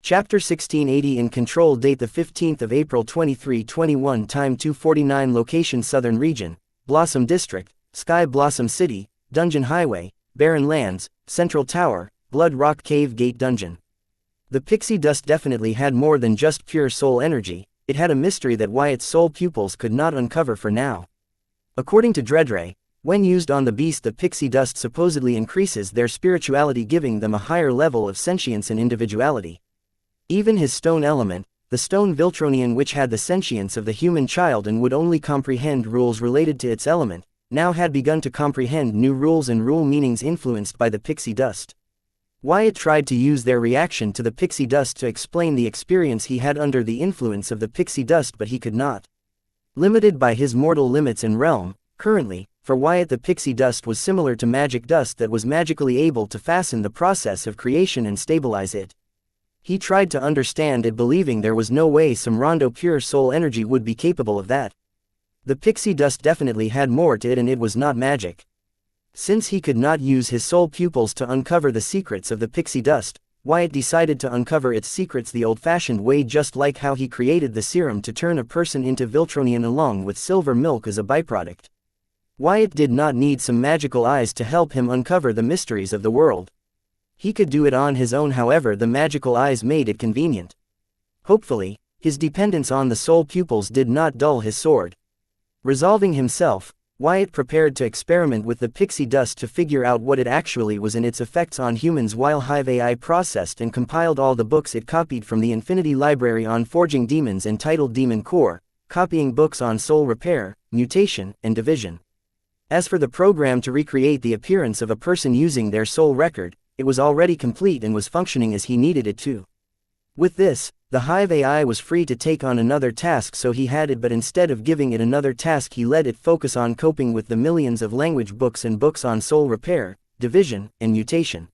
Chapter 1680 in control. Date the 15th of April 2321. Time 2:49. Location Southern Region, Blossom District, Sky Blossom City, Dungeon Highway, Barren Lands, Central Tower, Blood Rock Cave Gate Dungeon. The pixie dust definitely had more than just pure soul energy, it had a mystery that Wyatt's soul pupils could not uncover for now. According to Dreadray, when used on the beast, the pixie dust supposedly increases their spirituality, giving them a higher level of sentience and individuality. Even his stone element, the stone Viltronian, which had the sentience of the human child and would only comprehend rules related to its element, now had begun to comprehend new rules and rule meanings influenced by the pixie dust. Wyatt tried to use their reaction to the pixie dust to explain the experience he had under the influence of the pixie dust, but he could not. Limited by his mortal limits and realm, currently, for Wyatt the pixie dust was similar to magic dust that was magically able to fasten the process of creation and stabilize it. He tried to understand it, believing there was no way some Rondo pure soul energy would be capable of that. The pixie dust definitely had more to it, and it was not magic. Since he could not use his soul pupils to uncover the secrets of the pixie dust, Wyatt decided to uncover its secrets the old-fashioned way, just like how he created the serum to turn a person into Viltronian along with silver milk as a byproduct. Wyatt did not need some magical eyes to help him uncover the mysteries of the world. He could do it on his own, however the magical eyes made it convenient. Hopefully, his dependence on the soul pupils did not dull his sword. Resolving himself, Wyatt prepared to experiment with the pixie dust to figure out what it actually was and its effects on humans, while Hive AI processed and compiled all the books it copied from the Infinity Library on forging demons entitled Demon Core, copying books on soul repair, mutation, and division. As for the program to recreate the appearance of a person using their soul record, it was already complete and was functioning as he needed it to. With this, the Hive AI was free to take on another task, so he had it, but instead of giving it another task he let it focus on coping with the millions of language books and books on soul repair, division, and mutation.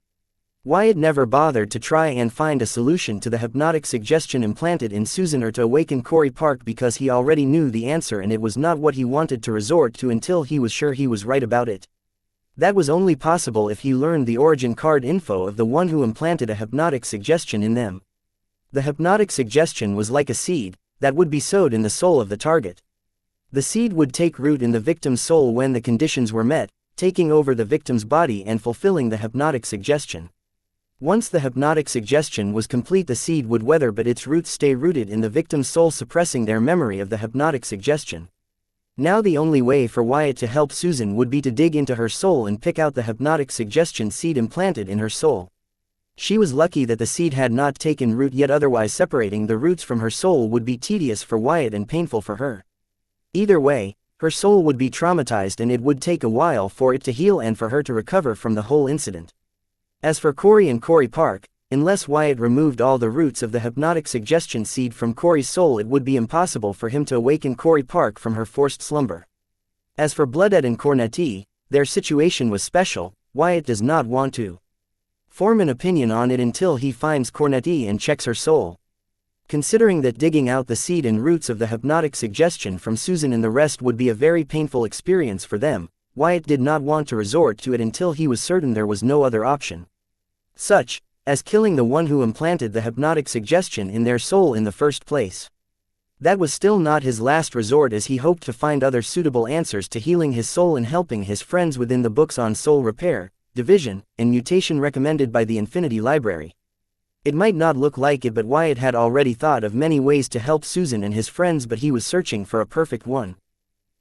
Wyatt never bothered to try and find a solution to the hypnotic suggestion implanted in Susan or to awaken Corey Park, because he already knew the answer and it was not what he wanted to resort to until he was sure he was right about it. That was only possible if he learned the origin card info of the one who implanted a hypnotic suggestion in them. The hypnotic suggestion was like a seed that would be sowed in the soul of the target. The seed would take root in the victim's soul when the conditions were met, taking over the victim's body and fulfilling the hypnotic suggestion. Once the hypnotic suggestion was complete, the seed would wither, but its roots stay rooted in the victim's soul, suppressing their memory of the hypnotic suggestion. Now the only way for Wyatt to help Susan would be to dig into her soul and pick out the hypnotic suggestion seed implanted in her soul. She was lucky that the seed had not taken root yet, otherwise separating the roots from her soul would be tedious for Wyatt and painful for her. Either way, her soul would be traumatized and it would take a while for it to heal and for her to recover from the whole incident. As for Corey and Corey Park, unless Wyatt removed all the roots of the hypnotic suggestion seed from Corey's soul, it would be impossible for him to awaken Corey Park from her forced slumber. As for Blooded and Cornetti, their situation was special. Wyatt does not want to form an opinion on it until he finds Cornetti and checks her soul. Considering that digging out the seed and roots of the hypnotic suggestion from Susan and the rest would be a very painful experience for them, Wyatt did not want to resort to it until he was certain there was no other option, such as killing the one who implanted the hypnotic suggestion in their soul in the first place. That was still not his last resort, as he hoped to find other suitable answers to healing his soul and helping his friends within the books on soul repair, division, and mutation recommended by the Infinity Library. It might not look like it, but Wyatt had already thought of many ways to help Susan and his friends, but he was searching for a perfect one.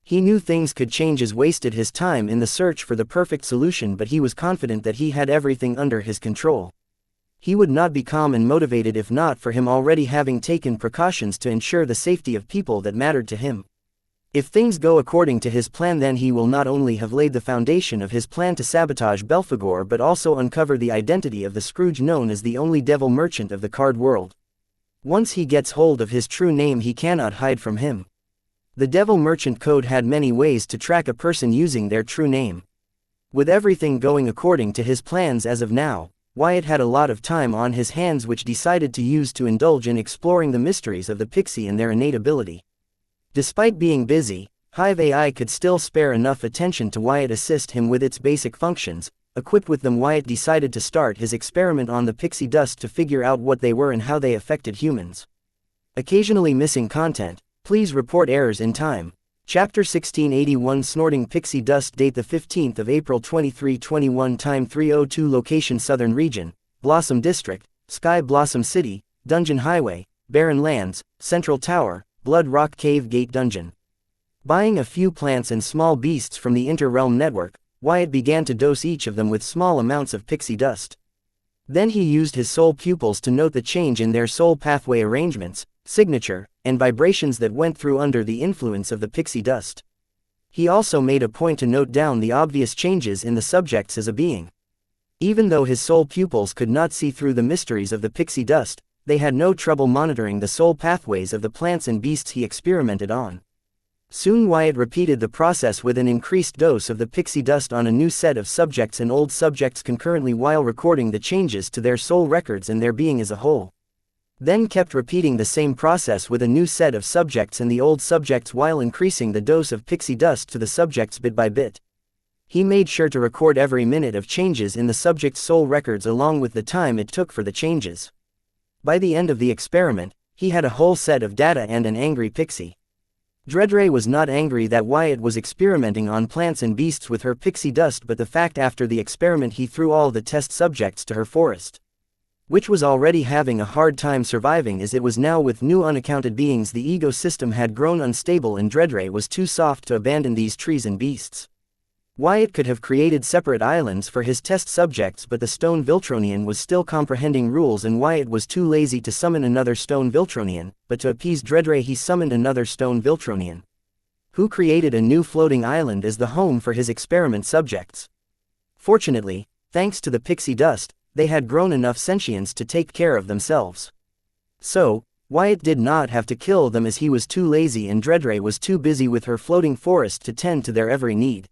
He knew things could change as wasted his time in the search for the perfect solution, but he was confident that he had everything under his control. He would not be calm and motivated if not for him already having taken precautions to ensure the safety of people that mattered to him. If things go according to his plan, then he will not only have laid the foundation of his plan to sabotage Belphegor, but also uncover the identity of the Scrooge known as the only devil merchant of the card world. Once he gets hold of his true name, he cannot hide from him. The devil merchant code had many ways to track a person using their true name. With everything going according to his plans as of now, Wyatt had a lot of time on his hands, which decided to use to indulge in exploring the mysteries of the pixie and their innate ability. Despite being busy, Hive AI could still spare enough attention to Wyatt assist him with its basic functions, equipped with them, Wyatt decided to start his experiment on the pixie dust to figure out what they were and how they affected humans. Occasionally missing content. Please report errors in time. Chapter 1681 Snorting Pixie Dust. Date the 15th of April 2321. Time 3:02. Location Southern Region, Blossom District, Sky Blossom City, Dungeon Highway, Barren Lands, Central Tower, Blood Rock Cave Gate Dungeon. Buying a few plants and small beasts from the Inter-Realm Network, Wyatt began to dose each of them with small amounts of pixie dust. Then he used his soul pupils to note the change in their soul pathway arrangements, signature, and vibrations that went through under the influence of the pixie dust. He also made a point to note down the obvious changes in the subjects as a being. Even though his soul pupils could not see through the mysteries of the pixie dust, they had no trouble monitoring the soul pathways of the plants and beasts he experimented on. Soon Wyatt repeated the process with an increased dose of the pixie dust on a new set of subjects and old subjects concurrently while recording the changes to their soul records and their being as a whole. Then kept repeating the same process with a new set of subjects and the old subjects while increasing the dose of pixie dust to the subjects bit by bit. He made sure to record every minute of changes in the subject's soul records along with the time it took for the changes. By the end of the experiment, he had a whole set of data and an angry pixie. Dreadray was not angry that Wyatt was experimenting on plants and beasts with her pixie dust, but the fact after the experiment he threw all the test subjects to her forest, which was already having a hard time surviving as it was now with new unaccounted beings. The ecosystem had grown unstable and Dreadray was too soft to abandon these trees and beasts. Wyatt could have created separate islands for his test subjects, but the stone Viltronian was still comprehending rules and Wyatt was too lazy to summon another stone Viltronian, but to appease Dreadray he summoned another stone Viltronian, who created a new floating island as the home for his experiment subjects. Fortunately, thanks to the pixie dust, they had grown enough sentience to take care of themselves. So, Wyatt did not have to kill them as he was too lazy and Dreadray was too busy with her floating forest to tend to their every need.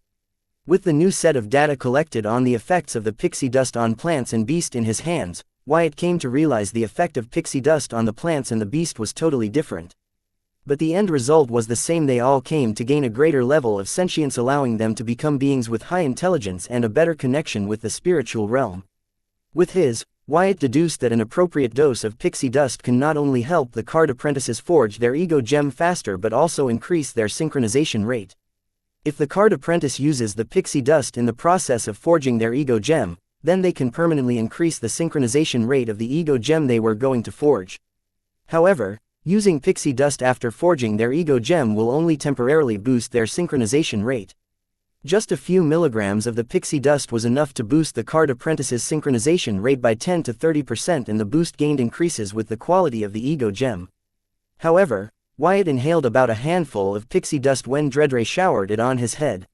With the new set of data collected on the effects of the pixie dust on plants and beast in his hands, Wyatt came to realize the effect of pixie dust on the plants and the beast was totally different. But the end result was the same. They all came to gain a greater level of sentience, allowing them to become beings with high intelligence and a better connection with the spiritual realm. With his, Wyatt deduced that an appropriate dose of pixie dust can not only help the card apprentices forge their ego gem faster but also increase their synchronization rate. If the card apprentice uses the pixie dust in the process of forging their ego gem, then they can permanently increase the synchronization rate of the ego gem they were going to forge. However, using pixie dust after forging their ego gem will only temporarily boost their synchronization rate. Just a few milligrams of the pixie dust was enough to boost the card apprentice's synchronization rate by 10 to 30%, and the boost gained increases with the quality of the ego gem. However, Wyatt inhaled about a handful of pixie dust when Dreadray showered it on his head.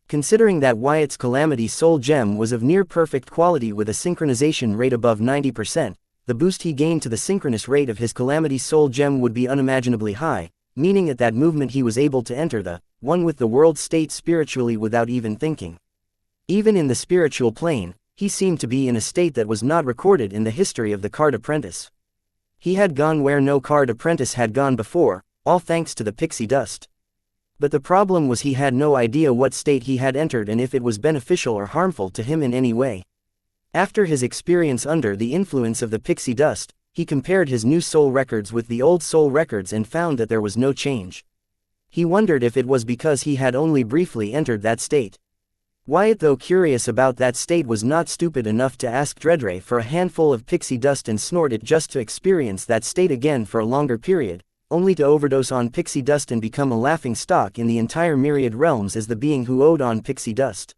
Considering that Wyatt's Calamity Soul Gem was of near-perfect quality with a synchronization rate above 90%, the boost he gained to the synchronous rate of his Calamity Soul Gem would be unimaginably high, meaning at that movement he was able to enter the one with the world state spiritually without even thinking. Even in the spiritual plane, he seemed to be in a state that was not recorded in the history of the Card Apprentice. He had gone where no Card Apprentice had gone before, all thanks to the pixie dust. But the problem was he had no idea what state he had entered and if it was beneficial or harmful to him in any way. After his experience under the influence of the pixie dust, he compared his new soul records with the old soul records and found that there was no change. He wondered if it was because he had only briefly entered that state. Wyatt, though curious about that state, was not stupid enough to ask Dreadray for a handful of pixie dust and snort it just to experience that state again for a longer period, only to overdose on pixie dust and become a laughing stock in the entire myriad realms as the being who owed on pixie dust.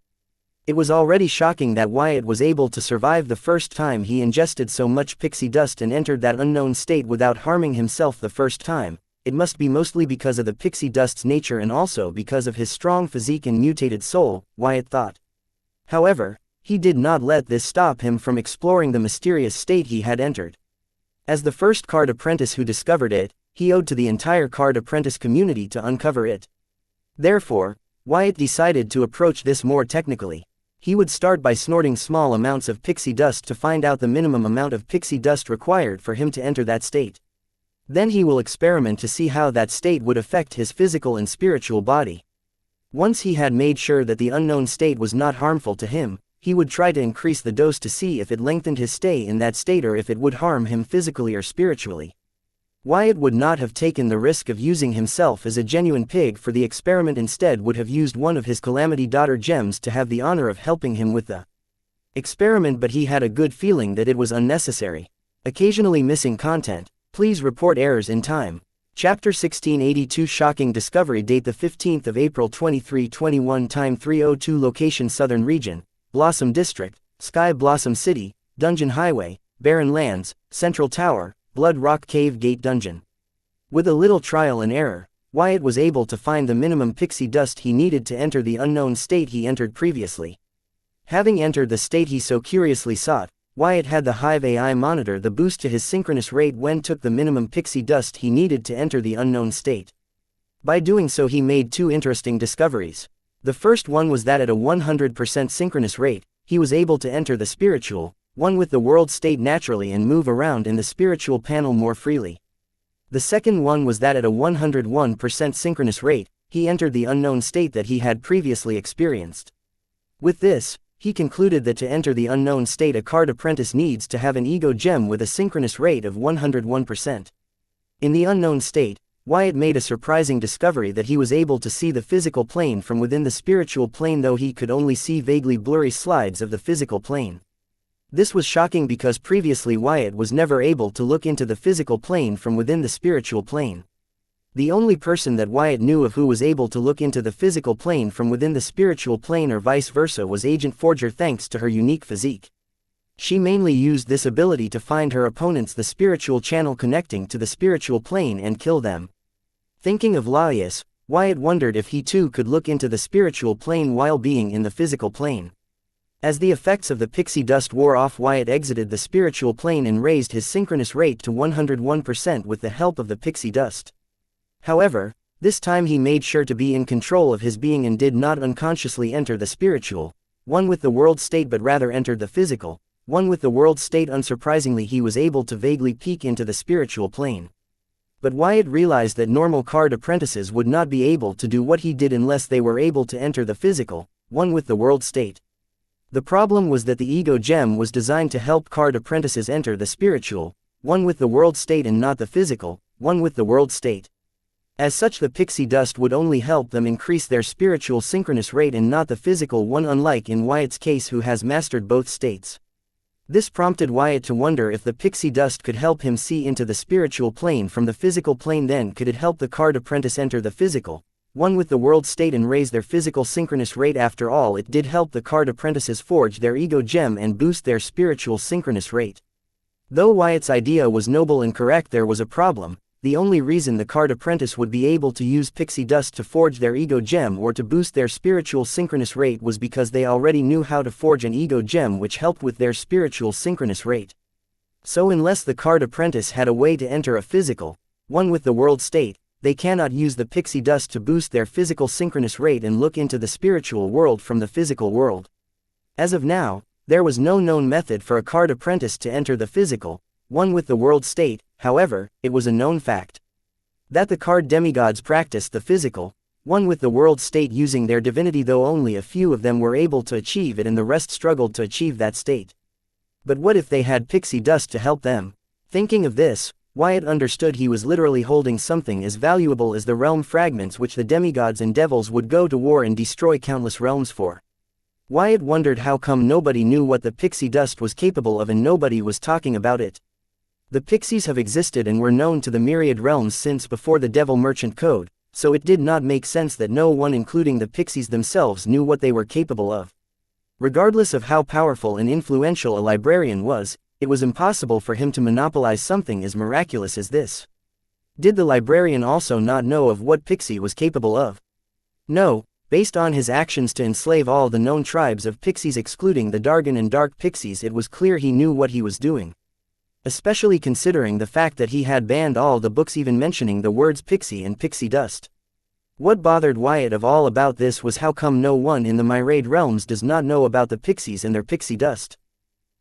It was already shocking that Wyatt was able to survive the first time he ingested so much pixie dust and entered that unknown state without harming himself the first time. It must be mostly because of the pixie dust's nature and also because of his strong physique and mutated soul, Wyatt thought. However, he did not let this stop him from exploring the mysterious state he had entered. As the first Card Apprentice who discovered it, he owed to the entire Card Apprentice community to uncover it. Therefore, Wyatt decided to approach this more technically. He would start by snorting small amounts of pixie dust to find out the minimum amount of pixie dust required for him to enter that state. Then he will experiment to see how that state would affect his physical and spiritual body. Once he had made sure that the unknown state was not harmful to him, he would try to increase the dose to see if it lengthened his stay in that state or if it would harm him physically or spiritually. Wyatt would not have taken the risk of using himself as a genuine pig for the experiment, instead would have used one of his Calamity Daughter gems to have the honor of helping him with the experiment, but he had a good feeling that it was unnecessary. Occasionally missing content. Please report errors in time. Chapter 1682 Shocking Discovery. Date the 15th of April 2321. Time 3:02. Location Southern Region, Blossom District, Sky Blossom City, Dungeon Highway, Barren Lands, Central Tower, Blood Rock Cave Gate Dungeon. With a little trial and error, Wyatt was able to find the minimum pixie dust he needed to enter the unknown state he entered previously. Having entered the state he so curiously sought, Wyatt had the Hive AI monitor the boost to his synchronous rate when took the minimum pixie dust he needed to enter the unknown state. By doing so he made two interesting discoveries. The first one was that at a 100% synchronous rate, he was able to enter the spiritual one with the world state naturally and move around in the spiritual panel more freely. The second one was that at a 101% synchronous rate, he entered the unknown state that he had previously experienced. With this, he concluded that to enter the unknown state a card apprentice needs to have an ego gem with a synchronous rate of 101%. In the unknown state, Wyatt made a surprising discovery that he was able to see the physical plane from within the spiritual plane, though he could only see vaguely blurry slides of the physical plane. This was shocking because previously Wyatt was never able to look into the physical plane from within the spiritual plane. The only person that Wyatt knew of who was able to look into the physical plane from within the spiritual plane or vice versa was Agent Forger, thanks to her unique physique. She mainly used this ability to find her opponents the spiritual channel connecting to the spiritual plane and kill them. Thinking of Laius, Wyatt wondered if he too could look into the spiritual plane while being in the physical plane. As the effects of the pixie dust wore off, Wyatt exited the spiritual plane and raised his synchronous rate to 101% with the help of the pixie dust. However, this time he made sure to be in control of his being and did not unconsciously enter the spiritual one with the world state, but rather entered the physical one with the world state. Unsurprisingly, he was able to vaguely peek into the spiritual plane. But Wyatt realized that normal card apprentices would not be able to do what he did unless they were able to enter the physical one with the world state. The problem was that the ego gem was designed to help card apprentices enter the spiritual one with the world state and not the physical one with the world state. As such, the pixie dust would only help them increase their spiritual synchronous rate and not the physical one, unlike in Wyatt's case, who has mastered both states. This prompted Wyatt to wonder if the pixie dust could help him see into the spiritual plane from the physical plane. Then could it help the card apprentice enter the physical one with the world state and raise their physical synchronous rate? After all, it did help the card apprentices forge their ego gem and boost their spiritual synchronous rate. Though Wyatt's idea was noble and correct, there was a problem. The only reason the card apprentice would be able to use pixie dust to forge their ego gem or to boost their spiritual synchronous rate was because they already knew how to forge an ego gem which helped with their spiritual synchronous rate. So unless the card apprentice had a way to enter a physical one with the world state, they cannot use the pixie dust to boost their physical synchronous rate and look into the spiritual world from the physical world. As of now, there was no known method for a card apprentice to enter the physical one with the world state. However, it was a known fact that the card demigods practiced the physical one with the world state using their divinity, though only a few of them were able to achieve it and the rest struggled to achieve that state. But what if they had pixie dust to help them? Thinking of this, Wyatt understood he was literally holding something as valuable as the realm fragments which the demigods and devils would go to war and destroy countless realms for. Wyatt wondered how come nobody knew what the pixie dust was capable of and nobody was talking about it. The pixies have existed and were known to the myriad realms since before the Devil Merchant Code, so it did not make sense that no one, including the pixies themselves, knew what they were capable of. Regardless of how powerful and influential a librarian was, it was impossible for him to monopolize something as miraculous as this. Did the librarian also not know of what Pixie was capable of? No, based on his actions to enslave all the known tribes of pixies excluding the Dargon and Dark Pixies, it was clear he knew what he was doing. Especially considering the fact that he had banned all the books even mentioning the words pixie and pixie dust. What bothered Wyatt of all about this was how come no one in the myriad realms does not know about the pixies and their pixie dust.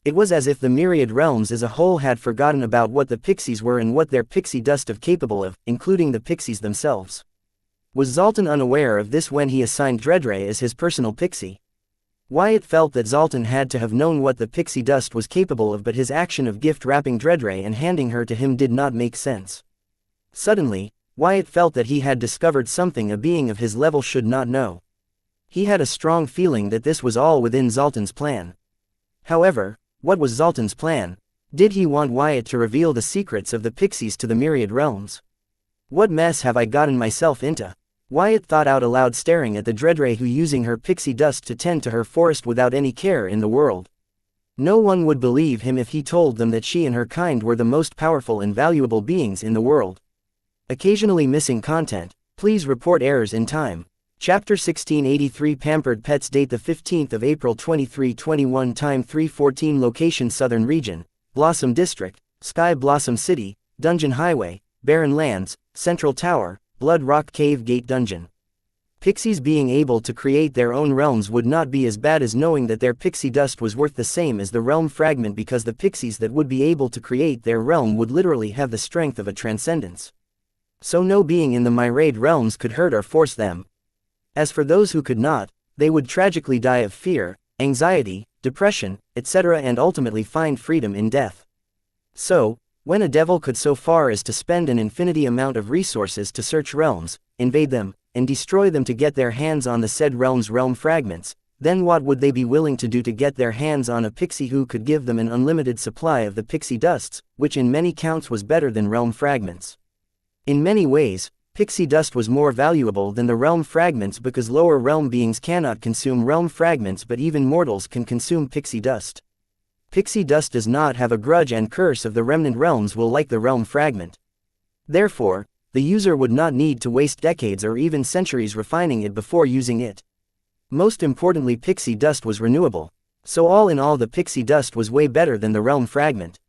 It was as if the myriad realms as a whole had forgotten about what the pixies were and what their pixie dust of capable of, including the pixies themselves. Was Zoltan unaware of this when he assigned Dredre as his personal pixie? Wyatt felt that Zoltan had to have known what the pixie dust was capable of, but his action of gift-wrapping Dreadray and handing her to him did not make sense. Suddenly, Wyatt felt that he had discovered something a being of his level should not know. He had a strong feeling that this was all within Zoltan's plan. However, what was Zoltan's plan? Did he want Wyatt to reveal the secrets of the pixies to the myriad realms? What mess have I gotten myself into? Wyatt thought out aloud, staring at the Dreadray who using her pixie dust to tend to her forest without any care in the world. No one would believe him if he told them that she and her kind were the most powerful and valuable beings in the world. Occasionally missing content. Please report errors in time. Chapter 1683 Pampered Pets. Date the 15th of April 2321. Time 3:14. Location Southern Region, Blossom District, Sky Blossom City, Dungeon Highway, Barren Lands, Central Tower, Blood Rock Cave Gate Dungeon. Pixies being able to create their own realms would not be as bad as knowing that their pixie dust was worth the same as the realm fragment, because the pixies that would be able to create their realm would literally have the strength of a transcendence. So no being in the myriad realms could hurt or force them. As for those who could not, they would tragically die of fear, anxiety, depression, etc., and ultimately find freedom in death. So, when a devil could so far as to spend an infinity amount of resources to search realms, invade them, and destroy them to get their hands on the said realm's realm fragments, then what would they be willing to do to get their hands on a pixie who could give them an unlimited supply of the pixie dusts, which in many counts was better than realm fragments? In many ways, pixie dust was more valuable than the realm fragments, because lower realm beings cannot consume realm fragments, but even mortals can consume pixie dust. Pixie dust does not have a grudge, and curse of the remnant realms will like the realm fragment. Therefore, the user would not need to waste decades or even centuries refining it before using it. Most importantly, pixie dust was renewable. So all in all, the pixie dust was way better than the realm fragment.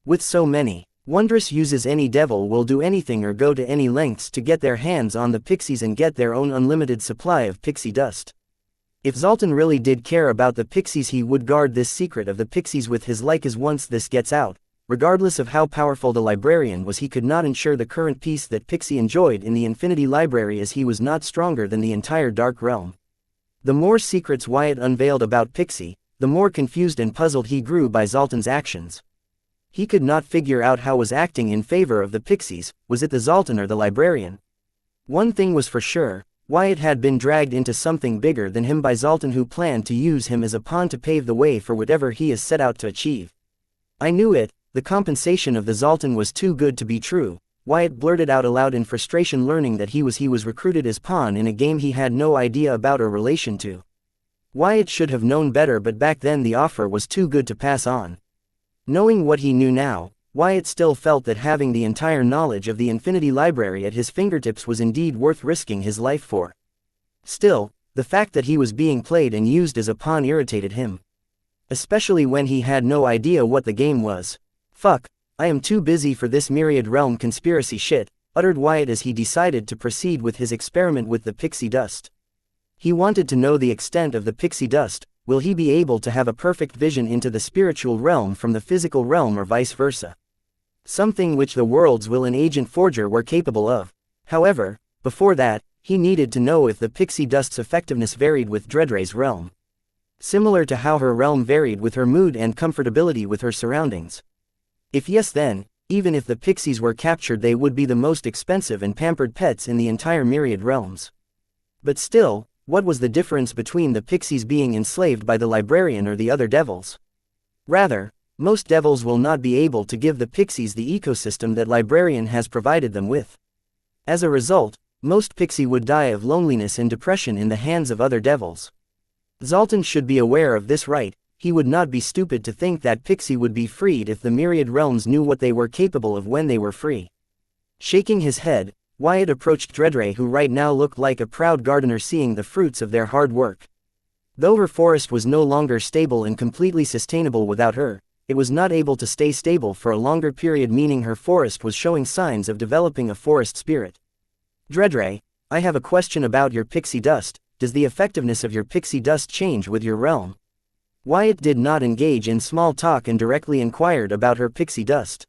With so many wondrous uses, any devil will do anything or go to any lengths to get their hands on the pixies and get their own unlimited supply of pixie dust. If Zoltan really did care about the pixies, he would guard this secret of the pixies with his life, as once this gets out, regardless of how powerful the librarian was, he could not ensure the current peace that Pixie enjoyed in the Infinity Library, as he was not stronger than the entire Dark Realm. The more secrets Wyatt unveiled about Pixie, the more confused and puzzled he grew by Zoltan's actions. He could not figure out how was acting in favor of the pixies. Was it the Zoltan or the librarian? One thing was for sure: Wyatt had been dragged into something bigger than him by Zoltan, who planned to use him as a pawn to pave the way for whatever he is set out to achieve. I knew it. The compensation of the Zoltan was too good to be true, Wyatt blurted out aloud in frustration, learning that he was recruited as pawn in a game he had no idea about or relation to. Wyatt should have known better, but back then the offer was too good to pass on. Knowing what he knew now, Wyatt still felt that having the entire knowledge of the Infinity Library at his fingertips was indeed worth risking his life for. Still, the fact that he was being played and used as a pawn irritated him. Especially when he had no idea what the game was. Fuck, I am too busy for this myriad realm conspiracy shit, uttered Wyatt as he decided to proceed with his experiment with the pixie dust. He wanted to know the extent of the pixie dust. Will he be able to have a perfect vision into the spiritual realm from the physical realm, or vice versa? Something which the worlds Will and Agent Forger were capable of. However, before that, he needed to know if the pixie dust's effectiveness varied with Dreadray's realm. Similar to how her realm varied with her mood and comfortability with her surroundings. If yes, then, even if the pixies were captured, they would be the most expensive and pampered pets in the entire myriad realms. But still, what was the difference between the pixies being enslaved by the librarian or the other devils? Rather, most devils will not be able to give the pixies the ecosystem that librarian has provided them with. As a result, most pixie would die of loneliness and depression in the hands of other devils. Zoltan should be aware of this, right? He would not be stupid to think that pixie would be freed if the myriad realms knew what they were capable of when they were free. Shaking his head, Wyatt approached Dreadray, who right now looked like a proud gardener seeing the fruits of their hard work. Though her forest was no longer stable and completely sustainable without her, it was not able to stay stable for a longer period, meaning her forest was showing signs of developing a forest spirit. Dreadray, I have a question about your pixie dust. Does the effectiveness of your pixie dust change with your realm? Wyatt did not engage in small talk and directly inquired about her pixie dust.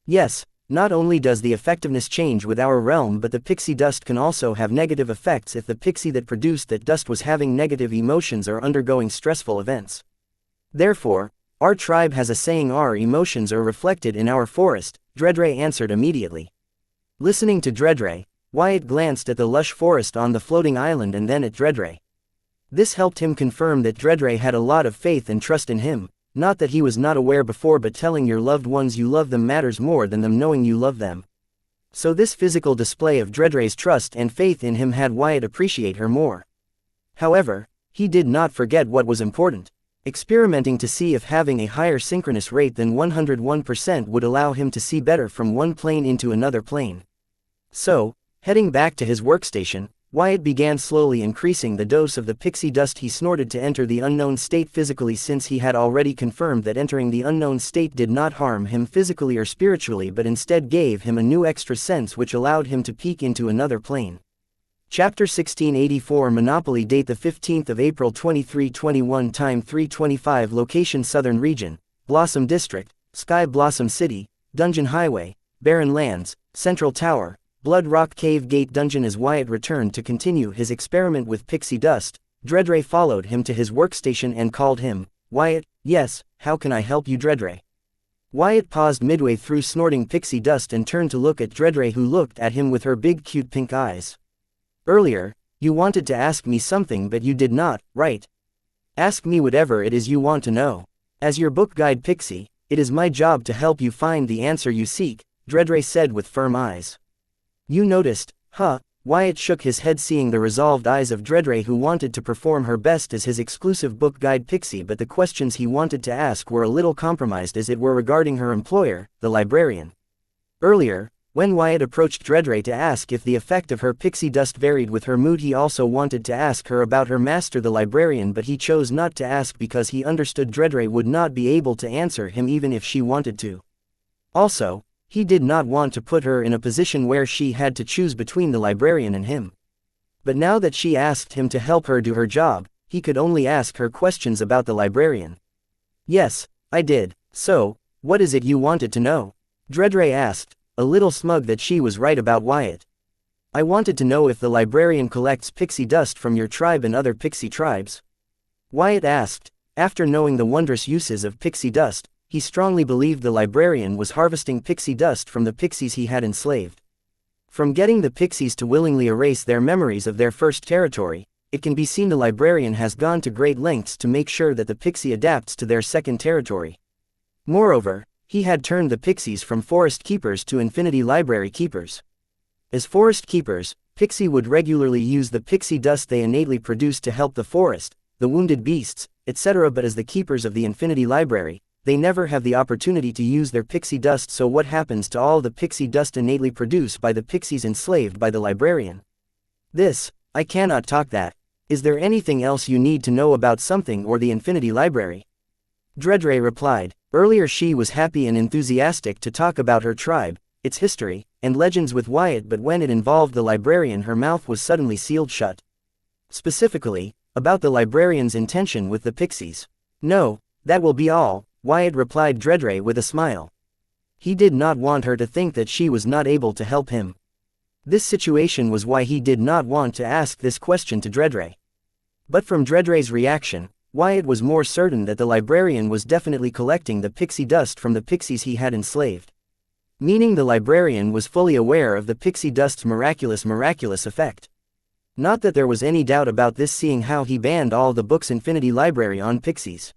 Yes, Not only does the effectiveness change with our realm, but the pixie dust can also have negative effects if the pixie that produced that dust was having negative emotions or undergoing stressful events. Therefore, our tribe has a saying, our emotions are reflected in our forest, Dredre answered immediately. Listening to Dredre, Wyatt glanced at the lush forest on the floating island and then at Dredre. This helped him confirm that Dredre had a lot of faith and trust in him, not that he was not aware before, but telling your loved ones you love them matters more than them knowing you love them. So this physical display of Dredre's trust and faith in him had Wyatt appreciate her more. However, he did not forget what was important. Experimenting to see if having a higher synchronous rate than 101% would allow him to see better from one plane into another plane. So, heading back to his workstation, Wyatt began slowly increasing the dose of the pixie dust he snorted to enter the unknown state physically, since he had already confirmed that entering the unknown state did not harm him physically or spiritually, but instead gave him a new extra sense which allowed him to peek into another plane. Chapter 1684 Monopoly. Date the 15th of April 2321. Time 3:25. Location Southern Region, Blossom District, Sky Blossom City, Dungeon Highway, Barren Lands, Central Tower, Blood Rock Cave Gate Dungeon. As Wyatt returned to continue his experiment with pixie dust, Dredre followed him to his workstation and called him. Wyatt, yes, how can I help you, Dredre? Wyatt paused midway through snorting pixie dust and turned to look at Dredre, who looked at him with her big cute pink eyes. Earlier, you wanted to ask me something but you did not, right? Ask me whatever it is you want to know. As your book guide pixie, it is my job to help you find the answer you seek, Dredre said with firm eyes. You noticed, huh? Wyatt shook his head, seeing the resolved eyes of Dredre, who wanted to perform her best as his exclusive book guide pixie, but the questions he wanted to ask were a little compromised, as it were regarding her employer, the librarian. Earlier, when Wyatt approached Dredre to ask if the effect of her pixie dust varied with her mood, he also wanted to ask her about her master, the librarian, but he chose not to ask because he understood Dredre would not be able to answer him even if she wanted to. Also, he did not want to put her in a position where she had to choose between the librarian and him. But now that she asked him to help her do her job, he could only ask her questions about the librarian. Yes, I did. So, what is it you wanted to know? Dredre asked, a little smug that she was right about Wyatt. I wanted to know if the librarian collects pixie dust from your tribe and other pixie tribes. Wyatt asked. After knowing the wondrous uses of pixie dust, he strongly believed the librarian was harvesting pixie dust from the pixies he had enslaved. From getting the pixies to willingly erase their memories of their first territory, it can be seen the librarian has gone to great lengths to make sure that the pixie adapts to their second territory. Moreover, he had turned the pixies from forest keepers to infinity library keepers. As forest keepers, pixie would regularly use the pixie dust they innately produce to help the forest, the wounded beasts, etc., but as the keepers of the infinity library, they never have the opportunity to use their pixie dust. So what happens to all the pixie dust innately produced by the pixies enslaved by the librarian? This, I cannot talk that. Is there anything else you need to know about something or the infinity library? Dredre replied. Earlier she was happy and enthusiastic to talk about her tribe, its history, and legends with Wyatt, but when it involved the librarian her mouth was suddenly sealed shut. Specifically, about the librarian's intention with the pixies. No, that will be all, Wyatt replied Dredre with a smile. He did not want her to think that she was not able to help him. This situation was why he did not want to ask this question to Dredre. But from Dredre's reaction, Wyatt was more certain that the librarian was definitely collecting the pixie dust from the pixies he had enslaved. Meaning the librarian was fully aware of the pixie dust's miraculous effect. Not that there was any doubt about this, seeing how he banned all the books infinity library on pixies.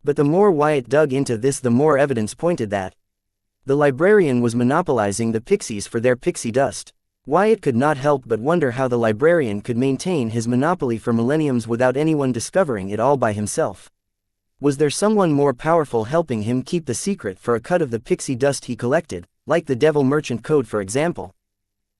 But the more Wyatt dug into this, the more evidence pointed that the librarian was monopolizing the pixies for their pixie dust. Wyatt could not help but wonder how the librarian could maintain his monopoly for millenniums without anyone discovering it all by himself. Was there someone more powerful helping him keep the secret for a cut of the pixie dust he collected, like the Devil Merchant Code for example?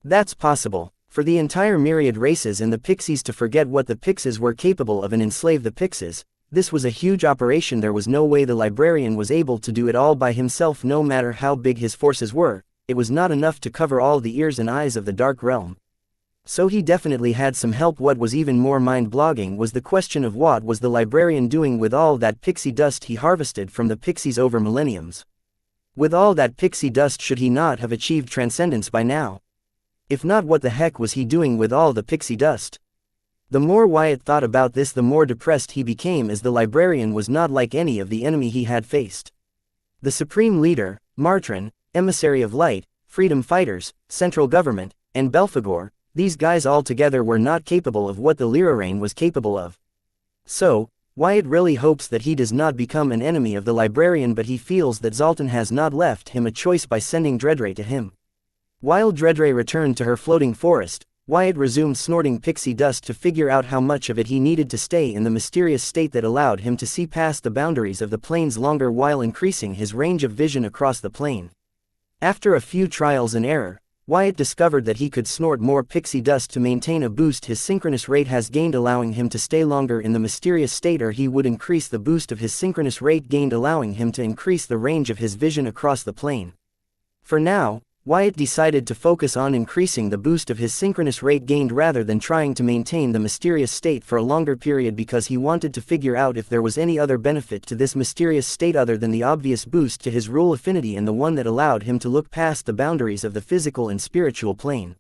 That's possible. For the entire myriad races and the pixies to forget what the pixies were capable of and enslave the pixies, this was a huge operation. There was no way the librarian was able to do it all by himself, no matter how big his forces were. It was not enough to cover all the ears and eyes of the Dark Realm. So he definitely had some help. What was even more mind-blogging was the question of what was the librarian doing with all that pixie dust he harvested from the pixies over millenniums. With all that pixie dust, should he not have achieved transcendence by now? If not, what the heck was he doing with all the pixie dust? The more Wyatt thought about this, the more depressed he became, as the librarian was not like any of the enemy he had faced. The supreme leader, Martrin, emissary of light, freedom fighters, central government, and Belphegor, these guys all together were not capable of what the Lyrareign was capable of. So, Wyatt really hopes that he does not become an enemy of the librarian, but he feels that Zoltan has not left him a choice by sending Dreadray to him. While Dreadray returned to her floating forest, Wyatt resumed snorting pixie dust to figure out how much of it he needed to stay in the mysterious state that allowed him to see past the boundaries of the planes longer while increasing his range of vision across the plane. After a few trials and error, Wyatt discovered that he could snort more pixie dust to maintain a boost his synchronous rate has gained, allowing him to stay longer in the mysterious state, or he would increase the boost of his synchronous rate gained, allowing him to increase the range of his vision across the plane. For now, Wyatt decided to focus on increasing the boost of his synchronous rate gained rather than trying to maintain the mysterious state for a longer period, because he wanted to figure out if there was any other benefit to this mysterious state other than the obvious boost to his rule affinity and the one that allowed him to look past the boundaries of the physical and spiritual plane.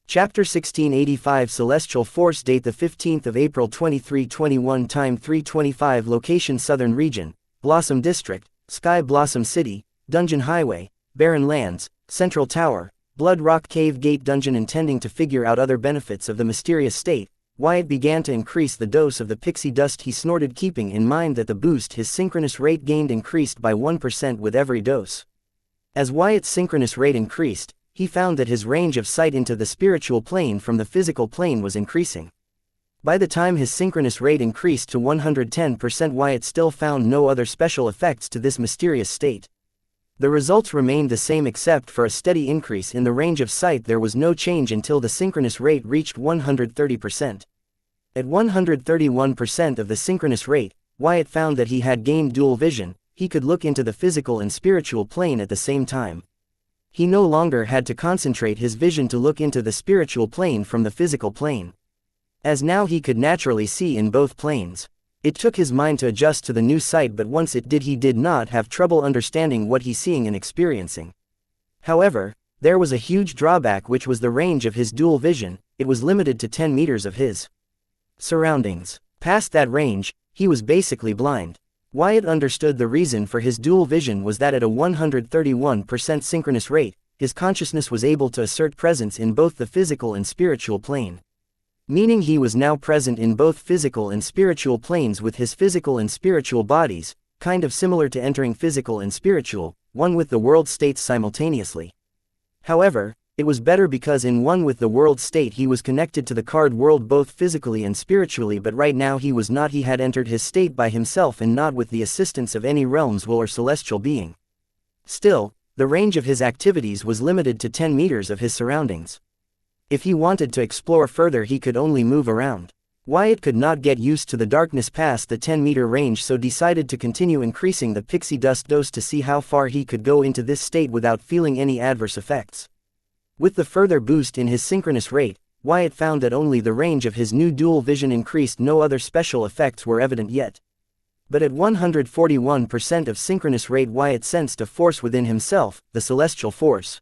Chapter 1685 Celestial Force. Date the 15th of April 2321. Time 3:25. Location Southern Region, Blossom District, Sky Blossom City, Dungeon Highway, Barren Lands, Central Tower, Blood Rock Cave Gate Dungeon. Intending to figure out other benefits of the mysterious state, Wyatt began to increase the dose of the pixie dust he snorted, keeping in mind that the boost his synchronous rate gained increased by 1% with every dose. As Wyatt's synchronous rate increased, he found that his range of sight into the spiritual plane from the physical plane was increasing. By the time his synchronous rate increased to 110%, Wyatt still found no other special effects to this mysterious state. The results remained the same except for a steady increase in the range of sight. There was no change until the synchronous rate reached 130%. At 131% of the synchronous rate, Wyatt found that he had gained dual vision. He could look into the physical and spiritual plane at the same time. He no longer had to concentrate his vision to look into the spiritual plane from the physical plane, as now he could naturally see in both planes. It took his mind to adjust to the new sight, but once it did, he did not have trouble understanding what he's seeing and experiencing. However, there was a huge drawback, which was the range of his dual vision. It was limited to 10 meters of his surroundings. Past that range, he was basically blind. Wyatt understood the reason for his dual vision was that at a 131% synchronous rate, his consciousness was able to assert presence in both the physical and spiritual plane. Meaning he was now present in both physical and spiritual planes with his physical and spiritual bodies, kind of similar to entering physical and spiritual, one with the world states simultaneously. However, it was better because in one with the world state he was connected to the card world both physically and spiritually, but right now he was not. He had entered his state by himself and not with the assistance of any realm's will or celestial being. Still, the range of his activities was limited to 10 meters of his surroundings. If he wanted to explore further, he could only move around. Wyatt could not get used to the darkness past the 10-meter range, so decided to continue increasing the pixie dust dose to see how far he could go into this state without feeling any adverse effects. With the further boost in his synchronous rate, Wyatt found that only the range of his new dual vision increased. No other special effects were evident yet. But at 141% of synchronous rate, Wyatt sensed a force within himself, the celestial force.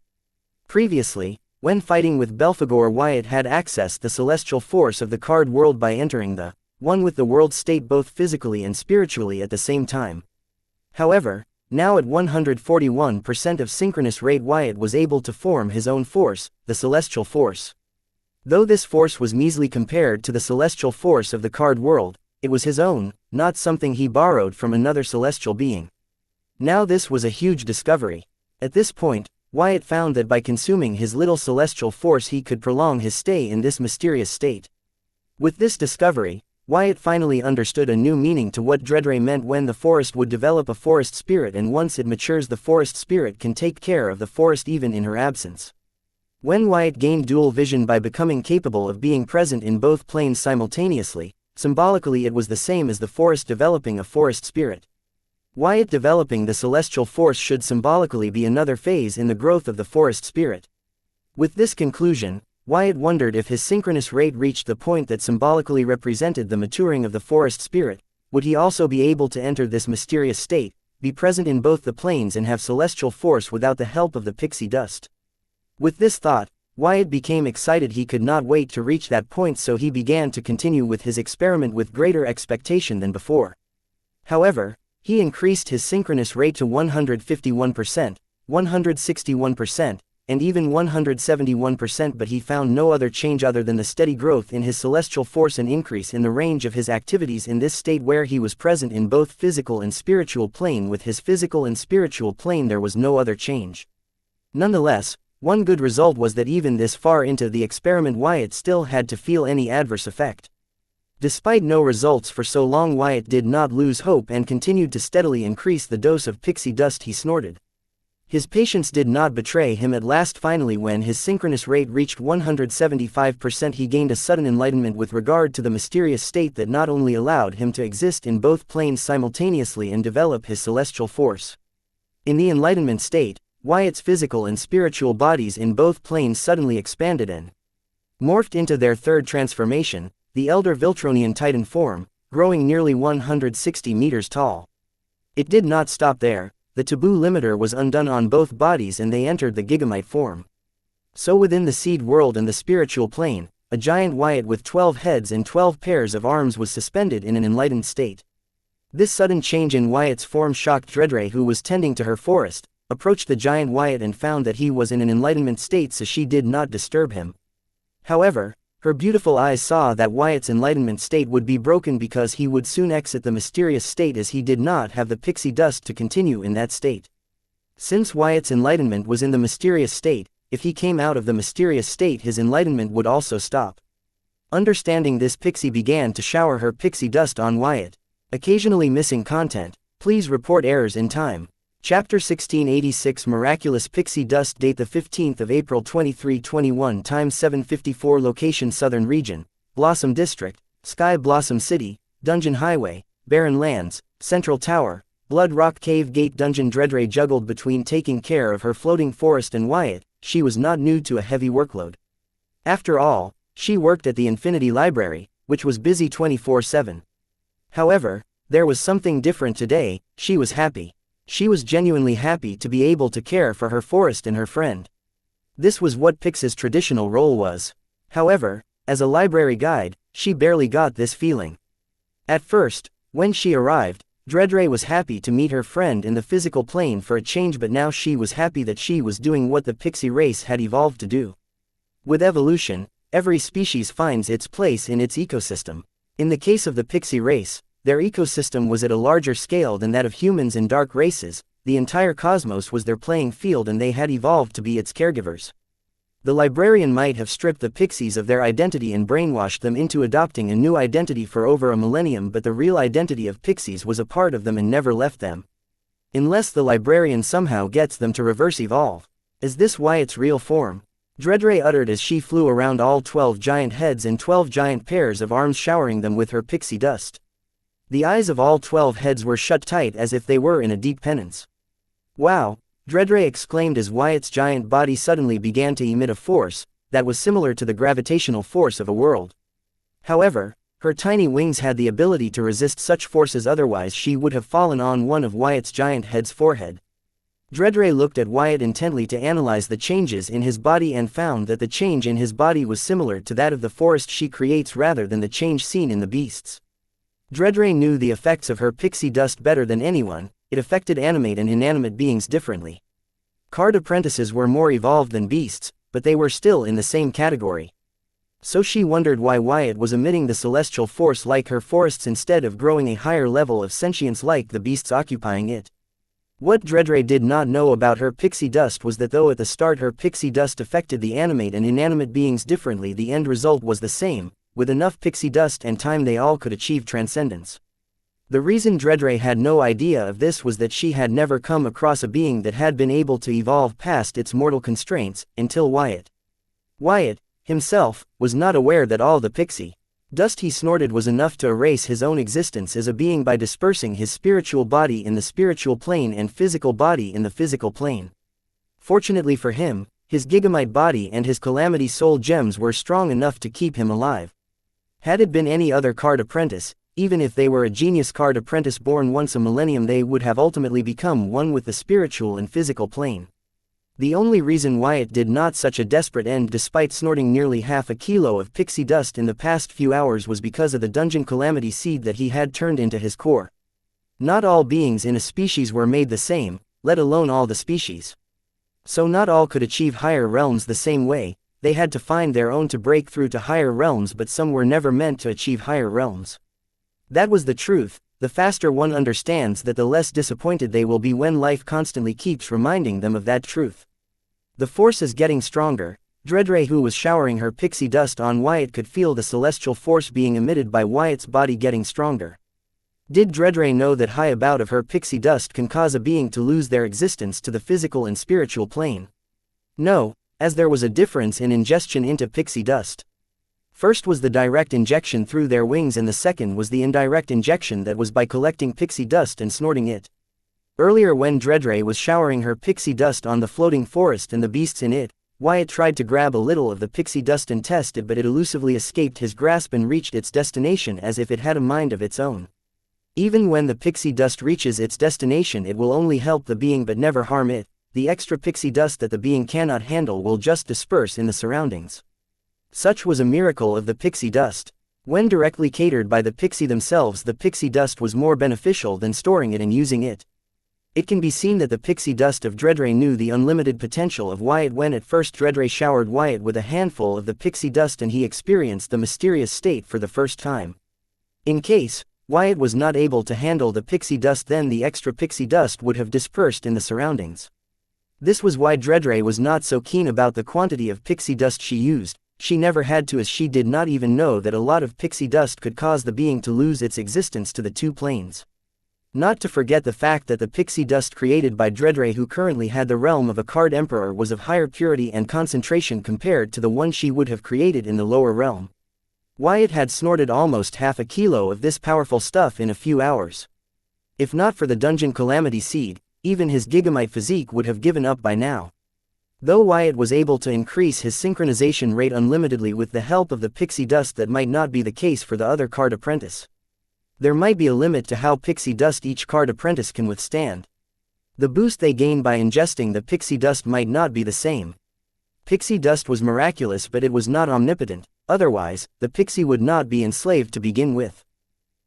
Previously, when fighting with Belphegor, Wyatt had accessed the celestial force of the card world by entering the one with the world state both physically and spiritually at the same time. However, now at 141% of synchronous rate, Wyatt was able to form his own force, the celestial force. Though this force was measly compared to the celestial force of the card world, it was his own, not something he borrowed from another celestial being. Now this was a huge discovery. At this point, Wyatt found that by consuming his little celestial force he could prolong his stay in this mysterious state. With this discovery, Wyatt finally understood a new meaning to what Dreadray meant when the forest would develop a forest spirit, and once it matures the forest spirit can take care of the forest even in her absence. When Wyatt gained dual vision by becoming capable of being present in both planes simultaneously, symbolically it was the same as the forest developing a forest spirit. Wyatt developing the celestial force should symbolically be another phase in the growth of the forest spirit. With this conclusion, Wyatt wondered if his synchronous rate reached the point that symbolically represented the maturing of the forest spirit, would he also be able to enter this mysterious state, be present in both the planes and have celestial force without the help of the pixie dust. With this thought, Wyatt became excited. He could not wait to reach that point, so he began to continue with his experiment with greater expectation than before. However, he increased his synchronous rate to 151%, 161%, and even 171%, but he found no other change other than the steady growth in his celestial force and increase in the range of his activities in this state where he was present in both physical and spiritual plane. With his physical and spiritual plane there was no other change. Nonetheless, one good result was that even this far into the experiment Wyatt still had to feel any adverse effect. Despite no results for so long, Wyatt did not lose hope and continued to steadily increase the dose of pixie dust he snorted. His patience did not betray him. At last, finally, when his synchronous rate reached 175%, he gained a sudden enlightenment with regard to the mysterious state that not only allowed him to exist in both planes simultaneously and develop his celestial force. In the enlightenment state, Wyatt's physical and spiritual bodies in both planes suddenly expanded and morphed into their third transformation, the Elder Viltronian Titan form, growing nearly 160 meters tall. It did not stop there. The taboo limiter was undone on both bodies and they entered the Gigamite form. So within the seed world and the spiritual plane, a giant Wyatt with 12 heads and 12 pairs of arms was suspended in an enlightened state. This sudden change in Wyatt's form shocked Dredre, who was tending to her forest, approached the giant Wyatt and found that he was in an enlightenment state, so she did not disturb him. However, her beautiful eyes saw that Wyatt's enlightenment state would be broken because he would soon exit the mysterious state, as he did not have the pixie dust to continue in that state. Since Wyatt's enlightenment was in the mysterious state, if he came out of the mysterious state his enlightenment would also stop. Understanding this, Pixie began to shower her pixie dust on Wyatt. Occasionally missing content. Please report errors in time. Chapter 1686 Miraculous Pixie Dust. Date the 15th of April 2321. Time 7:54. Location Southern Region, Blossom District, Sky Blossom City, Dungeon Highway, Barren Lands, Central Tower, Blood Rock Cave Gate Dungeon. Dredre juggled between taking care of her floating forest and Wyatt. She was not new to a heavy workload. After all, she worked at the Infinity Library, which was busy 24/7. However, there was something different today. She was happy. She was genuinely happy to be able to care for her forest and her friend. This was what Pix's traditional role was. However, as a library guide, she barely got this feeling. At first, when she arrived, Dredre was happy to meet her friend in the physical plane for a change, but now she was happy that she was doing what the Pixie race had evolved to do. With evolution, every species finds its place in its ecosystem. In the case of the Pixie race, their ecosystem was at a larger scale than that of humans and dark races. The entire cosmos was their playing field and they had evolved to be its caregivers. The librarian might have stripped the Pixies of their identity and brainwashed them into adopting a new identity for over a millennium, but the real identity of Pixies was a part of them and never left them. Unless the librarian somehow gets them to reverse evolve. Is this Wyatt's real form? Dredre uttered as she flew around all 12 giant heads and 12 giant pairs of arms, showering them with her pixie dust. The eyes of all 12 heads were shut tight as if they were in a deep penance. Wow! Dredre exclaimed as Wyatt's giant body suddenly began to emit a force that was similar to the gravitational force of a world. However, her tiny wings had the ability to resist such forces, otherwise she would have fallen on one of Wyatt's giant head's forehead. Dredre looked at Wyatt intently to analyze the changes in his body and found that the change in his body was similar to that of the forest she creates rather than the change seen in the beasts. Dredre knew the effects of her pixie dust better than anyone. It affected animate and inanimate beings differently. Card apprentices were more evolved than beasts, but they were still in the same category. So she wondered why Wyatt was emitting the celestial force like her forests instead of growing a higher level of sentience like the beasts occupying it. What Dredre did not know about her pixie dust was that though at the start her pixie dust affected the animate and inanimate beings differently, the end result was the same. With enough pixie dust and time they all could achieve transcendence. The reason Dredre had no idea of this was that she had never come across a being that had been able to evolve past its mortal constraints, until Wyatt. Wyatt, himself, was not aware that all the pixie dust he snorted was enough to erase his own existence as a being by dispersing his spiritual body in the spiritual plane and physical body in the physical plane. Fortunately for him, his Gigamite body and his Calamity Soul gems were strong enough to keep him alive. Had it been any other card apprentice, Even if they were a genius card apprentice born once a millennium, they would have ultimately become one with the spiritual and physical plane. The only reason Wyatt did not such a desperate end despite snorting nearly half a kilo of pixie dust in the past few hours was because of the dungeon calamity seed that he had turned into his core. Not all beings in a species were made the same, let alone all the species. So not all could achieve higher realms the same way, they had to find their own to break through to higher realms, but some were never meant to achieve higher realms. That was the truth. The faster one understands that, the less disappointed they will be when life constantly keeps reminding them of that truth. The force is getting stronger. Dredre, who was showering her pixie dust on Wyatt, could feel the celestial force being emitted by Wyatt's body getting stronger. Did Dredre know that high about of her pixie dust can cause a being to lose their existence to the physical and spiritual plane? No, as there was a difference in ingestion into pixie dust. First was the direct injection through their wings, and the second was the indirect injection that was by collecting pixie dust and snorting it. Earlier, when Dredre was showering her pixie dust on the floating forest and the beasts in it, Wyatt tried to grab a little of the pixie dust and test it, but it elusively escaped his grasp and reached its destination as if it had a mind of its own. Even when the pixie dust reaches its destination, it will only help the being but never harm it. The extra pixie dust that the being cannot handle will just disperse in the surroundings. Such was a miracle of the pixie dust. When directly catered by the pixie themselves, the pixie dust was more beneficial than storing it and using it. It can be seen that the pixie dust of Dredre knew the unlimited potential of Wyatt when at first Dredre showered Wyatt with a handful of the pixie dust and he experienced the mysterious state for the first time. In case Wyatt was not able to handle the pixie dust, then the extra pixie dust would have dispersed in the surroundings. This was why Dredre was not so keen about the quantity of pixie dust she used. She never had to, as she did not even know that a lot of pixie dust could cause the being to lose its existence to the two planes. Not to forget the fact that the pixie dust created by Dredre, who currently had the realm of a card emperor, was of higher purity and concentration compared to the one she would have created in the lower realm. Wyatt had snorted almost half a kilo of this powerful stuff in a few hours. If not for the dungeon calamity seed, even his gigamite physique would have given up by now. Though Wyatt was able to increase his synchronization rate unlimitedly with the help of the pixie dust, that might not be the case for the other card apprentice. There might be a limit to how pixie dust each card apprentice can withstand. The boost they gain by ingesting the pixie dust might not be the same. Pixie dust was miraculous, but it was not omnipotent, otherwise, the pixie would not be enslaved to begin with.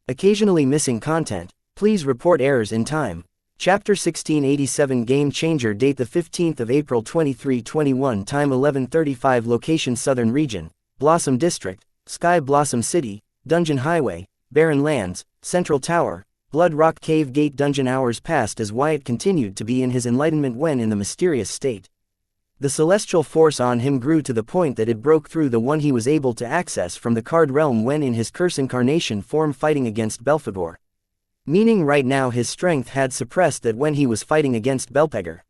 Occasionally missing content. Please report errors in time. Chapter 1687 Game Changer. Date the 15th of April 2321. Time 11:35. Location Southern Region, Blossom District, Sky Blossom City, Dungeon Highway, Barren Lands, Central Tower, Blood Rock Cave Gate. Dungeon. Hours passed as Wyatt continued to be in his enlightenment when in the mysterious state. The celestial force on him grew to the point that it broke through the one he was able to access from the card realm when in his curse incarnation form fighting against Belphegor. Meaning right now his strength had suppressed that when he was fighting against Belphegor.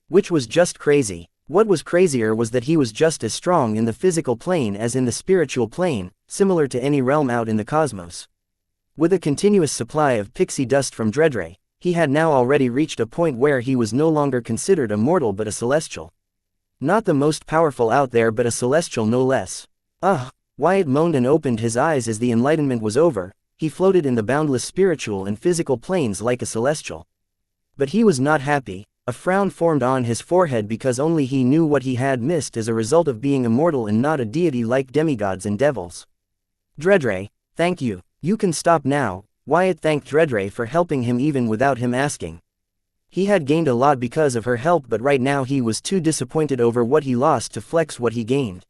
Which was just crazy. What was crazier was that he was just as strong in the physical plane as in the spiritual plane, similar to any realm out in the cosmos. With a continuous supply of pixie dust from Dredre, he had now already reached a point where he was no longer considered a mortal but a celestial. Not the most powerful out there, but a celestial no less. Wyatt moaned and opened his eyes as the enlightenment was over. He floated in the boundless spiritual and physical planes like a celestial. But he was not happy. A frown formed on his forehead because only he knew what he had missed as a result of being immortal and not a deity like demigods and devils. Dredre, thank you. You can stop now. Wyatt thanked Dredre for helping him even without him asking. He had gained a lot because of her help, but right now he was too disappointed over what he lost to flex what he gained.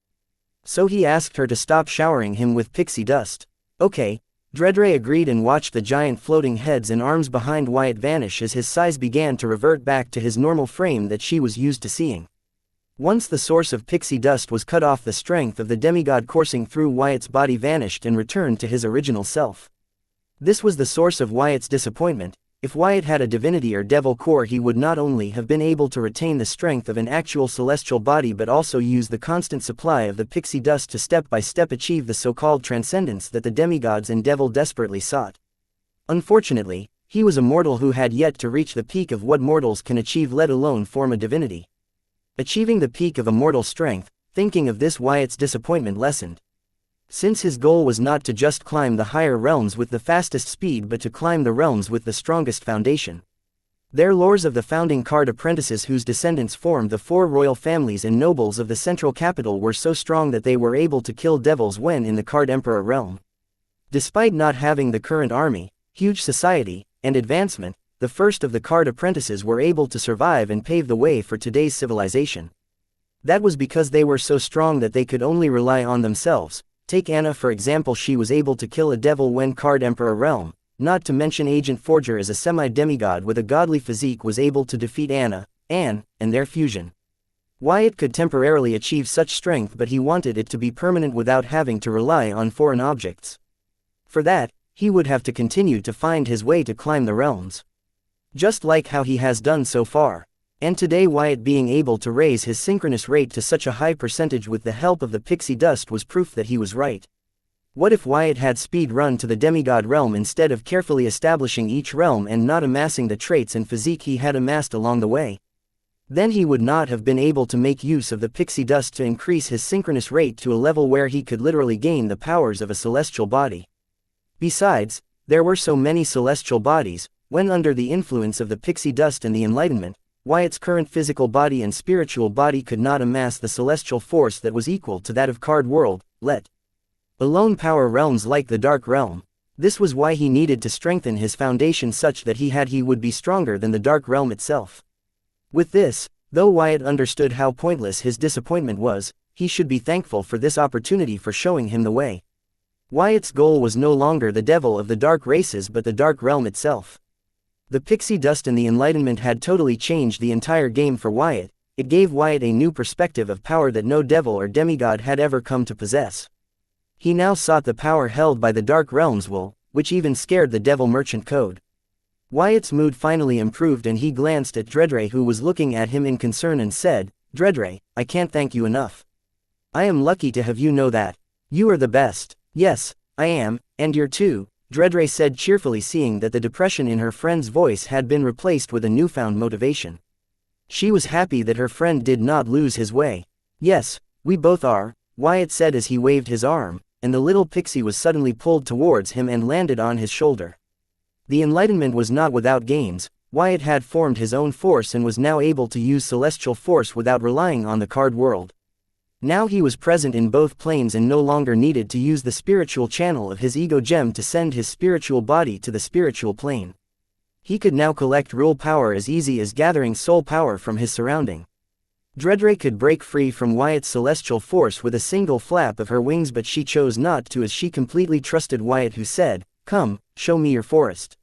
So he asked her to stop showering him with pixie dust. Okay. Dredre agreed and watched the giant floating heads and arms behind Wyatt vanish as his size began to revert back to his normal frame that she was used to seeing. Once the source of pixie dust was cut off, the strength of the demigod coursing through Wyatt's body vanished and returned to his original self. This was the source of Wyatt's disappointment. If Wyatt had a divinity or devil core, he would not only have been able to retain the strength of an actual celestial body but also use the constant supply of the pixie dust to step by step achieve the so-called transcendence that the demigods and devil desperately sought. Unfortunately, he was a mortal who had yet to reach the peak of what mortals can achieve, let alone form a divinity. Achieving the peak of immortal strength, thinking of this, Wyatt's disappointment lessened. Since his goal was not to just climb the higher realms with the fastest speed but to climb the realms with the strongest foundation. Their lores of the founding card apprentices whose descendants formed the 4 royal families and nobles of the central capital were so strong that they were able to kill devils when in the card emperor realm. Despite not having the current army, huge society, and advancement, the first of the card apprentices were able to survive and pave the way for today's civilization. That was because they were so strong that they could only rely on themselves. Take Anna for example, she was able to kill a devil when card emperor realm, not to mention Agent Forger as a semi-demigod with a godly physique was able to defeat Anne, and their fusion. Wyatt could temporarily achieve such strength but he wanted it to be permanent without having to rely on foreign objects. For that, he would have to continue to find his way to climb the realms. Just like how he has done so far. And today Wyatt being able to raise his synchronous rate to such a high percentage with the help of the pixie dust was proof that he was right. What if Wyatt had speed run to the demigod realm instead of carefully establishing each realm and not amassing the traits and physique he had amassed along the way? Then he would not have been able to make use of the pixie dust to increase his synchronous rate to a level where he could literally gain the powers of a celestial body. Besides, there were so many celestial bodies, when under the influence of the pixie dust and the enlightenment, Wyatt's current physical body and spiritual body could not amass the celestial force that was equal to that of card world, let alone power realms like the dark realm. This was why he needed to strengthen his foundation such that he would be stronger than the dark realm itself. With this, though Wyatt understood how pointless his disappointment was, he should be thankful for this opportunity for showing him the way. Wyatt's goal was no longer the devil of the dark races but the dark realm itself. The pixie dust and the enlightenment had totally changed the entire game for Wyatt. It gave Wyatt a new perspective of power that no devil or demigod had ever come to possess. He now sought the power held by the dark realms which even scared the devil merchant code. Wyatt's mood finally improved and he glanced at Dredre who was looking at him in concern and said, "Dredre, I can't thank you enough. I am lucky to have you know that. You are the best." "Yes, I am, and you're too," Dredre said cheerfully seeing that the depression in her friend's voice had been replaced with a newfound motivation. She was happy that her friend did not lose his way. "Yes, we both are," Wyatt said as he waved his arm, and the little pixie was suddenly pulled towards him and landed on his shoulder. The enlightenment was not without gains. Wyatt had formed his own force and was now able to use celestial force without relying on the card world. Now he was present in both planes and no longer needed to use the spiritual channel of his ego gem to send his spiritual body to the spiritual plane. He could now collect rule power as easy as gathering soul power from his surrounding. Dredre could break free from Wyatt's celestial force with a single flap of her wings but she chose not to as she completely trusted Wyatt who said, "Come, show me your forest.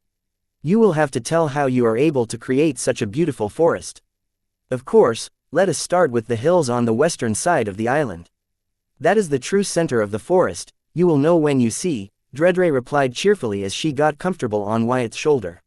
You will have to tell how you are able to create such a beautiful forest. Of course, let us start with the hills on the western side of the island. That is the true center of the forest, you will know when you see," Dredre replied cheerfully as she got comfortable on Wyatt's shoulder.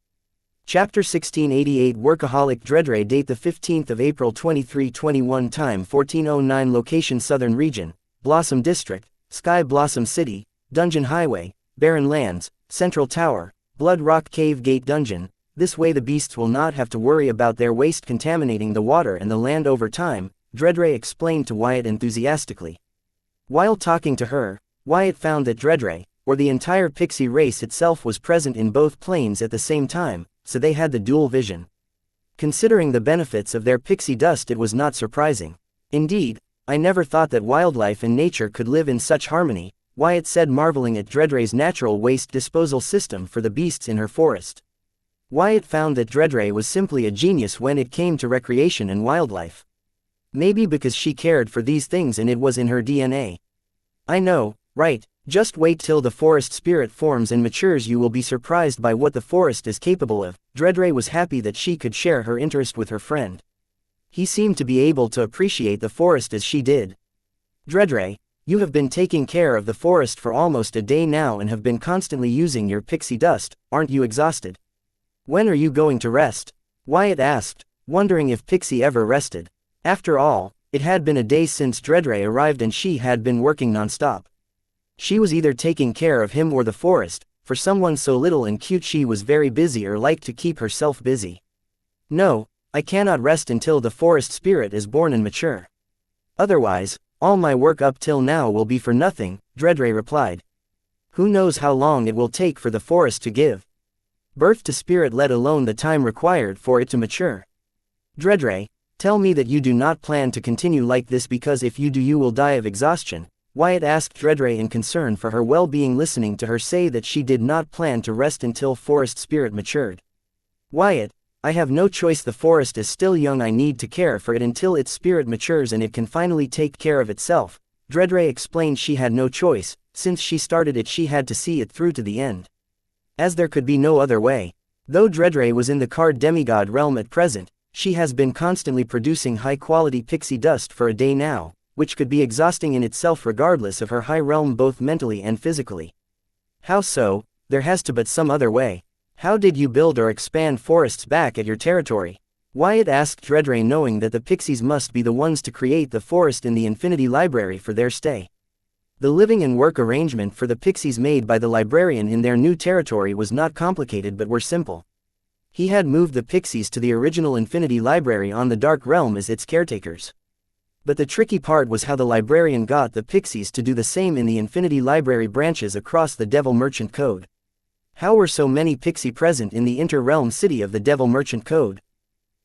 Chapter 1688 Workaholic Dredre Date 15 April 2321 Time 1409 Location Southern Region, Blossom District, Sky Blossom City, Dungeon Highway, Barren Lands, Central Tower, Blood Rock Cave Gate Dungeon. This way the beasts will not have to worry about their waste contaminating the water and the land over time, Dredre explained to Wyatt enthusiastically. While talking to her, Wyatt found that Dredre, or the entire pixie race itself was present in both planes at the same time, so they had the dual vision. Considering the benefits of their pixie dust it was not surprising. "Indeed, I never thought that wildlife and nature could live in such harmony," Wyatt said marveling at Dredre's natural waste disposal system for the beasts in her forest. Wyatt found that Dredre was simply a genius when it came to recreation and wildlife. Maybe because she cared for these things and it was in her DNA. "I know, right? Just wait till the forest spirit forms and matures, you will be surprised by what the forest is capable of." Dredre was happy that she could share her interest with her friend. He seemed to be able to appreciate the forest as she did. "Dredre, you have been taking care of the forest for almost a day now and have been constantly using your pixie dust, aren't you exhausted? When are you going to rest?" Wyatt asked, wondering if Pixie ever rested. After all, it had been a day since Dredre arrived and she had been working non-stop. She was either taking care of him or the forest. For someone so little and cute she was very busy or liked to keep herself busy. "No, I cannot rest until the forest spirit is born and mature. Otherwise, all my work up till now will be for nothing," Dredre replied. Who knows how long it will take for the forest to give birth to spirit, let alone the time required for it to mature. Dredre, tell me that you do not plan to continue like this, because if you do you will die of exhaustion, Wyatt asked Dredre in concern for her well-being, listening to her say that she did not plan to rest until forest spirit matured. Wyatt, I have no choice, the forest is still young, I need to care for it until its spirit matures and it can finally take care of itself. Dredre explained she had no choice, since she started it she had to see it through to the end. As there could be no other way. Though Dredre was in the card demigod realm at present, she has been constantly producing high-quality pixie dust for a day now, which could be exhausting in itself regardless of her high realm both mentally and physically. How so? There has to be some other way. How did you build or expand forests back at your territory? Wyatt asked Dredre, knowing that the pixies must be the ones to create the forest in the Infinity Library for their stay. The living and work arrangement for the pixies made by the librarian in their new territory was not complicated but were simple. He had moved the pixies to the original Infinity Library on the Dark Realm as its caretakers. But the tricky part was how the librarian got the pixies to do the same in the Infinity Library branches across the Devil Merchant Code. How were so many pixie present in the inter-realm city of the Devil Merchant Code?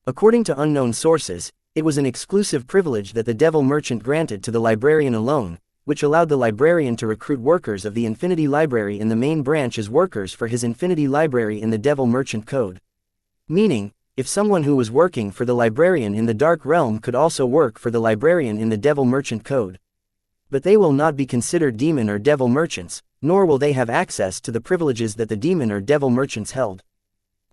According to unknown sources, it was an exclusive privilege that the Devil Merchant granted to the librarian alone, which allowed the librarian to recruit workers of the Infinity Library in the main branch as workers for his Infinity Library in the Devil Merchant Code. Meaning, if someone who was working for the librarian in the Dark Realm could also work for the librarian in the Devil Merchant Code. But they will not be considered demon or devil merchants, nor will they have access to the privileges that the demon or devil merchants held.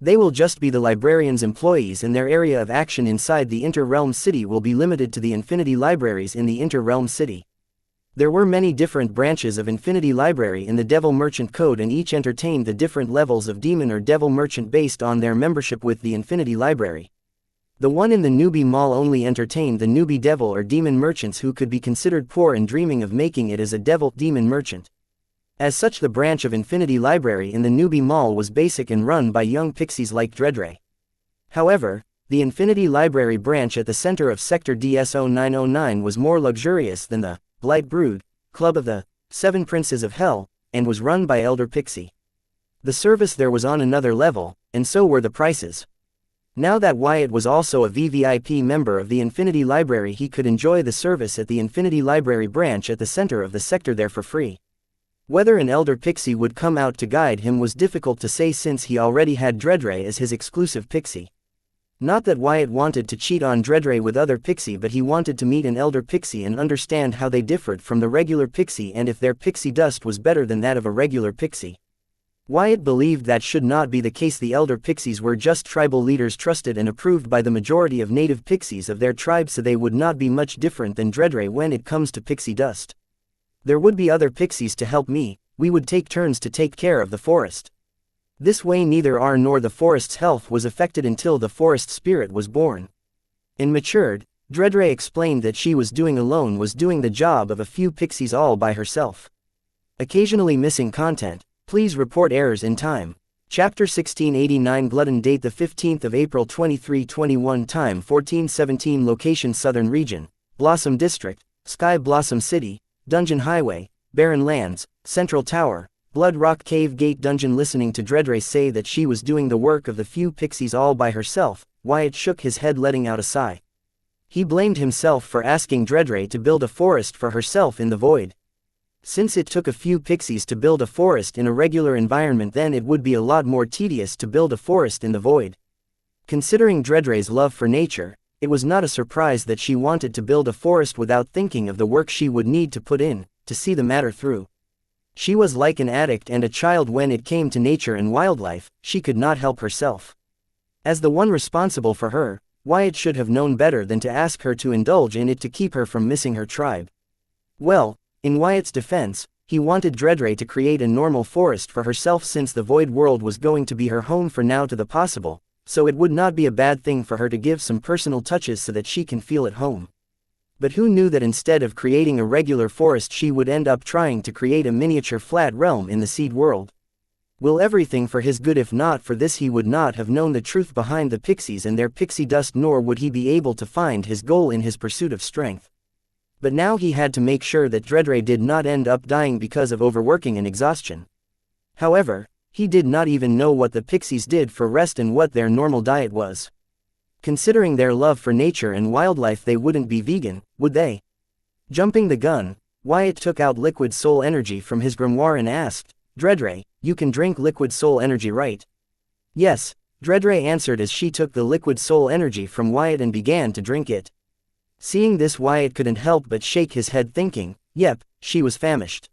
They will just be the librarian's employees, and their area of action inside the inter-realm city will be limited to the Infinity Libraries in the inter-realm city. There were many different branches of Infinity Library in the Devil Merchant Code, and each entertained the different levels of demon or devil merchant based on their membership with the Infinity Library. The one in the Newbie Mall only entertained the newbie devil or demon merchants who could be considered poor and dreaming of making it as a devil-demon merchant. As such, the branch of Infinity Library in the Newbie Mall was basic and run by young pixies like Dredre. However, the Infinity Library branch at the center of Sector DS0909 was more luxurious than the Blight Brood Club of the Seven Princes of Hell, and was run by Elder Pixie. The service there was on another level, and so were the prices. Now that Wyatt was also a VVIP member of the Infinity Library, he could enjoy the service at the Infinity Library branch at the center of the sector there for free. Whether an Elder Pixie would come out to guide him was difficult to say, since he already had Dredre as his exclusive pixie. Not that Wyatt wanted to cheat on Dredre with other pixie, but he wanted to meet an Elder Pixie and understand how they differed from the regular pixie and if their pixie dust was better than that of a regular pixie. Wyatt believed that should not be the case. The Elder Pixies were just tribal leaders trusted and approved by the majority of native pixies of their tribe, so they would not be much different than Dredre when it comes to pixie dust. There would be other pixies to help me, we would take turns to take care of the forest. This way neither our nor the forest's health was affected until the forest spirit was born and matured. Dredre explained that she was doing the job of a few pixies all by herself. Occasionally missing content. Please report errors in time. Chapter 1689 Glutton. Date the 15th of April 2321. Time 1417. Location Southern Region, Blossom District, Sky Blossom City, Dungeon Highway, Barren Lands, Central Tower, Blood Rock Cave Gate Dungeon. Listening to Dredre say that she was doing the work of the few pixies all by herself, Wyatt shook his head, letting out a sigh. He blamed himself for asking Dredre to build a forest for herself in the void. Since it took a few pixies to build a forest in a regular environment, then it would be a lot more tedious to build a forest in the void. Considering Dredre's love for nature, it was not a surprise that she wanted to build a forest without thinking of the work she would need to put in, to see the matter through. She was like an addict and a child when it came to nature and wildlife. She could not help herself. As the one responsible for her, Wyatt should have known better than to ask her to indulge in it to keep her from missing her tribe. Well, in Wyatt's defense, he wanted Dredre to create a normal forest for herself, since the void world was going to be her home for now to the possible, so it would not be a bad thing for her to give some personal touches so that she can feel at home. But who knew that instead of creating a regular forest she would end up trying to create a miniature flat realm in the seed world? Will everything for his good. If not for this, he would not have known the truth behind the pixies and their pixie dust, nor would he be able to find his goal in his pursuit of strength. But now he had to make sure that Dreadray did not end up dying because of overworking and exhaustion. However, he did not even know what the pixies did for rest and what their normal diet was. Considering their love for nature and wildlife, they wouldn't be vegan, would they? Jumping the gun, Wyatt took out liquid soul energy from his grimoire and asked, "Dreadray, you can drink liquid soul energy, right?" "Yes," Dreadray answered as she took the liquid soul energy from Wyatt and began to drink it. Seeing this, Wyatt couldn't help but shake his head, thinking, "Yep, she was famished.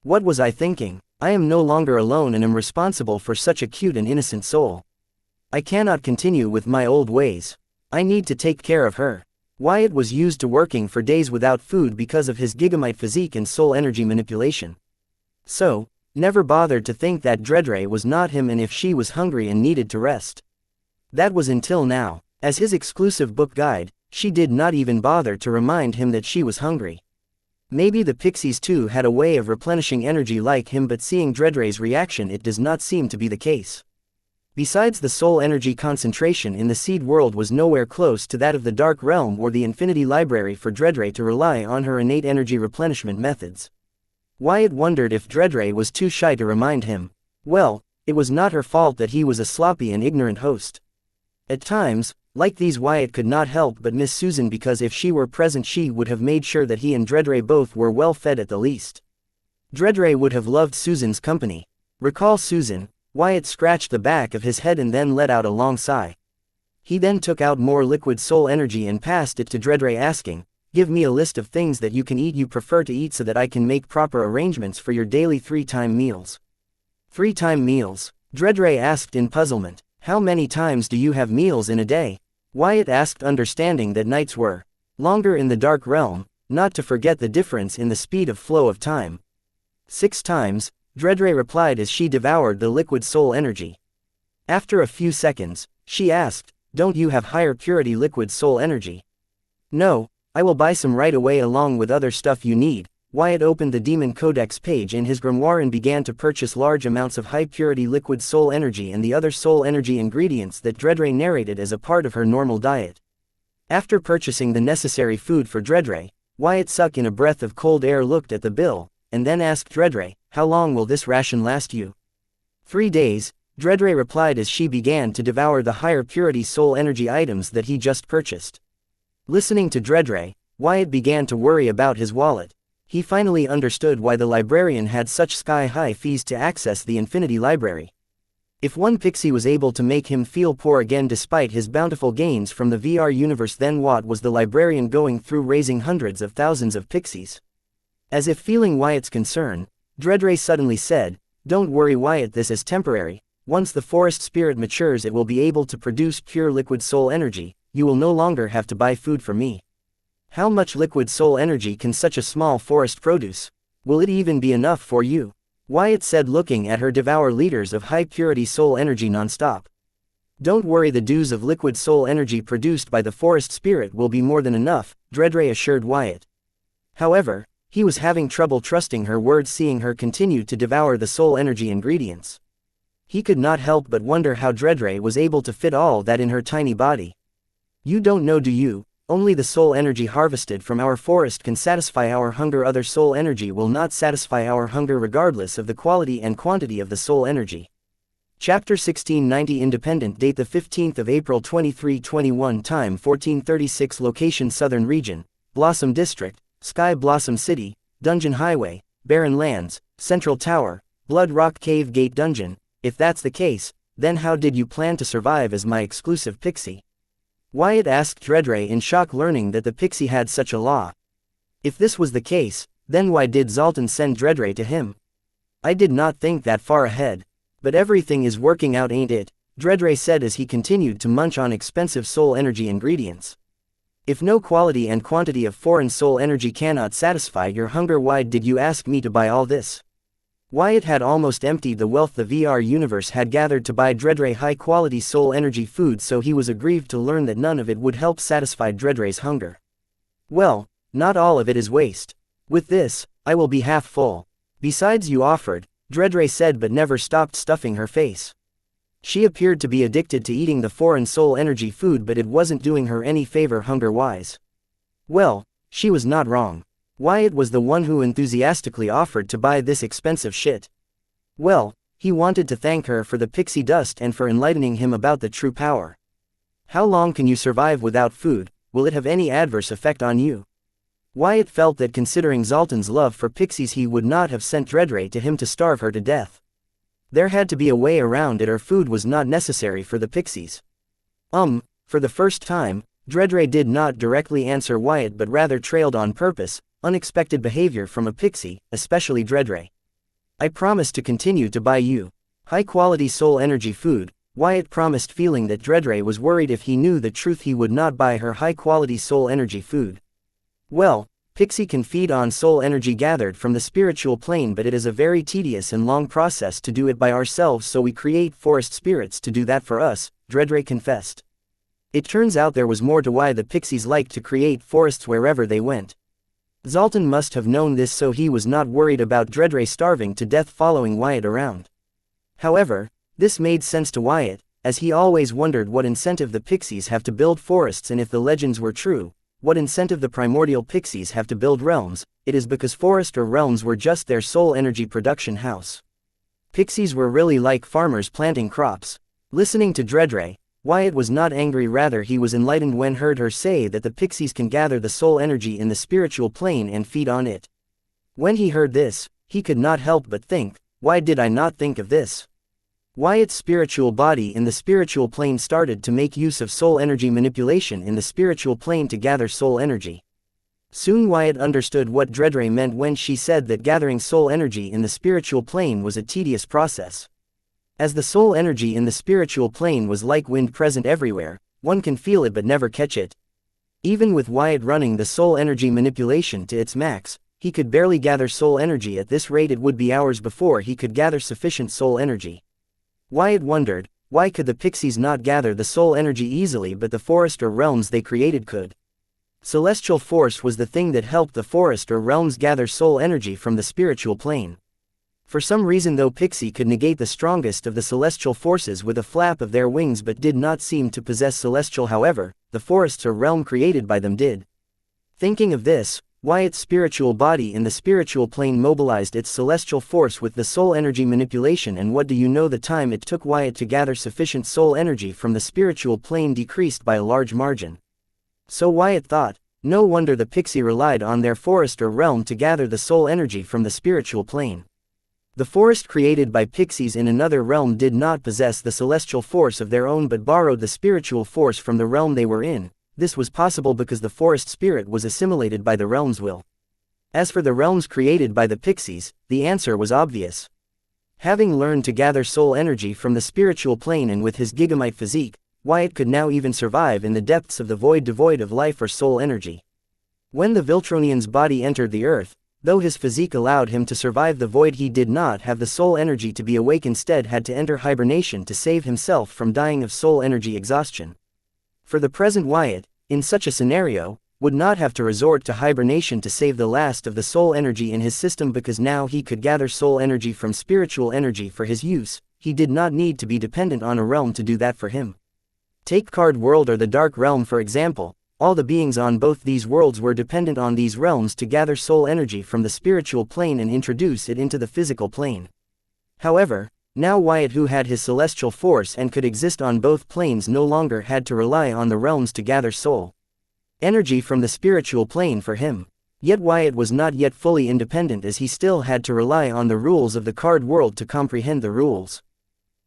What was I thinking? I am no longer alone and am responsible for such a cute and innocent soul. I cannot continue with my old ways. I need to take care of her." Wyatt was used to working for days without food because of his gigamite physique and soul energy manipulation. So, never bothered to think that Dreadray was not him and if she was hungry and needed to rest. That was until now. As his exclusive book guide, she did not even bother to remind him that she was hungry. Maybe the pixies too had a way of replenishing energy like him, but seeing Dreadray's reaction, it does not seem to be the case. Besides, the soul energy concentration in the seed world was nowhere close to that of the Dark Realm or the Infinity Library for Dreadray to rely on her innate energy replenishment methods. Wyatt wondered if Dreadray was too shy to remind him. Well, it was not her fault that he was a sloppy and ignorant host. At times, like these, Wyatt could not help but miss Susan, because if she were present she would have made sure that he and Dreadray both were well fed at the least. Dreadray would have loved Susan's company. Recall Susan. Wyatt scratched the back of his head and then let out a long sigh. He then took out more liquid soul energy and passed it to Dreadray, asking, "Give me a list of things that you prefer to eat so that I can make proper arrangements for your daily 3-time meals." 3-time meals? Dreadray asked in puzzlement. "How many times do you have meals in a day?" Wyatt asked, understanding that nights were longer in the Dark Realm, not to forget the difference in the speed of flow of time. 6 times, Dreadray replied as she devoured the liquid soul energy. After a few seconds, she asked, "Don't you have higher purity liquid soul energy?" "No, I will buy some right away along with other stuff you need." Wyatt opened the Demon Codex page in his grimoire and began to purchase large amounts of high purity liquid soul energy and the other soul energy ingredients that Dreadray narrated as a part of her normal diet. After purchasing the necessary food for Dreadray, Wyatt sucked in a breath of cold air, looked at the bill, and then asked Dreadray, "How long will this ration last you?" 3 days, Dreadray replied as she began to devour the higher purity soul energy items that he just purchased. Listening to Dreadray, Wyatt began to worry about his wallet. He finally understood why the librarian had such sky-high fees to access the Infinity Library. If one pixie was able to make him feel poor again despite his bountiful gains from the VR universe, then what was the librarian going through raising hundreds of thousands of pixies? As if feeling Wyatt's concern, Dreadray suddenly said, "Don't worry Wyatt, this is temporary. Once the forest spirit matures it will be able to produce pure liquid soul energy. You will no longer have to buy food from me." "How much liquid soul energy can such a small forest produce? Will it even be enough for you?" Wyatt said, looking at her devour liters of high purity soul energy non-stop. "Don't worry, the dues of liquid soul energy produced by the forest spirit will be more than enough," Dreadray assured Wyatt. However, he was having trouble trusting her words, seeing her continue to devour the soul energy ingredients. He could not help but wonder how Dreadray was able to fit all that in her tiny body. "You don't know, do you? Only the soul energy harvested from our forest can satisfy our hunger. Other soul energy will not satisfy our hunger regardless of the quality and quantity of the soul energy." Chapter 1690 Independent Date the 15th of April 2321 Time 1436 Location Southern Region, Blossom District, Sky Blossom City, Dungeon Highway, Barren Lands, Central Tower, Blood Rock Cave Gate Dungeon. "If that's the case, then how did you plan to survive as my exclusive pixie?" Wyatt asked Dreadray in shock, learning that the pixie had such a law. If this was the case, then why did Zoltan send Dreadray to him? "I did not think that far ahead. But everything is working out, ain't it?" Dreadray said as he continued to munch on expensive soul energy ingredients. "If no quality and quantity of foreign soul energy cannot satisfy your hunger, why did you ask me to buy all this?" Wyatt had almost emptied the wealth the VR universe had gathered to buy Dreadray high-quality soul energy food, so he was aggrieved to learn that none of it would help satisfy Dreadray's hunger. "Well, not all of it is waste. With this, I will be half full. Besides, you offered," Dreadray said, but never stopped stuffing her face. She appeared to be addicted to eating the foreign soul energy food, but it wasn't doing her any favor hunger-wise. Well, She was not wrong. Wyatt was the one who enthusiastically offered to buy this expensive shit. Well, he wanted to thank her for the pixie dust and for enlightening him about the true power. How long can you survive without food? Will it have any adverse effect on you? Wyatt felt that considering Zoltan's love for pixies, he would not have sent Dreadray to him to starve her to death. There had to be a way around it, or food was not necessary for the pixies. For the first time, Dreadray did not directly answer Wyatt but rather trailed on purpose, unexpected behavior from a pixie, especially Dreadray. I promise to continue to buy you high-quality soul energy food, Wyatt promised, feeling that Dreadray was worried if he knew the truth he would not buy her high-quality soul energy food. Well, pixie can feed on soul energy gathered from the spiritual plane, but it is a very tedious and long process to do it by ourselves, so we create forest spirits to do that for us, Dreadray confessed. It turns out there was more to why the pixies liked to create forests wherever they went. Zoltan must have known this, so he was not worried about Dreadray starving to death following Wyatt around. However, this made sense to Wyatt, as he always wondered what incentive the pixies have to build forests, and if the legends were true, what incentive the primordial pixies have to build realms. It is because forest or realms were just their soul energy production house. Pixies were really like farmers planting crops. Listening to Dreadray, Wyatt was not angry, rather he was enlightened when heard her say that the pixies can gather the soul energy in the spiritual plane and feed on it. When he heard this, he could not help but think, why did I not think of this? Wyatt's spiritual body in the spiritual plane started to make use of soul energy manipulation in the spiritual plane to gather soul energy. Soon Wyatt understood what Dreadray meant when she said that gathering soul energy in the spiritual plane was a tedious process. As the soul energy in the spiritual plane was like wind, present everywhere, one can feel it but never catch it. Even with Wyatt running the soul energy manipulation to its max, he could barely gather soul energy. At this rate it would be hours before he could gather sufficient soul energy. Wyatt wondered, why could the pixies not gather the soul energy easily, but the forest or realms they created could? Celestial force was the thing that helped the forest or realms gather soul energy from the spiritual plane. For some reason though, pixie could negate the strongest of the celestial forces with a flap of their wings but did not seem to possess celestial. However, the forests or realm created by them did. Thinking of this, Wyatt's spiritual body in the spiritual plane mobilized its celestial force with the soul energy manipulation, and what do you know, the time it took Wyatt to gather sufficient soul energy from the spiritual plane decreased by a large margin. So Wyatt thought, no wonder the pixie relied on their forest or realm to gather the soul energy from the spiritual plane. The forest created by pixies in another realm did not possess the celestial force of their own but borrowed the spiritual force from the realm they were in. This was possible because the forest spirit was assimilated by the realm's will. As for the realms created by the pixies, the answer was obvious. Having learned to gather soul energy from the spiritual plane and with his gigamite physique, Wyatt could now even survive in the depths of the void devoid of life or soul energy. When the Viltronian's body entered the earth, though his physique allowed him to survive the void, he did not have the soul energy to be awake, instead had to enter hibernation to save himself from dying of soul energy exhaustion. For the present, Wyatt, in such a scenario, would not have to resort to hibernation to save the last of the soul energy in his system, because now he could gather soul energy from spiritual energy for his use. He did not need to be dependent on a realm to do that for him. Take Card World or the Dark Realm for example. All the beings on both these worlds were dependent on these realms to gather soul energy from the spiritual plane and introduce it into the physical plane. However, now Wyatt, who had his celestial force and could exist on both planes, no longer had to rely on the realms to gather soul energy from the spiritual plane for him. Yet Wyatt was not yet fully independent, as he still had to rely on the rules of the card world to comprehend the rules.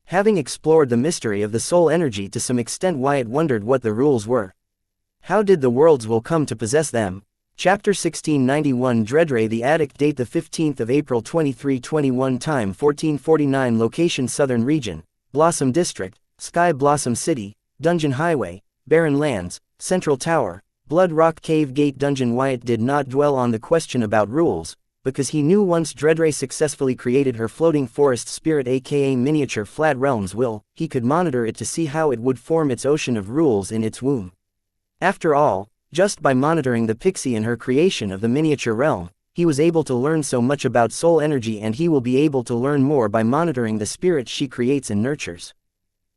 Having explored the mystery of the soul energy to some extent, Wyatt wondered what the rules were. How did the worlds will come to possess them? Chapter 1691 Dreadray the Addict. Date the 15th of April 2321. Time 1449. Location Southern Region, Blossom District, Sky Blossom City, Dungeon Highway, Barren Lands, Central Tower, Blood Rock Cave Gate Dungeon. Wyatt did not dwell on the question about rules, because he knew once Dreadray successfully created her floating forest spirit, aka miniature flat realm's will, he could monitor it to see how it would form its ocean of rules in its womb. After all, just by monitoring the pixie in her creation of the miniature realm, he was able to learn so much about soul energy, and he will be able to learn more by monitoring the spirit she creates and nurtures.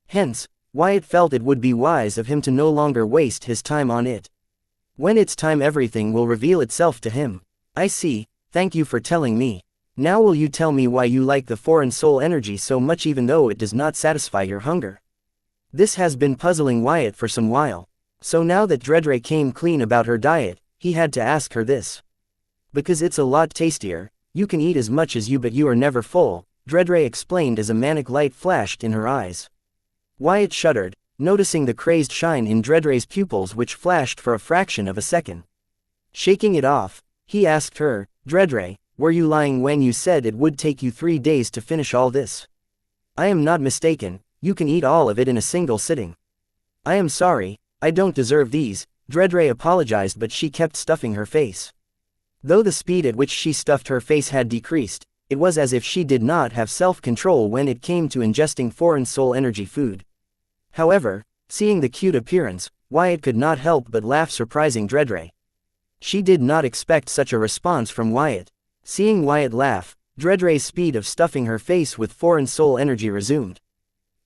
Hence, Wyatt felt it would be wise of him to no longer waste his time on it. When it's time everything will reveal itself to him. I see, thank you for telling me. Now will you tell me why you like the foreign soul energy so much even though it does not satisfy your hunger? This has been puzzling Wyatt for some while. So now that Dredre came clean about her diet, he had to ask her this. Because it's a lot tastier, you can eat as much as you but you are never full, Dredre explained as a manic light flashed in her eyes. Wyatt shuddered, noticing the crazed shine in Dredre's pupils which flashed for a fraction of a second. Shaking it off, he asked her, Dredre, were you lying when you said it would take you 3 days to finish all this? I am not mistaken, you can eat all of it in a single sitting. I am sorry, I don't deserve these, Dredre apologized but she kept stuffing her face. Though the speed at which she stuffed her face had decreased, it was as if she did not have self-control when it came to ingesting foreign soul energy food. However, seeing the cute appearance, Wyatt could not help but laugh, surprising Dredre. She did not expect such a response from Wyatt. Seeing Wyatt laugh, Dredre's speed of stuffing her face with foreign soul energy resumed.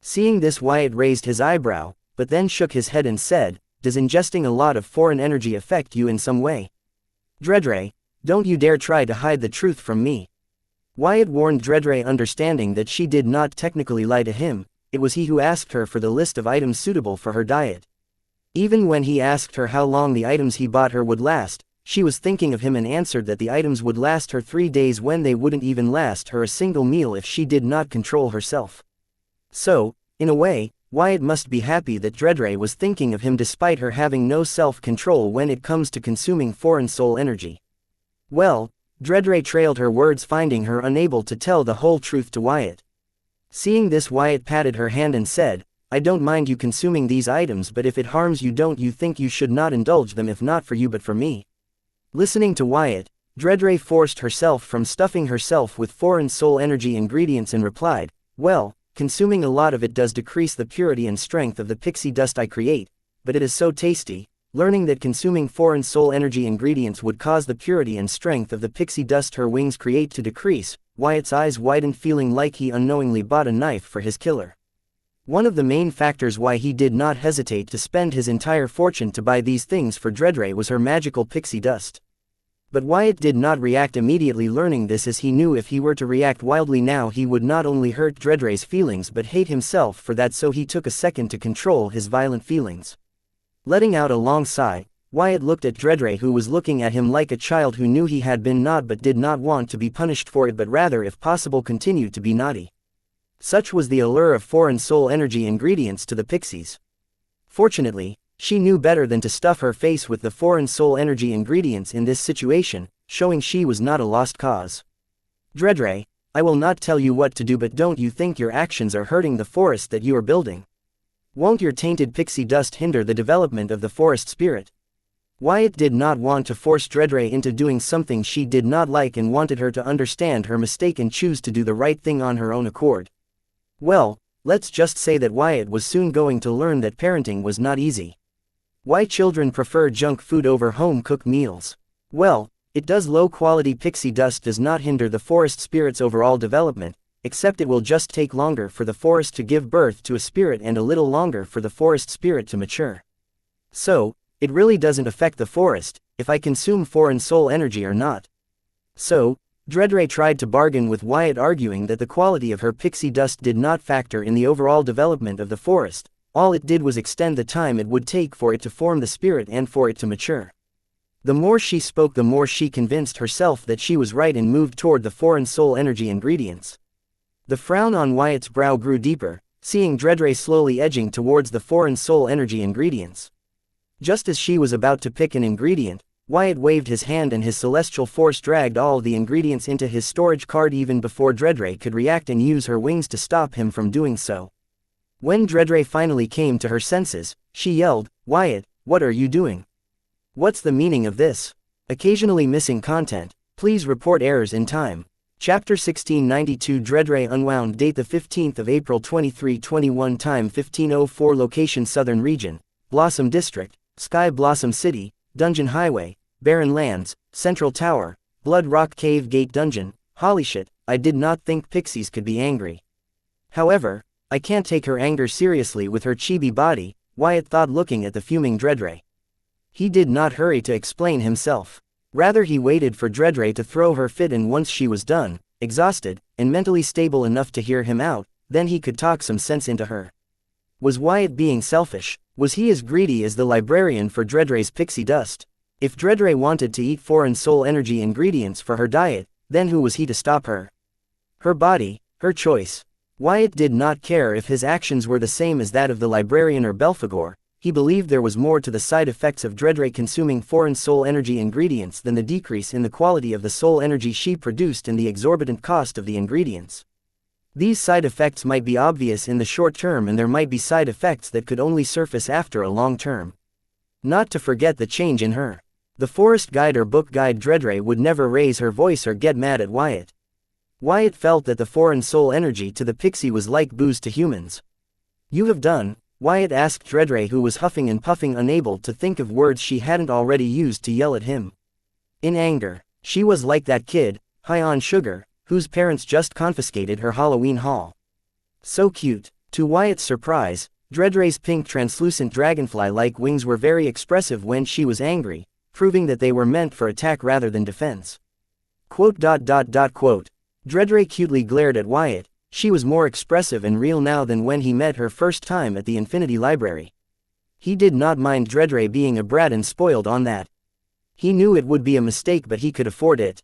Seeing this, Wyatt raised his eyebrow, but then shook his head and said, does ingesting a lot of foreign energy affect you in some way? Dredre, don't you dare try to hide the truth from me. Wyatt warned Dredre, understanding that she did not technically lie to him. It was he who asked her for the list of items suitable for her diet. Even when he asked her how long the items he bought her would last, she was thinking of him and answered that the items would last her 3 days when they wouldn't even last her a single meal if she did not control herself. So, in a way, Wyatt must be happy that Dredre was thinking of him despite her having no self-control when it comes to consuming foreign soul energy. Well, Dredre trailed her words, finding her unable to tell the whole truth to Wyatt. Seeing this, Wyatt patted her hand and said, I don't mind you consuming these items, but if it harms you, don't you think you should not indulge them, if not for you but for me? Listening to Wyatt, Dredre forced herself from stuffing herself with foreign soul energy ingredients and replied, well, consuming a lot of it does decrease the purity and strength of the pixie dust I create, but it is so tasty. Learning that consuming foreign soul energy ingredients would cause the purity and strength of the pixie dust her wings create to decrease, Wyatt's eyes widened, feeling like he unknowingly bought a knife for his killer. One of the main factors why he did not hesitate to spend his entire fortune to buy these things for Dredre was her magical pixie dust. But Wyatt did not react immediately, learning this, as he knew if he were to react wildly now he would not only hurt Dredre's feelings but hate himself for that, so he took a second to control his violent feelings. Letting out a long sigh, Wyatt looked at Dredre, who was looking at him like a child who knew he had been naughty but did not want to be punished for it, but rather, if possible, continue to be naughty. Such was the allure of foreign soul energy ingredients to the pixies. Fortunately, she knew better than to stuff her face with the foreign soul energy ingredients in this situation, showing she was not a lost cause. Dredre, I will not tell you what to do, but don't you think your actions are hurting the forest that you are building? Won't your tainted pixie dust hinder the development of the forest spirit? Wyatt did not want to force Dredre into doing something she did not like and wanted her to understand her mistake and choose to do the right thing on her own accord. Well, let's just say that Wyatt was soon going to learn that parenting was not easy. Why children prefer junk food over home-cooked meals? Well, it does. Low-quality pixie dust does not hinder the forest spirit's overall development, except it will just take longer for the forest to give birth to a spirit and a little longer for the forest spirit to mature. So, it really doesn't affect the forest, if I consume foreign soul energy or not. So, Dredre tried to bargain with Wyatt, arguing that the quality of her pixie dust did not factor in the overall development of the forest. All it did was extend the time it would take for it to form the spirit and for it to mature. The more she spoke, the more she convinced herself that she was right and moved toward the foreign soul energy ingredients. The frown on Wyatt's brow grew deeper, seeing Dredre slowly edging towards the foreign soul energy ingredients. Just as she was about to pick an ingredient, Wyatt waved his hand and his celestial force dragged all the ingredients into his storage card even before Dredre could react and use her wings to stop him from doing so. When Dredre finally came to her senses, she yelled, Wyatt, what are you doing? What's the meaning of this? Occasionally missing content. Please report errors in time. Chapter 1692 Dredre unwound. Date the 15th of April 2321. Time 15:04. Location Southern Region, Blossom District, Sky Blossom City, Dungeon Highway, Barren Lands, Central Tower, Blood Rock Cave Gate Dungeon. Holy shit, I did not think pixies could be angry. However, I can't take her anger seriously with her chibi body, Wyatt thought, looking at the fuming Dredre. He did not hurry to explain himself. Rather he waited for Dredre to throw her fit, and once she was done, exhausted, and mentally stable enough to hear him out, then he could talk some sense into her. Was Wyatt being selfish? Was he as greedy as the librarian for Dredre's pixie dust? If Dredre wanted to eat foreign soul energy ingredients for her diet, then who was he to stop her? Her body, her choice. Wyatt did not care if his actions were the same as that of the librarian or Belphegor. He believed there was more to the side effects of Dredre consuming foreign soul energy ingredients than the decrease in the quality of the soul energy she produced and the exorbitant cost of the ingredients. These side effects might be obvious in the short term, and there might be side effects that could only surface after a long term. Not to forget the change in her. The forest guide or book guide Dredre would never raise her voice or get mad at Wyatt. Wyatt felt that the foreign soul energy to the pixie was like booze to humans. "You have done," Wyatt asked Dredre, who was huffing and puffing, unable to think of words she hadn't already used to yell at him. In anger, she was like that kid, high on sugar, whose parents just confiscated her Halloween haul. So cute. To Wyatt's surprise, Dredre's pink translucent dragonfly-like wings were very expressive when she was angry, proving that they were meant for attack rather than defense. Dredre cutely glared at Wyatt. She was more expressive and real now than when he met her first time at the Infinity Library. He did not mind Dredre being a brat and spoiled on that. He knew it would be a mistake, but he could afford it.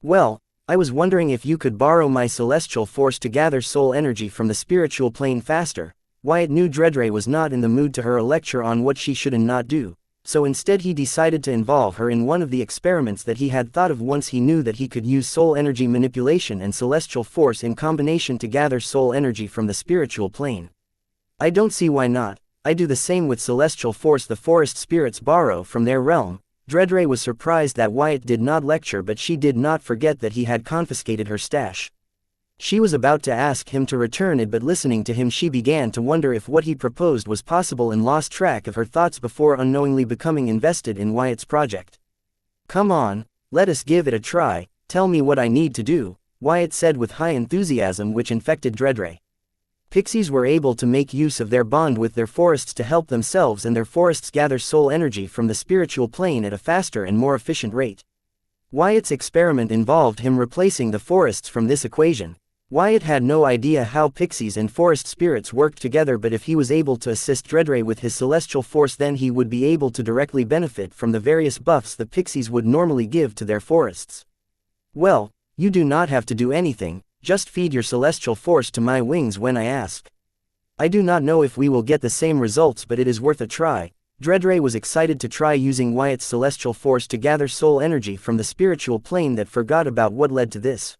"Well, I was wondering if you could borrow my celestial force to gather soul energy from the spiritual plane faster." Wyatt knew Dredre was not in the mood to hear a lecture on what she should and not do, so instead he decided to involve her in one of the experiments that he had thought of once he knew that he could use soul energy manipulation and celestial force in combination to gather soul energy from the spiritual plane. "I don't see why not. I do the same with celestial force the forest spirits borrow from their realm." Dredre was surprised that Wyatt did not lecture, but she did not forget that he had confiscated her stash. She was about to ask him to return it, but listening to him she began to wonder if what he proposed was possible and lost track of her thoughts before unknowingly becoming invested in Wyatt's project. "Come on, let us give it a try. Tell me what I need to do," Wyatt said with high enthusiasm which infected Dredre. Pixies were able to make use of their bond with their forests to help themselves and their forests gather soul energy from the spiritual plane at a faster and more efficient rate. Wyatt's experiment involved him replacing the forests from this equation. Wyatt had no idea how pixies and forest spirits worked together, but if he was able to assist Dredre with his celestial force, then he would be able to directly benefit from the various buffs the pixies would normally give to their forests. "Well, you do not have to do anything, just feed your celestial force to my wings when I ask. I do not know if we will get the same results, but it is worth a try." Dredre was excited to try using Wyatt's celestial force to gather soul energy from the spiritual plane that forgot about what led to this.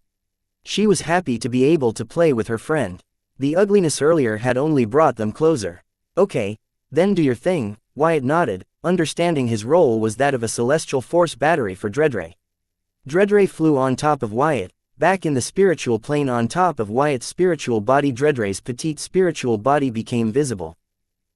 She was happy to be able to play with her friend. The ugliness earlier had only brought them closer. "Okay, then do your thing," Wyatt nodded, understanding his role was that of a celestial force battery for Dredre. Dredre flew on top of Wyatt, back in the spiritual plane on top of Wyatt's spiritual body. Dredre's petite spiritual body became visible.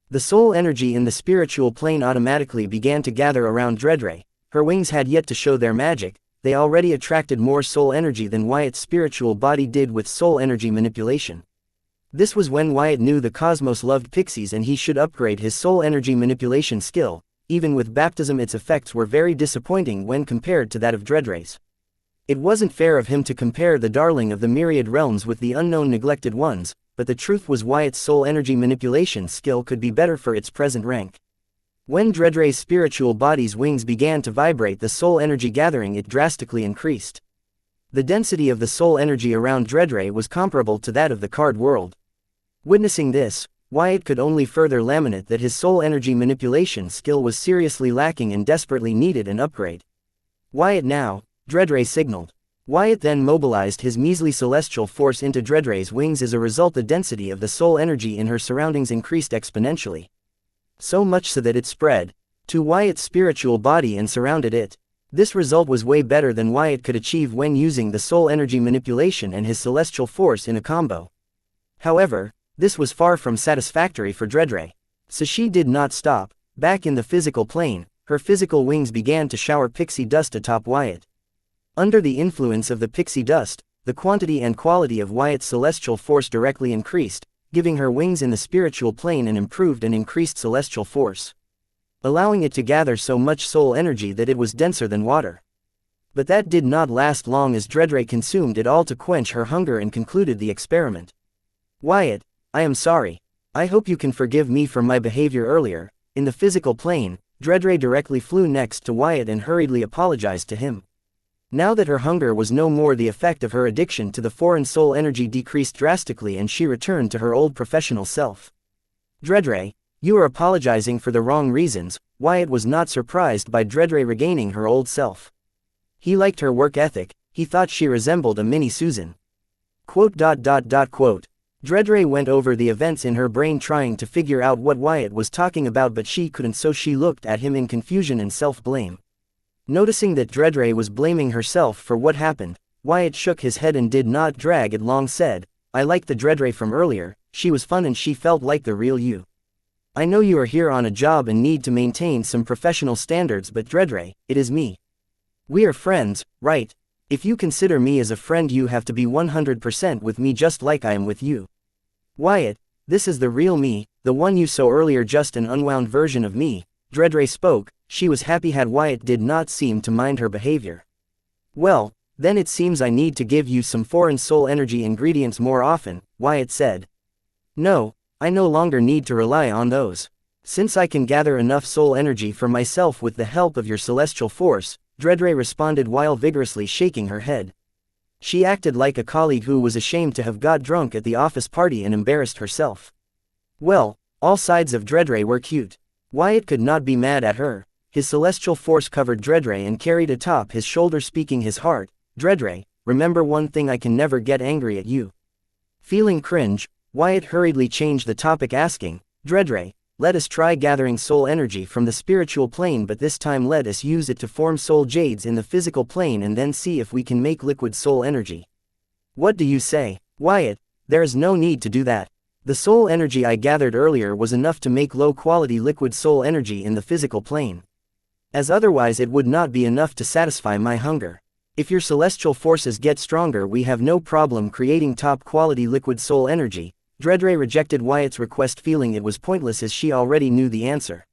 The soul energy in the spiritual plane automatically began to gather around Dredre. Her wings had yet to show their magic. They already attracted more soul energy than Wyatt's spiritual body did with soul energy manipulation. This was when Wyatt knew the cosmos loved pixies and he should upgrade his soul energy manipulation skill. Even with baptism, its effects were very disappointing when compared to that of Dredre's. It wasn't fair of him to compare the darling of the myriad realms with the unknown neglected ones, but the truth was Wyatt's soul energy manipulation skill could be better for its present rank. When Dredre's spiritual body's wings began to vibrate, the soul energy gathering it drastically increased. The density of the soul energy around Dredre was comparable to that of the card world. Witnessing this, Wyatt could only further laminate that his soul energy manipulation skill was seriously lacking and desperately needed an upgrade. "Wyatt now," Dredre signaled. Wyatt then mobilized his measly celestial force into Dredre's wings. As a result, the density of the soul energy in her surroundings increased exponentially. So much so that it spread to Wyatt's spiritual body and surrounded it. This result was way better than Wyatt could achieve when using the soul energy manipulation and his celestial force in a combo. However, this was far from satisfactory for Dredre. So she did not stop. Back in the physical plane, her physical wings began to shower pixie dust atop Wyatt. Under the influence of the pixie dust, the quantity and quality of Wyatt's celestial force directly increased, giving her wings in the spiritual plane an improved and increased celestial force. allowing it to gather so much soul energy that it was denser than water. But that did not last long, as Dredre consumed it all to quench her hunger and concluded the experiment. Wyatt, I am sorry. I hope you can forgive me for my behavior earlier. In the physical plane, Dredre directly flew next to Wyatt and hurriedly apologized to him. Now that her hunger was no more, the effect of her addiction to the foreign soul energy decreased drastically and she returned to her old professional self. Dredre, you are apologizing for the wrong reasons. Wyatt was not surprised by Dredre regaining her old self. He liked her work ethic, he thought she resembled a mini Susan. Dredre went over the events in her brain trying to figure out what Wyatt was talking about, but she couldn't, so she looked at him in confusion and self-blame. Noticing that Dredre was blaming herself for what happened, Wyatt shook his head and did not drag it long. Said, I liked the Dredre from earlier, she was fun and she felt like the real you. I know you are here on a job and need to maintain some professional standards, but Dredre, it is me. We are friends, right? If you consider me as a friend, you have to be 100% with me just like I am with you. Wyatt, this is the real me, the one you saw earlier, just an unwound version of me. Dredre spoke. She was happy had Wyatt did not seem to mind her behavior. Well, then it seems I need to give you some foreign soul energy ingredients more often, Wyatt said. No, I no longer need to rely on those. Since I can gather enough soul energy for myself with the help of your celestial force, Dredre responded while vigorously shaking her head. She acted like a colleague who was ashamed to have got drunk at the office party and embarrassed herself. Well, all sides of Dredre were cute. Wyatt could not be mad at her. His celestial force covered Dredre and carried atop his shoulder, speaking his heart. Dredre, remember one thing, I can never get angry at you. Feeling cringe, Wyatt hurriedly changed the topic, asking, Dredre, let us try gathering soul energy from the spiritual plane, but this time let us use it to form soul jades in the physical plane and then see if we can make liquid soul energy. What do you say, Wyatt? There is no need to do that. The soul energy I gathered earlier was enough to make low-quality liquid soul energy in the physical plane. As otherwise it would not be enough to satisfy my hunger. If your celestial forces get stronger, we have no problem creating top-quality liquid soul energy. Dredre rejected Wyatt's request, feeling it was pointless as she already knew the answer.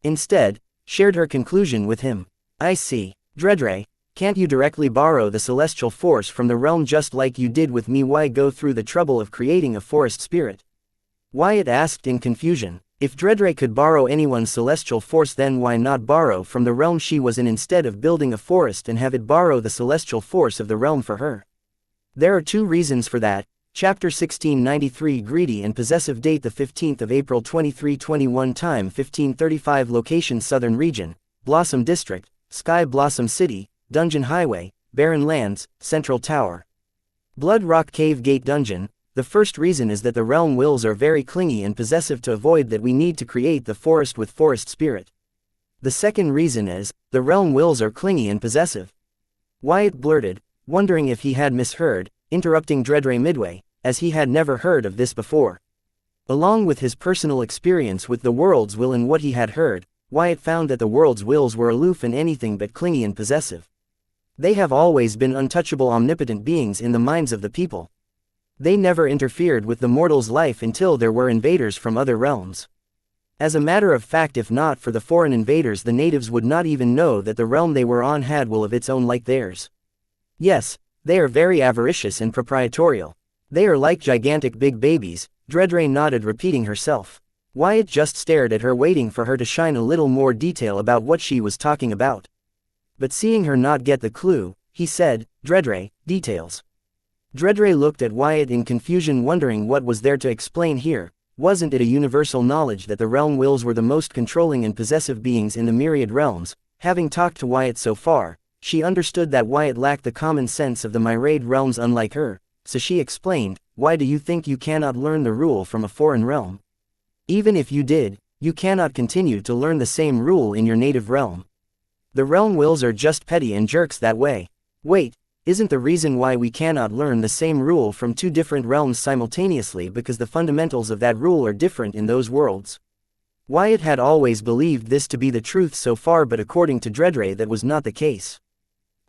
Instead, shared her conclusion with him. I see. Dredre, can't you directly borrow the celestial force from the realm just like you did with me? Why go through the trouble of creating a forest spirit? Wyatt asked in confusion. If Dredre could borrow anyone's celestial force, then why not borrow from the realm she was in instead of building a forest and have it borrow the celestial force of the realm for her? There are two reasons for that. Chapter 1693. Greedy and possessive. Date the 15th of April 2321. Time 1535. Location Southern Region, Blossom District, Sky Blossom City, Dungeon Highway, Barren Lands, Central Tower. Blood Rock Cave Gate Dungeon. The first reason is that the realm wills are very clingy and possessive. To avoid that, we need to create the forest with forest spirit. The second reason is, the realm wills are clingy and possessive. Wyatt blurted, wondering if he had misheard, interrupting Dredre midway, as he had never heard of this before. Along with his personal experience with the world's will and what he had heard, Wyatt found that the world's wills were aloof and anything but clingy and possessive. They have always been untouchable, omnipotent beings in the minds of the people. They never interfered with the mortal's life until there were invaders from other realms. As a matter of fact, if not for the foreign invaders, the natives would not even know that the realm they were on had will of its own like theirs. Yes, they are very avaricious and proprietorial. They are like gigantic big babies. Dredre nodded, repeating herself. Wyatt just stared at her, waiting for her to shine a little more detail about what she was talking about. But seeing her not get the clue, he said, Dredre, details. Dredre looked at Wyatt in confusion, wondering what was there to explain here. Wasn't it a universal knowledge that the realm wills were the most controlling and possessive beings in the myriad realms? Having talked to Wyatt so far, she understood that Wyatt lacked the common sense of the myriad realms unlike her, so she explained, why do you think you cannot learn the rule from a foreign realm? Even if you did, you cannot continue to learn the same rule in your native realm. The realm wills are just petty and jerks that way. Wait, isn't the reason why we cannot learn the same rule from two different realms simultaneously because the fundamentals of that rule are different in those worlds? Wyatt had always believed this to be the truth so far, but according to Dredre that was not the case.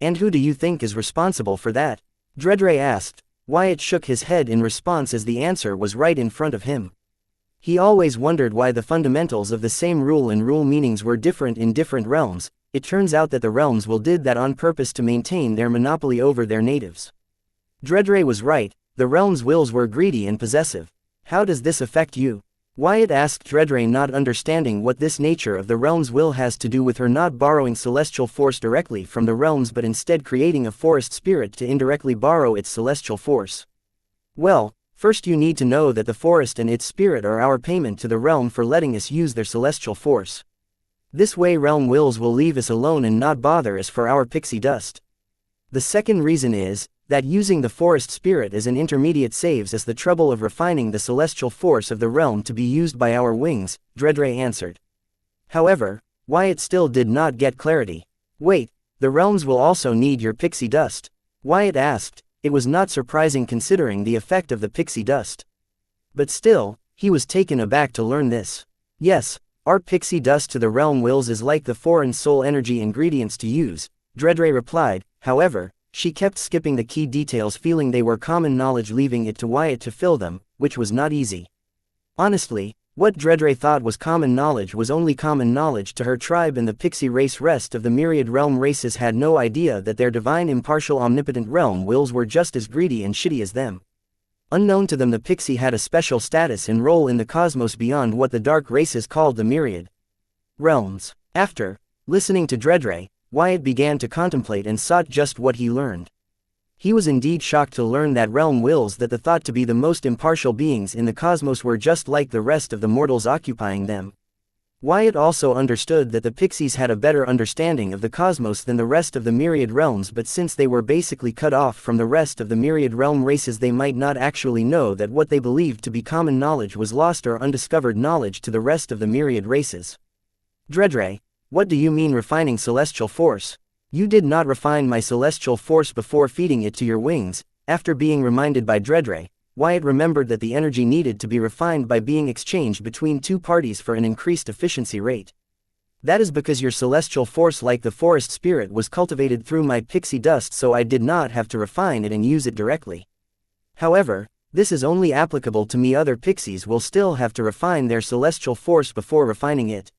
And who do you think is responsible for that? Dredre asked. Wyatt shook his head in response as the answer was right in front of him. He always wondered why the fundamentals of the same rule and rule meanings were different in different realms. It turns out that the realms did that on purpose to maintain their monopoly over their natives. Dredre was right, the realms' wills were greedy and possessive. How does this affect you? Wyatt asked Dredre, not understanding what this nature of the realm's will has to do with her not borrowing celestial force directly from the realms but instead creating a forest spirit to indirectly borrow its celestial force. Well, first you need to know that the forest and its spirit are our payment to the realm for letting us use their celestial force. This way realm wills will leave us alone and not bother us for our pixie dust. The second reason is that using the forest spirit as an intermediate saves us the trouble of refining the celestial force of the realm to be used by our wings, Dredre answered. However, Wyatt still did not get clarity. Wait, the realms will also need your pixie dust? Wyatt asked. It was not surprising considering the effect of the pixie dust. But still, he was taken aback to learn this. Yes, our pixie dust to the realm wills is like the foreign soul energy ingredients to use, Dredre replied. However, she kept skipping the key details, feeling they were common knowledge, leaving it to Wyatt to fill them, which was not easy. Honestly, what Dredre thought was common knowledge was only common knowledge to her tribe and the pixie race. Rest of the myriad realm races had no idea that their divine impartial omnipotent realm wills were just as greedy and shitty as them. Unknown to them, the pixie had a special status and role in the cosmos beyond what the dark races called the myriad realms. After listening to Dredre, Wyatt began to contemplate and sought just what he learned. He was indeed shocked to learn that realm wills that the thought to be the most impartial beings in the cosmos were just like the rest of the mortals occupying them. Wyatt also understood that the pixies had a better understanding of the cosmos than the rest of the myriad realms, but since they were basically cut off from the rest of the myriad realm races, they might not actually know that what they believed to be common knowledge was lost or undiscovered knowledge to the rest of the myriad races. Dredre, what do you mean refining celestial force? You did not refine my celestial force before feeding it to your wings. After being reminded by Dredre, Wyatt remembered that the energy needed to be refined by being exchanged between two parties for an increased efficiency rate. That is because your celestial force, like the forest spirit, was cultivated through my pixie dust, so I did not have to refine it and use it directly. However, this is only applicable to me. Other pixies will still have to refine their celestial force before refining it.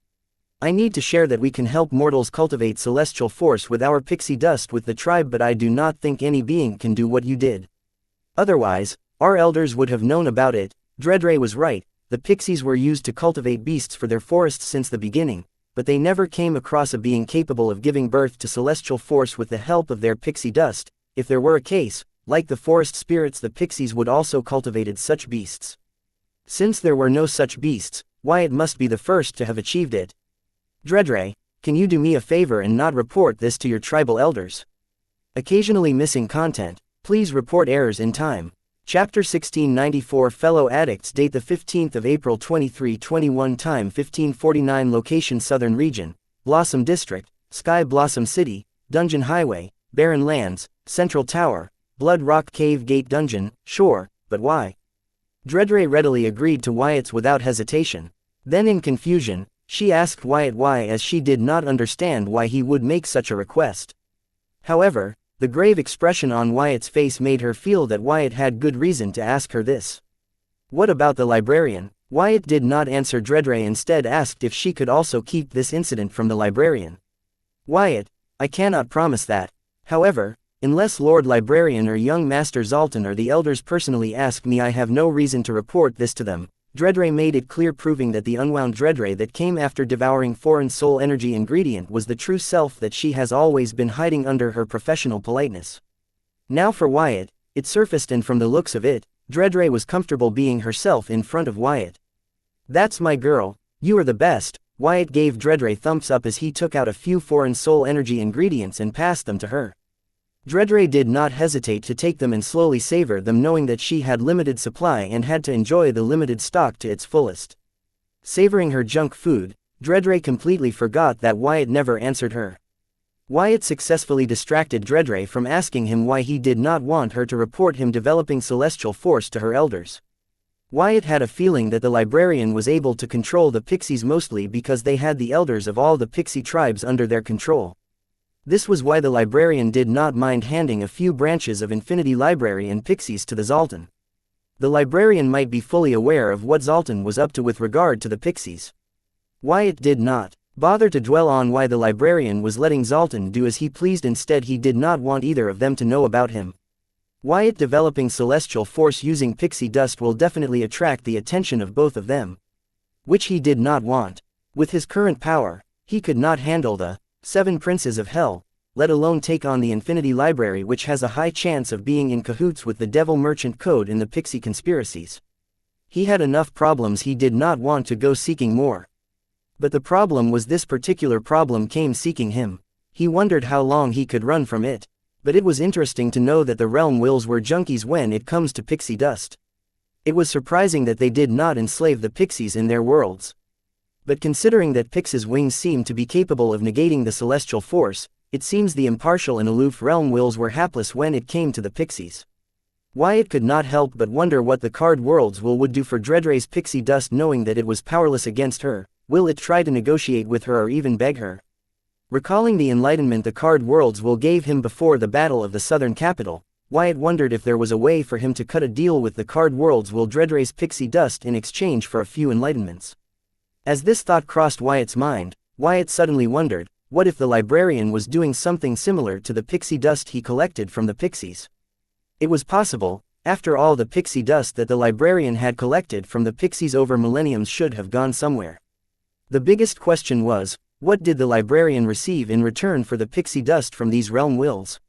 I need to share that we can help mortals cultivate celestial force with our pixie dust with the tribe, but I do not think any being can do what you did. Otherwise, our elders would have known about it. Dredre was right, the pixies were used to cultivate beasts for their forests since the beginning, but they never came across a being capable of giving birth to celestial force with the help of their pixie dust. If there were a case, like the forest spirits, the pixies would also cultivated such beasts. Since there were no such beasts, Wyatt must be the first to have achieved it. Dredre, can you do me a favor and not report this to your tribal elders? Occasionally missing content, please report errors in time. Chapter 1694 Fellow Addicts. Date the 15th of April 2321. Time 1549. Location Southern Region, Blossom District, Sky Blossom City, Dungeon Highway, Barren Lands, Central Tower, Blood Rock Cave Gate Dungeon. Sure, but why? Dredre readily agreed to Wyatt's without hesitation. Then in confusion, she asked Wyatt why, as she did not understand why he would make such a request. However, the grave expression on Wyatt's face made her feel that Wyatt had good reason to ask her this. What about the librarian? Wyatt did not answer Dredre, instead asked if she could also keep this incident from the librarian. Wyatt, I cannot promise that. However, unless Lord Librarian or young Master Zoltan or the elders personally ask me, I have no reason to report this to them. Dredre made it clear, proving that the unwound Dredre that came after devouring foreign soul energy ingredient was the true self that she has always been hiding under her professional politeness. Now for Wyatt, it surfaced, and from the looks of it, Dredre was comfortable being herself in front of Wyatt. That's my girl, you are the best. Wyatt gave Dredre thumbs up as he took out a few foreign soul energy ingredients and passed them to her. Dredre did not hesitate to take them and slowly savor them, knowing that she had limited supply and had to enjoy the limited stock to its fullest. Savoring her junk food, Dredre completely forgot that Wyatt never answered her. Wyatt successfully distracted Dredre from asking him why he did not want her to report him developing celestial force to her elders. Wyatt had a feeling that the librarian was able to control the pixies mostly because they had the elders of all the pixie tribes under their control. This was why the librarian did not mind handing a few branches of Infinity Library and pixies to the Zoltan. The librarian might be fully aware of what Dalton was up to with regard to the pixies. Wyatt did not bother to dwell on why the librarian was letting Dalton do as he pleased. Instead, he did not want either of them to know about him. Wyatt developing celestial force using pixie dust will definitely attract the attention of both of them, which he did not want. With his current power, he could not handle the 7 princes of hell, let alone take on the Infinity Library, which has a high chance of being in cahoots with the Devil Merchant Code in the Pixie conspiracies. He had enough problems, he did not want to go seeking more. But the problem was this particular problem came seeking him. He wondered how long he could run from it. But it was interesting to know that the realm wills were junkies when it comes to pixie dust. It was surprising that they did not enslave the pixies in their worlds. But considering that Pix's wings seemed to be capable of negating the celestial force, it seems the impartial and aloof realm wills were hapless when it came to the pixies. Wyatt could not help but wonder what the Card World's will would do for Dreadray's pixie dust, knowing that it was powerless against her. Will it try to negotiate with her or even beg her? Recalling the enlightenment the Card World's will gave him before the Battle of the Southern Capital, Wyatt wondered if there was a way for him to cut a deal with the Card World's will Dreadray's pixie dust in exchange for a few enlightenments. As this thought crossed Wyatt's mind, Wyatt suddenly wondered, what if the librarian was doing something similar to the pixie dust he collected from the pixies? It was possible. After all, the pixie dust that the librarian had collected from the pixies over millenniums should have gone somewhere. The biggest question was, what did the librarian receive in return for the pixie dust from these realm wills?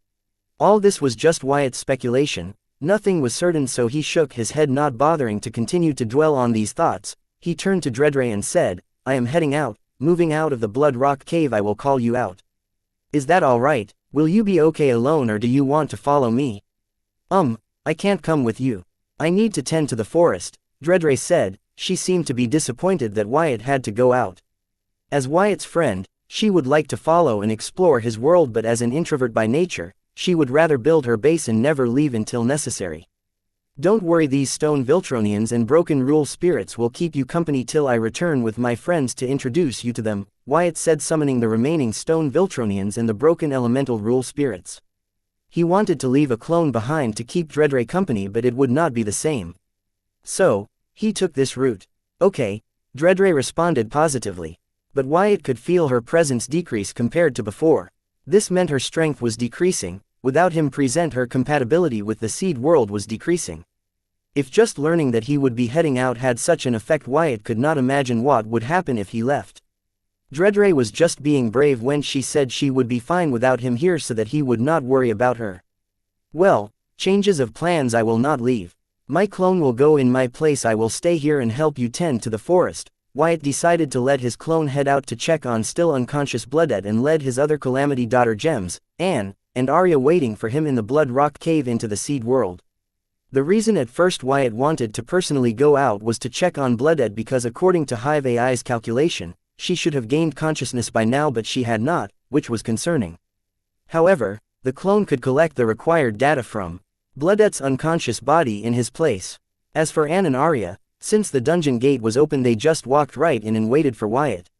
All this was just Wyatt's speculation, nothing was certain, so he shook his head, not bothering to continue to dwell on these thoughts. He turned to Dreadray and said, I am heading out, moving out of the Blood Rock Cave. I will call you out. Is that all right? Will you be okay alone, or do you want to follow me? I can't come with you. I need to tend to the forest, Dreadray said. She seemed to be disappointed that Wyatt had to go out. As Wyatt's friend, she would like to follow and explore his world, but as an introvert by nature, she would rather build her base and never leave until necessary. Don't worry, these stone Viltronians and broken rule spirits will keep you company till I return with my friends to introduce you to them, Wyatt said, summoning the remaining stone Viltronians and the broken elemental rule spirits. He wanted to leave a clone behind to keep Dreadray company, but it would not be the same. So, he took this route. Okay, Dreadray responded positively. But Wyatt could feel her presence decrease compared to before. This meant her strength was decreasing. Without him present, her compatibility with the seed world was decreasing. If just learning that he would be heading out had such an effect, Wyatt could not imagine what would happen if he left. Dreadray was just being brave when she said she would be fine without him here so that he would not worry about her. Well, changes of plans. I will not leave. My clone will go in my place. I will stay here and help you tend to the forest. Wyatt decided to let his clone head out to check on still unconscious Bloodette and led his other Calamity daughter Gems, Anne, and Arya waiting for him in the Blood Rock Cave into the seed world. The reason at first Wyatt wanted to personally go out was to check on Bloodette because according to Hive AI's calculation, she should have gained consciousness by now, but she had not, which was concerning. However, the clone could collect the required data from Bloodette's unconscious body in his place. As for Anne and Arya, since the dungeon gate was open, they just walked right in and waited for Wyatt.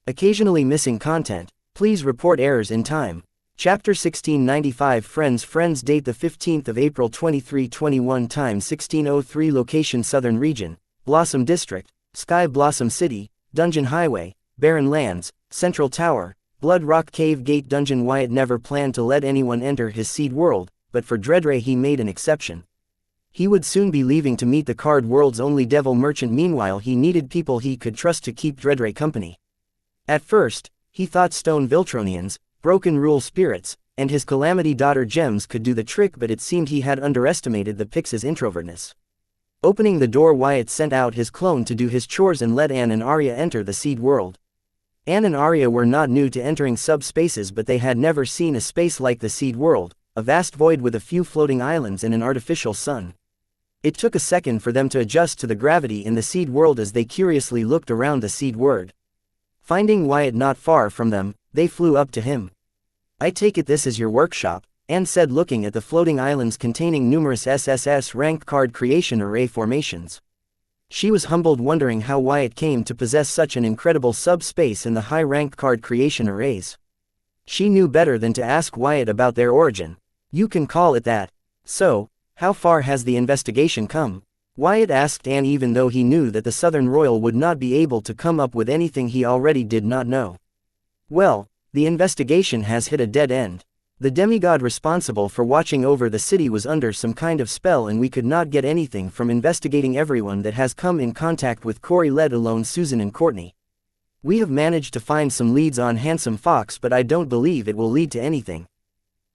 Occasionally missing content. Please report errors in time. Chapter 1695 Friends date the 15th of April 2321 time 1603 location Southern Region, Blossom District, Sky Blossom City, Dungeon Highway, Barren Lands, Central Tower, Blood Rock Cave Gate Dungeon. Wyatt never planned to let anyone enter his seed world, but for Dreadray he made an exception. He would soon be leaving to meet the Card World's only devil merchant. Meanwhile, he needed people he could trust to keep Dreadray company. At first, he thought stone Viltronians, broken rule spirits, and his Calamity daughter Gems could do the trick, but it seemed he had underestimated the Pix's introvertness. Opening the door, Wyatt sent out his clone to do his chores and let Anne and Arya enter the seed world. Anne and Arya were not new to entering subspaces, but they had never seen a space like the seed world, a vast void with a few floating islands and an artificial sun. It took a second for them to adjust to the gravity in the seed world as they curiously looked around the seed world. Finding Wyatt not far from them, they flew up to him. I take it this is your workshop, Anne said, looking at the floating islands containing numerous SSS ranked card creation array formations. She was humbled, wondering how Wyatt came to possess such an incredible subspace in the high-ranked card creation arrays. She knew better than to ask Wyatt about their origin. You can call it that. So, how far has the investigation come? Wyatt asked Anne, even though he knew that the Southern Royal would not be able to come up with anything he already did not know. Well, the investigation has hit a dead end. The demigod responsible for watching over the city was under some kind of spell, and we could not get anything from investigating everyone that has come in contact with Corey, let alone Susan and Courtney. We have managed to find some leads on Handsome Fox, but I don't believe it will lead to anything.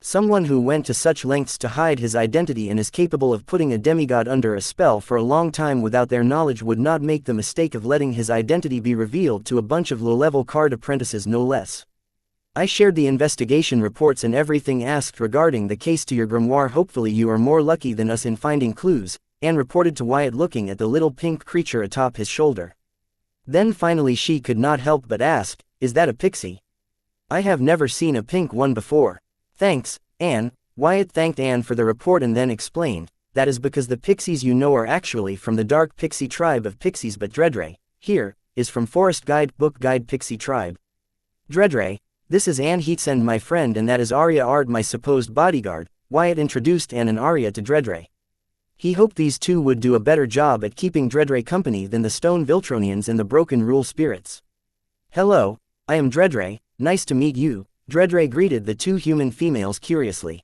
Someone who went to such lengths to hide his identity and is capable of putting a demigod under a spell for a long time without their knowledge would not make the mistake of letting his identity be revealed to a bunch of low-level card apprentices, no less. I shared the investigation reports and everything asked regarding the case to your grimoire. Hopefully you are more lucky than us in finding clues, Anne reported to Wyatt, looking at the little pink creature atop his shoulder. Then finally she could not help but ask, "Is that a pixie? I have never seen a pink one before." "Thanks, Anne." Wyatt thanked Anne for the report and then explained, "That is because the pixies you know are actually from the dark pixie tribe of pixies, but Dredre, here, is from Forest Guide Book Guide Pixie Tribe." "Dredre, this is Anne Heatsend, my friend, and that is Arya Ard, my supposed bodyguard." Wyatt introduced Anne and Arya to Dredre. He hoped these two would do a better job at keeping Dredre company than the Stone Viltronians and the Broken Rule Spirits. "Hello, I am Dredre, nice to meet you," Dredre greeted the two human females curiously.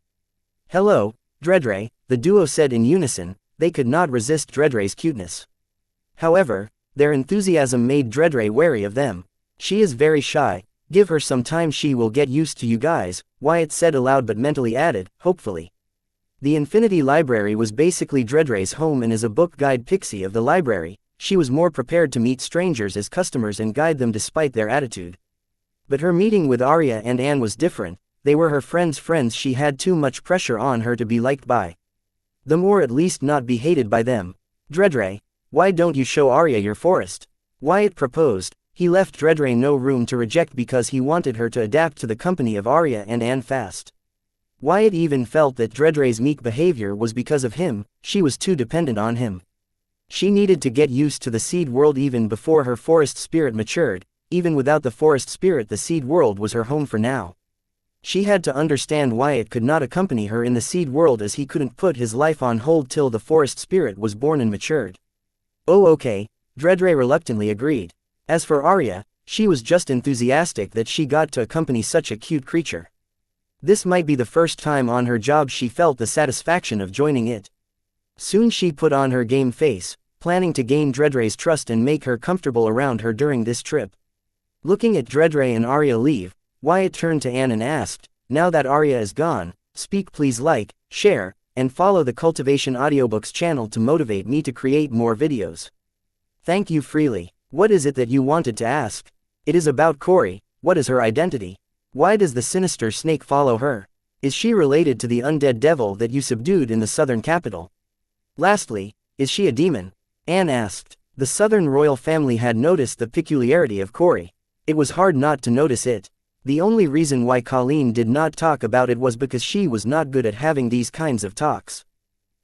"Hello, Dredre," the duo said in unison. They could not resist Dredre's cuteness. However, their enthusiasm made Dredre wary of them. "She is very shy. Give her some time, she will get used to you guys," Wyatt said aloud, but mentally added, "hopefully." The Infinity Library was basically Dredre's home, and as a book guide pixie of the library, she was more prepared to meet strangers as customers and guide them despite their attitude. But her meeting with Arya and Anne was different. They were her friends' friends. She had too much pressure on her to be liked by them, or at least not be hated by them. "Dredre, why don't you show Arya your forest?" Wyatt proposed. He left Dredre no room to reject because he wanted her to adapt to the company of Arya and Anne fast. Wyatt even felt that Dredre's meek behavior was because of him. She was too dependent on him. She needed to get used to the seed world even before her forest spirit matured. Even without the forest spirit, the seed world was her home for now. She had to understand Wyatt could not accompany her in the seed world, as he couldn't put his life on hold till the forest spirit was born and matured. "Oh okay," Dredre reluctantly agreed. As for Arya, she was just enthusiastic that she got to accompany such a cute creature. This might be the first time on her job she felt the satisfaction of joining it. Soon she put on her game face, planning to gain Dredre's trust and make her comfortable around her during this trip. Looking at Dredre and Arya leave, Wyatt turned to Anne and asked, "Now that Arya is gone, speak, please like, share, and follow the Cultivation Audiobooks channel to motivate me to create more videos. Thank you freely." "What is it that you wanted to ask?" "It is about Corey. What is her identity? Why does the sinister snake follow her? Is she related to the undead devil that you subdued in the southern capital? Lastly, is she a demon?" Anne asked. The Southern royal family had noticed the peculiarity of Corey. It was hard not to notice it. The only reason why Colleen did not talk about it was because she was not good at having these kinds of talks.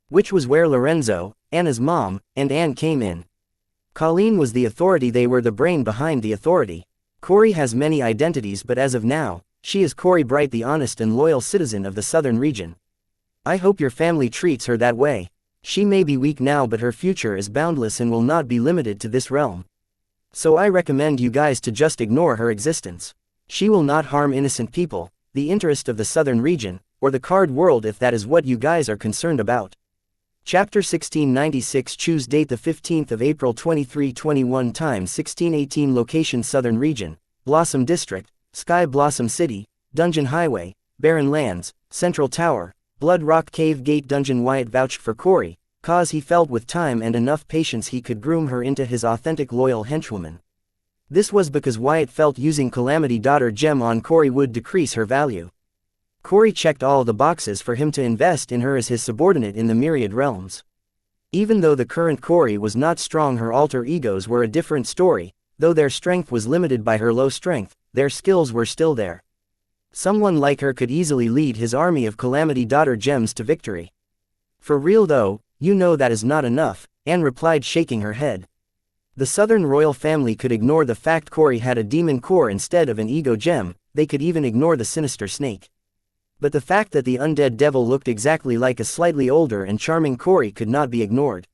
Which was where Lorenzo, Anna's mom, and Anne came in. Colleen was the authority, they were the brain behind the authority. Corey has many identities, but as of now, she is Corey Bright, the honest and loyal citizen of the southern region. I hope your family treats her that way. She may be weak now, but her future is boundless and will not be limited to this realm. So I recommend you guys to just ignore her existence. She will not harm innocent people, the interest of the southern region, or the card world if that is what you guys are concerned about. Chapter 1696. Choose date the 15th of April 2321. Time 1618. Location Southern Region, Blossom District, Sky Blossom City, Dungeon Highway, Barren Lands, Central Tower, Blood Rock Cave Gate Dungeon. Wyatt vouched for Corey, cause he felt with time and enough patience he could groom her into his authentic loyal henchwoman. This was because Wyatt felt using Calamity Daughter Gem on Corey would decrease her value. Corey checked all the boxes for him to invest in her as his subordinate in the Myriad Realms. Even though the current Corey was not strong, her alter egos were a different story. Though their strength was limited by her low strength, their skills were still there. Someone like her could easily lead his army of Calamity Daughter Gems to victory. For real though, you know that is not enough, Anne replied, shaking her head. The Southern royal family could ignore the fact Corey had a demon core instead of an ego gem. They could even ignore the sinister snake. But the fact that the undead devil looked exactly like a slightly older and charming Corey could not be ignored.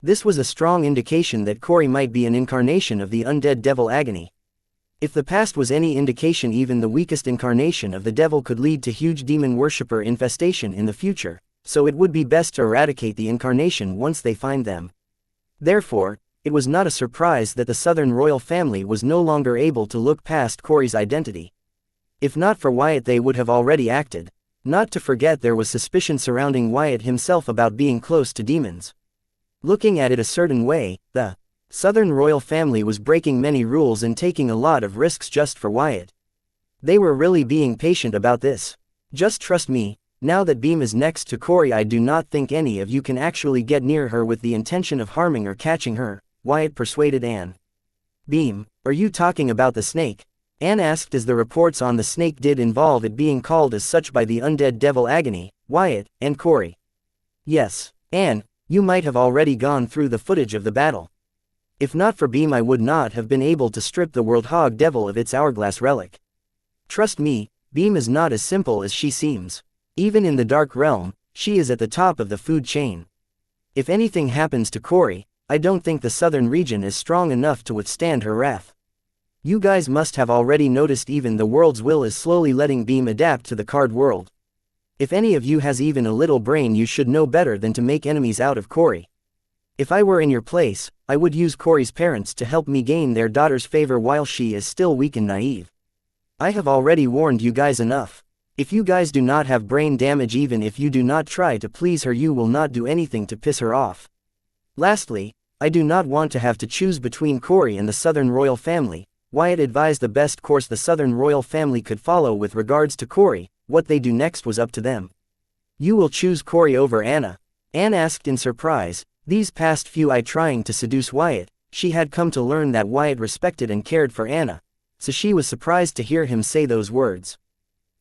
This was a strong indication that Corey might be an incarnation of the undead devil Agony. If the past was any indication, even the weakest incarnation of the devil could lead to huge demon worshipper infestation in the future, so it would be best to eradicate the incarnation once they find them. Therefore, it was not a surprise that the Southern royal family was no longer able to look past Corey's identity. If not for Wyatt, they would have already acted. Not to forget, there was suspicion surrounding Wyatt himself about being close to demons. Looking at it a certain way, the Southern royal family was breaking many rules and taking a lot of risks just for Wyatt. They were really being patient about this. Just trust me, now that Beam is next to Corey, I do not think any of you can actually get near her with the intention of harming or catching her, Wyatt persuaded Anne. Beam, are you talking about the snake? Anne asked, as the reports on the snake did involve it being called as such by the undead devil Agony, Wyatt, and Corey. Yes, Anne, you might have already gone through the footage of the battle. If not for Beam, I would not have been able to strip the World Hog Devil of its hourglass relic. Trust me, Beam is not as simple as she seems. Even in the Dark Realm, she is at the top of the food chain. If anything happens to Corey, I don't think the Southern region is strong enough to withstand her wrath. You guys must have already noticed even the world's will is slowly letting Beam adapt to the card world. If any of you has even a little brain, you should know better than to make enemies out of Corey. If I were in your place, I would use Corey's parents to help me gain their daughter's favor while she is still weak and naive. I have already warned you guys enough. If you guys do not have brain damage, even if you do not try to please her, you will not do anything to piss her off. Lastly, I do not want to have to choose between Corey and the Southern royal family. Wyatt advised the best course the Southern royal family could follow with regards to Corey. What they do next was up to them. You will choose Corey over Anna? Anne asked in surprise. These past few I trying to seduce Wyatt, she had come to learn that Wyatt respected and cared for Anna, so she was surprised to hear him say those words.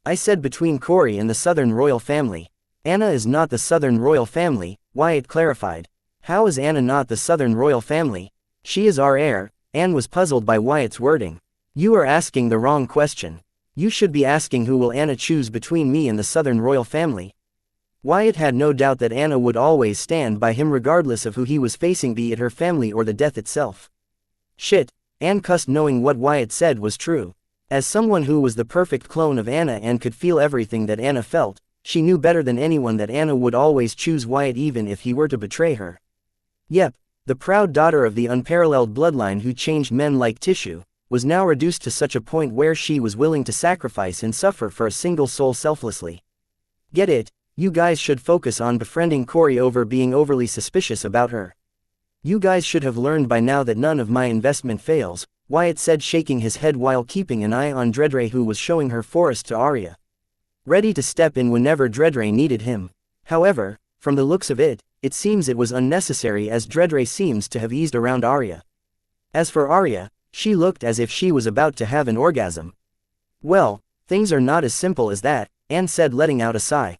I said between Corey and the Southern royal family. Anna is not the Southern royal family, Wyatt clarified. How is Anna not the Southern royal family? She is our heir. Anne was puzzled by Wyatt's wording. You are asking the wrong question. You should be asking who will Anna choose between me and the Southern royal family. Wyatt had no doubt that Anna would always stand by him regardless of who he was facing, be it her family or the death itself. Shit, Anne cussed, knowing what Wyatt said was true. As someone who was the perfect clone of Anna and could feel everything that Anna felt, she knew better than anyone that Anna would always choose Wyatt even if he were to betray her. Yep, the proud daughter of the unparalleled bloodline who changed men like tissue, was now reduced to such a point where she was willing to sacrifice and suffer for a single soul selflessly. Get it? You guys should focus on befriending Corey over being overly suspicious about her. You guys should have learned by now that none of my investment fails, Wyatt said, shaking his head while keeping an eye on Dreadray, who was showing her forest to Arya. Ready to step in whenever Dreadray needed him. However, from the looks of it, it seems it was unnecessary, as Dreadray seems to have eased around Arya. As for Arya, she looked as if she was about to have an orgasm. Well, things are not as simple as that, Anne said, letting out a sigh.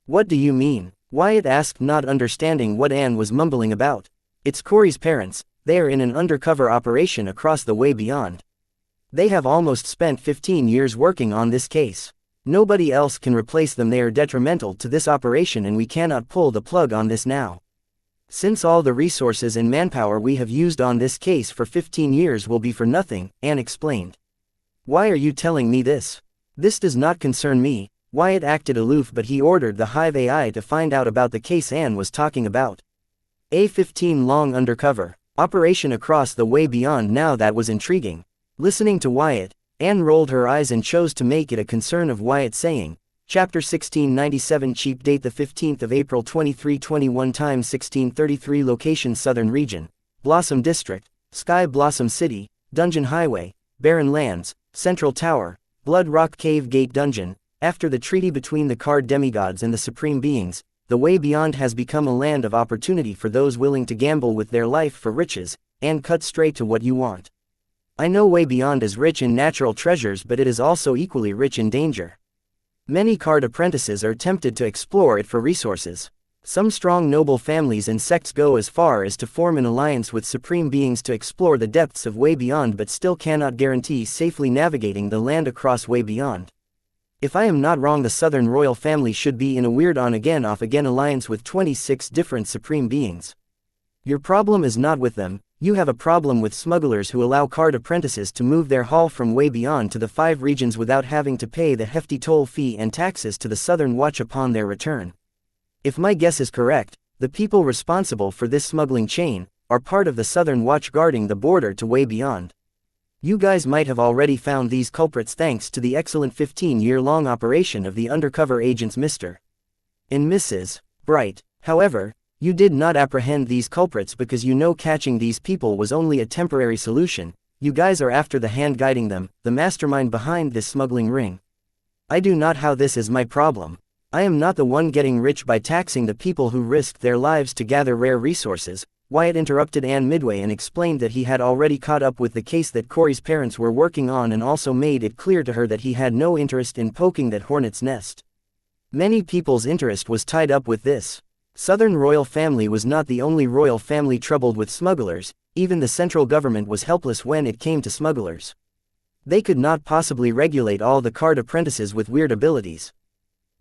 What do you mean? Wyatt asked, not understanding what Anne was mumbling about. It's Corey's parents. They are in an undercover operation across the way beyond. They have almost spent 15 years working on this case. Nobody else can replace them. They are detrimental to this operation and we cannot pull the plug on this now. Since all the resources and manpower we have used on this case for 15 years will be for nothing, Anne explained. Why are you telling me this? This does not concern me. Wyatt acted aloof, but he ordered the Hive AI to find out about the case Anne was talking about. A-15 long undercover operation across the way beyond. Now that was intriguing. Listening to Wyatt, Anne rolled her eyes and chose to make it a concern of Wyatt, saying, Chapter 1697, cheap date the 15th of April 2321, time 1633, location Southern Region, Blossom District, Sky Blossom City, Dungeon Highway, Barren Lands, Central Tower, Blood Rock Cave Gate Dungeon. After the treaty between the Card demigods and the Supreme Beings, the Way Beyond has become a land of opportunity for those willing to gamble with their life for riches, and cut straight to what you want. I know Way Beyond is rich in natural treasures, but it is also equally rich in danger. Many Card apprentices are tempted to explore it for resources. Some strong noble families and sects go as far as to form an alliance with Supreme Beings to explore the depths of Way Beyond, but still cannot guarantee safely navigating the land across Way Beyond. If I am not wrong, the Southern royal family should be in a weird on-again off-again alliance with 26 different Supreme Beings. Your problem is not with them, you have a problem with smugglers who allow card apprentices to move their haul from way beyond to the 5 regions without having to pay the hefty toll fee and taxes to the Southern Watch upon their return. If my guess is correct, the people responsible for this smuggling chain are part of the Southern Watch guarding the border to way beyond. You guys might have already found these culprits thanks to the excellent 15-year-long operation of the undercover agents Mr. and Mrs. Bright. However, you did not apprehend these culprits because you know catching these people was only a temporary solution. You guys are after the hand guiding them, the mastermind behind this smuggling ring. I do not how this is my problem. I am not the one getting rich by taxing the people who risked their lives to gather rare resources. Wyatt interrupted Anne midway and explained that he had already caught up with the case that Corey's parents were working on and also made it clear to her that he had no interest in poking that hornet's nest. Many people's interest was tied up with this. Southern royal family was not the only royal family troubled with smugglers, even the central government was helpless when it came to smugglers. They could not possibly regulate all the card apprentices with weird abilities.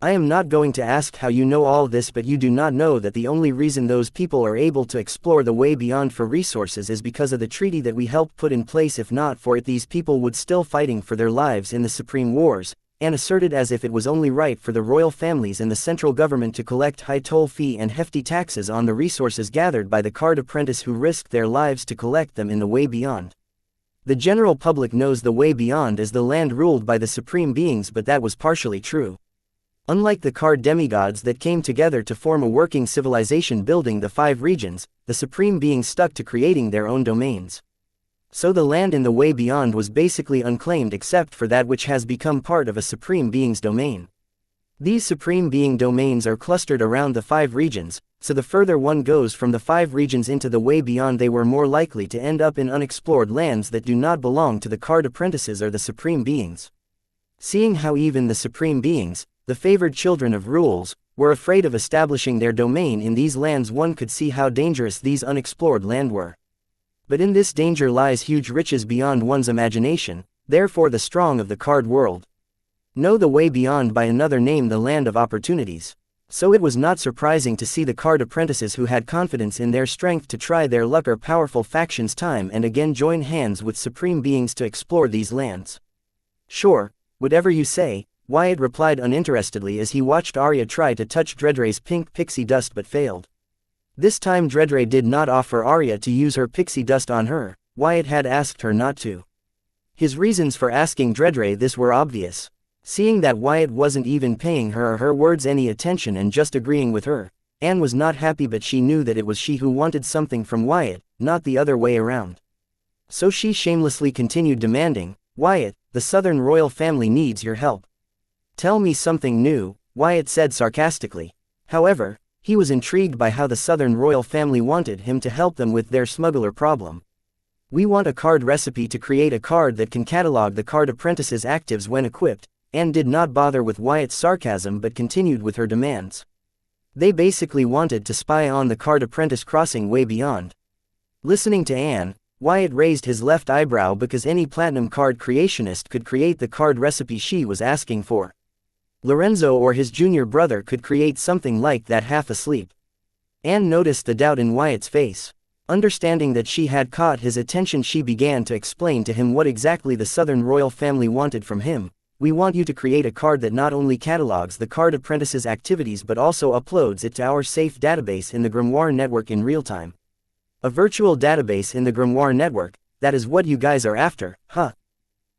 I am not going to ask how you know all this, but you do not know that the only reason those people are able to explore the way beyond for resources is because of the treaty that we helped put in place. If not for it, these people would still fighting for their lives in the Supreme Wars, and asserted as if it was only right for the royal families and the central government to collect high toll fee and hefty taxes on the resources gathered by the card apprentice who risked their lives to collect them in the way beyond. The general public knows the way beyond as the land ruled by the supreme beings, but that was partially true. Unlike the card demigods that came together to form a working civilization building the 5 regions, the supreme beings stuck to creating their own domains. So the land in the way beyond was basically unclaimed except for that which has become part of a supreme being's domain. These supreme being domains are clustered around the 5 regions, so the further one goes from the 5 regions into the way beyond, they were more likely to end up in unexplored lands that do not belong to the card apprentices or the supreme beings. Seeing how even the supreme beings, the favored children of rules, were afraid of establishing their domain in these lands, one could see how dangerous these unexplored lands were. But in this danger lies huge riches beyond one's imagination, therefore the strong of the card world know the way beyond by another name, the land of opportunities. So it was not surprising to see the card apprentices who had confidence in their strength to try their luck or powerful factions time and again join hands with supreme beings to explore these lands. Sure, whatever you say, Wyatt replied uninterestedly as he watched Arya try to touch Dredray's pink pixie dust but failed. This time Dredray did not offer Arya to use her pixie dust on her. Wyatt had asked her not to. His reasons for asking Dredray this were obvious. Seeing that Wyatt wasn't even paying her or her words any attention and just agreeing with her, Anne was not happy, but she knew that it was she who wanted something from Wyatt, not the other way around. So she shamelessly continued demanding, "Wyatt, the Southern royal family needs your help." "Tell me something new," Wyatt said sarcastically. However, he was intrigued by how the Southern royal family wanted him to help them with their smuggler problem. "We want a card recipe to create a card that can catalog the card apprentice's actives when equipped." Anne did not bother with Wyatt's sarcasm but continued with her demands. They basically wanted to spy on the card apprentice crossing way beyond. Listening to Anne, Wyatt raised his left eyebrow because any platinum card creationist could create the card recipe she was asking for. Lorenzo or his junior brother could create something like that half asleep. Anne noticed the doubt in Wyatt's face. Understanding that she had caught his attention, she began to explain to him what exactly the Southern royal family wanted from him. "We want you to create a card that not only catalogs the card apprentice's activities but also uploads it to our safe database in the Grimoire network in real time." "A virtual database in the Grimoire network, that is what you guys are after, huh?"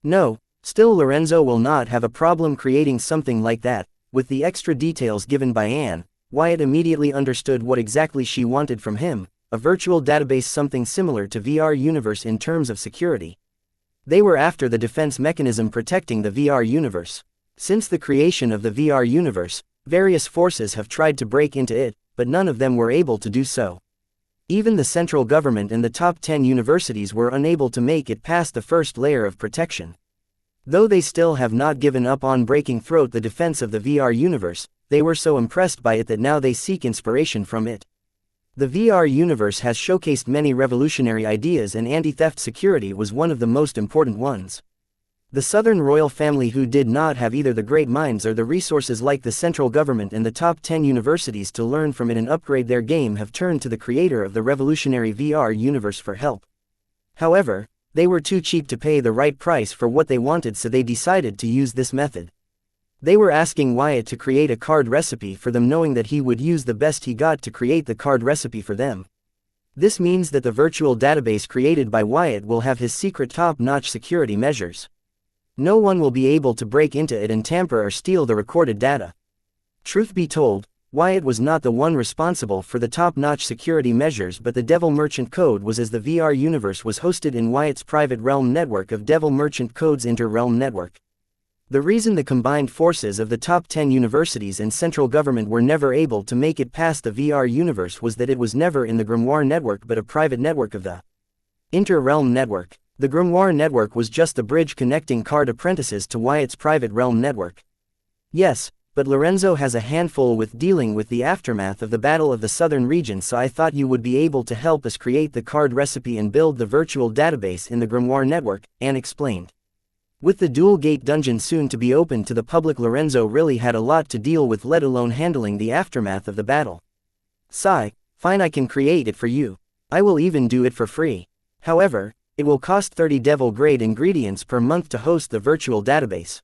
"No. Still, Lorenzo will not have a problem creating something like that." With the extra details given by Anne, Wyatt immediately understood what exactly she wanted from him, a virtual database, something similar to VR universe in terms of security. They were after the defense mechanism protecting the VR universe. Since the creation of the VR universe, various forces have tried to break into it, but none of them were able to do so. Even the central government and the top 10 universities were unable to make it past the first layer of protection. Though they still have not given up on breaking through the defense of the VR universe, they were so impressed by it that now they seek inspiration from it. The VR universe has showcased many revolutionary ideas, and anti-theft security was one of the most important ones. The Southern royal family, who did not have either the great minds or the resources like the central government and the top 10 universities to learn from it and upgrade their game, have turned to the creator of the revolutionary VR universe for help. However, they were too cheap to pay the right price for what they wanted, so they decided to use this method. They were asking Wyatt to create a card recipe for them, knowing that he would use the best he got to create the card recipe for them. This means that the virtual database created by Wyatt will have his secret top-notch security measures. No one will be able to break into it and tamper or steal the recorded data. Truth be told, Wyatt was not the one responsible for the top-notch security measures, but the Devil Merchant Code was, as the VR universe was hosted in Wyatt's private realm network of Devil Merchant Code's inter-realm network. The reason the combined forces of the top 10 universities and central government were never able to make it past the VR universe was that it was never in the Grimoire network but a private network of the inter-realm network. The Grimoire network was just the bridge connecting card apprentices to Wyatt's private realm network. Yes, but Lorenzo has a handful with dealing with the aftermath of the Battle of the Southern region, so I thought you would be able to help us create the card recipe and build the virtual database in the Grimoire network, Anne explained. With the dual gate dungeon soon to be open to the public, Lorenzo really had a lot to deal with, let alone handling the aftermath of the battle. Sigh, fine, I can create it for you. I will even do it for free. However, it will cost 30 devil-grade ingredients per month to host the virtual database.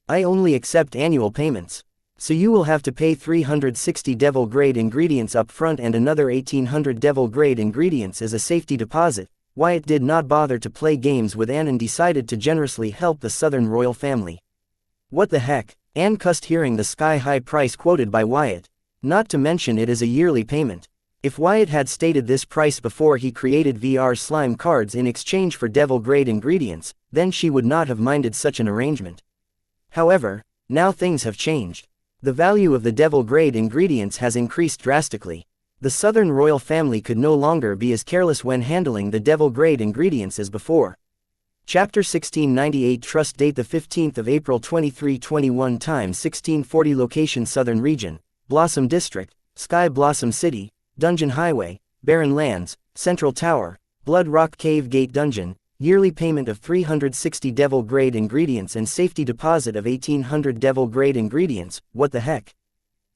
I only accept annual payments. So you will have to pay 360 devil-grade ingredients up front and another 1800 devil-grade ingredients as a safety deposit. Wyatt did not bother to play games with Anne and decided to generously help the Southern royal family. What the heck? Anne cussed hearing the sky-high price quoted by Wyatt. Not to mention it is a yearly payment. If Wyatt had stated this price before he created VR slime cards in exchange for devil-grade ingredients, then she would not have minded such an arrangement. However, now things have changed. The value of the devil-grade ingredients has increased drastically. The Southern royal family could no longer be as careless when handling the devil-grade ingredients as before. Chapter 1698. Trust. Date the 15th of April 2321. Time 1640. Location Southern Region, Blossom District, Sky Blossom City, Dungeon Highway, Barren Lands, Central Tower, Blood Rock Cave Gate Dungeon. Yearly payment of 360 devil-grade ingredients and safety deposit of 1800 devil-grade ingredients. What the heck?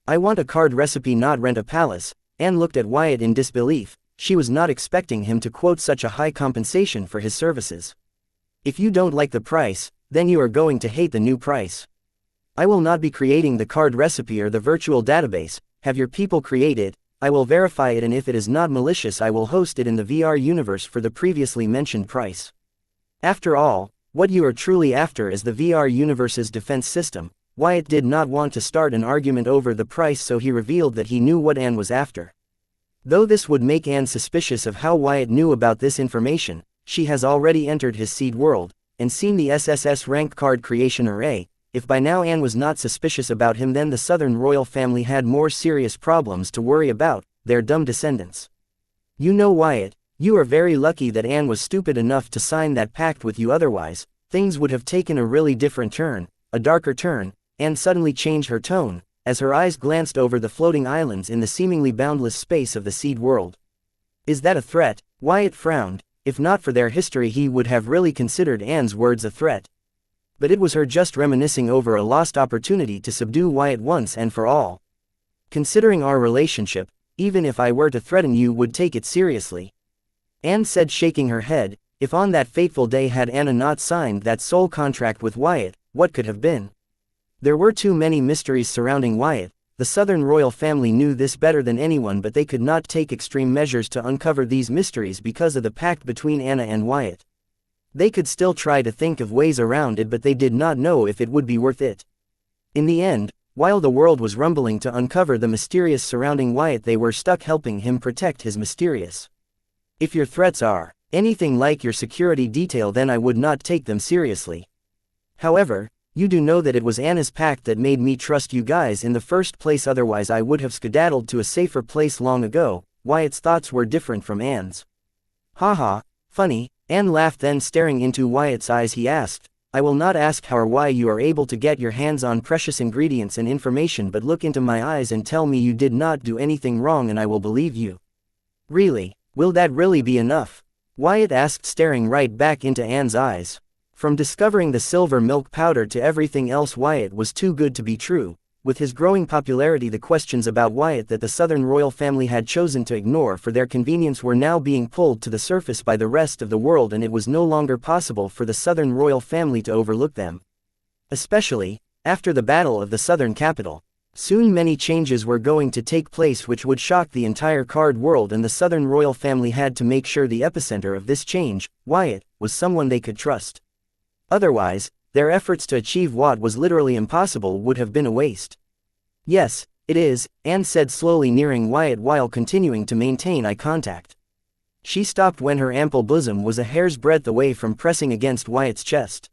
I want a card recipe, not rent a palace. Anne looked at Wyatt in disbelief. She was not expecting him to quote such a high compensation for his services. If you don't like the price, then you are going to hate the new price. I will not be creating the card recipe or the virtual database. Have your people create it. I will verify it, and if it is not malicious, I will host it in the VR universe for the previously mentioned price. After all, what you are truly after is the VR universe's defense system. Wyatt did not want to start an argument over the price, so he revealed that he knew what Anne was after. Though this would make Anne suspicious of how Wyatt knew about this information, she has already entered his seed world and seen the SSS rank card creation array. If by now Anne was not suspicious about him, then the Southern royal family had more serious problems to worry about, their dumb descendants. You know, Wyatt, you are very lucky that Anne was stupid enough to sign that pact with you, otherwise, things would have taken a really different turn, a darker turn. Anne suddenly changed her tone, as her eyes glanced over the floating islands in the seemingly boundless space of the seed world. Is that a threat? Wyatt frowned. If not for their history, he would have really considered Anne's words a threat. But it was her just reminiscing over a lost opportunity to subdue Wyatt once and for all. Considering our relationship, even if I were to threaten you, would take it seriously. Anne said, shaking her head. If on that fateful day had Anna not signed that soul contract with Wyatt, what could have been? There were too many mysteries surrounding Wyatt. The Southern royal family knew this better than anyone, but they could not take extreme measures to uncover these mysteries because of the pact between Anna and Wyatt. They could still try to think of ways around it, but they did not know if it would be worth it. In the end, while the world was rumbling to uncover the mysterious surrounding Wyatt, they were stuck helping him protect his mysterious. If your threats are anything like your security detail, then I would not take them seriously. However, you do know that it was Anna's pact that made me trust you guys in the first place, otherwise I would have skedaddled to a safer place long ago. Wyatt's thoughts were different from Anne's. Haha, funny. Anne laughed, then staring into Wyatt's eyes he asked, I will not ask how or why you are able to get your hands on precious ingredients and information, but look into my eyes and tell me you did not do anything wrong and I will believe you. Really? Will that really be enough? Wyatt asked, staring right back into Anne's eyes. From discovering the silver milk powder to everything else, Wyatt was too good to be true. With his growing popularity, the questions about Wyatt that the Southern royal family had chosen to ignore for their convenience were now being pulled to the surface by the rest of the world, and it was no longer possible for the Southern royal family to overlook them. Especially after the Battle of the Southern Capital. Soon many changes were going to take place which would shock the entire card world, and the Southern royal family had to make sure the epicenter of this change, Wyatt, was someone they could trust. Otherwise, their efforts to achieve what was literally impossible would have been a waste. Yes, it is, Anne said slowly, nearing Wyatt while continuing to maintain eye contact. She stopped when her ample bosom was a hair's breadth away from pressing against Wyatt's chest.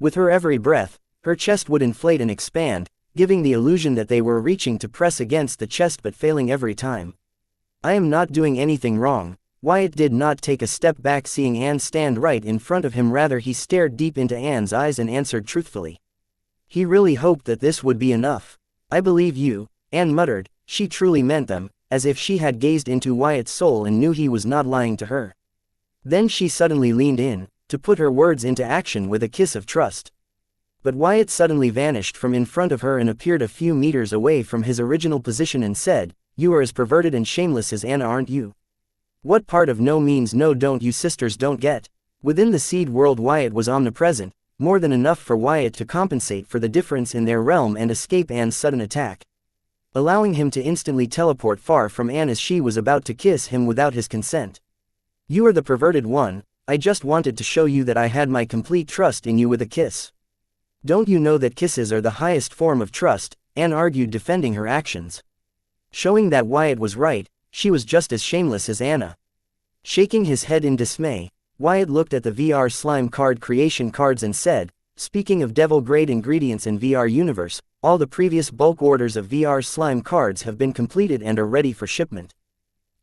With her every breath, her chest would inflate and expand, giving the illusion that they were reaching to press against the chest but failing every time. I am not doing anything wrong. Wyatt did not take a step back, seeing Anne stand right in front of him. Rather, he stared deep into Anne's eyes and answered truthfully. He really hoped that this would be enough. I believe you, Anne muttered. She truly meant them, as if she had gazed into Wyatt's soul and knew he was not lying to her. Then she suddenly leaned in, to put her words into action with a kiss of trust. But Wyatt suddenly vanished from in front of her and appeared a few meters away from his original position and said, "You are as perverted and shameless as Anna, aren't you? What part of no means no don't you sisters don't get?" Within the seed world, Wyatt was omnipresent, more than enough for Wyatt to compensate for the difference in their realm and escape Anne's sudden attack, allowing him to instantly teleport far from Anne as she was about to kiss him without his consent. "You are the perverted one. I just wanted to show you that I had my complete trust in you with a kiss. Don't you know that kisses are the highest form of trust?" Anne argued, defending her actions. Showing that Wyatt was right, she was just as shameless as Anna. Shaking his head in dismay, Wyatt looked at the VR slime card creation cards and said, "Speaking of devil-grade ingredients in VR universe, all the previous bulk orders of VR slime cards have been completed and are ready for shipment.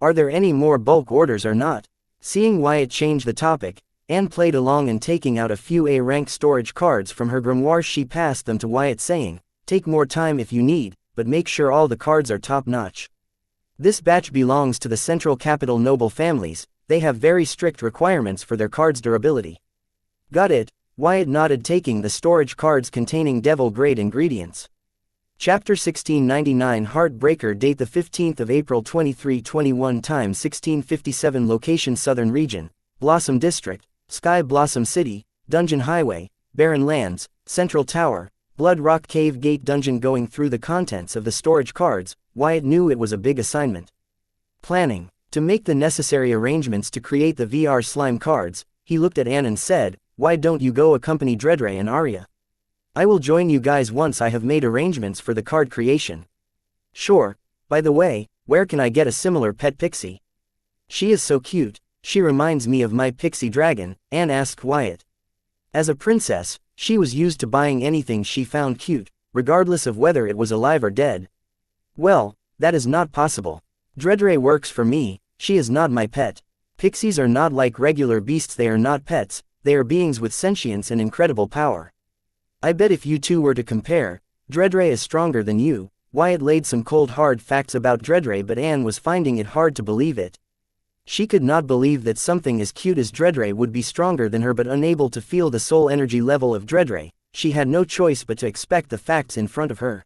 Are there any more bulk orders or not?" Seeing Wyatt change the topic, Anne played along, and taking out a few A-rank storage cards from her grimoire, she passed them to Wyatt, saying, "Take more time if you need, but make sure all the cards are top-notch. This batch belongs to the Central Capital noble families. They have very strict requirements for their cards' durability." "Got it," Wyatt nodded, taking the storage cards containing devil-grade ingredients. Chapter 1699 Heartbreaker. Date the 15th of April 2321. Time 1657. Location Southern Region, Blossom District, Sky Blossom City, Dungeon Highway, Barren Lands, Central Tower, Blood Rock Cave Gate Dungeon. Going through the contents of the storage cards, Wyatt knew it was a big assignment. Planning to make the necessary arrangements to create the VR slime cards, he looked at Anne and said, "Why don't you go accompany Dredre and Arya? I will join you guys once I have made arrangements for the card creation." "Sure. By the way, where can I get a similar pet pixie? She is so cute. She reminds me of my pixie dragon," Anne asked Wyatt. As a princess, she was used to buying anything she found cute, regardless of whether it was alive or dead. "Well, that is not possible. Dredre works for me. She is not my pet. Pixies are not like regular beasts. They are not pets. They are beings with sentience and incredible power. I bet if you two were to compare, Dredre is stronger than you." Wyatt laid some cold hard facts about Dredre, but Anne was finding it hard to believe it. She could not believe that something as cute as Dredre would be stronger than her, but unable to feel the soul energy level of Dredre, she had no choice but to expect the facts in front of her.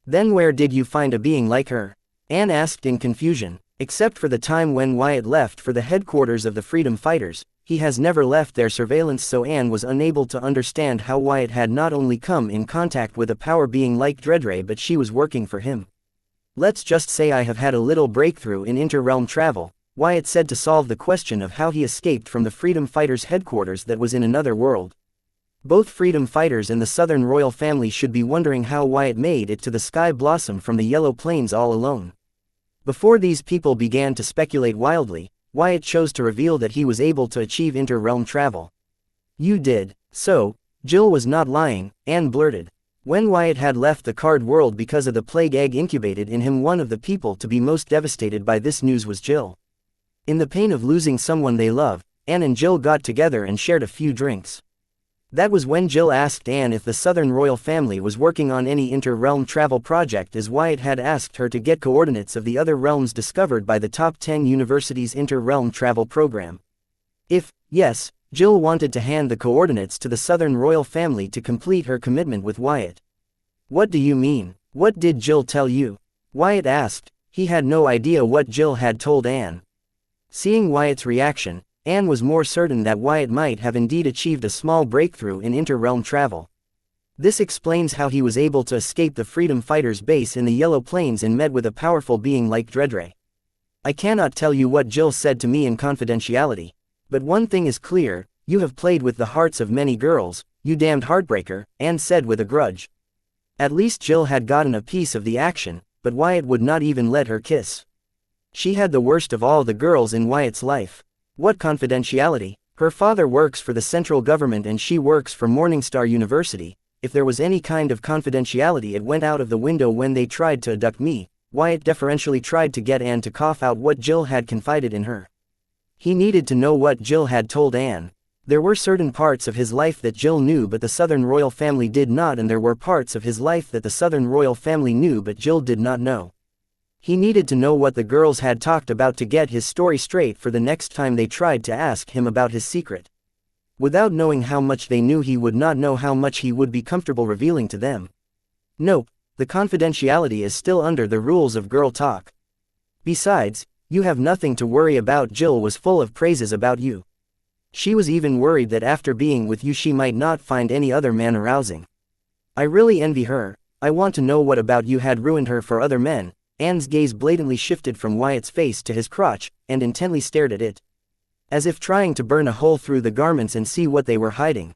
"Then where did you find a being like her?" Anne asked in confusion. Except for the time when Wyatt left for the headquarters of the Freedom Fighters, he has never left their surveillance, so Anne was unable to understand how Wyatt had not only come in contact with a power being like Dredre, but she was working for him. "Let's just say I have had a little breakthrough in inter-realm travel," Wyatt said to solve the question of how he escaped from the Freedom Fighters' headquarters that was in another world. Both Freedom Fighters and the Southern royal family should be wondering how Wyatt made it to the Sky Blossom from the Yellow Plains all alone. Before these people began to speculate wildly, Wyatt chose to reveal that he was able to achieve inter-realm travel. "You did. So, Jill was not lying," Anne blurted. When Wyatt had left the card world because of the plague egg incubated in him, one of the people to be most devastated by this news was Jill. In the pain of losing someone they love, Anne and Jill got together and shared a few drinks. That was when Jill asked Anne if the Southern royal family was working on any inter-realm travel project, as Wyatt had asked her to get coordinates of the other realms discovered by the top 10 universities' inter-realm travel program. If yes, Jill wanted to hand the coordinates to the Southern royal family to complete her commitment with Wyatt. What do you mean? What did Jill tell you? Wyatt asked. He had no idea what Jill had told Anne. Seeing Wyatt's reaction, Anne was more certain that Wyatt might have indeed achieved a small breakthrough in inter-realm travel. This explains how he was able to escape the Freedom Fighters base in the Yellow Plains and met with a powerful being like Dredre. I cannot tell you what Jill said to me in confidentiality. But one thing is clear, you have played with the hearts of many girls, you damned heartbreaker, Anne said with a grudge. At least Jill had gotten a piece of the action, but Wyatt would not even let her kiss. She had the worst of all the girls in Wyatt's life. What confidentiality? Her father works for the central government and she works for Morningstar University. If there was any kind of confidentiality, it went out of the window when they tried to abduct me. Wyatt deferentially tried to get Anne to cough out what Jill had confided in her. He needed to know what Jill had told Anne. There were certain parts of his life that Jill knew but the Southern royal family did not, and there were parts of his life that the Southern royal family knew but Jill did not know. He needed to know what the girls had talked about to get his story straight for the next time they tried to ask him about his secret. Without knowing how much they knew, he would not know how much he would be comfortable revealing to them. Nope, the confidentiality is still under the rules of girl talk. Besides, you have nothing to worry about. Jill was full of praises about you. She was even worried that after being with you she might not find any other man arousing. I really envy her. I want to know what about you had ruined her for other men. Anne's gaze blatantly shifted from Wyatt's face to his crotch, and intently stared at it. As if trying to burn a hole through the garments and see what they were hiding.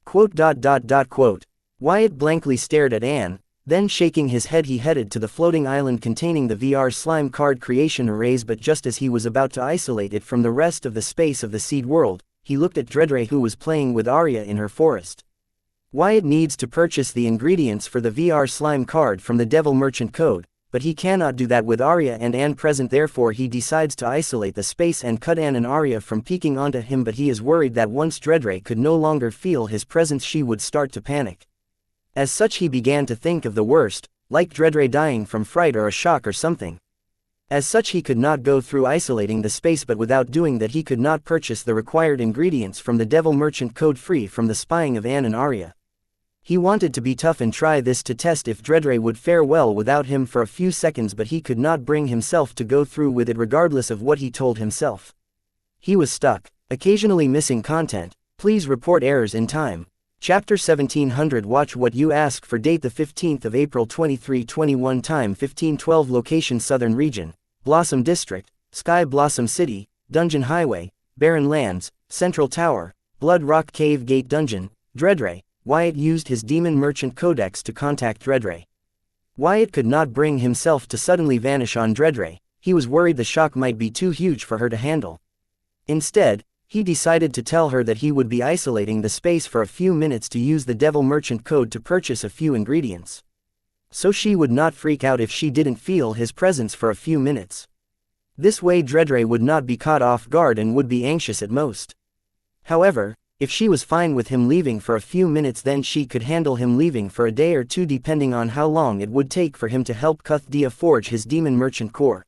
Quote. Wyatt blankly stared at Anne, then shaking his head he headed to the floating island containing the VR slime card creation arrays, but just as he was about to isolate it from the rest of the space of the seed world, he looked at Dredre, who was playing with Arya in her forest. Wyatt needs to purchase the ingredients for the VR slime card from the Devil Merchant Code, but he cannot do that with Arya and Anne present. Therefore he decides to isolate the space and cut Anne and Arya from peeking onto him, but he is worried that once Dredre could no longer feel his presence she would start to panic. As such he began to think of the worst, like Dredre dying from fright or a shock or something. As such he could not go through isolating the space, but without doing that he could not purchase the required ingredients from the Devil Merchant Code free from the spying of Anne and Arya. He wanted to be tough and try this to test if Dredre would fare well without him for a few seconds, but he could not bring himself to go through with it regardless of what he told himself. He was stuck, occasionally missing content. Please report errors in time. Chapter 1700. Watch what you ask for. Date the 15th of April 2321. Time 1512. Location Southern Region, Blossom District, Sky Blossom City, Dungeon Highway, Barren Lands, Central Tower, Blood Rock Cave Gate Dungeon, Dredre. Wyatt used his Demon Merchant Codex to contact Dredre. Wyatt could not bring himself to suddenly vanish on Dredre. He was worried the shock might be too huge for her to handle. Instead, he decided to tell her that he would be isolating the space for a few minutes to use the Devil Merchant Code to purchase a few ingredients. So she would not freak out if she didn't feel his presence for a few minutes. This way Dredre would not be caught off guard and would be anxious at most. However, if she was fine with him leaving for a few minutes, then she could handle him leaving for a day or two depending on how long it would take for him to help Cuthdia forge his Demon Merchant core.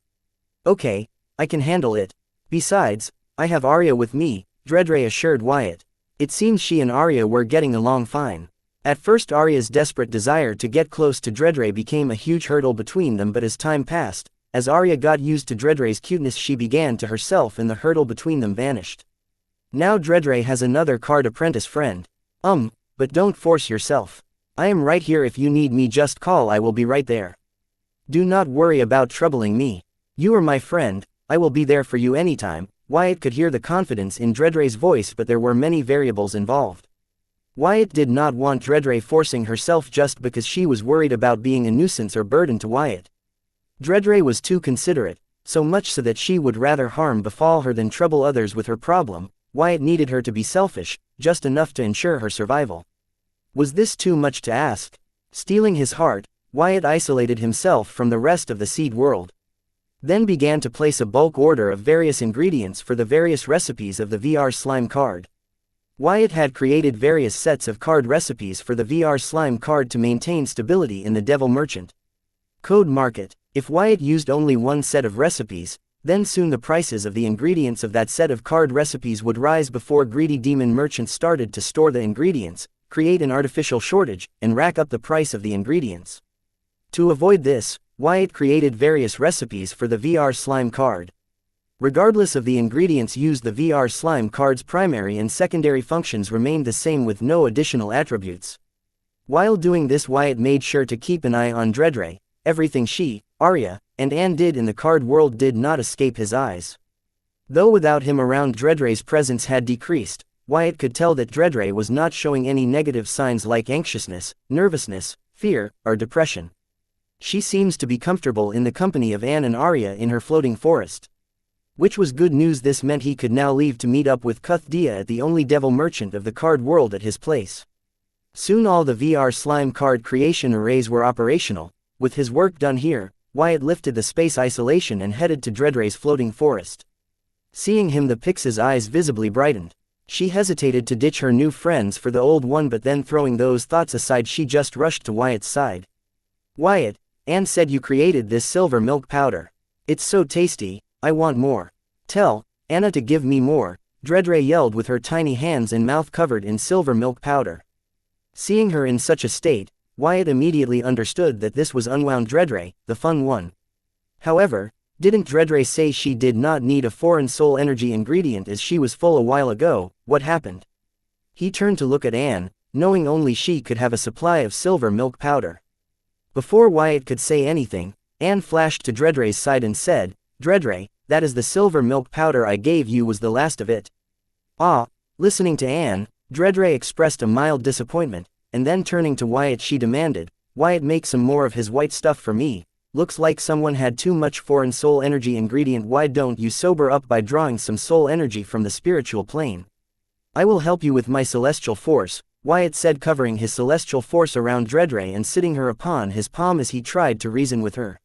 Okay, I can handle it. Besides, I have Arya with me, Dredre assured Wyatt. It seems she and Arya were getting along fine. At first Arya's desperate desire to get close to Dredre became a huge hurdle between them, but as time passed, as Arya got used to Dredre's cuteness she began to herself and the hurdle between them vanished. Now Dredre has another card apprentice friend. But don't force yourself. I am right here. If you need me just call, I will be right there. Do not worry about troubling me. You are my friend, I will be there for you anytime. Wyatt could hear the confidence in Dredre's voice, but there were many variables involved. Wyatt did not want Dredre forcing herself just because she was worried about being a nuisance or burden to Wyatt. Dredre was too considerate, so much so that she would rather harm befall her than trouble others with her problem. Wyatt needed her to be selfish, just enough to ensure her survival. Was this too much to ask? Stealing his heart, Wyatt isolated himself from the rest of the seed world. Then began to place a bulk order of various ingredients for the various recipes of the VR slime card. Wyatt had created various sets of card recipes for the VR slime card to maintain stability in the Devil Merchant Code market. If Wyatt used only one set of recipes, Then soon the prices of the ingredients of that set of card recipes would rise before greedy demon merchants started to store the ingredients, create an artificial shortage, and rack up the price of the ingredients. To avoid this, Wyatt created various recipes for the VR slime card. Regardless of the ingredients used, the VR slime card's primary and secondary functions remained the same with no additional attributes. While doing this, Wyatt made sure to keep an eye on Dredre. Everything she, Arya, and Anne did in the card world did not escape his eyes. Though without him around, Dredre's presence had decreased. Wyatt could tell that Dredre was not showing any negative signs like anxiousness, nervousness, fear, or depression. She seems to be comfortable in the company of Anne and Arya in her floating forest. Which was good news. This meant he could now leave to meet up with Cuthdia at the only devil merchant of the card world at his place. Soon all the VR slime card creation arrays were operational. With his work done here, Wyatt lifted the space isolation and headed to Dredre's floating forest. Seeing him, the Pix's eyes visibly brightened. She hesitated to ditch her new friends for the old one, but then throwing those thoughts aside, she just rushed to Wyatt's side. "Wyatt, Anne said you created this silver milk powder. It's so tasty, I want more. Tell Anna to give me more," Dredre yelled with her tiny hands and mouth covered in silver milk powder. Seeing her in such a state, Wyatt immediately understood that this was unwound Dredre, the fun one. However, didn't Dredre say she did not need a foreign soul energy ingredient as she was full a while ago? What happened? He turned to look at Anne, knowing only she could have a supply of silver milk powder. Before Wyatt could say anything, Anne flashed to Dredre's side and said, "Dredre, that is the silver milk powder I gave you, was the last of it." Ah, listening to Anne, Dredre expressed a mild disappointment, and then turning to Wyatt she demanded, "Wyatt, make some more of his white stuff for me. Looks like someone had too much foreign soul energy ingredient. Why don't you sober up by drawing some soul energy from the spiritual plane?" "I will help you with my celestial force," Wyatt said, covering his celestial force around Dredre and sitting her upon his palm as he tried to reason with her.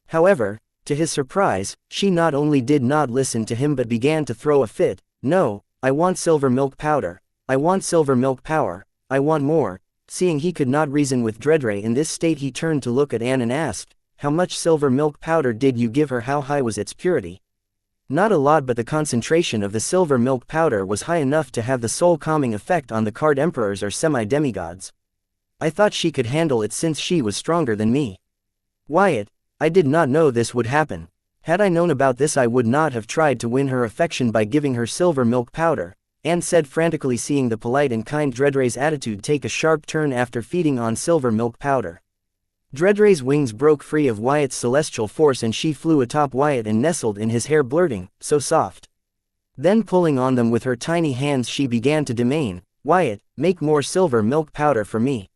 However, to his surprise, she not only did not listen to him but began to throw a fit. "No, I want silver milk powder. I want silver milk power. I want more." Seeing he could not reason with Dredre in this state, he turned to look at Anne and asked, "How much silver milk powder did you give her? How high was its purity?" "Not a lot, but the concentration of the silver milk powder was high enough to have the soul-calming effect on the card emperors or semi-demigods. I thought she could handle it since she was stronger than me." "Wyatt, I did not know this would happen. Had I known about this, I would not have tried to win her affection by giving her silver milk powder," Anne said frantically, seeing the polite and kind Dredre's attitude take a sharp turn after feeding on silver milk powder. Dredre's wings broke free of Wyatt's celestial force and she flew atop Wyatt and nestled in his hair, blurting, "So soft." Then pulling on them with her tiny hands she began to demand, "Wyatt, make more silver milk powder for me."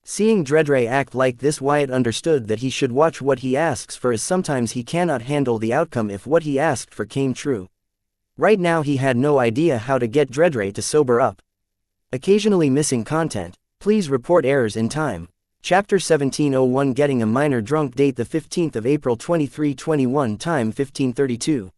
Seeing Dredre act like this, Wyatt understood that he should watch what he asks for, as sometimes he cannot handle the outcome if what he asked for came true. Right now he had no idea how to get Dredre to sober up. Occasionally missing content. Please report errors in time. Chapter 1701, Getting a Minor Drunk. Date the 15th of April 2321. Time 1532.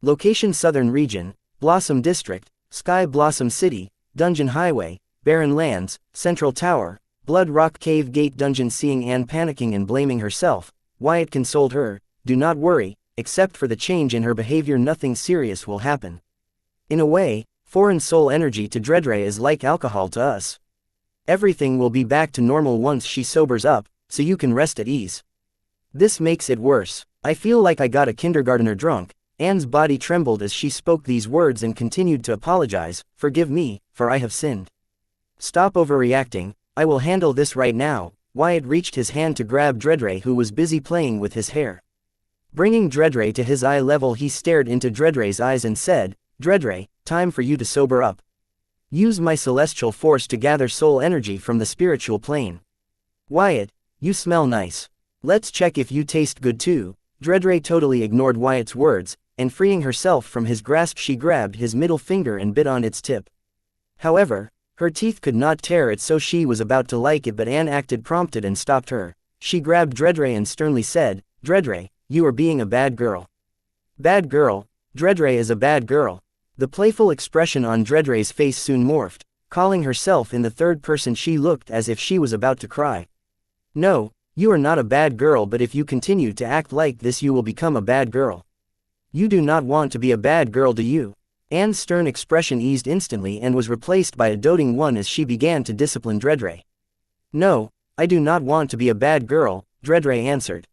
Location Southern Region, Blossom District, Sky Blossom City, Dungeon Highway, Barren Lands, Central Tower, Blood Rock Cave Gate Dungeon. Seeing Anne panicking and blaming herself, Wyatt consoled her, "Do not worry, except for the change in her behavior nothing serious will happen. In a way, foreign soul energy to Dredre is like alcohol to us. Everything will be back to normal once she sobers up, so you can rest at ease." "This makes it worse. I feel like I got a kindergartner drunk." Anne's body trembled as she spoke these words and continued to apologize, "Forgive me, for I have sinned. Stop overreacting, I will handle this right now." Wyatt reached his hand to grab Dredre, who was busy playing with his hair. Bringing Dredre to his eye level, he stared into Dredre's eyes and said, "Dredre, time for you to sober up. Use my celestial force to gather soul energy from the spiritual plane." "Wyatt, you smell nice. Let's check if you taste good too." Dredre totally ignored Wyatt's words, and freeing herself from his grasp she grabbed his middle finger and bit on its tip. However, her teeth could not tear it, so she was about to like it, but Anne acted prompted and stopped her. She grabbed Dredre and sternly said, "Dredre, you are being a bad girl." "Bad girl? Dredre is a bad girl." The playful expression on Dredre's face soon morphed. Calling herself in the third person, she looked as if she was about to cry. "No, you are not a bad girl, but if you continue to act like this you will become a bad girl." You do not want to be a bad girl, do you? Anne's stern expression eased instantly and was replaced by a doting one as she began to discipline Dredre. No, I do not want to be a bad girl, Dredre answered.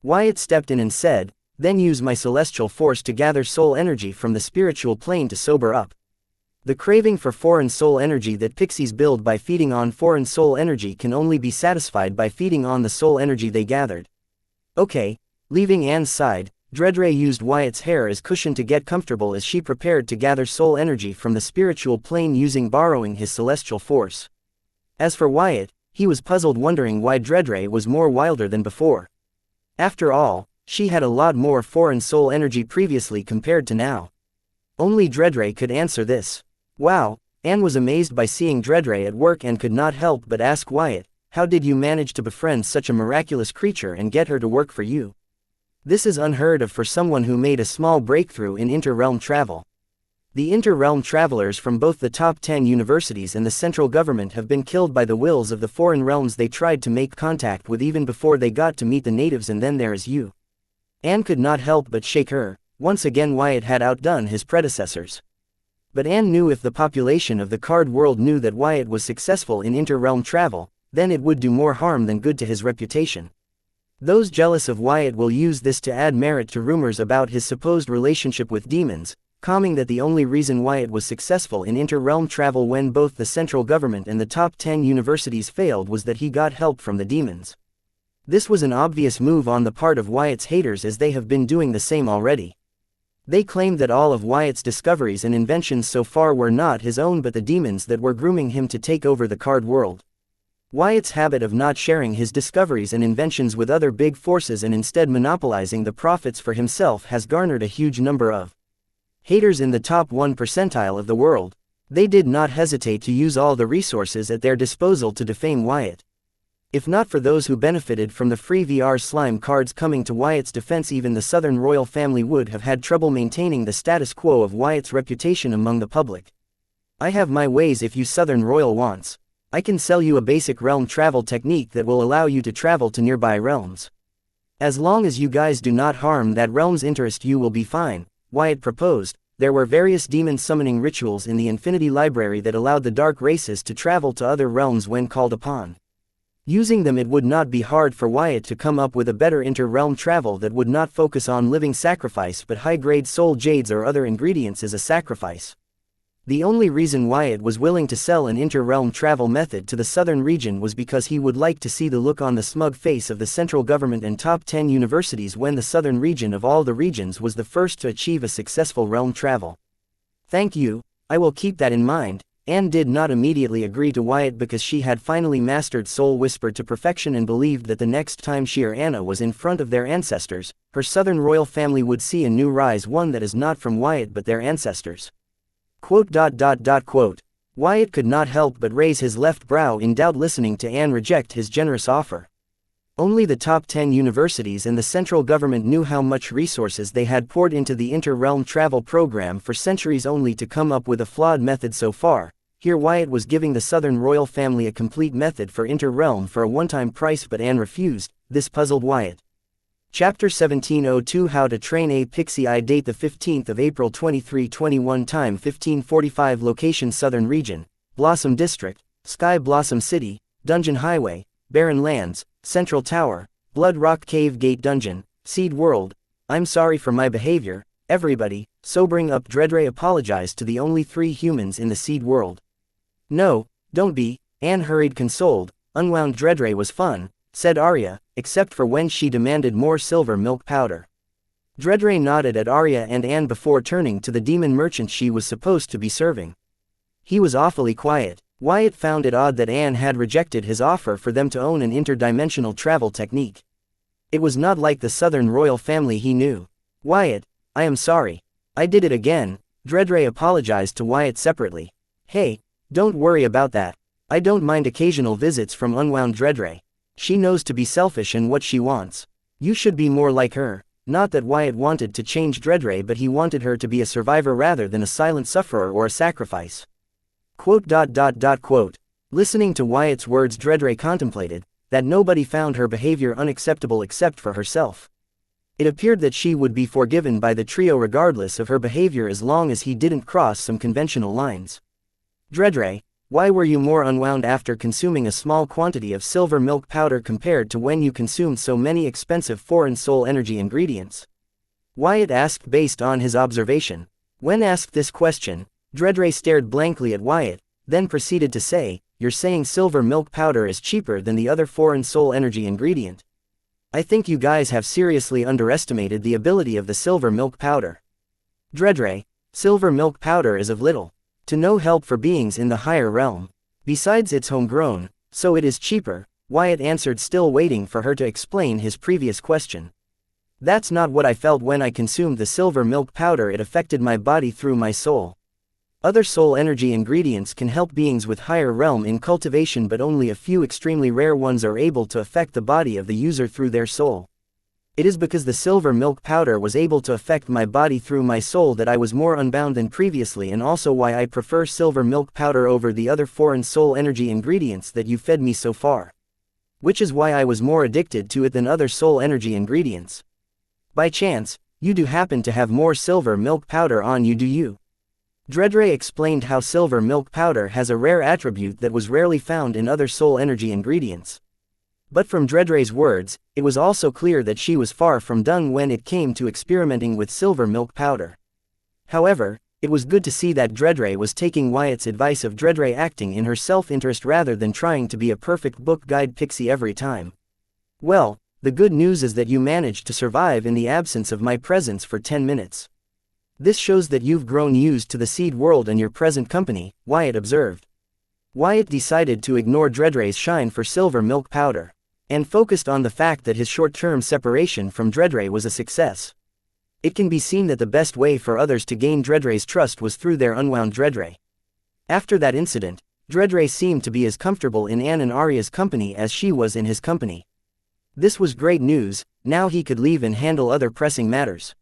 Wyatt stepped in and said, then use my celestial force to gather soul energy from the spiritual plane to sober up. The craving for foreign soul energy that pixies build by feeding on foreign soul energy can only be satisfied by feeding on the soul energy they gathered. Okay, leaving Anne's side, Dredre used Wyatt's hair as cushion to get comfortable as she prepared to gather soul energy from the spiritual plane borrowing his celestial force. As for Wyatt, he was puzzled, wondering why Dredre was more wilder than before. After all, she had a lot more foreign soul energy previously compared to now. Only Dredre could answer this. Wow, Anne was amazed by seeing Dredre at work and could not help but ask Wyatt, how did you manage to befriend such a miraculous creature and get her to work for you? This is unheard of for someone who made a small breakthrough in inter-realm travel. The inter-realm travelers from both the top 10 universities and the central government have been killed by the wills of the foreign realms they tried to make contact with even before they got to meet the natives, and then there is you. Anne could not help but shake her. Once again Wyatt had outdone his predecessors. But Anne knew if the population of the card world knew that Wyatt was successful in inter-realm travel, then it would do more harm than good to his reputation. Those jealous of Wyatt will use this to add merit to rumors about his supposed relationship with demons, claiming that the only reason Wyatt was successful in inter-realm travel when both the central government and the top 10 universities failed was that he got help from the demons. This was an obvious move on the part of Wyatt's haters, as they have been doing the same already. They claimed that all of Wyatt's discoveries and inventions so far were not his own but the demons that were grooming him to take over the card world. Wyatt's habit of not sharing his discoveries and inventions with other big forces and instead monopolizing the profits for himself has garnered a huge number of haters in the top 1 percentile of the world. They did not hesitate to use all the resources at their disposal to defame Wyatt. If not for those who benefited from the free VR slime cards coming to Wyatt's defense, even the Southern royal family would have had trouble maintaining the status quo of Wyatt's reputation among the public. I have my ways if you Southern royal wants. I can sell you a basic realm travel technique that will allow you to travel to nearby realms. As long as you guys do not harm that realm's interest, you will be fine, Wyatt proposed. There were various demon summoning rituals in the Infinity Library that allowed the dark races to travel to other realms when called upon. Using them, it would not be hard for Wyatt to come up with a better inter-realm travel that would not focus on living sacrifice but high-grade soul jades or other ingredients as a sacrifice. The only reason Wyatt was willing to sell an inter-realm travel method to the southern region was because he would like to see the look on the smug face of the central government and top 10 universities when the southern region of all the regions was the first to achieve a successful realm travel. Thank you, I will keep that in mind. Anne did not immediately agree to Wyatt because she had finally mastered Soul Whisper to perfection and believed that the next time she or Anna was in front of their ancestors, her southern royal family would see a new rise, one that is not from Wyatt but their ancestors. Quote. Wyatt could not help but raise his left brow in doubt listening to Anne reject his generous offer. Only the top 10 universities and the central government knew how much resources they had poured into the inter-realm travel program for centuries only to come up with a flawed method so far. Here Wyatt was giving the southern royal family a complete method for inter-realm for a one-time price, but Anne refused. This puzzled Wyatt. Chapter 1702 How to Train a Pixie. Date the 15th of April 2321. Time 1545. Location Southern Region, Blossom District, Sky Blossom City, Dungeon Highway, Barren Lands, Central Tower, Blood Rock Cave Gate Dungeon, Seed World. I'm sorry for my behavior, everybody. Sobering up, Dredre apologized to the only 3 humans in the Seed World. No, don't be, Anne hurried, consoled. Unwound Dredre was fun, said Arya, except for when she demanded more silver milk powder. Dredre nodded at Arya and Anne before turning to the demon merchant she was supposed to be serving. He was awfully quiet. Wyatt found it odd that Anne had rejected his offer for them to own an interdimensional travel technique. It was not like the southern royal family he knew. Wyatt, I am sorry. I did it again, Dredre apologized to Wyatt separately. Hey, don't worry about that. I don't mind occasional visits from unwound Dredre. She knows to be selfish and what she wants. You should be more like her. Not that Wyatt wanted to change Dredre, but he wanted her to be a survivor rather than a silent sufferer or a sacrifice. Quote. Listening to Wyatt's words, Dredre contemplated that nobody found her behavior unacceptable except for herself. It appeared that she would be forgiven by the trio regardless of her behavior as long as he didn't cross some conventional lines. Dredre, why were you more unwound after consuming a small quantity of silver milk powder compared to when you consumed so many expensive foreign soul energy ingredients? Wyatt asked based on his observation. When asked this question, Dredre stared blankly at Wyatt, then proceeded to say, "You're saying silver milk powder is cheaper than the other foreign soul energy ingredient? I think you guys have seriously underestimated the ability of the silver milk powder. Dredre, silver milk powder is of little to no help for beings in the higher realm. Besides it's homegrown, so it is cheaper," Wyatt answered, still waiting for her to explain his previous question. "That's not what I felt when I consumed the silver milk powder. It affected my body through my soul. Other soul energy ingredients can help beings with higher realm in cultivation, but only a few extremely rare ones are able to affect the body of the user through their soul. It is because the silver milk powder was able to affect my body through my soul that I was more unbound than previously, and also why I prefer silver milk powder over the other foreign soul energy ingredients that you fed me so far. Which is why I was more addicted to it than other soul energy ingredients. By chance, you do happen to have more silver milk powder on you, do you?" Dredre explained how silver milk powder has a rare attribute that was rarely found in other soul energy ingredients. But from Dredre's words, it was also clear that she was far from done when it came to experimenting with silver milk powder. However, it was good to see that Dredre was taking Wyatt's advice of Dredre acting in her self-interest rather than trying to be a perfect book guide pixie every time. "Well, the good news is that you managed to survive in the absence of my presence for 10 minutes. This shows that you've grown used to the seed world and your present company," Wyatt observed. Wyatt decided to ignore Dredre's shine for silver milk powder, and focused on the fact that his short-term separation from Dredre was a success. It can be seen that the best way for others to gain Dredre's trust was through their unwound Dredre. After that incident, Dredre seemed to be as comfortable in Anne and Arya's company as she was in his company. This was great news. Now he could leave and handle other pressing matters.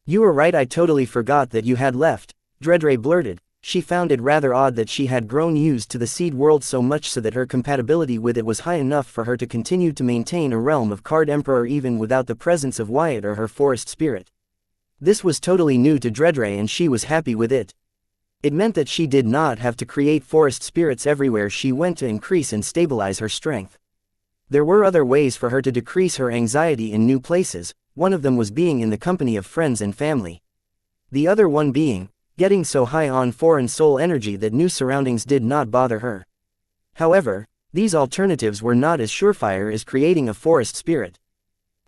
"You were right, I totally forgot that you had left," Dredre blurted. She found it rather odd that she had grown used to the seed world so much so that her compatibility with it was high enough for her to continue to maintain a realm of Card Emperor even without the presence of Wyatt or her forest spirit. This was totally new to Dredre and she was happy with it. It meant that she did not have to create forest spirits everywhere she went to increase and stabilize her strength. There were other ways for her to decrease her anxiety in new places. One of them was being in the company of friends and family. The other one being getting so high on foreign soul energy that new surroundings did not bother her. However, these alternatives were not as surefire as creating a forest spirit.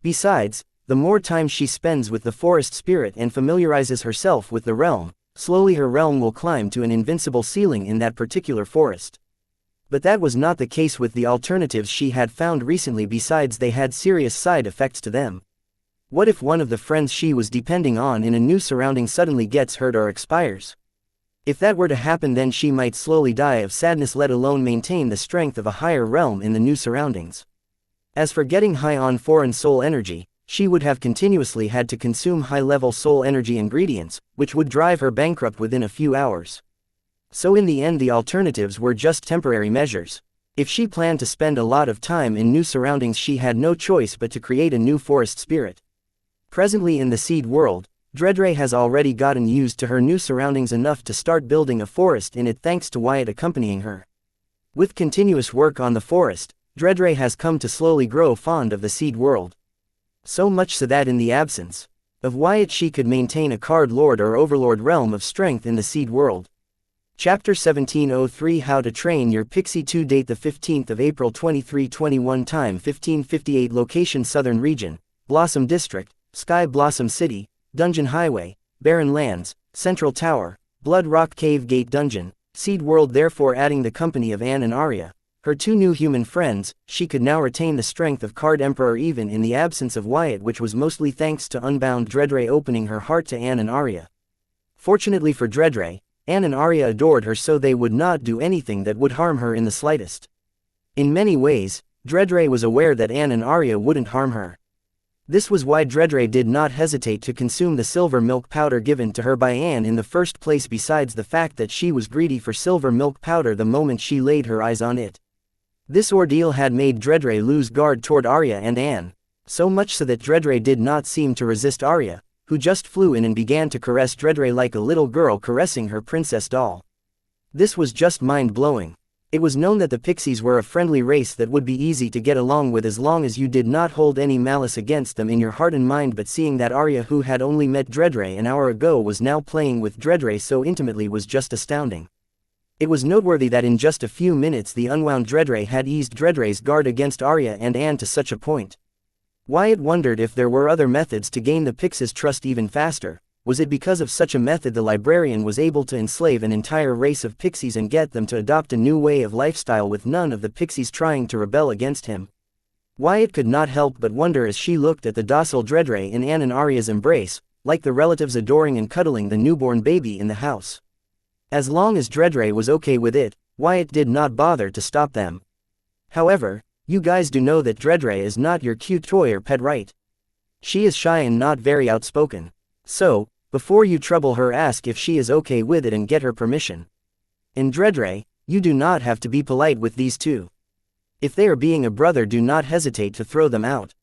Besides, the more time she spends with the forest spirit and familiarizes herself with the realm, slowly her realm will climb to an invincible ceiling in that particular forest. But that was not the case with the alternatives she had found recently. Besides, they had serious side effects to them. What if one of the friends she was depending on in a new surrounding suddenly gets hurt or expires? If that were to happen, then she might slowly die of sadness, let alone maintain the strength of a higher realm in the new surroundings. As for getting high on foreign soul energy, she would have continuously had to consume high-level soul energy ingredients, which would drive her bankrupt within a few hours. So in the end, the alternatives were just temporary measures. If she planned to spend a lot of time in new surroundings, she had no choice but to create a new forest spirit. Presently in the seed world, Dredre has already gotten used to her new surroundings enough to start building a forest in it thanks to Wyatt accompanying her. With continuous work on the forest, Dredre has come to slowly grow fond of the seed world. So much so that in the absence of Wyatt she could maintain a card lord or overlord realm of strength in the seed world. Chapter 1703 How to Train Your Pixie 2 Date the 15th of April 2321 Time 1558 Location Southern Region, Blossom District, Sky Blossom City, Dungeon Highway, Barren Lands, Central Tower, Blood Rock Cave Gate Dungeon, Seed World. Therefore, adding the company of Anne and Arya, her two new human friends, she could now retain the strength of Card Emperor even in the absence of Wyatt, which was mostly thanks to unbound Dredre opening her heart to Anne and Arya. Fortunately for Dredre, Anne and Arya adored her, so they would not do anything that would harm her in the slightest. In many ways, Dredre was aware that Anne and Arya wouldn't harm her. This was why Dredre did not hesitate to consume the silver milk powder given to her by Anne in the first place, besides the fact that she was greedy for silver milk powder the moment she laid her eyes on it. This ordeal had made Dredre lose guard toward Arya and Anne. So much so that Dredre did not seem to resist Arya, who just flew in and began to caress Dredre like a little girl caressing her princess doll. This was just mind-blowing. It was known that the pixies were a friendly race that would be easy to get along with as long as you did not hold any malice against them in your heart and mind, but seeing that Arya, who had only met Dredre an hour ago, was now playing with Dredre so intimately was just astounding. It was noteworthy that in just a few minutes the unwound Dredre had eased Dredre's guard against Arya and Anne to such a point. Wyatt wondered if there were other methods to gain the pixies' trust even faster. Was it because of such a method the librarian was able to enslave an entire race of pixies and get them to adopt a new way of lifestyle with none of the pixies trying to rebel against him? Wyatt could not help but wonder as she looked at the docile Dredre in Anne and Arya's embrace, like the relatives adoring and cuddling the newborn baby in the house. As long as Dredre was okay with it, Wyatt did not bother to stop them. However, you guys do know that Dredre is not your cute toy or pet, right? She is shy and not very outspoken. So, before you trouble her, ask if she is okay with it and get her permission. And Dredre, you do not have to be polite with these two. If they are being a brother, do not hesitate to throw them out.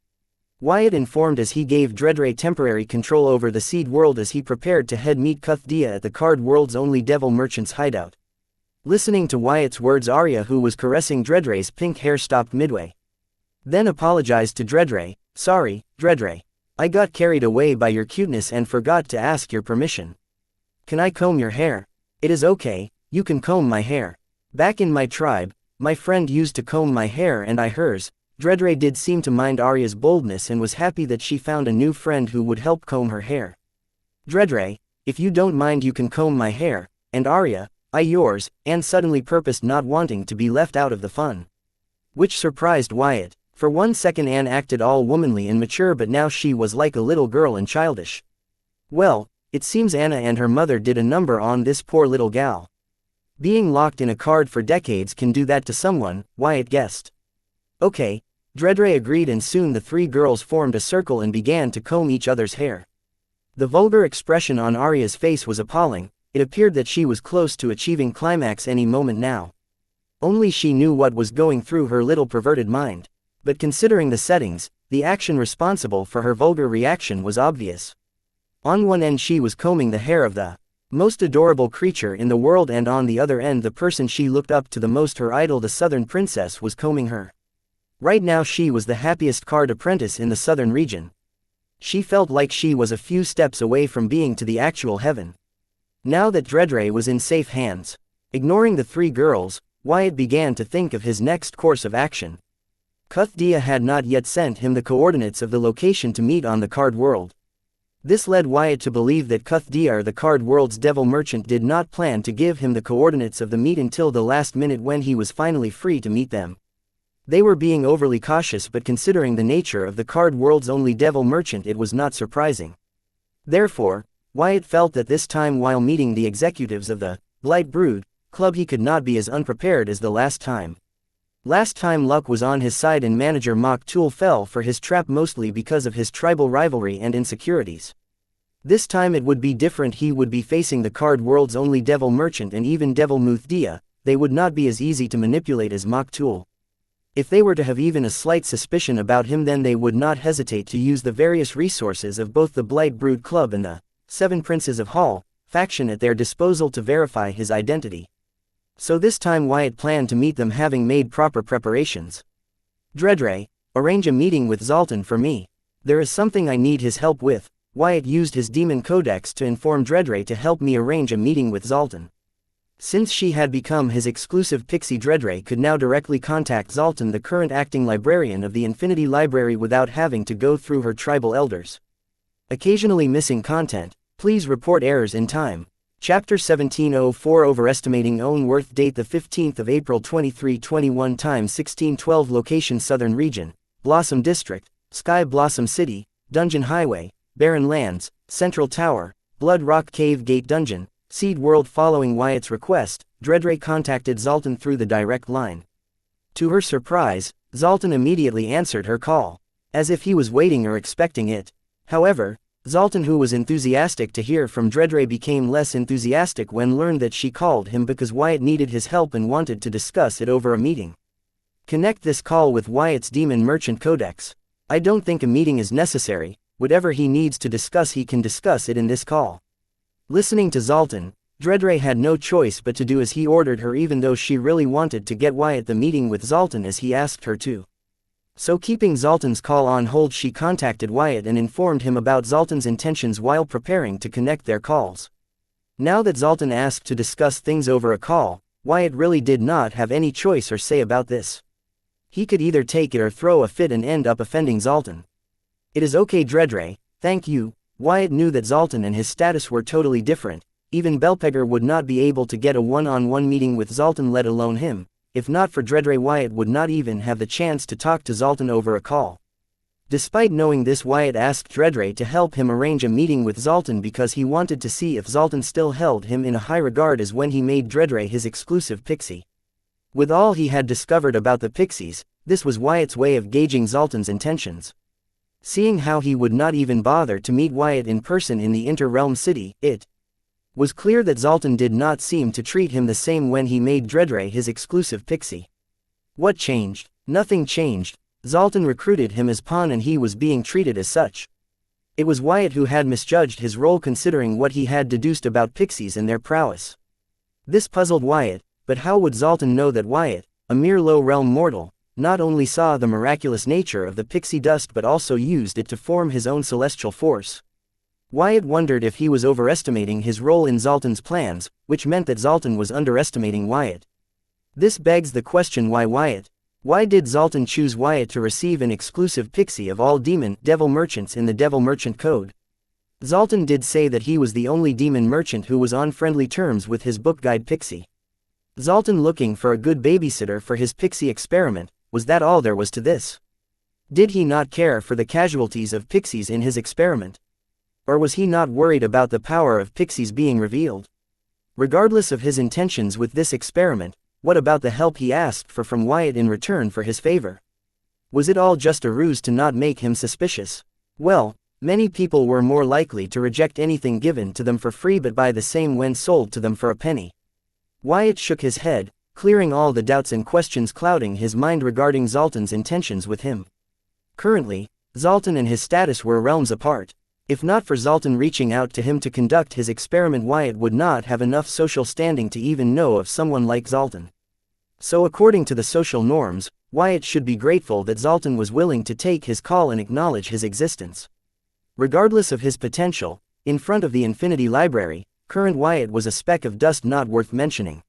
Wyatt informed as he gave Dredre temporary control over the seed world as he prepared to head meet Cuthdia at the card world's only devil merchant's hideout. Listening to Wyatt's words, Arya, who was caressing Dredre's pink hair, stopped midway. Then apologized to Dredre. Sorry, Dredre. I got carried away by your cuteness and forgot to ask your permission. Can I comb your hair? It is okay, you can comb my hair. Back in my tribe, my friend used to comb my hair and I hers. Dredre did seem to mind Arya's boldness and was happy that she found a new friend who would help comb her hair. Dredre, if you don't mind, you can comb my hair, and Arya, I yours, Anne suddenly purposed not wanting to be left out of the fun. Which surprised Wyatt. For one second Anne acted all womanly and mature, but now she was like a little girl and childish. Well, it seems Anna and her mother did a number on this poor little gal. Being locked in a card for decades can do that to someone, Wyatt guessed. Okay, Dredre agreed, and soon the three girls formed a circle and began to comb each other's hair. The vulgar expression on Arya's face was appalling. It appeared that she was close to achieving climax any moment now. Only she knew what was going through her little perverted mind. But considering the settings, the action responsible for her vulgar reaction was obvious. On one end she was combing the hair of the most adorable creature in the world, and on the other end the person she looked up to the most, her idol, the southern princess, was combing her. Right now she was the happiest card apprentice in the southern region. She felt like she was a few steps away from being to the actual heaven. Now that Dredre was in safe hands, ignoring the three girls, Wyatt began to think of his next course of action. Cuthdia had not yet sent him the coordinates of the location to meet on the card world. This led Wyatt to believe that Cuthdia, the card world's devil merchant, did not plan to give him the coordinates of the meet until the last minute when he was finally free to meet them. They were being overly cautious, but considering the nature of the card world's only devil merchant, it was not surprising. Therefore, Wyatt felt that this time, while meeting the executives of the Blight Brood Club, he could not be as unprepared as the last time. Last time luck was on his side and manager Mok Tool fell for his trap mostly because of his tribal rivalry and insecurities. This time it would be different. He would be facing the card world's only devil merchant and even Devil Muthdia. They would not be as easy to manipulate as Mok Tool. If they were to have even a slight suspicion about him, then they would not hesitate to use the various resources of both the Blight Brood Club and the Seven Princes of Hall faction at their disposal to verify his identity. So this time Wyatt planned to meet them, having made proper preparations. Dredre, arrange a meeting with Zoltan for me. There is something I need his help with. Wyatt used his demon codex to inform Dredre to help me arrange a meeting with Zoltan. Since she had become his exclusive pixie, Dredre could now directly contact Zoltan, the current acting librarian of the Infinity Library, without having to go through her tribal elders. Occasionally missing content. Please report errors in time. Chapter 1704, Overestimating Own Worth. Date the 15th of April 2321. Time 1612. Location Southern Region, Blossom District, Sky Blossom City, Dungeon Highway, Barren Lands, Central Tower, Blood Rock Cave Gate Dungeon, Seed World. Following Wyatt's request, Dredre contacted Zoltan through the direct line. To her surprise, Zoltan immediately answered her call, as if he was waiting or expecting it. However, Zoltan, who was enthusiastic to hear from Dredre, became less enthusiastic when learned that she called him because Wyatt needed his help and wanted to discuss it over a meeting. Connect this call with Wyatt's Demon Merchant Codex. I don't think a meeting is necessary. Whatever he needs to discuss he can discuss it in this call. Listening to Zoltan, Dredre had no choice but to do as he ordered her, even though she really wanted to get Wyatt the meeting with Zoltan as he asked her to. So keeping Zoltan's call on hold, she contacted Wyatt and informed him about Zoltan's intentions while preparing to connect their calls. Now that Zoltan asked to discuss things over a call, Wyatt really did not have any choice or say about this. He could either take it or throw a fit and end up offending Zoltan. It is okay Dredre, thank you. Wyatt knew that Zoltan and his status were totally different. Even Belpegger would not be able to get a one-on-one meeting with Zoltan, let alone him. If not for Dredre, Wyatt would not even have the chance to talk to Zoltan over a call. Despite knowing this, Wyatt asked Dredre to help him arrange a meeting with Zoltan because he wanted to see if Zoltan still held him in a high regard as when he made Dredre his exclusive pixie. With all he had discovered about the pixies, this was Wyatt's way of gauging Zoltan's intentions. Seeing how he would not even bother to meet Wyatt in person in the Inter-Realm city, it was clear that Zoltan did not seem to treat him the same when he made Dredre his exclusive pixie. What changed? Nothing changed. Zoltan recruited him as pawn and he was being treated as such. It was Wyatt who had misjudged his role considering what he had deduced about pixies and their prowess. This puzzled Wyatt, but how would Zoltan know that Wyatt, a mere low-realm mortal, not only saw the miraculous nature of the pixie dust but also used it to form his own celestial force? Wyatt wondered if he was overestimating his role in Zoltan's plans, which meant that Zoltan was underestimating Wyatt. This begs the question, why Wyatt? Why did Zoltan choose Wyatt to receive an exclusive pixie of all devil merchants in the Devil Merchant Code? Zoltan did say that he was the only demon merchant who was on friendly terms with his book guide pixie. Zoltan looking for a good babysitter for his pixie experiment. Was that all there was to this? Did he not care for the casualties of pixies in his experiment? Or was he not worried about the power of pixies being revealed? Regardless of his intentions with this experiment, what about the help he asked for from Wyatt in return for his favor? Was it all just a ruse to not make him suspicious? Well, many people were more likely to reject anything given to them for free but buy the same when sold to them for a penny. Wyatt shook his head, clearing all the doubts and questions clouding his mind regarding Zoltan's intentions with him. Currently, Zoltan and his status were realms apart. If not for Zoltan reaching out to him to conduct his experiment, Wyatt would not have enough social standing to even know of someone like Zoltan. So according to the social norms, Wyatt should be grateful that Zoltan was willing to take his call and acknowledge his existence. Regardless of his potential, in front of the Infinity Library, current Wyatt was a speck of dust not worth mentioning.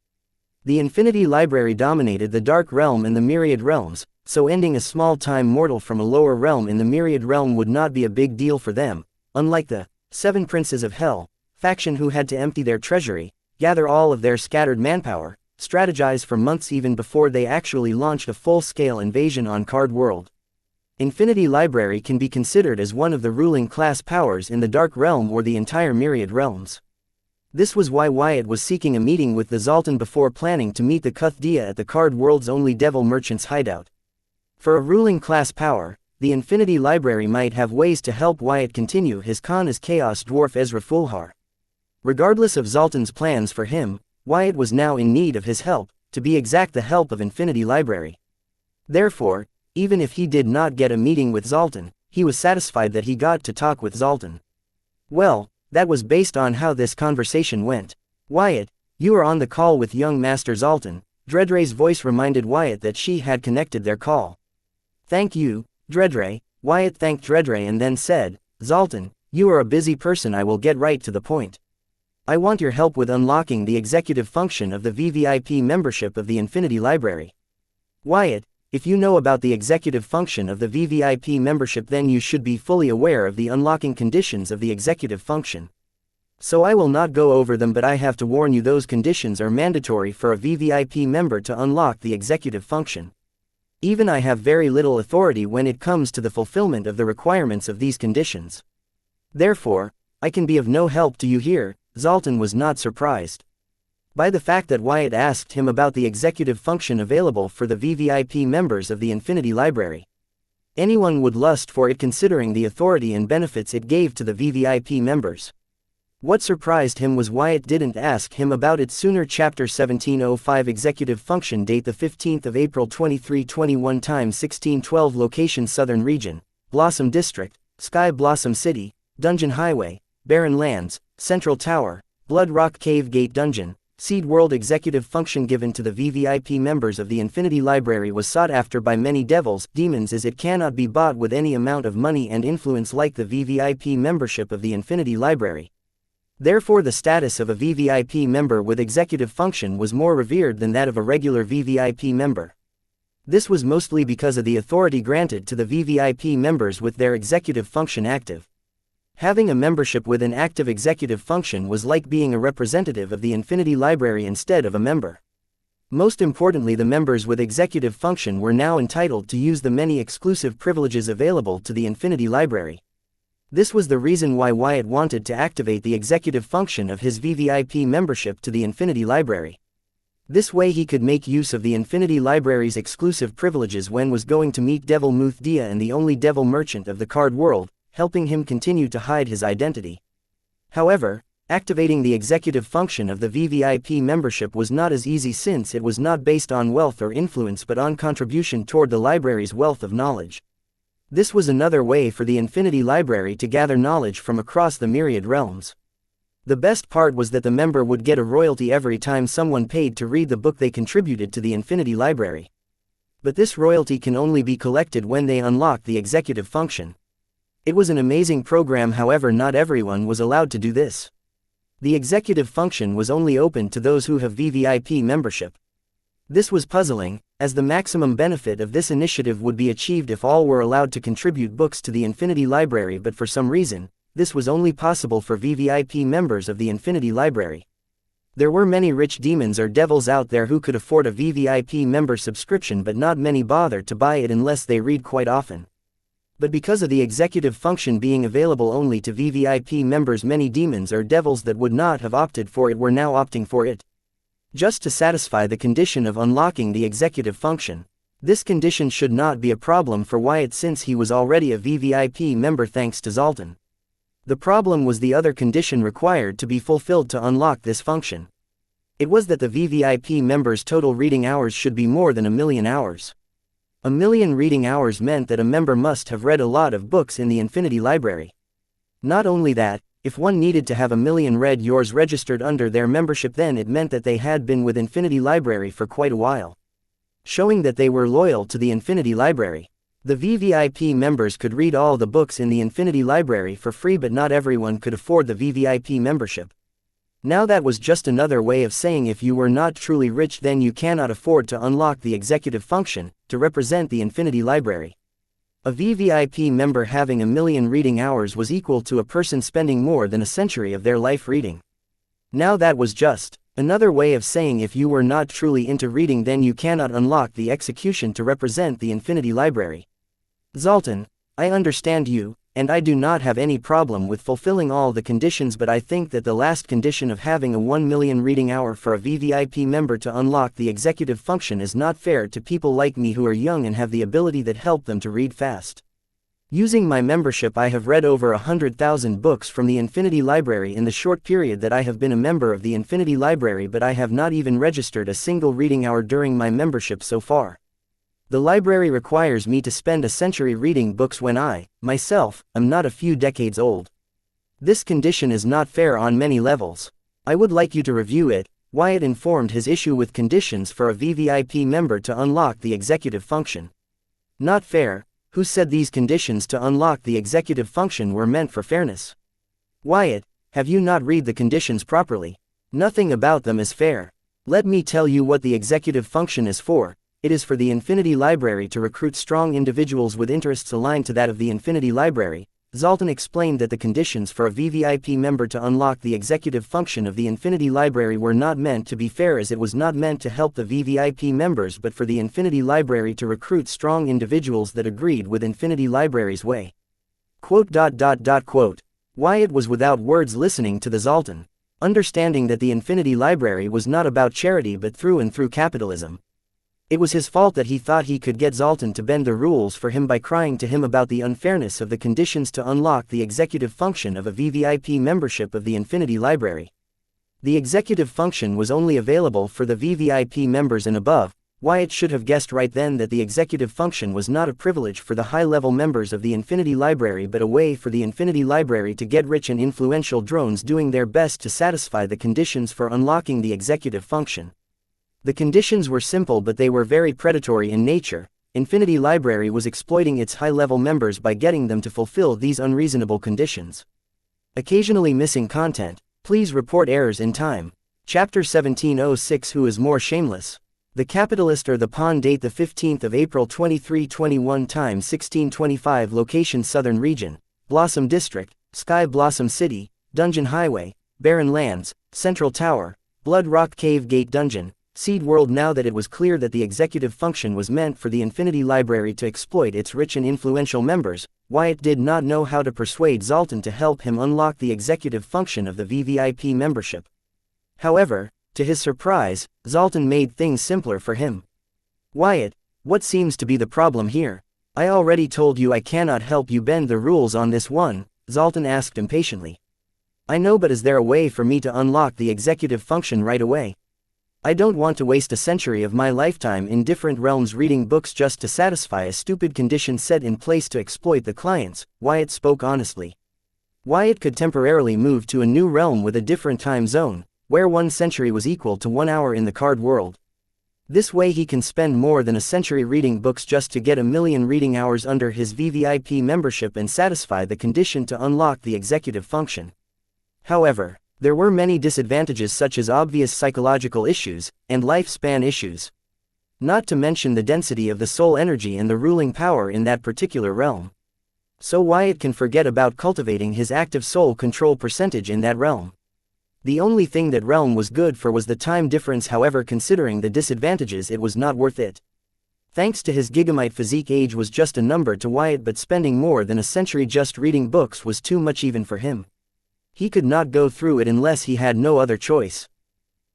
The Infinity Library dominated the Dark Realm and the Myriad Realms, so ending a small-time mortal from a lower realm in the Myriad Realm would not be a big deal for them, unlike the Seven Princes of Hell faction who had to empty their treasury, gather all of their scattered manpower, strategize for months even before they actually launched a full-scale invasion on Card World. Infinity Library can be considered as one of the ruling class powers in the Dark Realm or the entire Myriad Realms. This was why Wyatt was seeking a meeting with the Zoltan before planning to meet the Cuthdia at the Card World's only devil merchant's hideout. For a ruling class power, the Infinity Library might have ways to help Wyatt continue his con as Chaos Dwarf Ezra Fulhar. Regardless of Zoltan's plans for him, Wyatt was now in need of his help, to be exact the help of Infinity Library. Therefore, even if he did not get a meeting with Zoltan, he was satisfied that he got to talk with Zoltan. Well, that was based on how this conversation went. Wyatt, you are on the call with young Master Zoltan. Dredre's voice reminded Wyatt that she had connected their call. Thank you, Dredre. Wyatt thanked Dredre and then said, Zoltan, you are a busy person, I will get right to the point. I want your help with unlocking the executive function of the VVIP membership of the Infinity Library. Wyatt, if you know about the executive function of the VVIP membership, then you should be fully aware of the unlocking conditions of the executive function. So I will not go over them, but I have to warn you, those conditions are mandatory for a VVIP member to unlock the executive function. Even I have very little authority when it comes to the fulfillment of the requirements of these conditions. Therefore, I can be of no help to you here. Zoltan was not surprised by the fact that Wyatt asked him about the executive function available for the VVIP members of the Infinity Library. Anyone would lust for it considering the authority and benefits it gave to the VVIP members. What surprised him was Wyatt didn't ask him about it sooner. Chapter 1705 Executive Function. Date the 15th of April 2321 Time 1612 Location Southern Region, Blossom District, Sky Blossom City, Dungeon Highway, Barren Lands, Central Tower, Blood Rock Cave Gate Dungeon. Seed World executive function given to the VVIP members of the Infinity Library was sought after by many devils, demons, as it cannot be bought with any amount of money and influence like the VVIP membership of the Infinity Library. Therefore, the status of a VVIP member with executive function was more revered than that of a regular VVIP member. This was mostly because of the authority granted to the VVIP members with their executive function active. Having a membership with an active executive function was like being a representative of the Infinity Library instead of a member. Most importantly, the members with executive function were now entitled to use the many exclusive privileges available to the Infinity Library. This was the reason why Wyatt wanted to activate the executive function of his VVIP membership to the Infinity Library. This way he could make use of the Infinity Library's exclusive privileges when was going to meet Devil Muthdia and the only devil merchant of the card world, helping him continue to hide his identity. However, activating the executive function of the VVIP membership was not as easy since it was not based on wealth or influence but on contribution toward the library's wealth of knowledge. This was another way for the Infinity Library to gather knowledge from across the myriad realms. The best part was that the member would get a royalty every time someone paid to read the book they contributed to the Infinity Library. But this royalty can only be collected when they unlock the executive function. It was an amazing program, however not everyone was allowed to do this. The executive function was only open to those who have VVIP membership. This was puzzling, as the maximum benefit of this initiative would be achieved if all were allowed to contribute books to the Infinity Library, but for some reason, this was only possible for VVIP members of the Infinity Library. There were many rich demons or devils out there who could afford a VVIP member subscription, but not many bothered to buy it unless they read quite often. But because of the executive function being available only to VVIP members, many demons or devils that would not have opted for it were now opting for it. Just to satisfy the condition of unlocking the executive function. This condition should not be a problem for Wyatt since he was already a VVIP member thanks to Zoltan. The problem was the other condition required to be fulfilled to unlock this function. It was that the VVIP members' total reading hours should be more than 1,000,000 hours. 1,000,000 reading hours meant that a member must have read a lot of books in the Infinity Library. Not only that, if one needed to have 1,000,000 read yours registered under their membership, then it meant that they had been with Infinity Library for quite a while, showing that they were loyal to the Infinity Library. The VVIP members could read all the books in the Infinity Library for free, but not everyone could afford the VVIP membership. Now that was just another way of saying if you were not truly rich, then you cannot afford to unlock the executive function, to represent the Infinity Library. A VVIP member having 1,000,000 reading hours was equal to a person spending more than a century of their life reading. Now that was just another way of saying if you were not truly into reading, then you cannot unlock the execution to represent the Infinity Library. Zoltan, I understand you, and I do not have any problem with fulfilling all the conditions, but I think that the last condition of having a 1,000,000 reading hour for a VVIP member to unlock the executive function is not fair to people like me who are young and have the ability that help them to read fast. Using my membership, I have read over 100,000 books from the Infinity Library in the short period that I have been a member of the Infinity Library, but I have not even registered a single reading hour during my membership so far. The library requires me to spend a century reading books when I, myself, am not a few decades old. This condition is not fair on many levels. I would like you to review it. Wyatt informed his issue with conditions for a VVIP member to unlock the executive function. Not fair? Who said these conditions to unlock the executive function were meant for fairness? Wyatt, have you not read the conditions properly? Nothing about them is fair. Let me tell you what the executive function is for. It is for the Infinity Library to recruit strong individuals with interests aligned to that of the Infinity Library. Zoltan explained that the conditions for a VVIP member to unlock the executive function of the Infinity Library were not meant to be fair, as it was not meant to help the VVIP members but for the Infinity Library to recruit strong individuals that agreed with Infinity Library's way. Quote. Wyatt was without words listening to the Zoltan, understanding that the Infinity Library was not about charity but through and through capitalism. It was his fault that he thought he could get Zoltan to bend the rules for him by crying to him about the unfairness of the conditions to unlock the executive function of a VVIP membership of the Infinity Library. The executive function was only available for the VVIP members and above, Wyatt should have guessed right then that the executive function was not a privilege for the high-level members of the Infinity Library but a way for the Infinity Library to get rich and influential drones doing their best to satisfy the conditions for unlocking the executive function. The conditions were simple but they were very predatory in nature. Infinity Library was exploiting its high-level members by getting them to fulfill these unreasonable conditions. Occasionally missing content. Please report errors in time. Chapter 1706 Who is more shameless? The Capitalist or the Pawn. Date the 15th of April 2321. Time 1625. Location Southern Region, Blossom District, Sky Blossom City, Dungeon Highway, Barren Lands, Central Tower, Blood Rock Cave Gate Dungeon, Seed World. Now that it was clear that the executive function was meant for the Infinity Library to exploit its rich and influential members, Wyatt did not know how to persuade Zoltan to help him unlock the executive function of the VVIP membership. However, to his surprise, Zoltan made things simpler for him. Wyatt, what seems to be the problem here? I already told you I cannot help you bend the rules on this one, Zoltan asked impatiently. I know, but is there a way for me to unlock the executive function right away? I don't want to waste a century of my lifetime in different realms reading books just to satisfy a stupid condition set in place to exploit the clients, Wyatt spoke honestly. Wyatt could temporarily move to a new realm with a different time zone, where 1 century was equal to 1 hour in the card world. This way he can spend more than a century reading books just to get 1,000,000 reading hours under his VVIP membership and satisfy the condition to unlock the executive function. However, there were many disadvantages such as obvious psychological issues, and lifespan issues. Not to mention the density of the soul energy and the ruling power in that particular realm. So Wyatt can forget about cultivating his active soul control percentage in that realm. The only thing that realm was good for was the time difference. However, considering the disadvantages, it was not worth it. Thanks to his gigamite physique, age was just a number to Wyatt, but spending more than a century just reading books was too much even for him. He could not go through it unless he had no other choice.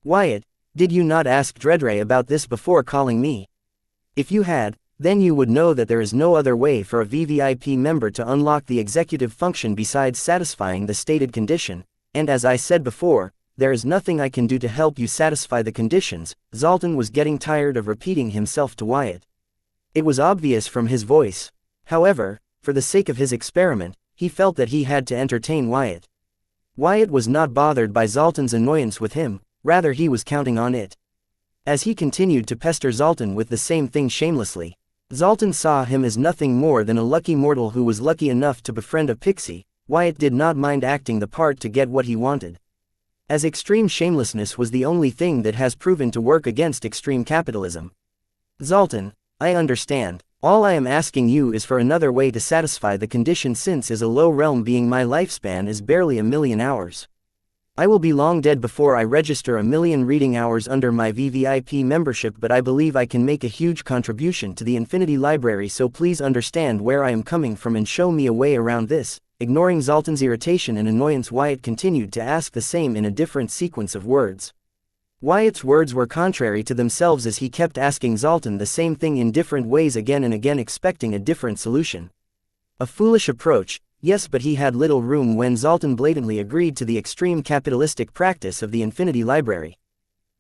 Wyatt, did you not ask Dreadray about this before calling me? If you had, then you would know that there is no other way for a VVIP member to unlock the executive function besides satisfying the stated condition. And as I said before, there is nothing I can do to help you satisfy the conditions. Zoltan was getting tired of repeating himself to Wyatt. It was obvious from his voice. However, for the sake of his experiment, he felt that he had to entertain Wyatt. Wyatt was not bothered by Zoltan's annoyance with him, rather he was counting on it. As he continued to pester Zoltan with the same thing shamelessly, Zoltan saw him as nothing more than a lucky mortal who was lucky enough to befriend a pixie. Wyatt did not mind acting the part to get what he wanted. As extreme shamelessness was the only thing that has proven to work against extreme capitalism. Zoltan, I understand. All I am asking you is for another way to satisfy the condition, since as a low realm being my lifespan is barely 1,000,000 hours. I will be long dead before I register 1,000,000 reading hours under my VVIP membership, but I believe I can make a huge contribution to the Infinity Library, so please understand where I am coming from and show me a way around this. Ignoring Zoltan's irritation and annoyance, Wyatt continued to ask the same in a different sequence of words. Wyatt's words were contrary to themselves as he kept asking Zoltan the same thing in different ways again and again, expecting a different solution. A foolish approach, yes, but he had little room when Zoltan blatantly agreed to the extreme capitalistic practice of the Infinity Library.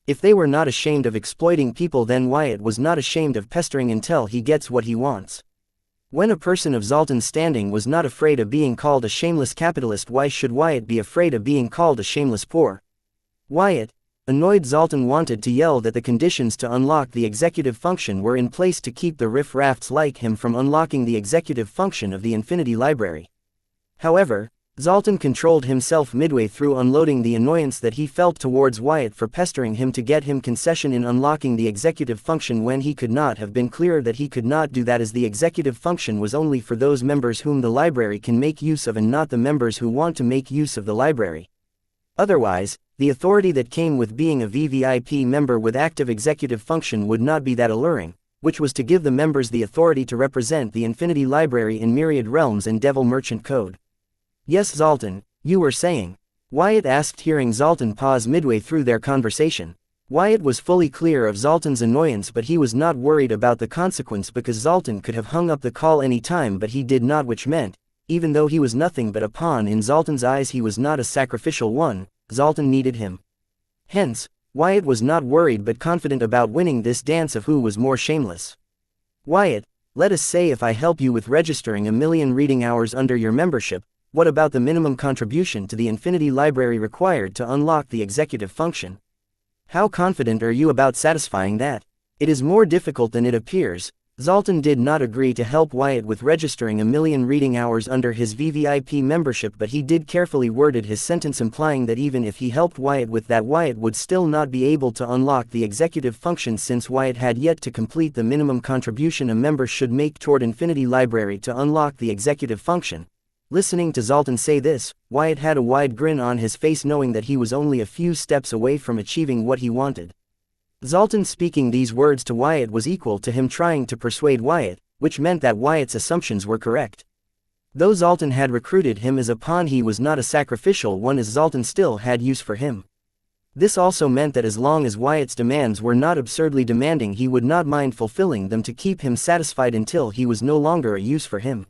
If they were not ashamed of exploiting people, then Wyatt was not ashamed of pestering until he gets what he wants. When a person of Zoltan's standing was not afraid of being called a shameless capitalist, why should Wyatt be afraid of being called a shameless poor? Wyatt, annoyed Zoltan, wanted to yell that the conditions to unlock the executive function were in place to keep the riff-raffs like him from unlocking the executive function of the Infinity Library. However, Zoltan controlled himself midway through unloading the annoyance that he felt towards Wyatt for pestering him to get him concession in unlocking the executive function, when he could not have been clearer that he could not do that, as the executive function was only for those members whom the library can make use of and not the members who want to make use of the library. Otherwise, the authority that came with being a VVIP member with active executive function would not be that alluring, which was to give the members the authority to represent the Infinity Library in myriad realms and Devil Merchant Code. Yes, Zoltan, you were saying? Wyatt asked, hearing Zoltan pause midway through their conversation. Wyatt was fully clear of Zoltan's annoyance, but he was not worried about the consequence because Zoltan could have hung up the call any time, but he did not, which meant, even though he was nothing but a pawn in Zoltan's eyes, he was not a sacrificial one. Zoltan needed him. Hence, Wyatt was not worried but confident about winning this dance of who was more shameless. Wyatt, let us say if I help you with registering 1,000,000 reading hours under your membership, what about the minimum contribution to the Infinity Library required to unlock the executive function? How confident are you about satisfying that? It is more difficult than it appears. Dalton did not agree to help Wyatt with registering 1,000,000 reading hours under his VVIP membership, but he did carefully worded his sentence implying that even if he helped Wyatt with that, Wyatt would still not be able to unlock the executive function since Wyatt had yet to complete the minimum contribution a member should make toward Infinity Library to unlock the executive function. Listening to Dalton say this, Wyatt had a wide grin on his face knowing that he was only a few steps away from achieving what he wanted. Dalton speaking these words to Wyatt was equal to him trying to persuade Wyatt, which meant that Wyatt's assumptions were correct. Though Dalton had recruited him as a pawn, he was not a sacrificial one, as Dalton still had use for him. This also meant that as long as Wyatt's demands were not absurdly demanding, he would not mind fulfilling them to keep him satisfied until he was no longer a use for him.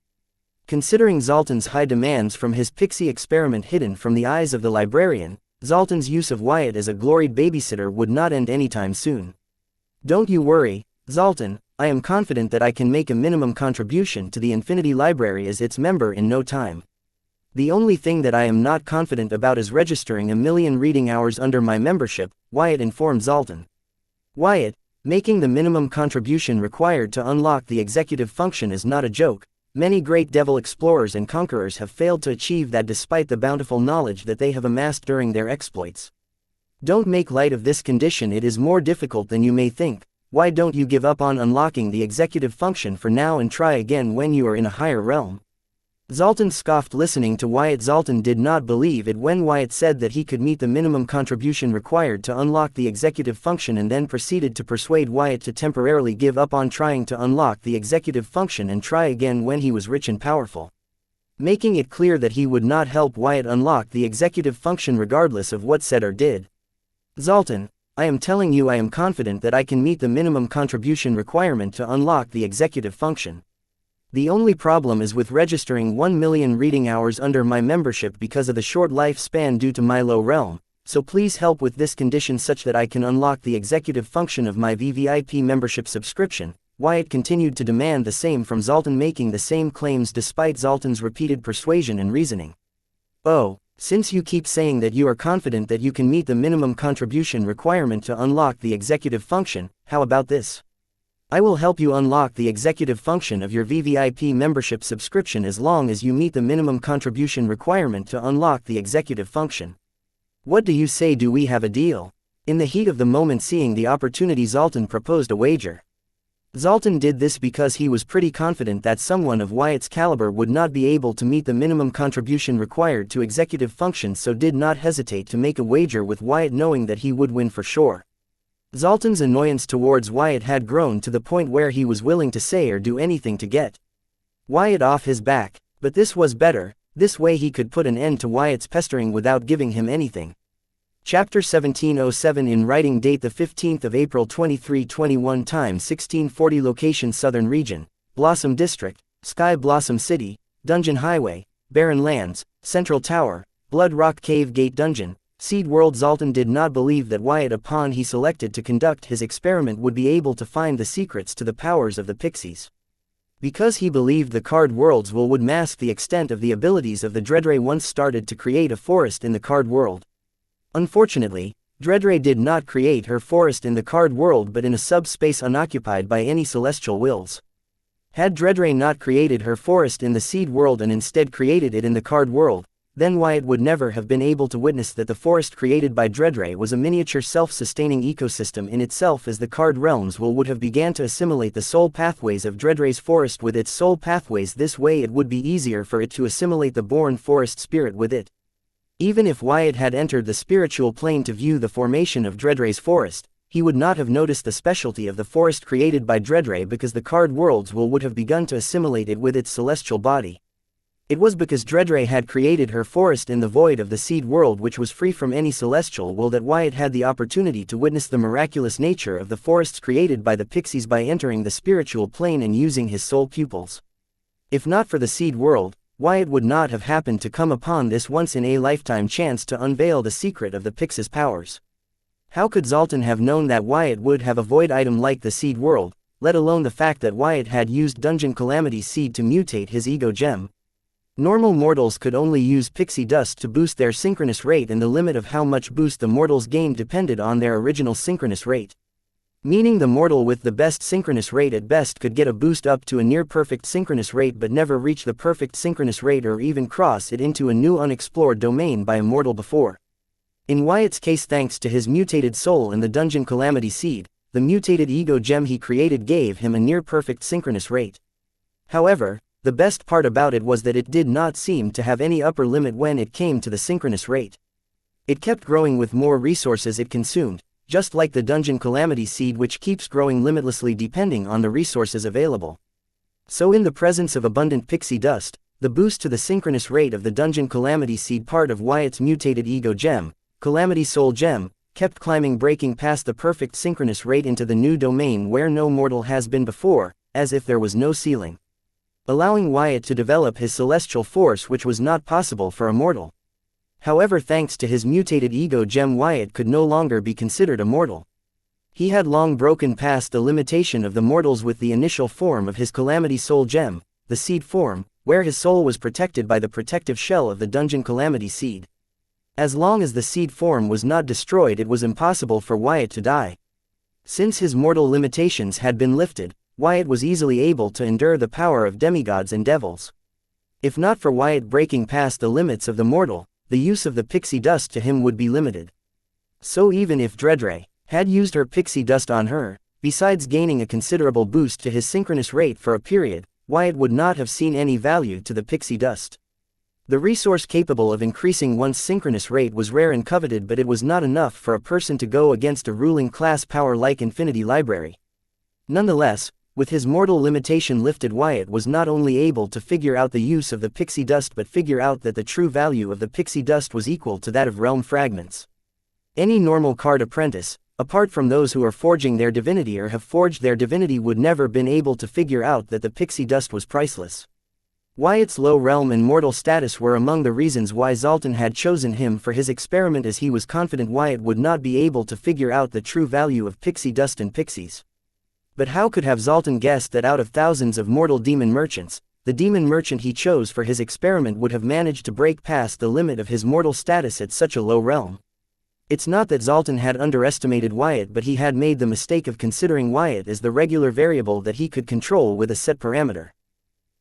Considering Dalton's high demands from his pixie experiment hidden from the eyes of the librarian, Dalton's use of Wyatt as a gloried babysitter would not end anytime soon. Don't you worry, Dalton, I am confident that I can make a minimum contribution to the Infinity Library as its member in no time. The only thing that I am not confident about is registering 1,000,000 reading hours under my membership, Wyatt informed Dalton. Wyatt, making the minimum contribution required to unlock the executive function is not a joke. Many great devil explorers and conquerors have failed to achieve that despite the bountiful knowledge that they have amassed during their exploits. Don't make light of this condition, it is more difficult than you may think. Why don't you give up on unlocking the executive function for now and try again when you are in a higher realm? Dalton scoffed listening to Wyatt. Dalton did not believe it when Wyatt said that he could meet the minimum contribution required to unlock the executive function and then proceeded to persuade Wyatt to temporarily give up on trying to unlock the executive function and try again when he was rich and powerful. Making it clear that he would not help Wyatt unlock the executive function regardless of what said or did. Dalton, I am telling you I am confident that I can meet the minimum contribution requirement to unlock the executive function. The only problem is with registering 1,000,000 reading hours under my membership because of the short lifespan due to my low realm, so please help with this condition such that I can unlock the executive function of my VVIP membership subscription. Wyatt continued to demand the same from Dalton, making the same claims despite Dalton's repeated persuasion and reasoning. Oh, since you keep saying that you are confident that you can meet the minimum contribution requirement to unlock the executive function, how about this? I will help you unlock the executive function of your VVIP membership subscription as long as you meet the minimum contribution requirement to unlock the executive function. What do you say, do we have a deal? In the heat of the moment, seeing the opportunity, Dalton proposed a wager. Dalton did this because he was pretty confident that someone of Wyatt's caliber would not be able to meet the minimum contribution required to executive function, so did not hesitate to make a wager with Wyatt knowing that he would win for sure. Dalton's annoyance towards Wyatt had grown to the point where he was willing to say or do anything to get Wyatt off his back, but this was better. This way he could put an end to Wyatt's pestering without giving him anything. Chapter 1707. In writing, date the 15th of April 2321, time 1640, location Southern Region, Blossom District, Sky Blossom City, Dungeon Highway, Barren Lands, Central Tower, Blood Rock Cave Gate Dungeon, Seed World. Dalton did not believe that Wyatt, upon he selected to conduct his experiment, would be able to find the secrets to the powers of the pixies. Because he believed the card worlds would mask the extent of the abilities of the Dreadray once started to create a forest in the card world. Unfortunately, Dreadray did not create her forest in the card world but in a subspace unoccupied by any celestial wills. Had Dreadray not created her forest in the seed world and instead created it in the card world, then Wyatt would never have been able to witness that the forest created by Dreadray was a miniature self-sustaining ecosystem in itself, as the card realms would have began to assimilate the soul pathways of Dreadray's forest with its soul pathways. This way it would be easier for it to assimilate the born forest spirit with it. Even if Wyatt had entered the spiritual plane to view the formation of Dreadray's forest, he would not have noticed the specialty of the forest created by Dreadray because the card worlds would have begun to assimilate it with its celestial body. It was because Dreadray had created her forest in the void of the seed world, which was free from any celestial will, that Wyatt had the opportunity to witness the miraculous nature of the forests created by the pixies by entering the spiritual plane and using his soul pupils. If not for the seed world, Wyatt would not have happened to come upon this once-in-a-lifetime chance to unveil the secret of the pixies' powers. How could Zoltan have known that Wyatt would have a void item like the Seed World, let alone the fact that Wyatt had used Dungeon Calamity's seed to mutate his ego gem? Normal mortals could only use pixie dust to boost their synchronous rate, and the limit of how much boost the mortals gained depended on their original synchronous rate. Meaning the mortal with the best synchronous rate at best could get a boost up to a near-perfect synchronous rate but never reach the perfect synchronous rate or even cross it into a new unexplored domain by a mortal before. In Wyatt's case, thanks to his mutated soul and the Dungeon Calamity seed, the mutated ego gem he created gave him a near-perfect synchronous rate. However, the best part about it was that it did not seem to have any upper limit when it came to the synchronous rate. It kept growing with more resources it consumed, just like the Dungeon Calamity seed, which keeps growing limitlessly depending on the resources available. So in the presence of abundant pixie dust, the boost to the synchronous rate of the Dungeon Calamity seed, part of Wyatt's mutated ego gem, Calamity Soul Gem, kept climbing, breaking past the perfect synchronous rate into the new domain where no mortal has been before, as if there was no ceiling, allowing Wyatt to develop his celestial force, which was not possible for a mortal. However, thanks to his mutated ego gem, Wyatt could no longer be considered a mortal. He had long broken past the limitation of the mortals with the initial form of his Calamity Soul Gem, the seed form, where his soul was protected by the protective shell of the Dungeon Calamity seed. As long as the seed form was not destroyed, it was impossible for Wyatt to die. Since his mortal limitations had been lifted, Wyatt was easily able to endure the power of demigods and devils. If not for Wyatt breaking past the limits of the mortal, the use of the pixie dust to him would be limited. So even if Dredre had used her pixie dust on her, besides gaining a considerable boost to his synchronous rate for a period, Wyatt would not have seen any value to the pixie dust. The resource capable of increasing one's synchronous rate was rare and coveted, but it was not enough for a person to go against a ruling class power like Infinity Library. Nonetheless, with his mortal limitation lifted, Wyatt was not only able to figure out the use of the pixie dust but figure out that the true value of the pixie dust was equal to that of realm fragments. Any normal card apprentice, apart from those who are forging their divinity or have forged their divinity, would never been able to figure out that the pixie dust was priceless. Wyatt's low realm and mortal status were among the reasons why Zoltan had chosen him for his experiment, as he was confident Wyatt would not be able to figure out the true value of pixie dust and pixies. But how could have Zoltan guessed that out of thousands of mortal demon merchants, the demon merchant he chose for his experiment would have managed to break past the limit of his mortal status at such a low realm? It's not that Zoltan had underestimated Wyatt, but he had made the mistake of considering Wyatt as the regular variable that he could control with a set parameter.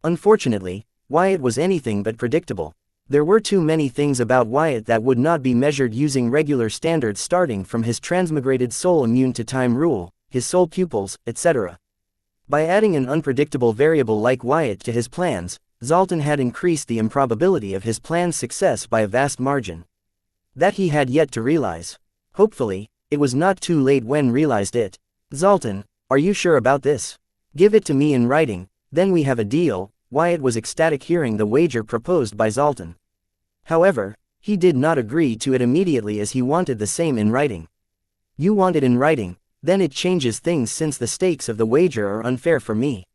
Unfortunately, Wyatt was anything but predictable. There were too many things about Wyatt that would not be measured using regular standards, starting from his transmigrated soul immune to time rule, his soul pupils, etc. By adding an unpredictable variable like Wyatt to his plans, Zoltan had increased the improbability of his plan's success by a vast margin. That he had yet to realize. Hopefully, it was not too late when realized it. "Zoltan, are you sure about this? Give it to me in writing, then we have a deal." Wyatt was ecstatic hearing the wager proposed by Zoltan. However, he did not agree to it immediately, as he wanted the same in writing. "You want it in writing? Then it changes things, since the stakes of the wager are unfair for me.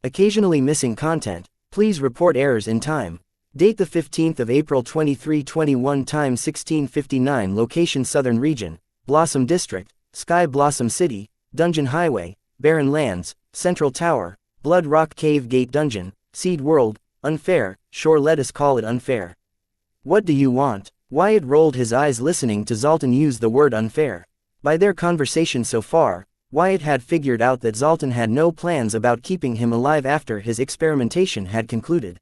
Occasionally missing content. Please report errors in time. Date the 15th of April 2321, time 1659, location Southern Region, Blossom District, Sky Blossom City, Dungeon Highway, Barren Lands, Central Tower, Blood Rock Cave Gate Dungeon, Seed World. Unfair, sure, let us call it unfair. What do you want?" Wyatt rolled his eyes listening to Zoltan use the word unfair. By their conversation so far, Wyatt had figured out that Zoltan had no plans about keeping him alive after his experimentation had concluded.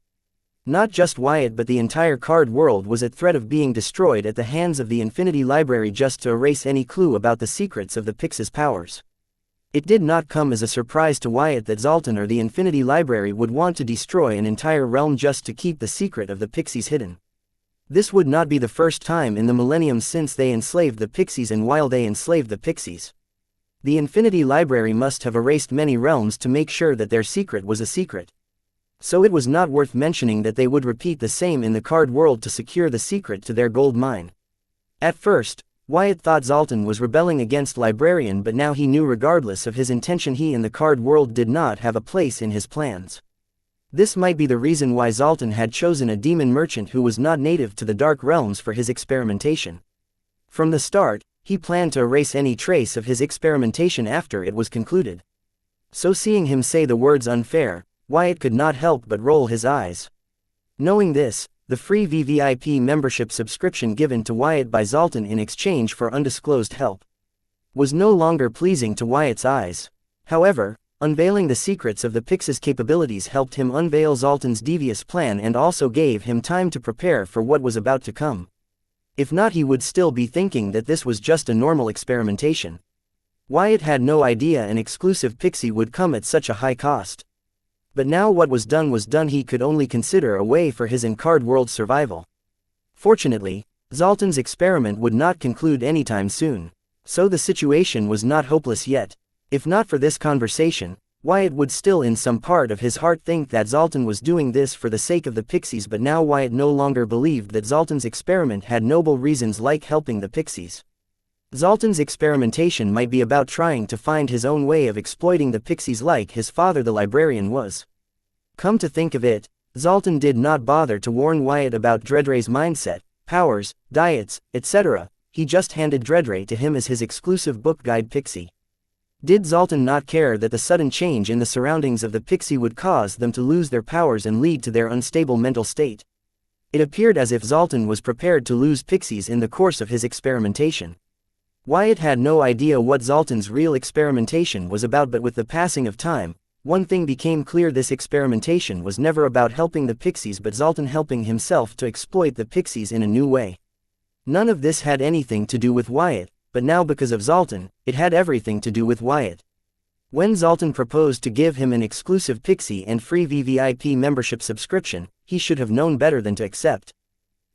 Not just Wyatt, but the entire card world was at threat of being destroyed at the hands of the Infinity Library just to erase any clue about the secrets of the Pix's powers. It did not come as a surprise to Wyatt that Zoltan or the Infinity Library would want to destroy an entire realm just to keep the secret of the Pixies hidden. This would not be the first time in the millennium since they enslaved the Pixies, and while they enslaved the Pixies, the Infinity Library must have erased many realms to make sure that their secret was a secret. So it was not worth mentioning that they would repeat the same in the card world to secure the secret to their gold mine. At first, Wyatt thought Zoltan was rebelling against Librarian, but now he knew regardless of his intention he and the card world did not have a place in his plans. This might be the reason why Zoltan had chosen a demon merchant who was not native to the Dark Realms for his experimentation. From the start, he planned to erase any trace of his experimentation after it was concluded. So seeing him say the words unfair, Wyatt could not help but roll his eyes. Knowing this, the free VVIP membership subscription given to Wyatt by Zoltan in exchange for undisclosed help was no longer pleasing to Wyatt's eyes. However, unveiling the secrets of the Pix's capabilities helped him unveil Zoltan's devious plan and also gave him time to prepare for what was about to come. If not, he would still be thinking that this was just a normal experimentation. Wyatt had no idea an exclusive Pixie would come at such a high cost. But now what was done, he could only consider a way for his and Card world's survival. Fortunately, Zoltan's experiment would not conclude anytime soon. So the situation was not hopeless yet. If not for this conversation, Wyatt would still in some part of his heart think that Zoltan was doing this for the sake of the Pixies, but now Wyatt no longer believed that Zoltan's experiment had noble reasons like helping the Pixies. Zoltan's experimentation might be about trying to find his own way of exploiting the Pixies like his father the librarian was. Come to think of it, Zoltan did not bother to warn Wyatt about Dredray's mindset, powers, diets, etc. He just handed Dreadray to him as his exclusive book guide Pixie. Did Zoltan not care that the sudden change in the surroundings of the Pixie would cause them to lose their powers and lead to their unstable mental state? It appeared as if Zoltan was prepared to lose Pixies in the course of his experimentation. Wyatt had no idea what Zoltan's real experimentation was about, but with the passing of time, one thing became clear: this experimentation was never about helping the Pixies but Zoltan helping himself to exploit the Pixies in a new way. None of this had anything to do with Wyatt, but now because of Zoltan, it had everything to do with Wyatt. When Zoltan proposed to give him an exclusive Pixie and free VVIP membership subscription, he should have known better than to accept.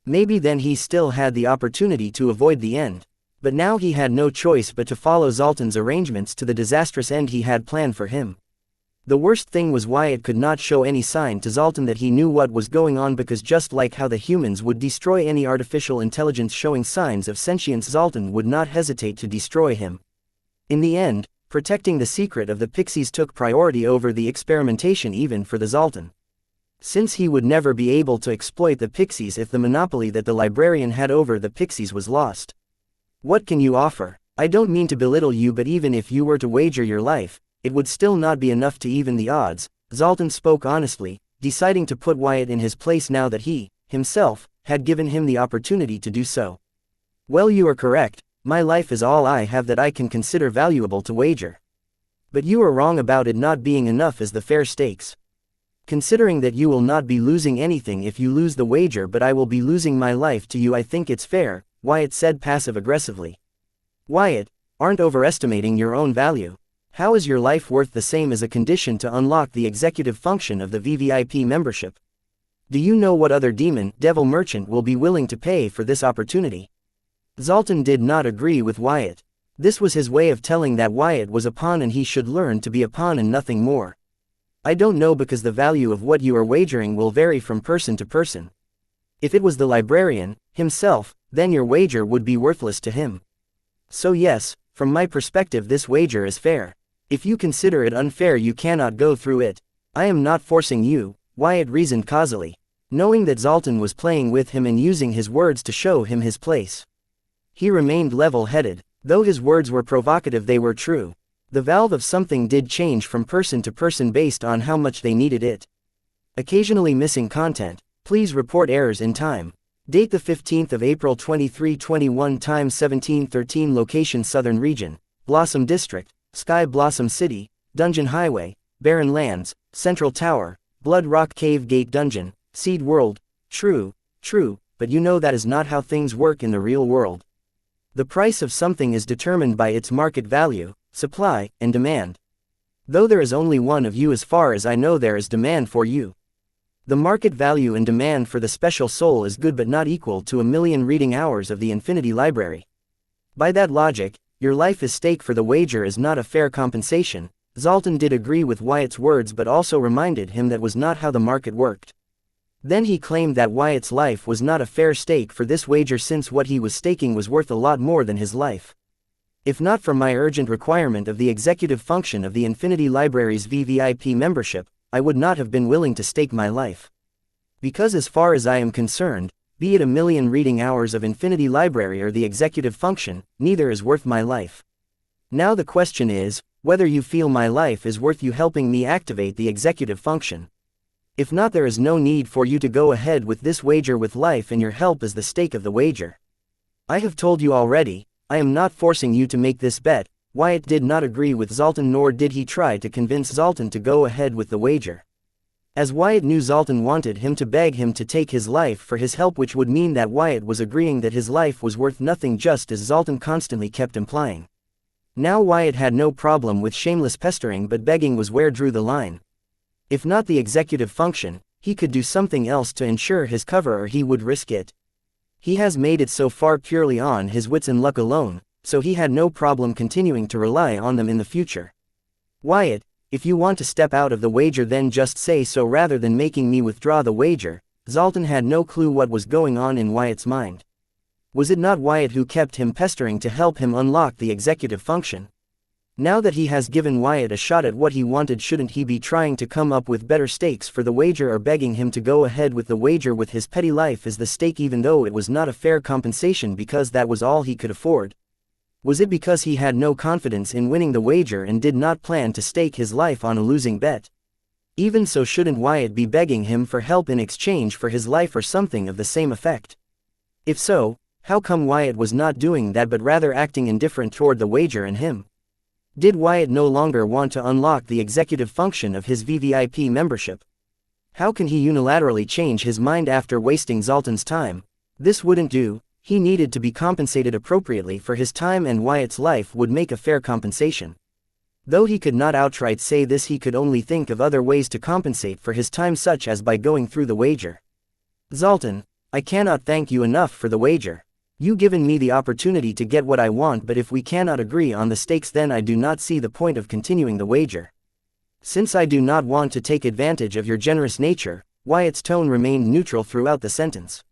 Maybe then he still had the opportunity to avoid the end. But now he had no choice but to follow Zoltan's arrangements to the disastrous end he had planned for him. The worst thing was Wyatt could not show any sign to Zoltan that he knew what was going on, because just like how the humans would destroy any artificial intelligence showing signs of sentience, Zoltan would not hesitate to destroy him. In the end, protecting the secret of the Pixies took priority over the experimentation even for the Zoltan. Since he would never be able to exploit the Pixies if the monopoly that the librarian had over the Pixies was lost. What can you offer? I don't mean to belittle you, but even if you were to wager your life, it would still not be enough to even the odds. Zoltan spoke honestly, deciding to put Wyatt in his place now that he, himself, had given him the opportunity to do so. Well, you are correct, my life is all I have that I can consider valuable to wager. But you are wrong about it not being enough as the fair stakes. Considering that you will not be losing anything if you lose the wager, but I will be losing my life to you, I think it's fair, Wyatt said passive-aggressively. Wyatt, aren't overestimating your own value. How is your life worth the same as a condition to unlock the executive function of the VVIP membership? Do you know what other devil merchant will be willing to pay for this opportunity? Zoltan did not agree with Wyatt. This was his way of telling that Wyatt was a pawn and he should learn to be a pawn and nothing more. I don't know, because the value of what you are wagering will vary from person to person. If it was the librarian, himself, then your wager would be worthless to him. So yes, from my perspective this wager is fair. If you consider it unfair, you cannot go through it. I am not forcing you, Wyatt reasoned causally, knowing that Zoltan was playing with him and using his words to show him his place. He remained level-headed. Though his words were provocative, they were true. The value of something did change from person to person based on how much they needed it. Occasionally missing content. Please report errors in time. Date the 15th of April 2321, time 1713, location Southern Region, Blossom District, Sky Blossom City, Dungeon Highway, Barren Lands, Central Tower, Blood Rock Cave Gate Dungeon, Seed World. True, but you know that is not how things work in the real world. The price of something is determined by its market value, supply, and demand. Though there is only one of you, as far as I know there is demand for you. The market value and demand for the special soul is good but not equal to 1,000,000 reading hours of the Infinity Library. By that logic, your life is stake for the wager is not a fair compensation. Zoltan did agree with Wyatt's words but also reminded him that was not how the market worked. Then he claimed that Wyatt's life was not a fair stake for this wager, since what he was staking was worth a lot more than his life. If not for my urgent requirement of the executive function of the Infinity Library's VVIP membership, I would not have been willing to stake my life. Because as far as I am concerned, be it 1,000,000 reading hours of infinity library or the executive function, neither is worth my life. Now the question is, whether you feel my life is worth you helping me activate the executive function. If not, there is no need for you to go ahead with this wager with life and your help is the stake of the wager. I have told you already, I am not forcing you to make this bet. Wyatt did not agree with Zoltan, nor did he try to convince Zoltan to go ahead with the wager. As Wyatt knew Zoltan wanted him to beg him to take his life for his help, which would mean that Wyatt was agreeing that his life was worth nothing, just as Zoltan constantly kept implying. Now Wyatt had no problem with shameless pestering, but begging was where drew the line. If not the executive function, he could do something else to ensure his cover, or he would risk it. He has made it so far purely on his wits and luck alone, so he had no problem continuing to rely on them in the future. Wyatt, if you want to step out of the wager, then just say so rather than making me withdraw the wager. Zoltan had no clue what was going on in Wyatt's mind. Was it not Wyatt who kept him pestering to help him unlock the executive function? Now that he has given Wyatt a shot at what he wanted, shouldn't he be trying to come up with better stakes for the wager, or begging him to go ahead with the wager with his petty life as the stake, even though it was not a fair compensation because that was all he could afford? Was it because he had no confidence in winning the wager and did not plan to stake his life on a losing bet? Even so, shouldn't Wyatt be begging him for help in exchange for his life or something of the same effect? If so, how come Wyatt was not doing that but rather acting indifferent toward the wager and him? Did Wyatt no longer want to unlock the executive function of his VVIP membership? How can he unilaterally change his mind after wasting Zoltan's time? This wouldn't do. He needed to be compensated appropriately for his time, and Wyatt's life would make a fair compensation. Though he could not outright say this, he could only think of other ways to compensate for his time, such as by going through the wager. Zoltan, I cannot thank you enough for the wager. You given me the opportunity to get what I want, but if we cannot agree on the stakes, then I do not see the point of continuing the wager. Since I do not want to take advantage of your generous nature. Wyatt's tone remained neutral throughout the sentence.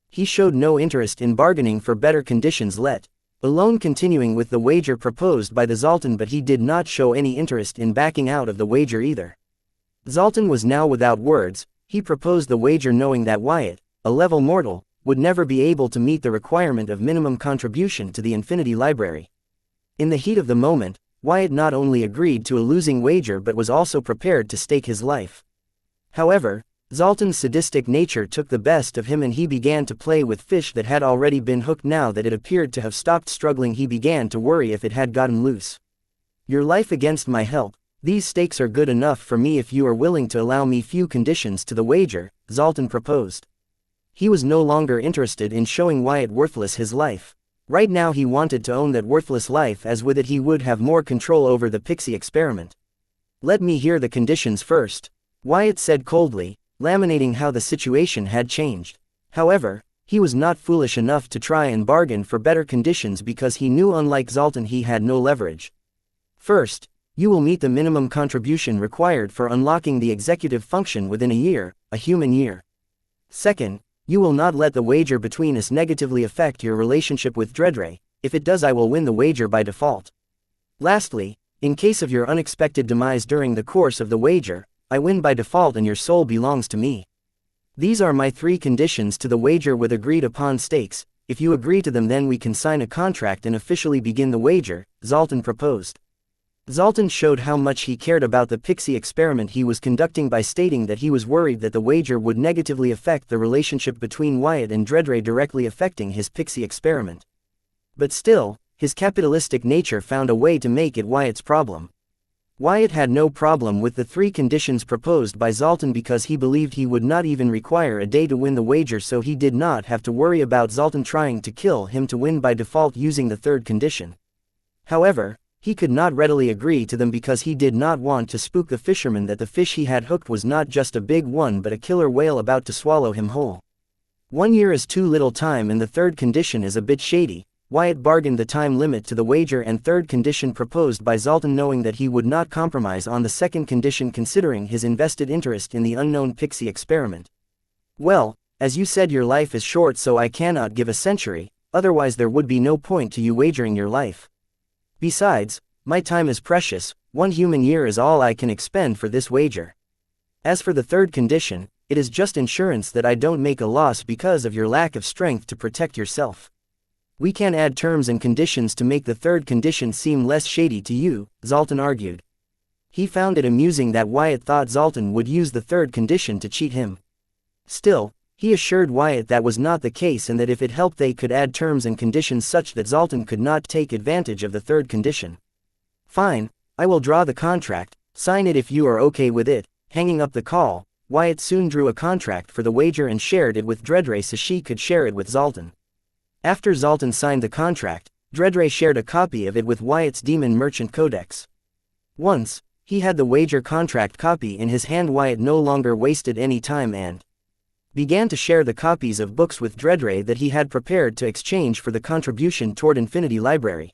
He showed no interest in bargaining for better conditions, let alone continuing with the wager proposed by the Zoltan, but he did not show any interest in backing out of the wager either. Zoltan was now without words. He proposed the wager knowing that Wyatt, a level mortal, would never be able to meet the requirement of minimum contribution to the Infinity Library. In the heat of the moment, Wyatt not only agreed to a losing wager but was also prepared to stake his life. However, Zoltan's sadistic nature took the best of him, and he began to play with fish that had already been hooked. Now that it appeared to have stopped struggling, he began to worry if it had gotten loose. Your life against my help. These stakes are good enough for me if you are willing to allow me few conditions to the wager, Zoltan proposed. He was no longer interested in showing Wyatt worthless his life. Right now he wanted to own that worthless life, as with it he would have more control over the pixie experiment. Let me hear the conditions first, Wyatt said coldly, laminating how the situation had changed. However, he was not foolish enough to try and bargain for better conditions because he knew, unlike Zoltan, he had no leverage. First, you will meet the minimum contribution required for unlocking the executive function within a year, a human year. Second, you will not let the wager between us negatively affect your relationship with Dreadray. If it does, I will win the wager by default. Lastly, in case of your unexpected demise during the course of the wager, I win by default and your soul belongs to me. These are my 3 conditions to the wager with agreed upon stakes. If you agree to them, then we can sign a contract and officially begin the wager, Zoltan proposed. Zoltan showed how much he cared about the pixie experiment he was conducting by stating that he was worried that the wager would negatively affect the relationship between Wyatt and Dreadray, directly affecting his pixie experiment. But still, his capitalistic nature found a way to make it Wyatt's problem. Wyatt had no problem with the 3 conditions proposed by Zoltan because he believed he would not even require a day to win the wager, so he did not have to worry about Zoltan trying to kill him to win by default using the 3rd condition. However, he could not readily agree to them because he did not want to spook the fisherman that the fish he had hooked was not just a big one but a killer whale about to swallow him whole. 1 year is too little time, and the 3rd condition is a bit shady. Wyatt bargained the time limit to the wager and 3rd condition proposed by Zoltan, knowing that he would not compromise on the 2nd condition considering his invested interest in the unknown pixie experiment. Well, as you said, your life is short, so I cannot give a century, otherwise there would be no point to you wagering your life. Besides, my time is precious. 1 human year is all I can expend for this wager. As for the 3rd condition, it is just insurance that I don't make a loss because of your lack of strength to protect yourself. We can add terms and conditions to make the third condition seem less shady to you, Zoltan argued. He found it amusing that Wyatt thought Zoltan would use the third condition to cheat him. Still, he assured Wyatt that was not the case and that if it helped they could add terms and conditions such that Zoltan could not take advantage of the third condition. Fine, I will draw the contract, sign it if you are okay with it. Hanging up the call, Wyatt soon drew a contract for the wager and shared it with Dredre so she could share it with Zoltan. After Zoltan signed the contract, Dredre shared a copy of it with Wyatt's Demon Merchant Codex. Once he had the wager contract copy in his hand, Wyatt no longer wasted any time and began to share the copies of books with Dredre that he had prepared to exchange for the contribution toward Infinity Library.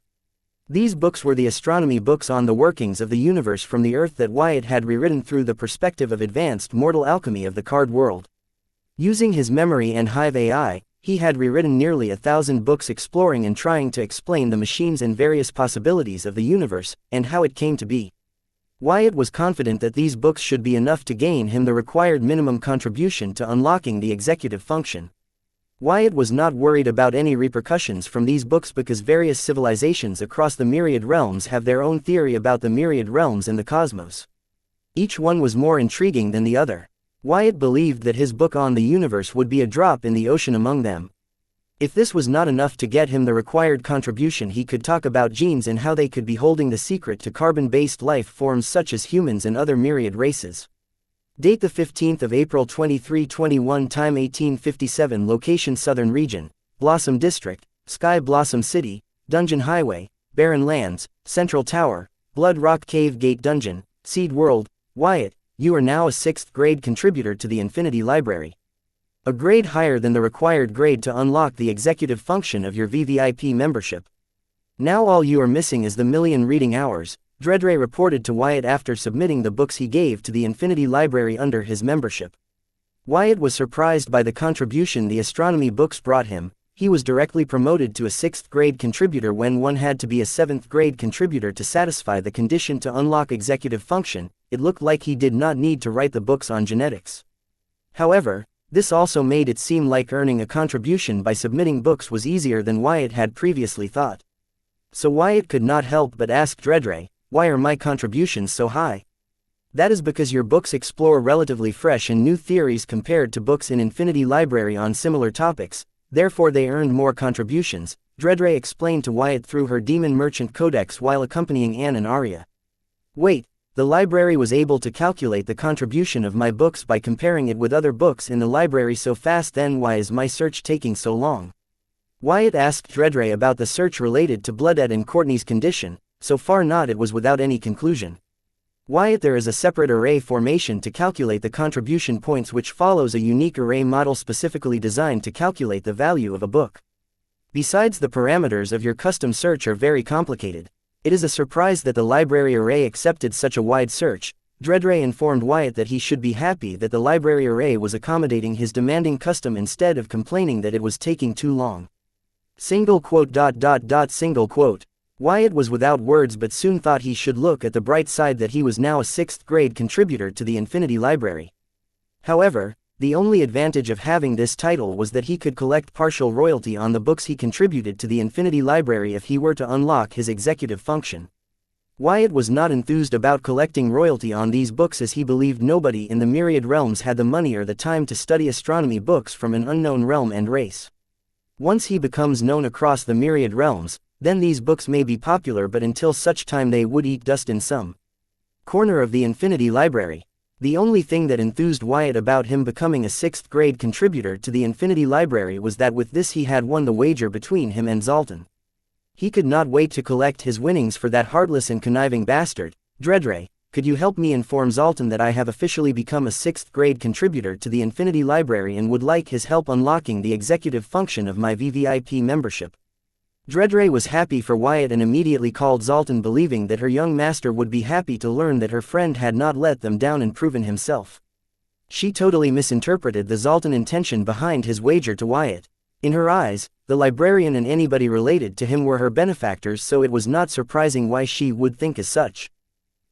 These books were the astronomy books on the workings of the universe from the Earth that Wyatt had rewritten through the perspective of advanced mortal alchemy of the card world. Using his memory and Hive AI, he had rewritten nearly 1,000 books exploring and trying to explain the machines and various possibilities of the universe, and how it came to be. Wyatt was confident that these books should be enough to gain him the required minimum contribution to unlocking the executive function. Wyatt was not worried about any repercussions from these books because various civilizations across the myriad realms have their own theory about the myriad realms in the cosmos. Each one was more intriguing than the other. Wyatt believed that his book on the universe would be a drop in the ocean among them. If this was not enough to get him the required contribution, he could talk about genes and how they could be holding the secret to carbon-based life forms such as humans and other myriad races. Date the 15th of April 2321, time 1857, location Southern Region, Blossom District, Sky Blossom City, Dungeon Highway, Barren Lands, Central Tower, Blood Rock Cave Gate Dungeon, Seed World. Wyatt, you are now a 6th grade contributor to the Infinity Library. A grade higher than the required grade to unlock the executive function of your VVIP membership. Now all you are missing is the million reading hours, Dredre reported to Wyatt after submitting the books he gave to the Infinity Library under his membership. Wyatt was surprised by the contribution the astronomy books brought him. He was directly promoted to a 6th grade contributor when one had to be a 7th grade contributor to satisfy the condition to unlock executive function. It looked like he did not need to write the books on genetics. However, this also made it seem like earning a contribution by submitting books was easier than Wyatt had previously thought. So Wyatt could not help but ask Dredre, why are my contributions so high? That is because your books explore relatively fresh and new theories compared to books in Infinity Library on similar topics, therefore they earned more contributions, Dredre explained to Wyatt through her Demon Merchant Codex while accompanying Anne and Arya. Wait. The library was able to calculate the contribution of my books by comparing it with other books in the library so fast, then why is my search taking so long? Wyatt asked Dredre about the search related to Blooded and Courtney's condition. So far not, it was without any conclusion. Wyatt, there is a separate array formation to calculate the contribution points which follows a unique array model specifically designed to calculate the value of a book. Besides, the parameters of your custom search are very complicated. It is a surprise that the library array accepted such a wide search. Dredre informed Wyatt that he should be happy that the library array was accommodating his demanding custom instead of complaining that it was taking too long. Single quote. Wyatt was without words but soon thought he should look at the bright side that he was now a 6th grade contributor to the Infinity Library. However, the only advantage of having this title was that he could collect partial royalty on the books he contributed to the Infinity Library if he were to unlock his executive function. Wyatt was not enthused about collecting royalty on these books as he believed nobody in the myriad realms had the money or the time to study astronomy books from an unknown realm and race. Once he becomes known across the myriad realms, then these books may be popular, but until such time they would eat dust in some corner of the Infinity Library. The only thing that enthused Wyatt about him becoming a 6th grade contributor to the Infinity Library was that with this he had won the wager between him and Zoltan. He could not wait to collect his winnings for that heartless and conniving bastard. Dredre, could you help me inform Zoltan that I have officially become a 6th grade contributor to the Infinity Library and would like his help unlocking the executive function of my VVIP membership? Dredre was happy for Wyatt and immediately called Zoltan, believing that her young master would be happy to learn that her friend had not let them down and proven himself. She totally misinterpreted the Zoltan intention behind his wager to Wyatt. In her eyes, the librarian and anybody related to him were her benefactors, so it was not surprising why she would think as such.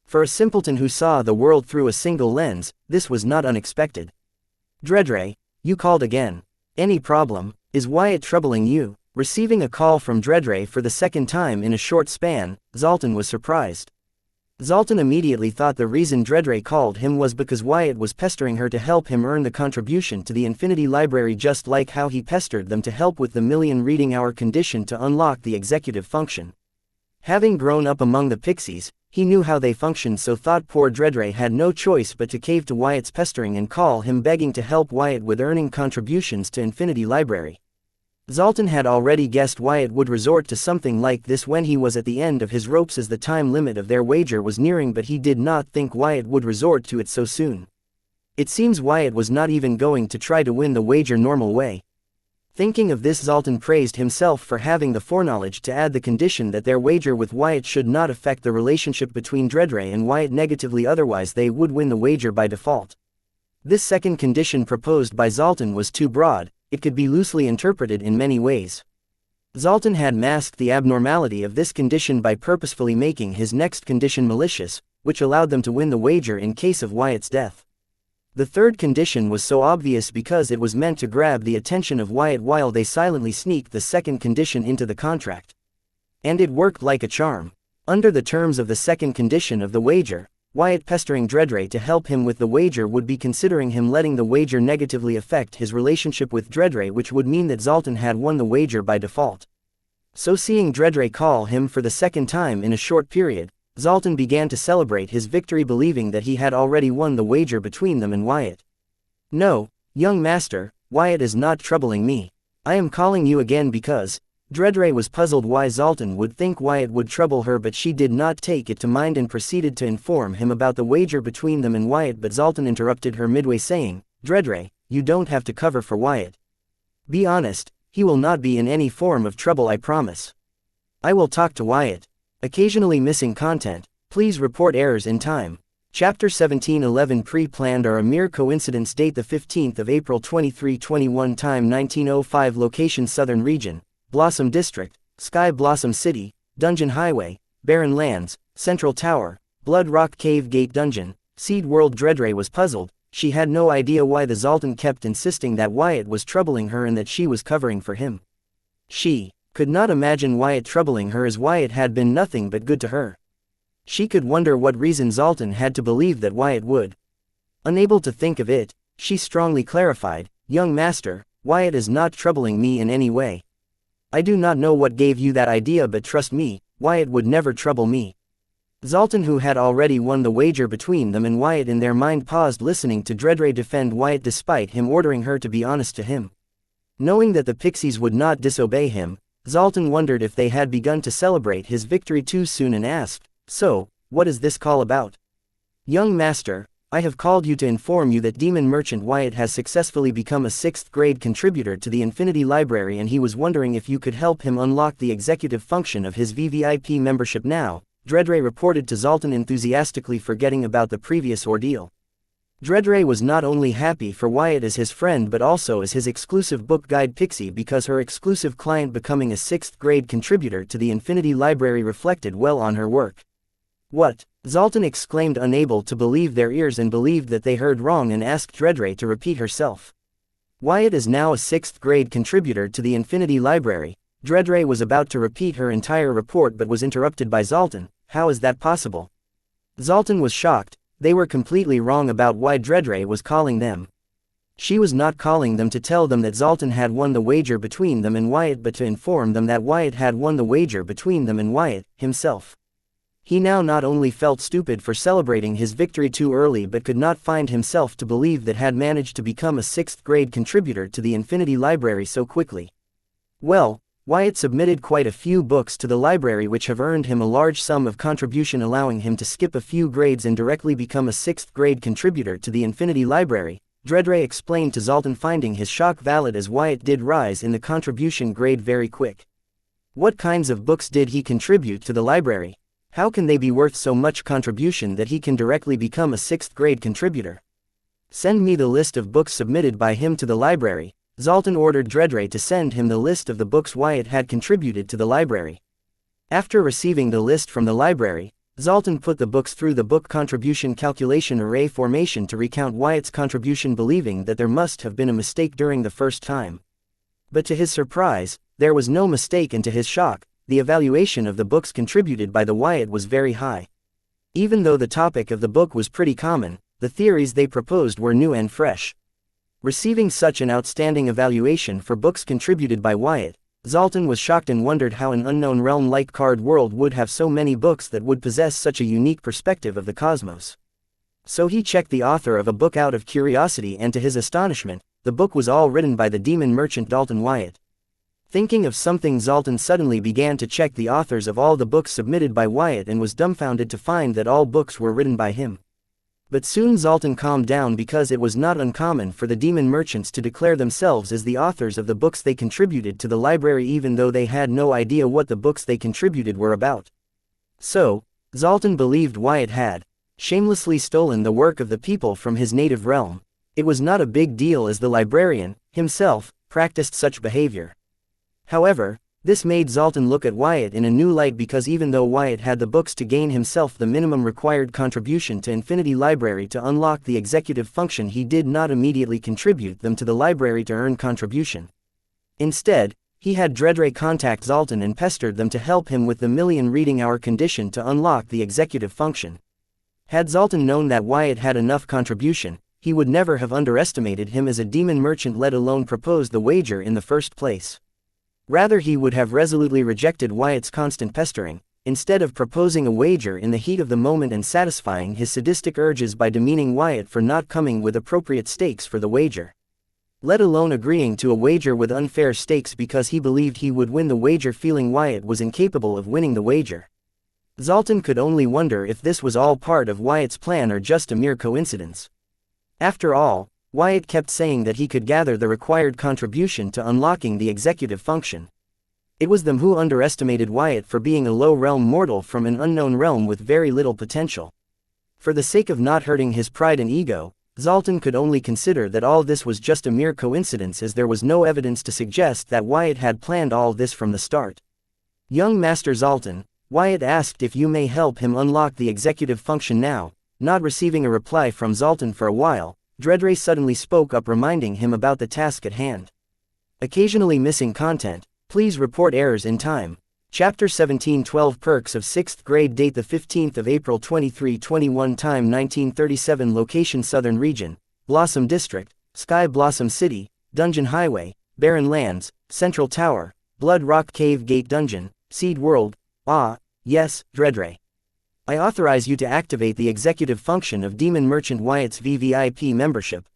For a simpleton who saw the world through a single lens, this was not unexpected. Dredre, you called again. Any problem? Is Wyatt troubling you? Receiving a call from Dredre for the second time in a short span, Zoltan was surprised. Zoltan immediately thought the reason Dredre called him was because Wyatt was pestering her to help him earn the contribution to the Infinity Library, just like how he pestered them to help with the million reading hour condition to unlock the executive function. Having grown up among the pixies, he knew how they functioned, so thought poor Dredre had no choice but to cave to Wyatt's pestering and call him begging to help Wyatt with earning contributions to Infinity Library. Zoltan had already guessed Wyatt would resort to something like this when he was at the end of his ropes as the time limit of their wager was nearing, but he did not think Wyatt would resort to it so soon. It seems Wyatt was not even going to try to win the wager normal way. Thinking of this, Zoltan praised himself for having the foreknowledge to add the condition that their wager with Wyatt should not affect the relationship between Dredre and Wyatt negatively, otherwise they would win the wager by default. This second condition proposed by Zoltan was too broad. It could be loosely interpreted in many ways. Zoltan had masked the abnormality of this condition by purposefully making his next condition malicious, which allowed them to win the wager in case of Wyatt's death. The third condition was so obvious because it was meant to grab the attention of Wyatt while they silently sneaked the second condition into the contract. And it worked like a charm. Under the terms of the second condition of the wager, Wyatt pestering Dredre to help him with the wager would be considering him letting the wager negatively affect his relationship with Dredre, which would mean that Zoltan had won the wager by default. So seeing Dredre call him for the second time in a short period, Zoltan began to celebrate his victory, believing that he had already won the wager between them and Wyatt. No, young master, Wyatt is not troubling me. I am calling you again because... Dredre was puzzled why Zoltan would think Wyatt would trouble her, but she did not take it to mind and proceeded to inform him about the wager between them and Wyatt, but Zoltan interrupted her midway, saying, Dredre, you don't have to cover for Wyatt. Be honest, he will not be in any form of trouble, I promise. I will talk to Wyatt. Occasionally missing content, please report errors in time. Chapter 1711 Pre-planned are a mere coincidence. Date the 15th of April 2321. Time 1905. Location Southern Region, Blossom District, Sky Blossom City, Dungeon Highway, Barren Lands, Central Tower, Blood Rock Cave Gate Dungeon, Seed World. Dredre was puzzled. She had no idea why the Zoltan kept insisting that Wyatt was troubling her and that she was covering for him. She could not imagine Wyatt troubling her, as Wyatt had been nothing but good to her. She could wonder what reason Zoltan had to believe that Wyatt would. Unable to think of it, she strongly clarified, Young master, Wyatt is not troubling me in any way. I do not know what gave you that idea, but trust me, Wyatt would never trouble me. Zoltan, who had already won the wager between them and Wyatt, in their mind paused, listening to Dredre defend Wyatt despite him ordering her to be honest to him. Knowing that the pixies would not disobey him, Zoltan wondered if they had begun to celebrate his victory too soon and asked, So, what is this call about? Young master, I have called you to inform you that demon merchant Wyatt has successfully become a 6th grade contributor to the Infinity Library, and he was wondering if you could help him unlock the executive function of his VVIP membership now, Dredre reported to Zoltan, enthusiastically forgetting about the previous ordeal. Dredre was not only happy for Wyatt as his friend but also as his exclusive book guide pixie, because her exclusive client becoming a 6th grade contributor to the Infinity Library reflected well on her work. What? Zoltan exclaimed, unable to believe their ears, and believed that they heard wrong, and asked Dredre to repeat herself. Wyatt is now a 6th grade contributor to the Infinity Library. Dredre was about to repeat her entire report but was interrupted by Zoltan. How is that possible? Zoltan was shocked. They were completely wrong about why Dredre was calling them. She was not calling them to tell them that Zoltan had won the wager between them and Wyatt, but to inform them that Wyatt had won the wager between them and Wyatt himself. He now not only felt stupid for celebrating his victory too early, but could not find himself to believe that had managed to become a 6th grade contributor to the Infinity Library so quickly. Well, Wyatt submitted quite a few books to the library which have earned him a large sum of contribution, allowing him to skip a few grades and directly become a 6th grade contributor to the Infinity Library, Dredre explained to Zoltan, finding his shock valid as Wyatt did rise in the contribution grade very quick. What kinds of books did he contribute to the library? How can they be worth so much contribution that he can directly become a 6th grade contributor? Send me the list of books submitted by him to the library. Zoltan ordered Dredre to send him the list of the books Wyatt had contributed to the library. After receiving the list from the library, Zoltan put the books through the book contribution calculation array formation to recount Wyatt's contribution, believing that there must have been a mistake during the first time. But to his surprise, there was no mistake, and to his shock, the evaluation of the books contributed by the Wyatt was very high. Even though the topic of the book was pretty common, the theories they proposed were new and fresh. Receiving such an outstanding evaluation for books contributed by Wyatt, Zoltan was shocked and wondered how an unknown realm like Card World would have so many books that would possess such a unique perspective of the cosmos. So he checked the author of a book out of curiosity, and to his astonishment, the book was all written by the demon merchant Dalton Wyatt. Thinking of something, Zoltan suddenly began to check the authors of all the books submitted by Wyatt and was dumbfounded to find that all books were written by him. But soon Zoltan calmed down, because it was not uncommon for the demon merchants to declare themselves as the authors of the books they contributed to the library, even though they had no idea what the books they contributed were about. So, Zoltan believed Wyatt had shamelessly stolen the work of the people from his native realm. It was not a big deal, as the librarian, himself, practiced such behavior. However, this made Zoltan look at Wyatt in a new light, because even though Wyatt had the books to gain himself the minimum required contribution to Infinity Library to unlock the executive function, he did not immediately contribute them to the library to earn contribution. Instead, he had Dreadray contact Zoltan and pestered them to help him with the million reading hour condition to unlock the executive function. Had Zoltan known that Wyatt had enough contribution, he would never have underestimated him as a demon merchant, let alone proposed the wager in the first place. Rather, he would have resolutely rejected Wyatt's constant pestering, instead of proposing a wager in the heat of the moment and satisfying his sadistic urges by demeaning Wyatt for not coming with appropriate stakes for the wager. Let alone agreeing to a wager with unfair stakes because he believed he would win the wager, feeling Wyatt was incapable of winning the wager. Zoltan could only wonder if this was all part of Wyatt's plan or just a mere coincidence. After all, Wyatt kept saying that he could gather the required contribution to unlocking the executive function. It was them who underestimated Wyatt for being a low-realm mortal from an unknown realm with very little potential. For the sake of not hurting his pride and ego, Zoltan could only consider that all this was just a mere coincidence, as there was no evidence to suggest that Wyatt had planned all this from the start. "Young Master Zoltan," Wyatt asked if you may help him unlock the executive function now. Not receiving a reply from Zoltan for a while, Dreadray suddenly spoke up, reminding him about the task at hand. Occasionally missing content. Please report errors in time. Chapter 17, 12 Perks of 6th Grade. Date the 15th of April 2321. Time 1937. Location Southern Region, Blossom District, Sky Blossom City, Dungeon Highway, Barren Lands, Central Tower, Blood Rock Cave Gate Dungeon, Seed World. Ah, yes, Dreadray. I authorize you to activate the executive function of Demon Merchant Wyatt's VVIP membership.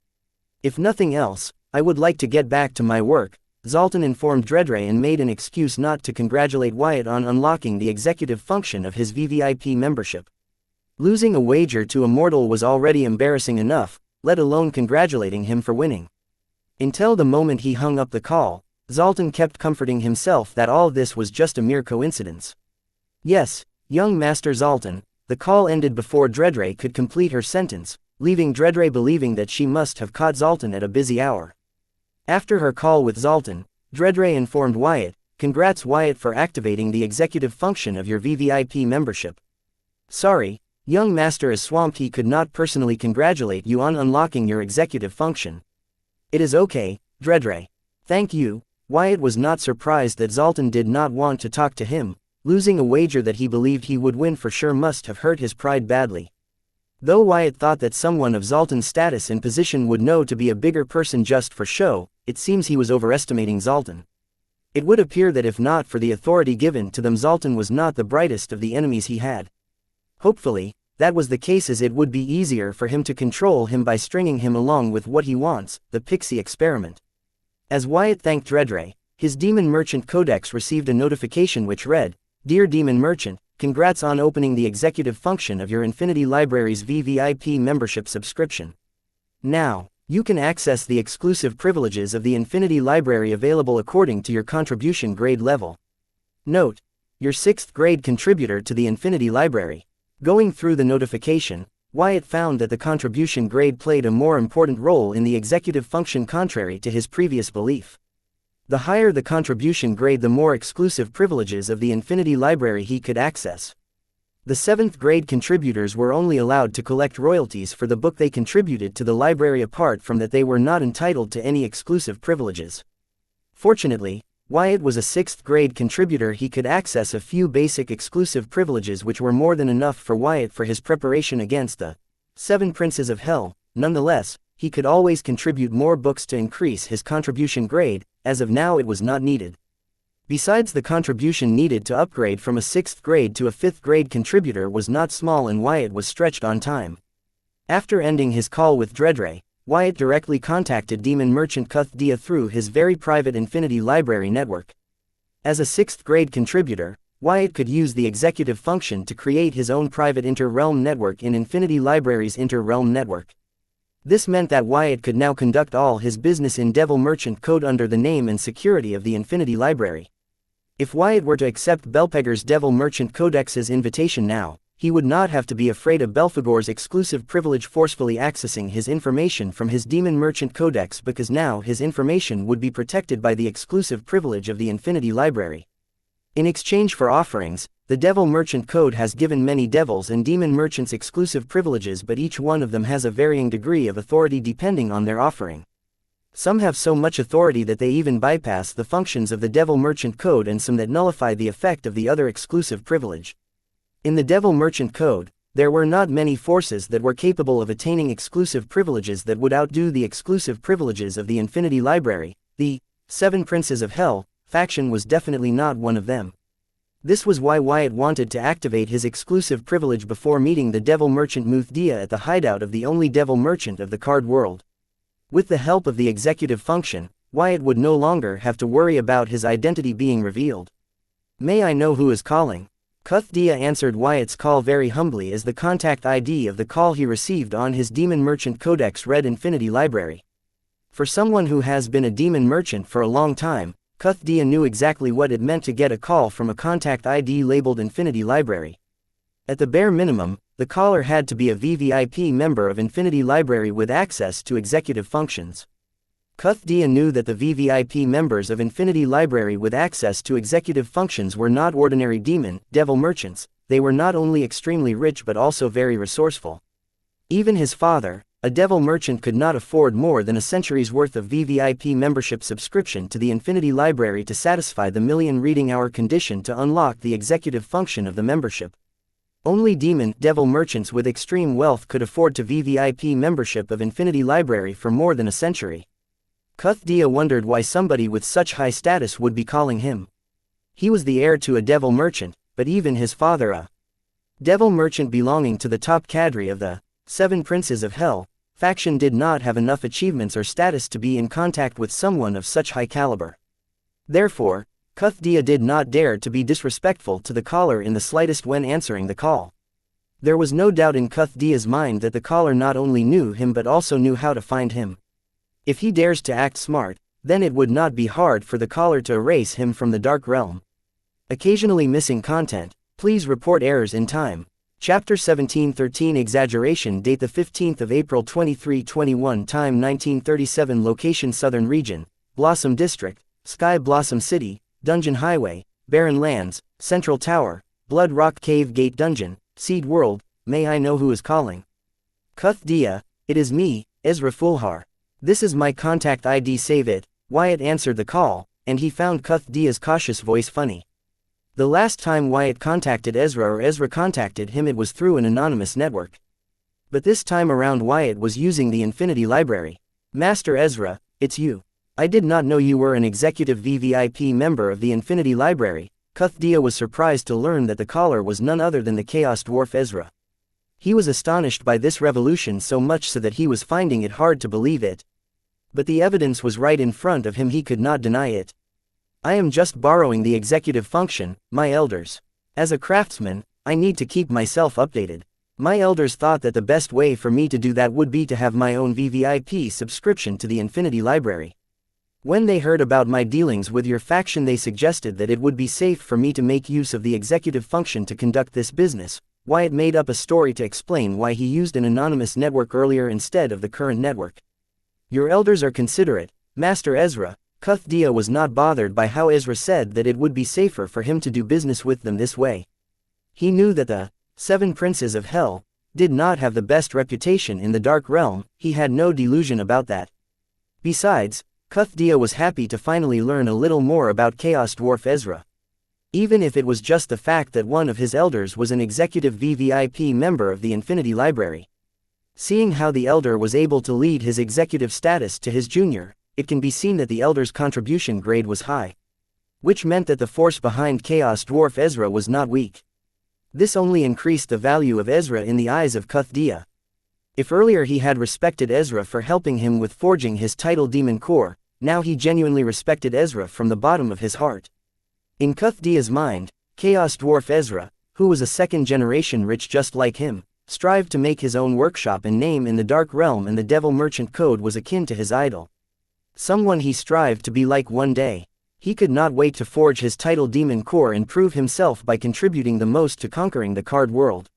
If nothing else, I would like to get back to my work, Zoltan informed Dreadray, and made an excuse not to congratulate Wyatt on unlocking the executive function of his VVIP membership. Losing a wager to a mortal was already embarrassing enough, let alone congratulating him for winning. Until the moment he hung up the call, Zoltan kept comforting himself that all this was just a mere coincidence. Yes, young Master Zoltan. The call ended before Dreadray could complete her sentence, leaving Dreadray believing that she must have caught Zoltan at a busy hour. After her call with Zoltan, Dreadray informed Wyatt, "Congrats Wyatt for activating the executive function of your VVIP membership. Sorry, young Master is swamped, he could not personally congratulate you on unlocking your executive function." "It is okay, Dreadray. Thank you." Wyatt was not surprised that Zoltan did not want to talk to him. Losing a wager that he believed he would win for sure must have hurt his pride badly. Though Wyatt thought that someone of Zoltan's status and position would know to be a bigger person just for show, it seems he was overestimating Zoltan. It would appear that if not for the authority given to them, Zoltan was not the brightest of the enemies he had. Hopefully, that was the case, as it would be easier for him to control him by stringing him along with what he wants, the pixie experiment. As Wyatt thanked Dreadray, his Demon Merchant Codex received a notification which read, "Dear Demon Merchant, congrats on opening the executive function of your Infinity Library's VVIP membership subscription. Now, you can access the exclusive privileges of the Infinity Library available according to your contribution grade level. Note: your 6th grade contributor to the Infinity Library." Going through the notification, Wyatt found that the contribution grade played a more important role in the executive function, contrary to his previous belief. The higher the contribution grade, the more exclusive privileges of the Infinity Library he could access. The 7th grade contributors were only allowed to collect royalties for the book they contributed to the library. Apart from that, they were not entitled to any exclusive privileges. Fortunately, Wyatt was a 6th grade contributor. He could access a few basic exclusive privileges which were more than enough for Wyatt for his preparation against the 7 Princes of Hell. Nonetheless, he could always contribute more books to increase his contribution grade. As of now, it was not needed. Besides, the contribution needed to upgrade from a 6th grade to a 5th grade contributor was not small, and Wyatt was stretched on time. After ending his call with Dreadray, Wyatt directly contacted demon merchant Cuthdia through his very private Infinity Library network. As a 6th grade contributor, Wyatt could use the executive function to create his own private inter-realm network in Infinity Library's inter-realm network. This meant that Wyatt could now conduct all his business in Devil Merchant Code under the name and security of the Infinity Library. If Wyatt were to accept Belpegor's Devil Merchant Codex's invitation now, he would not have to be afraid of Belphegor's exclusive privilege forcefully accessing his information from his Demon Merchant Codex, because now his information would be protected by the exclusive privilege of the Infinity Library. In exchange for offerings, the Devil Merchant Code has given many devils and demon merchants exclusive privileges, but each one of them has a varying degree of authority depending on their offering. Some have so much authority that they even bypass the functions of the Devil Merchant Code, and some that nullify the effect of the other exclusive privilege. In the Devil Merchant Code, there were not many forces that were capable of attaining exclusive privileges that would outdo the exclusive privileges of the Infinity Library. The 7 Princes of Hell faction was definitely not one of them. This was why Wyatt wanted to activate his exclusive privilege before meeting the Devil Merchant Muthdia at the hideout of the only Devil Merchant of the card world. With the help of the executive function, Wyatt would no longer have to worry about his identity being revealed. "May I know who is calling?" Cuthdia answered Wyatt's call very humbly as the contact ID of the call he received on his Demon Merchant Codex read Infinity Library. For someone who has been a demon merchant for a long time, Cuthdia knew exactly what it meant to get a call from a contact ID labeled Infinity Library. At the bare minimum, the caller had to be a VVIP member of Infinity Library with access to executive functions. Cuthdia knew that the VVIP members of Infinity Library with access to executive functions were not ordinary devil merchants. They were not only extremely rich but also very resourceful. Even his father, a devil merchant, could not afford more than a century's worth of VVIP membership subscription to the Infinity Library to satisfy the million reading hour condition to unlock the executive function of the membership. Only devil merchants with extreme wealth could afford to VVIP membership of Infinity Library for more than a century. Cuthdia wondered why somebody with such high status would be calling him. He was the heir to a devil merchant, but even his father, a devil merchant belonging to the top cadre of the 7 Princes of Hell faction, did not have enough achievements or status to be in contact with someone of such high caliber. Therefore, Cuthdia did not dare to be disrespectful to the caller in the slightest when answering the call. There was no doubt in Cuthdia's mind that the caller not only knew him but also knew how to find him. If he dares to act smart, then it would not be hard for the caller to erase him from the Dark Realm. Occasionally missing content. Please report errors in time. Chapter 1713 Exaggeration. Date the 15th of April 2321. Time 1937. Location Southern Region, Blossom District, Sky Blossom City, Dungeon Highway, Barren Lands, Central Tower, Blood Rock Cave Gate Dungeon, Seed World. May I know who is calling? Cuthdia, it is me, Ezra Fulhar. This is my contact ID, save it. Wyatt answered the call, and he found Cuthdia's cautious voice funny. The last time Wyatt contacted Ezra or Ezra contacted him, it was through an anonymous network. But this time around Wyatt was using the Infinity Library. Master Ezra, it's you. I did not know you were an executive VVIP member of the Infinity Library. Cuthdia was surprised to learn that the caller was none other than the Chaos Dwarf Ezra. He was astonished by this revolution so much so that he was finding it hard to believe it. But the evidence was right in front of him, he could not deny it. I am just borrowing the executive function, my elders. As a craftsman, I need to keep myself updated. My elders thought that the best way for me to do that would be to have my own VVIP subscription to the Infinity Library. When they heard about my dealings with your faction, they suggested that it would be safe for me to make use of the executive function to conduct this business. Wyatt made up a story to explain why he used an anonymous network earlier instead of the current network. Your elders are considerate, Master Ezra. Cuthdia was not bothered by how Ezra said that it would be safer for him to do business with them this way. He knew that the seven princes of hell, did not have the best reputation in the Dark Realm. He had no delusion about that. Besides, Cuthdia was happy to finally learn a little more about Chaos Dwarf Ezra. Even if it was just the fact that one of his elders was an executive VVIP member of the Infinity Library. Seeing how the elder was able to lead his executive status to his junior, it can be seen that the elder's contribution grade was high. Which meant that the force behind Chaos Dwarf Ezra was not weak. This only increased the value of Ezra in the eyes of Cuthdia. If earlier he had respected Ezra for helping him with forging his title demon core, now he genuinely respected Ezra from the bottom of his heart. In Cuthdia's mind, Chaos Dwarf Ezra, who was a second-generation rich just like him, strived to make his own workshop and name in the Dark Realm, and the Devil Merchant Code was akin to his idol. Someone he strived to be like one day. He could not wait to forge his title demon core and prove himself by contributing the most to conquering the card world.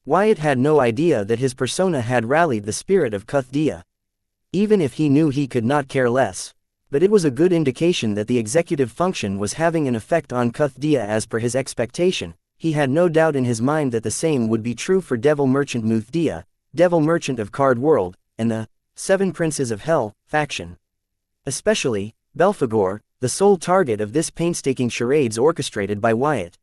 Wyatt had no idea that his persona had rallied the spirit of Cuthdia. Even if he knew, he could not care less. But it was a good indication that the executive function was having an effect on Cuthdia as per his expectation. He had no doubt in his mind that the same would be true for Devil Merchant Muthdia, Devil Merchant of Card World, and the Seven Princes of Hell faction. Especially Belphegor, the sole target of this painstaking charades orchestrated by Wyatt.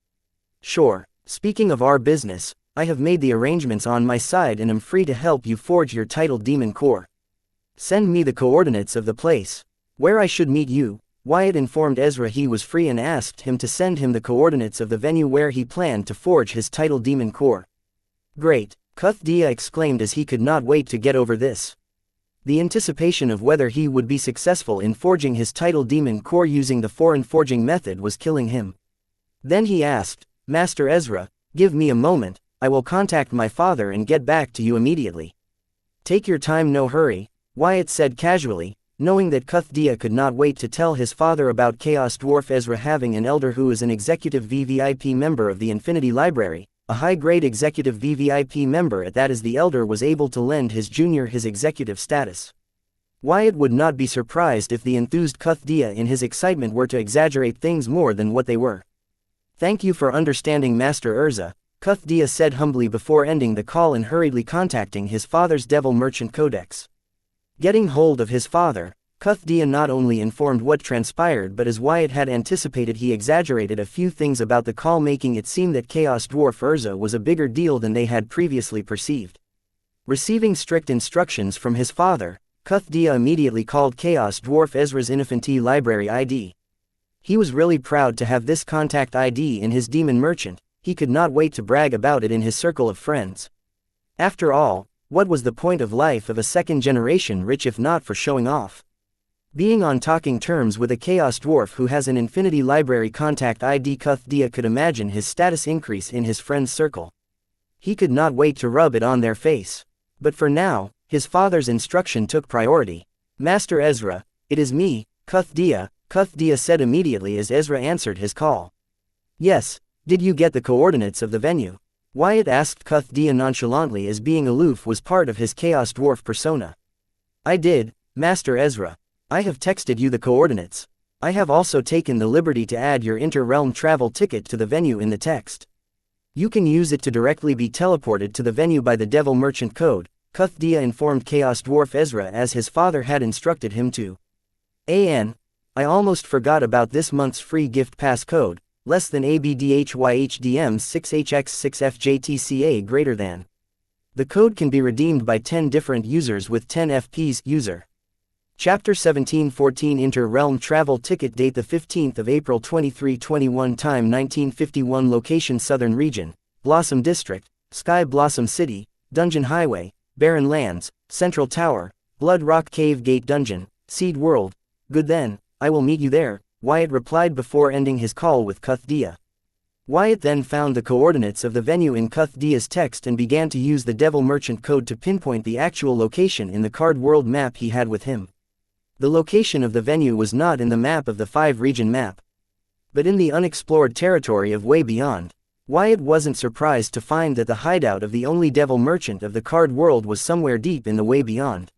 Sure, speaking of our business, I have made the arrangements on my side and am free to help you forge your title demon core. Send me the coordinates of the place where I should meet you. Wyatt informed Ezra he was free and asked him to send him the coordinates of the venue where he planned to forge his title demon core. Great, Cuthdia exclaimed as he could not wait to get over this. The anticipation of whether he would be successful in forging his title demon core using the foreign forging method was killing him. Then he asked, Master Ezra, give me a moment, I will contact my father and get back to you immediately. Take your time, no hurry, Wyatt said casually, knowing that Cuthdia could not wait to tell his father about Chaos Dwarf Ezra having an elder who is an executive VVIP member of the Infinity Library, a high-grade executive VVIP member at that, as the elder was able to lend his junior his executive status. Wyatt would not be surprised if the enthused Cuthdia in his excitement were to exaggerate things more than what they were. Thank you for understanding, Master Urza, Cuthdia said humbly before ending the call and hurriedly contacting his father's Devil Merchant Codex. Getting hold of his father, Cuthdia not only informed what transpired, but as Wyatt had anticipated, he exaggerated a few things about the call, making it seem that Chaos Dwarf Urza was a bigger deal than they had previously perceived. Receiving strict instructions from his father, Cuthdia immediately called Chaos Dwarf Ezra's Infinity Library ID. He was really proud to have this contact ID in his demon merchant. He could not wait to brag about it in his circle of friends. After all, what was the point of life of a second-generation rich if not for showing off? Being on talking terms with a Chaos Dwarf who has an Infinity Library contact ID, Cuthdia could imagine his status increase in his friends' circle. He could not wait to rub it on their face. But for now, his father's instruction took priority. Master Ezra, it is me, Cuthdia, Cuthdia said immediately as Ezra answered his call. Yes, did you get the coordinates of the venue? Wyatt asked Cuthdia nonchalantly, as being aloof was part of his Chaos Dwarf persona. I did, Master Ezra. I have texted you the coordinates. I have also taken the liberty to add your inter-realm travel ticket to the venue in the text. You can use it to directly be teleported to the venue by the Devil Merchant Code, Cuthdia informed Chaos Dwarf Ezra as his father had instructed him to. I almost forgot about this month's free gift pass code, less than ABDHYHDM 6HX6FJTCA greater than. The code can be redeemed by 10 different users with 10 FPs. User. Chapter 1714 Inter-Realm Travel Ticket. Date the 15th of April 2321. Time 1951. Location Southern Region, Blossom District, Sky Blossom City, Dungeon Highway, Barren Lands, Central Tower, Blood Rock Cave Gate Dungeon, Seed World. Good then, I will meet you there, Wyatt replied before ending his call with Cuthdia. Wyatt then found the coordinates of the venue in Cuthdia's text and began to use the Devil Merchant Code to pinpoint the actual location in the card world map he had with him. The location of the venue was not in the map of the 5-region map, but in the unexplored territory of Way Beyond. Wyatt wasn't surprised to find that the hideout of the only Devil Merchant of the card world was somewhere deep in the Way Beyond.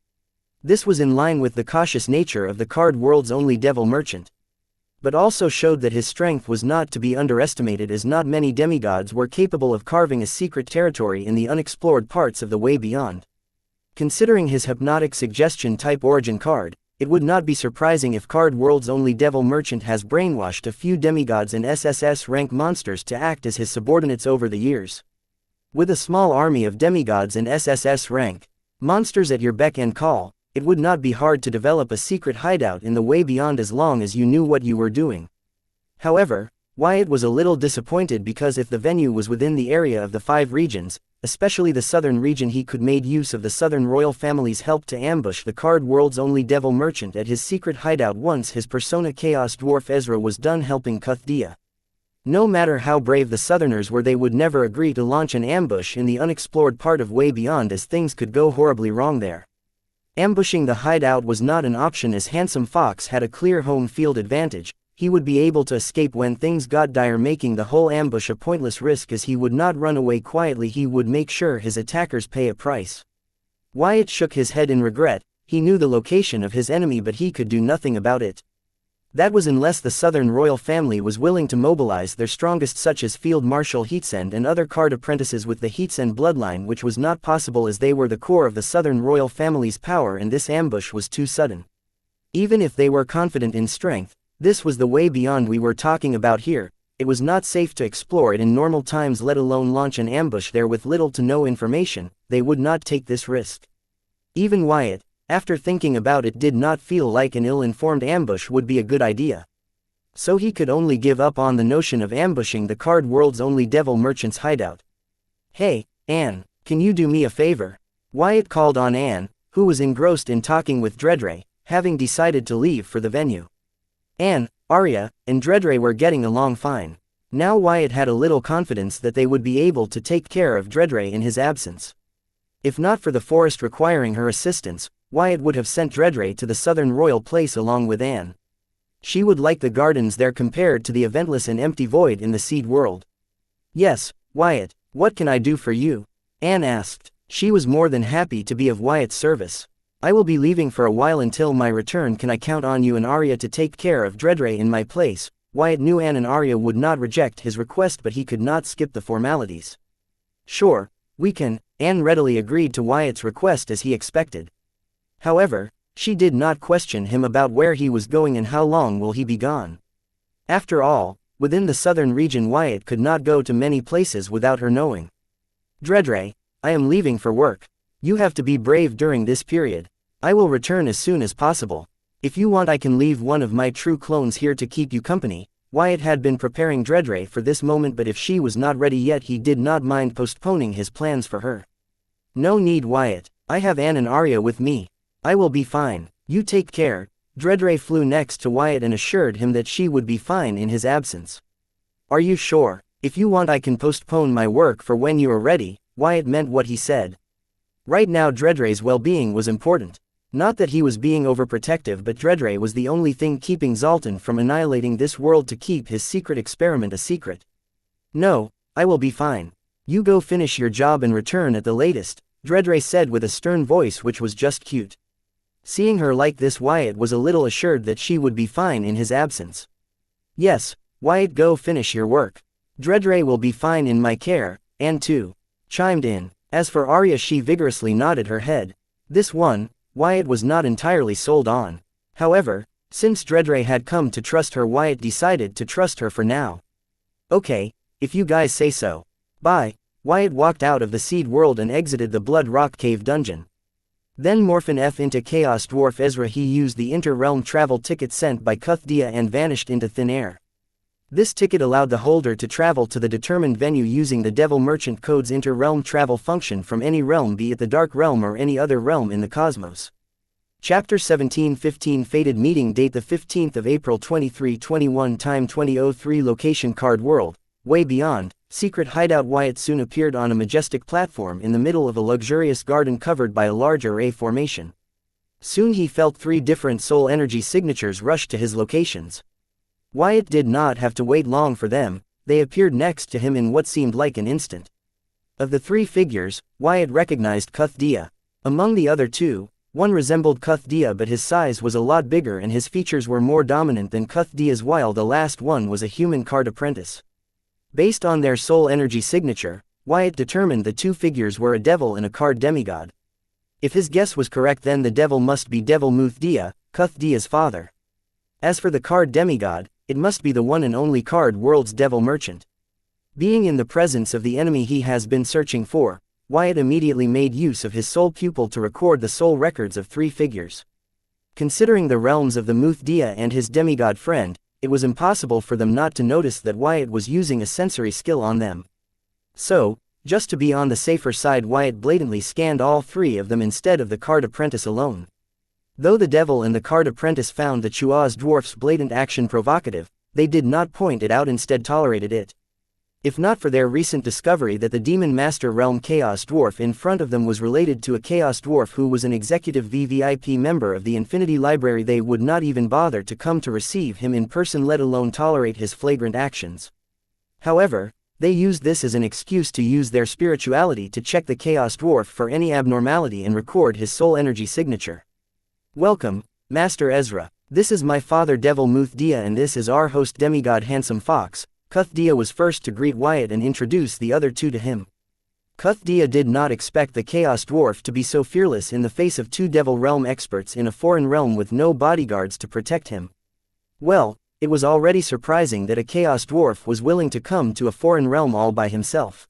This was in line with the cautious nature of the card world's only Devil Merchant. but also showed that his strength was not to be underestimated, as not many demigods were capable of carving a secret territory in the unexplored parts of the way beyond. Considering his hypnotic suggestion type origin card, it would not be surprising if Card World's only devil merchant has brainwashed a few demigods and SSS rank monsters to act as his subordinates over the years. With a small army of demigods and SSS rank monsters at your beck and call, it would not be hard to develop a secret hideout in the way beyond as long as you knew what you were doing. However, Wyatt was a little disappointed because if the venue was within the area of the 5 regions, especially the southern region, he could made use of the southern royal family's help to ambush the Card World's only devil merchant at his secret hideout once his persona Chaos Dwarf Ezra was done helping Cuthdia. No matter how brave the southerners were, they would never agree to launch an ambush in the unexplored part of way beyond, as things could go horribly wrong there. Ambushing the hideout was not an option, as Handsome Fox had a clear home field advantage. He would be able to escape when things got dire, making the whole ambush a pointless risk, as he would not run away quietly. He would make sure his attackers pay a price. Wyatt shook his head in regret. He knew the location of his enemy, but he could do nothing about it. That was unless the southern royal family was willing to mobilize their strongest, such as Field Marshal Heatsend and other card apprentices with the Heatsend bloodline, which was not possible as they were the core of the southern royal family's power and this ambush was too sudden. Even if they were confident in strength, this was the way beyond we were talking about here. It was not safe to explore it in normal times, let alone launch an ambush there with little to no information. They would not take this risk. Even Wyatt, after thinking about it, did not feel like an ill-informed ambush would be a good idea. So he could only give up on the notion of ambushing the Card World's only devil merchant's hideout. "Hey, Anne, can you do me a favor?" Wyatt called on Anne, who was engrossed in talking with Dredre, having decided to leave for the venue. Anne, Arya, and Dredre were getting along fine. Now Wyatt had a little confidence that they would be able to take care of Dredre in his absence. If not for the forest requiring her assistance, Wyatt would have sent Dredre to the southern royal place along with Anne. She would like the gardens there compared to the eventless and empty void in the seed world. "Yes, Wyatt, what can I do for you?" Anne asked. She was more than happy to be of Wyatt's service. "I will be leaving for a while until my return. Can I count on you and Arya to take care of Dredre in my place?" Wyatt knew Anne and Arya would not reject his request, but he could not skip the formalities. "Sure, we can," Anne readily agreed to Wyatt's request as he expected. However, she did not question him about where he was going and how long will he be gone. After all, within the southern region Wyatt could not go to many places without her knowing. "Dredre, I am leaving for work. You have to be brave during this period. I will return as soon as possible. If you want, I can leave one of my true clones here to keep you company." Wyatt had been preparing Dredre for this moment, but if she was not ready yet, he did not mind postponing his plans for her. "No need, Wyatt. I have Anne and Arya with me. I will be fine. You take care." Dredre flew next to Wyatt and assured him that she would be fine in his absence. "Are you sure? If you want, I can postpone my work for when you are ready." Wyatt meant what he said. Right now Dredre's well-being was important. Not that he was being overprotective, but Dredre was the only thing keeping Zoltan from annihilating this world to keep his secret experiment a secret. "No, I will be fine. You go finish your job and return at the latest," Dredre said with a stern voice which was just cute. Seeing her like this, Wyatt was a little assured that she would be fine in his absence. "Yes, Wyatt, go finish your work. Dredre will be fine in my care," Anne too chimed in. As for Arya, she vigorously nodded her head. This one, Wyatt was not entirely sold on. However, since Dredre had come to trust her, Wyatt decided to trust her for now. "Okay, if you guys say so. Bye." Wyatt walked out of the seed world and exited the Blood Rock Cave dungeon. Then morphin' into Chaos Dwarf Ezra, he used the inter-realm travel ticket sent by Cuthdia and vanished into thin air. This ticket allowed the holder to travel to the determined venue using the Devil Merchant Code's inter-realm travel function from any realm, be it the Dark Realm or any other realm in the cosmos. Chapter 17-15 Fated Meeting Date the 15th of April 2321 Time 2003 Location Card World, Way Beyond, Secret Hideout. Wyatt soon appeared on a majestic platform in the middle of a luxurious garden covered by a large array formation. Soon he felt 3 different soul energy signatures rush to his locations. Wyatt did not have to wait long for them, they appeared next to him in what seemed like an instant. Of the 3 figures, Wyatt recognized Cuthdia. Among the other 2, One resembled Cuthdia, but his size was a lot bigger and his features were more dominant than Cuthdia's, while the last one was a human card apprentice. Based on their soul energy signature, Wyatt determined the two figures were a devil and a card demigod. If his guess was correct, then the devil must be Devil Muthdia, Cuthdia's father. As for the card demigod, it must be the one and only card world's devil merchant. Being in the presence of the enemy he has been searching for, Wyatt immediately made use of his soul pupil to record the soul records of three figures. Considering the realms of the Muthdia and his demigod friend, it was impossible for them not to notice that Wyatt was using a sensory skill on them. So, just to be on the safer side, Wyatt blatantly scanned all three of them instead of the card apprentice alone. Though the devil and the card apprentice found the Chua's dwarf's blatant action provocative, they did not point it out, instead tolerated it. If not for their recent discovery that the Demon Master Realm Chaos Dwarf in front of them was related to a Chaos Dwarf who was an executive VVIP member of the Infinity Library, they would not even bother to come to receive him in person, let alone tolerate his flagrant actions. However, they used this as an excuse to use their spirituality to check the Chaos Dwarf for any abnormality and record his soul energy signature. Welcome, Master Ezra. This is my father Devil Muthdia and this is our host demigod Handsome Fox. Cuthdia was first to greet Wyatt and introduce the other two to him. Cuthdia did not expect the Chaos Dwarf to be so fearless in the face of two Devil Realm experts in a foreign realm with no bodyguards to protect him. Well, it was already surprising that a Chaos Dwarf was willing to come to a foreign realm all by himself.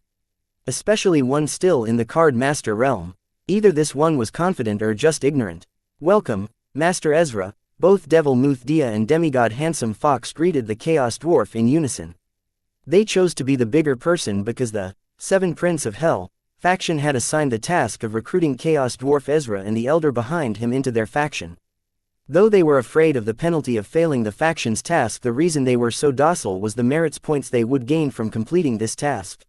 Especially one still in the Card Master realm. Either this one was confident or just ignorant. Welcome, Master Ezra. Both Devil Muthdia and demigod Handsome Fox greeted the Chaos Dwarf in unison. They chose to be the bigger person because the Seven Prince of Hell faction had assigned the task of recruiting Chaos Dwarf Ezra and the Elder behind him into their faction. Though they were afraid of the penalty of failing the faction's task, the reason they were so docile was the merits points they would gain from completing this task.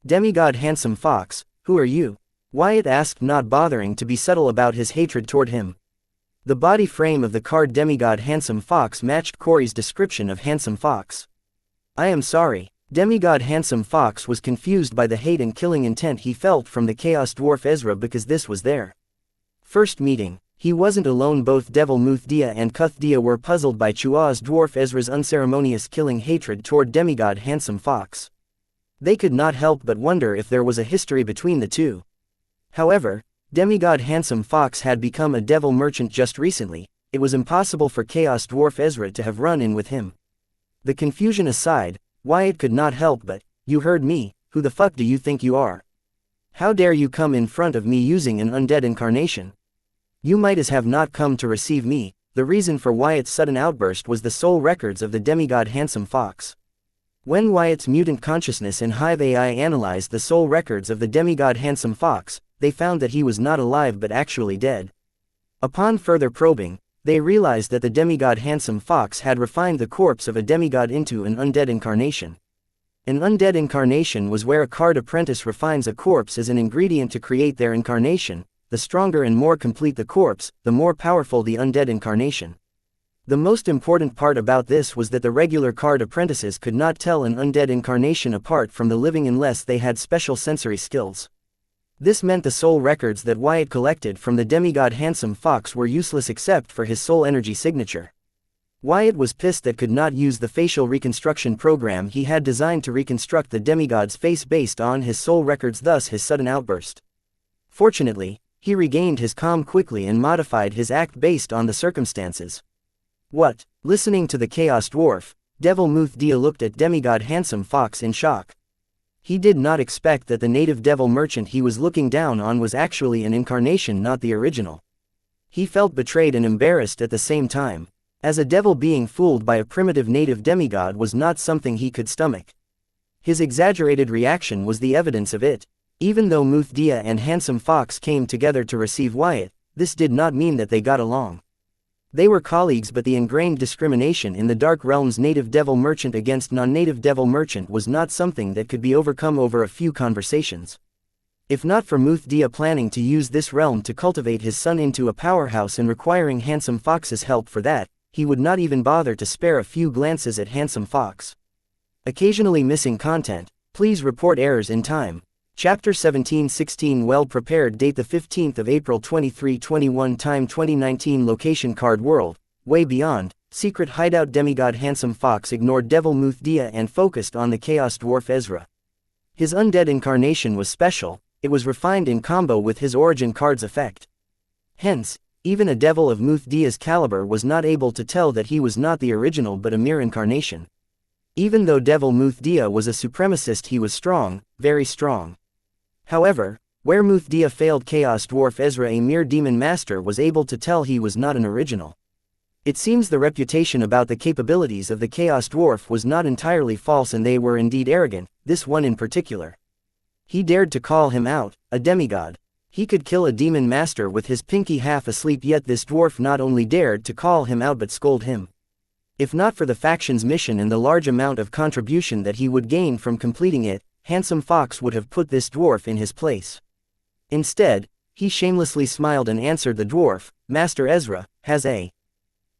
Demigod Handsome Fox, who are you? Wyatt asked, not bothering to be subtle about his hatred toward him. The body frame of the card demigod Handsome Fox matched Corey's description of Handsome Fox. I am sorry. Demigod Handsome Fox was confused by the hate and killing intent he felt from the Chaos Dwarf Ezra because this was their first meeting. He wasn't alone. Both Devil Muthdia and Cuthdia were puzzled by Chua's dwarf Ezra's unceremonious killing hatred toward demigod Handsome Fox. They could not help but wonder if there was a history between the two. However, demigod Handsome Fox had become a devil merchant just recently. It was impossible for Chaos Dwarf Ezra to have run in with him. The confusion aside, Wyatt could not help but, you heard me, who the fuck do you think you are? How dare you come in front of me using an undead incarnation? You might as have not come to receive me. The reason for Wyatt's sudden outburst was the soul records of the demigod Handsome Fox. When Wyatt's mutant consciousness and Hive AI analyzed the soul records of the demigod Handsome Fox, they found that he was not alive but actually dead. Upon further probing, they realized that the demigod Handsome Fox had refined the corpse of a demigod into an undead incarnation. An undead incarnation was where a card apprentice refines a corpse as an ingredient to create their incarnation. The stronger and more complete the corpse, the more powerful the undead incarnation. The most important part about this was that the regular card apprentices could not tell an undead incarnation apart from the living unless they had special sensory skills. This meant the soul records that Wyatt collected from the demigod Handsome Fox were useless except for his soul energy signature. Wyatt was pissed that could not use the facial reconstruction program he had designed to reconstruct the demigod's face based on his soul records, thus his sudden outburst. Fortunately, he regained his calm quickly and modified his act based on the circumstances. What? Listening to the Chaos Dwarf, Devil Muthdia looked at demigod Handsome Fox in shock. He did not expect that the native devil merchant he was looking down on was actually an incarnation, not the original. He felt betrayed and embarrassed at the same time. As a devil, being fooled by a primitive native demigod was not something he could stomach. His exaggerated reaction was the evidence of it. Even though Muthdia and Handsome Fox came together to receive Wyatt, this did not mean that they got along. They were colleagues, but the ingrained discrimination in the Dark Realm's native devil merchant against non-native devil merchant was not something that could be overcome over a few conversations. If not for Muthdia planning to use this realm to cultivate his son into a powerhouse and requiring Handsome Fox's help for that, he would not even bother to spare a few glances at Handsome Fox. Occasionally missing content. Please report errors in time. Chapter 17-16 Well prepared. Date the 15th of April 2321. Time 2019. Location Card World, Way Beyond. Secret hideout. Demigod Handsome Fox ignored Devil Muthdia and focused on the Chaos Dwarf Ezra. His undead incarnation was special, it was refined in combo with his origin card's effect. Hence, even a devil of Muthdia's caliber was not able to tell that he was not the original but a mere incarnation. Even though Devil Muthdia was a supremacist, he was strong, very strong. However, where Muthdia failed, Chaos Dwarf Ezra, a mere demon master, was able to tell he was not an original. It seems the reputation about the capabilities of the Chaos Dwarf was not entirely false, and they were indeed arrogant, this one in particular. He dared to call him out, a demigod. He could kill a demon master with his pinky half asleep, yet this dwarf not only dared to call him out but scold him. If not for the faction's mission and the large amount of contribution that he would gain from completing it, Handsome Fox would have put this dwarf in his place. Instead, he shamelessly smiled and answered the dwarf, Master Ezra, has a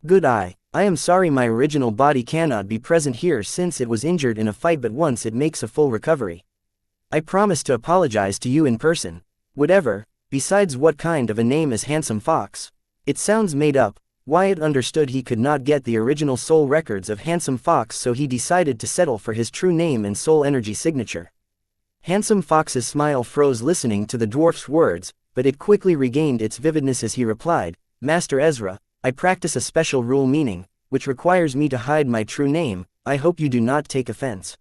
good eye. I am sorry my original body cannot be present here since it was injured in a fight, but once it makes a full recovery, I promise to apologize to you in person. Whatever, besides, what kind of a name is Handsome Fox? It sounds made up. Wyatt understood he could not get the original soul records of Handsome Fox, so he decided to settle for his true name and soul energy signature. Handsome Fox's smile froze listening to the dwarf's words, but it quickly regained its vividness as he replied, Master Ezra, I practice a special rule meaning, which requires me to hide my true name. I hope you do not take offense.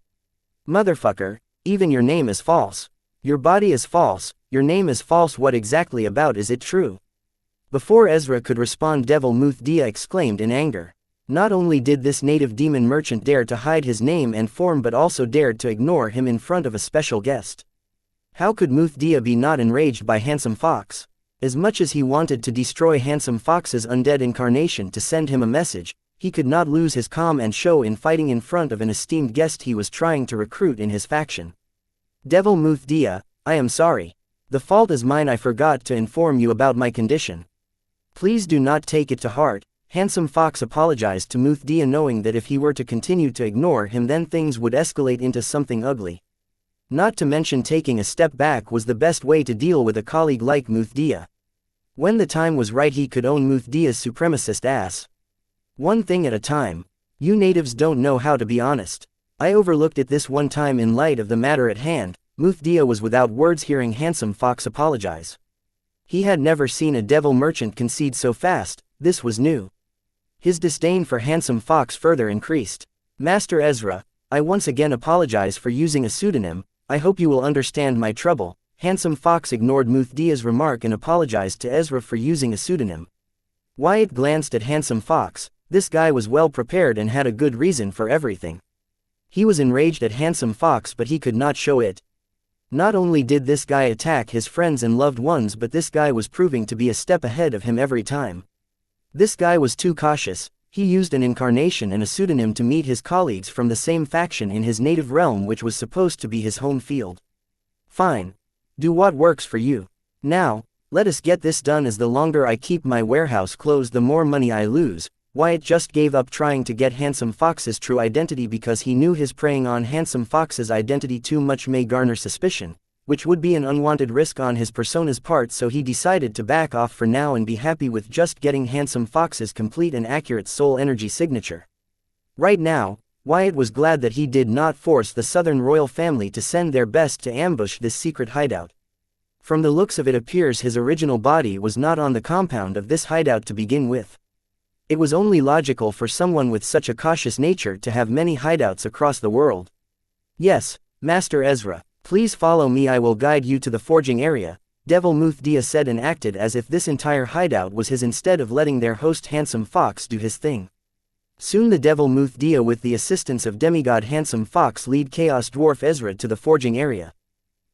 Motherfucker, even your name is false. Your body is false, your name is false. What exactly about is it true? Before Ezra could respond, Devil Muthdia exclaimed in anger. Not only did this native demon merchant dare to hide his name and form, but also dared to ignore him in front of a special guest. How could Muthdia be not enraged by Handsome Fox? As much as he wanted to destroy Handsome Fox's undead incarnation to send him a message, he could not lose his calm and show in fighting in front of an esteemed guest he was trying to recruit in his faction. Devil Muthdia, I am sorry. The fault is mine. I forgot to inform you about my condition. Please do not take it to heart. Handsome Fox apologized to Muthdia, knowing that if he were to continue to ignore him, then things would escalate into something ugly. Not to mention, taking a step back was the best way to deal with a colleague like Muthdia. When the time was right, he could own Muthdia's supremacist ass. One thing at a time. You natives don't know how to be honest. I overlooked it this one time. In light of the matter at hand, Muthdia was without words hearing Handsome Fox apologize. He had never seen a devil merchant concede so fast. This was new. His disdain for Handsome Fox further increased. Master Ezra, I once again apologize for using a pseudonym. I hope you will understand my trouble. Handsome Fox ignored Muthdia's remark and apologized to Ezra for using a pseudonym. Wyatt glanced at Handsome Fox. This guy was well prepared and had a good reason for everything. He was enraged at Handsome Fox, but he could not show it. Not only did this guy attack his friends and loved ones, but this guy was proving to be a step ahead of him every time. This guy was too cautious. He used an incarnation and a pseudonym to meet his colleagues from the same faction in his native realm, which was supposed to be his home field. Fine. Do what works for you. Now, let us get this done, as the longer I keep my warehouse closed, the more money I lose. Wyatt just gave up trying to get Handsome Fox's true identity because he knew his preying on Handsome Fox's identity too much may garner suspicion, which would be an unwanted risk on his persona's part, so he decided to back off for now and be happy with just getting Handsome Fox's complete and accurate soul energy signature. Right now, Wyatt was glad that he did not force the Southern royal family to send their best to ambush this secret hideout. From the looks of it, appears his original body was not on the compound of this hideout to begin with. It was only logical for someone with such a cautious nature to have many hideouts across the world. Yes, Master Ezra, please follow me. I will guide you to the forging area, Devil Muthdia said, and acted as if this entire hideout was his instead of letting their host Handsome Fox do his thing. Soon the Devil Muthdia, with the assistance of demigod Handsome Fox, lead Chaos Dwarf Ezra to the forging area.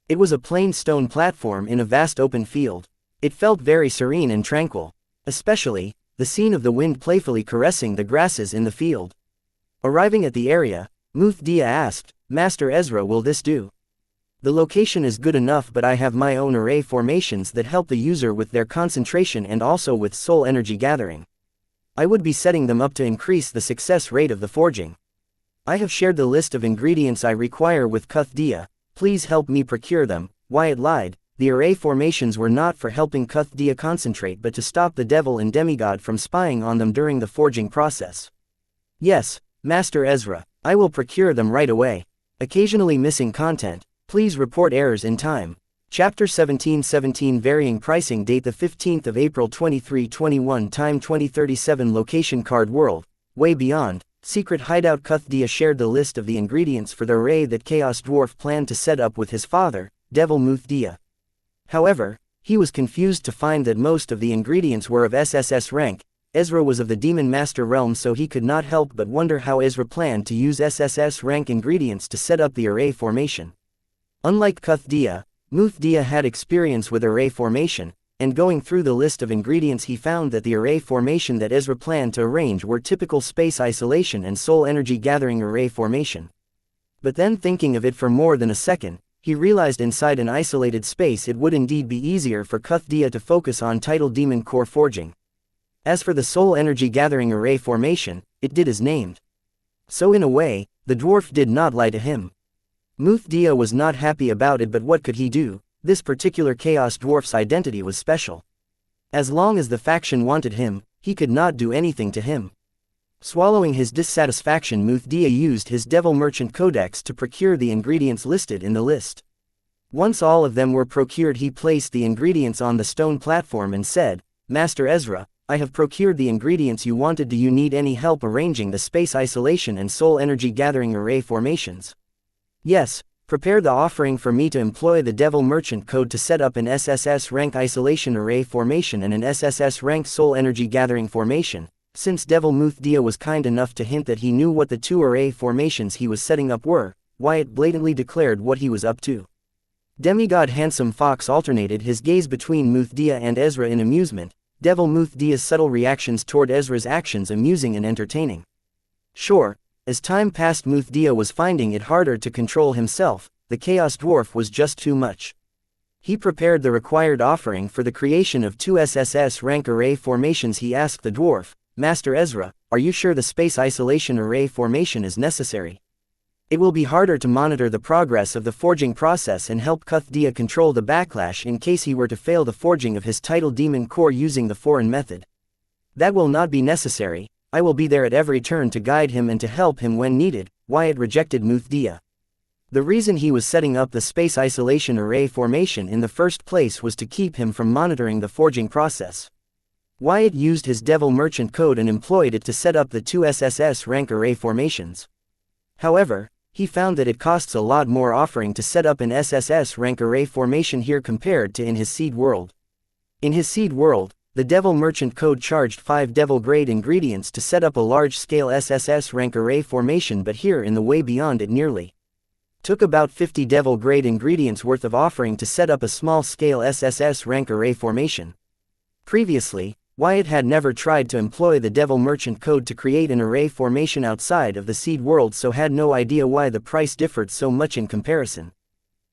It was a plain stone platform in a vast open field. It felt very serene and tranquil, especially the scene of the wind playfully caressing the grasses in the field. Arriving at the area, Muthdia asked, Master Ezra, will this do? The location is good enough, but I have my own array formations that help the user with their concentration and also with soul energy gathering. I would be setting them up to increase the success rate of the forging. I have shared the list of ingredients I require with Cuthdia. Please help me procure them. Wyatt lied. The array formations were not for helping Cuthdia concentrate but to stop the devil and demigod from spying on them during the forging process. Yes, Master Ezra, I will procure them right away. Occasionally missing content. Please report errors in time. Chapter 1717 Varying pricing. Date the 15th of April 2321. Time 2037. Location Card World. Way Beyond. Secret Hideout. Cuthdia shared the list of the ingredients for the array that Chaos Dwarf planned to set up with his father, Devil Muthdia. However, he was confused to find that most of the ingredients were of SSS rank. Ezra was of the Demon Master realm, so he could not help but wonder how Ezra planned to use SSS rank ingredients to set up the array formation. Unlike Cuthdia, Muthdia had experience with array formation, and going through the list of ingredients he found that the array formation that Ezra planned to arrange were typical space isolation and soul energy gathering array formation. But then, thinking of it for more than a second, he realized inside an isolated space it would indeed be easier for Cuthdia to focus on Tidal Demon Core forging. As for the soul energy gathering array formation, it did as named. So in a way, the dwarf did not lie to him. Muthdia was not happy about it, but what could he do? This particular Chaos Dwarf's identity was special. As long as the faction wanted him, he could not do anything to him. Swallowing his dissatisfaction, Muthdia used his Devil Merchant Codex to procure the ingredients listed in the list. Once all of them were procured, he placed the ingredients on the stone platform and said, "Master Ezra, I have procured the ingredients you wanted. Do you need any help arranging the space isolation and soul energy gathering array formations?" "Yes, prepare the offering for me to employ the Devil Merchant Code to set up an SSS rank isolation array formation and an SSS rank soul energy gathering formation." Since Devil Muthdia was kind enough to hint that he knew what the two array formations he was setting up were, Wyatt blatantly declared what he was up to. Demigod Handsome Fox alternated his gaze between Muthdia and Ezra in amusement, Devil Muthdia's subtle reactions toward Ezra's actions amusing and entertaining. Sure, as time passed, Muthdia was finding it harder to control himself. The Chaos Dwarf was just too much. He prepared the required offering for the creation of two SSS rank array formations. He asked the dwarf, "Master Ezra, are you sure the space isolation array formation is necessary? It will be harder to monitor the progress of the forging process and help Cuthdia control the backlash in case he were to fail the forging of his Tidal Demon Core using the foreign method." "That will not be necessary. I will be there at every turn to guide him and to help him when needed." Wyatt rejected Muthdia. The reason he was setting up the space isolation array formation in the first place was to keep him from monitoring the forging process. Wyatt used his Devil Merchant Code and employed it to set up the two SSS rank array formations. However, he found that it costs a lot more offering to set up an SSS rank array formation here compared to in his seed world. In his seed world, the Devil Merchant Code charged 5 devil-grade ingredients to set up a large-scale SSS rank array formation, but here in the Way Beyond it nearly took about 50 devil-grade ingredients worth of offering to set up a small-scale SSS rank array formation. Previously, Wyatt had never tried to employ the Devil Merchant Code to create an array formation outside of the seed world, so had no idea why the price differed so much in comparison.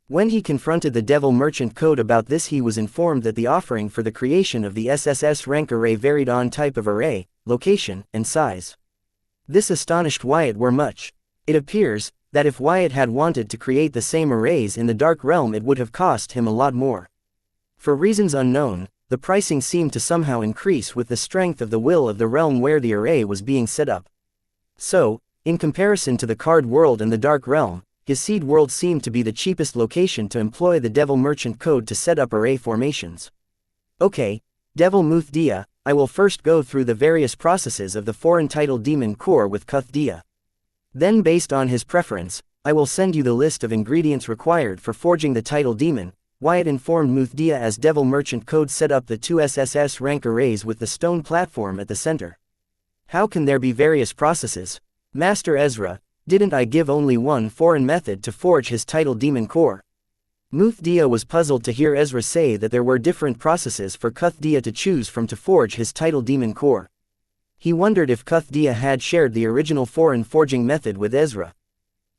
When he confronted the Devil Merchant Code about this, he was informed that the offering for the creation of the SSS rank array varied on type of array, location, and size. This astonished Wyatt much. It appears that if Wyatt had wanted to create the same arrays in the Dark Realm, it would have cost him a lot more. For reasons unknown, the pricing seemed to somehow increase with the strength of the will of the realm where the array was being set up. So, in comparison to the Card World and the Dark Realm, his seed world seemed to be the cheapest location to employ the Devil Merchant Code to set up array formations. "Okay, Devil Muthdia, I will first go through the various processes of the foreign Tidal Demon Core with Cuthdia. Then, based on his preference, I will send you the list of ingredients required for forging the Tidal Demon." Wyatt informed Muthdia as Devil Merchant Code set up the two SSS rank arrays with the stone platform at the center. "How can there be various processes? Master Ezra, didn't I give only one foreign method to forge his Tidal Demon Core?" Muthdia was puzzled to hear Ezra say that there were different processes for Cuthdia to choose from to forge his Tidal Demon Core. He wondered if Cuthdia had shared the original foreign forging method with Ezra.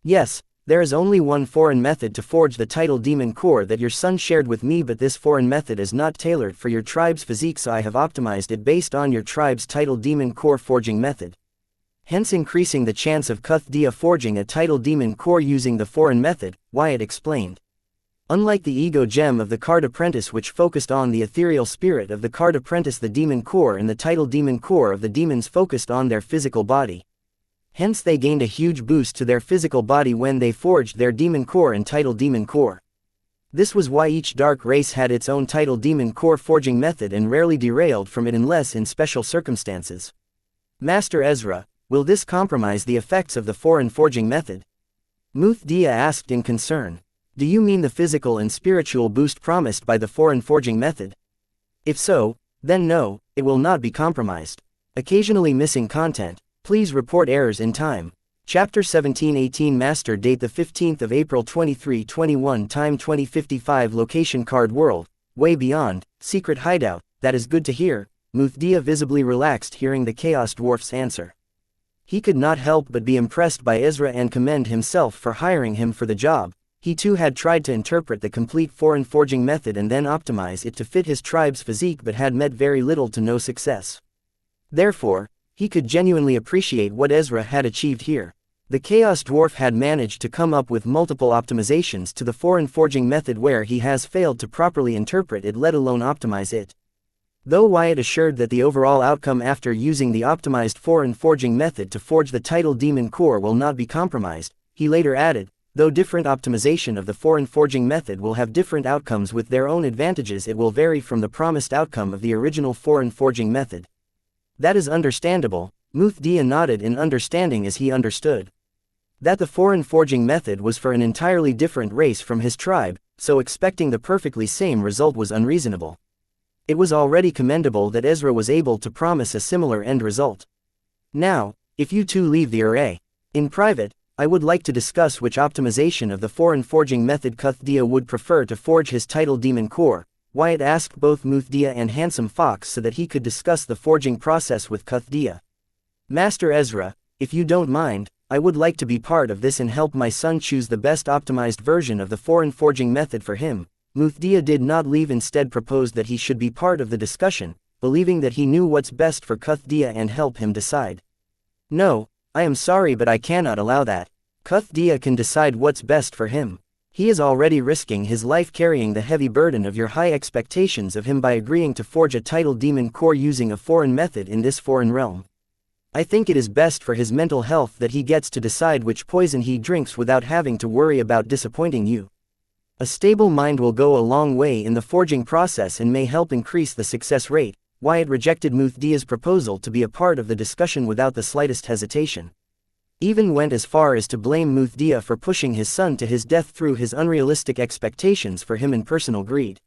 "Yes, there is only one foreign method to forge the Tidal Demon Core that your son shared with me, but this foreign method is not tailored for your tribe's physique, so I have optimized it based on your tribe's Tidal Demon Core forging method. Hence increasing the chance of Cuthdia forging a Tidal Demon Core using the foreign method," Wyatt explained. Unlike the ego gem of the Card Apprentice, which focused on the ethereal spirit of the Card Apprentice, the demon core and the title demon core of the demons focused on their physical body. Hence they gained a huge boost to their physical body when they forged their demon core and title demon core. This was why each dark race had its own title demon core forging method and rarely derailed from it unless in special circumstances. Master Ezra, will this compromise the effects of the foreign forging method? Muthdia asked in concern. Do you mean the physical and spiritual boost promised by the foreign forging method? If so, then no, it will not be compromised. Occasionally missing content. Please report errors in time. Chapter 17-18 Master Date the 15th of April 2321 Time 2055 Location Card World, Way Beyond, Secret Hideout. That is good to hear. Muthdia visibly relaxed hearing the Chaos Dwarf's answer. He could not help but be impressed by Ezra and commend himself for hiring him for the job. He too had tried to interpret the complete foreign forging method and then optimize it to fit his tribe's physique but had met very little to no success. Therefore, he could genuinely appreciate what Ezra had achieved here. The Chaos Dwarf had managed to come up with multiple optimizations to the foreign forging method where he has failed to properly interpret it, let alone optimize it. Though Wyatt assured that the overall outcome after using the optimized foreign forging method to forge the title demon core will not be compromised, he later added, though different optimization of the foreign forging method will have different outcomes with their own advantages, it will vary from the promised outcome of the original foreign forging method. That is understandable. Muthdia nodded in understanding as he understood that the foreign forging method was for an entirely different race from his tribe, so expecting the perfectly same result was unreasonable. It was already commendable that Ezra was able to promise a similar end result. Now, if you two leave the array in private, I would like to discuss which optimization of the foreign forging method Cuthdia would prefer to forge his title demon core. Wyatt asked both Muthdia and Handsome Fox so that he could discuss the forging process with Cuthdia. Master Ezra, if you don't mind, I would like to be part of this and help my son choose the best optimized version of the foreign forging method for him. Muthdia did not leave, instead proposed that he should be part of the discussion, believing that he knew what's best for Cuthdia and help him decide. No, I am sorry, but I cannot allow that. Cuthdia can decide what's best for him. He is already risking his life carrying the heavy burden of your high expectations of him by agreeing to forge a title demon core using a foreign method in this foreign realm. I think it is best for his mental health that he gets to decide which poison he drinks without having to worry about disappointing you. A stable mind will go a long way in the forging process and may help increase the success rate. Wyatt rejected Muthdia's proposal to be a part of the discussion without the slightest hesitation. Even went as far as to blame Muthdia for pushing his son to his death through his unrealistic expectations for him and personal greed.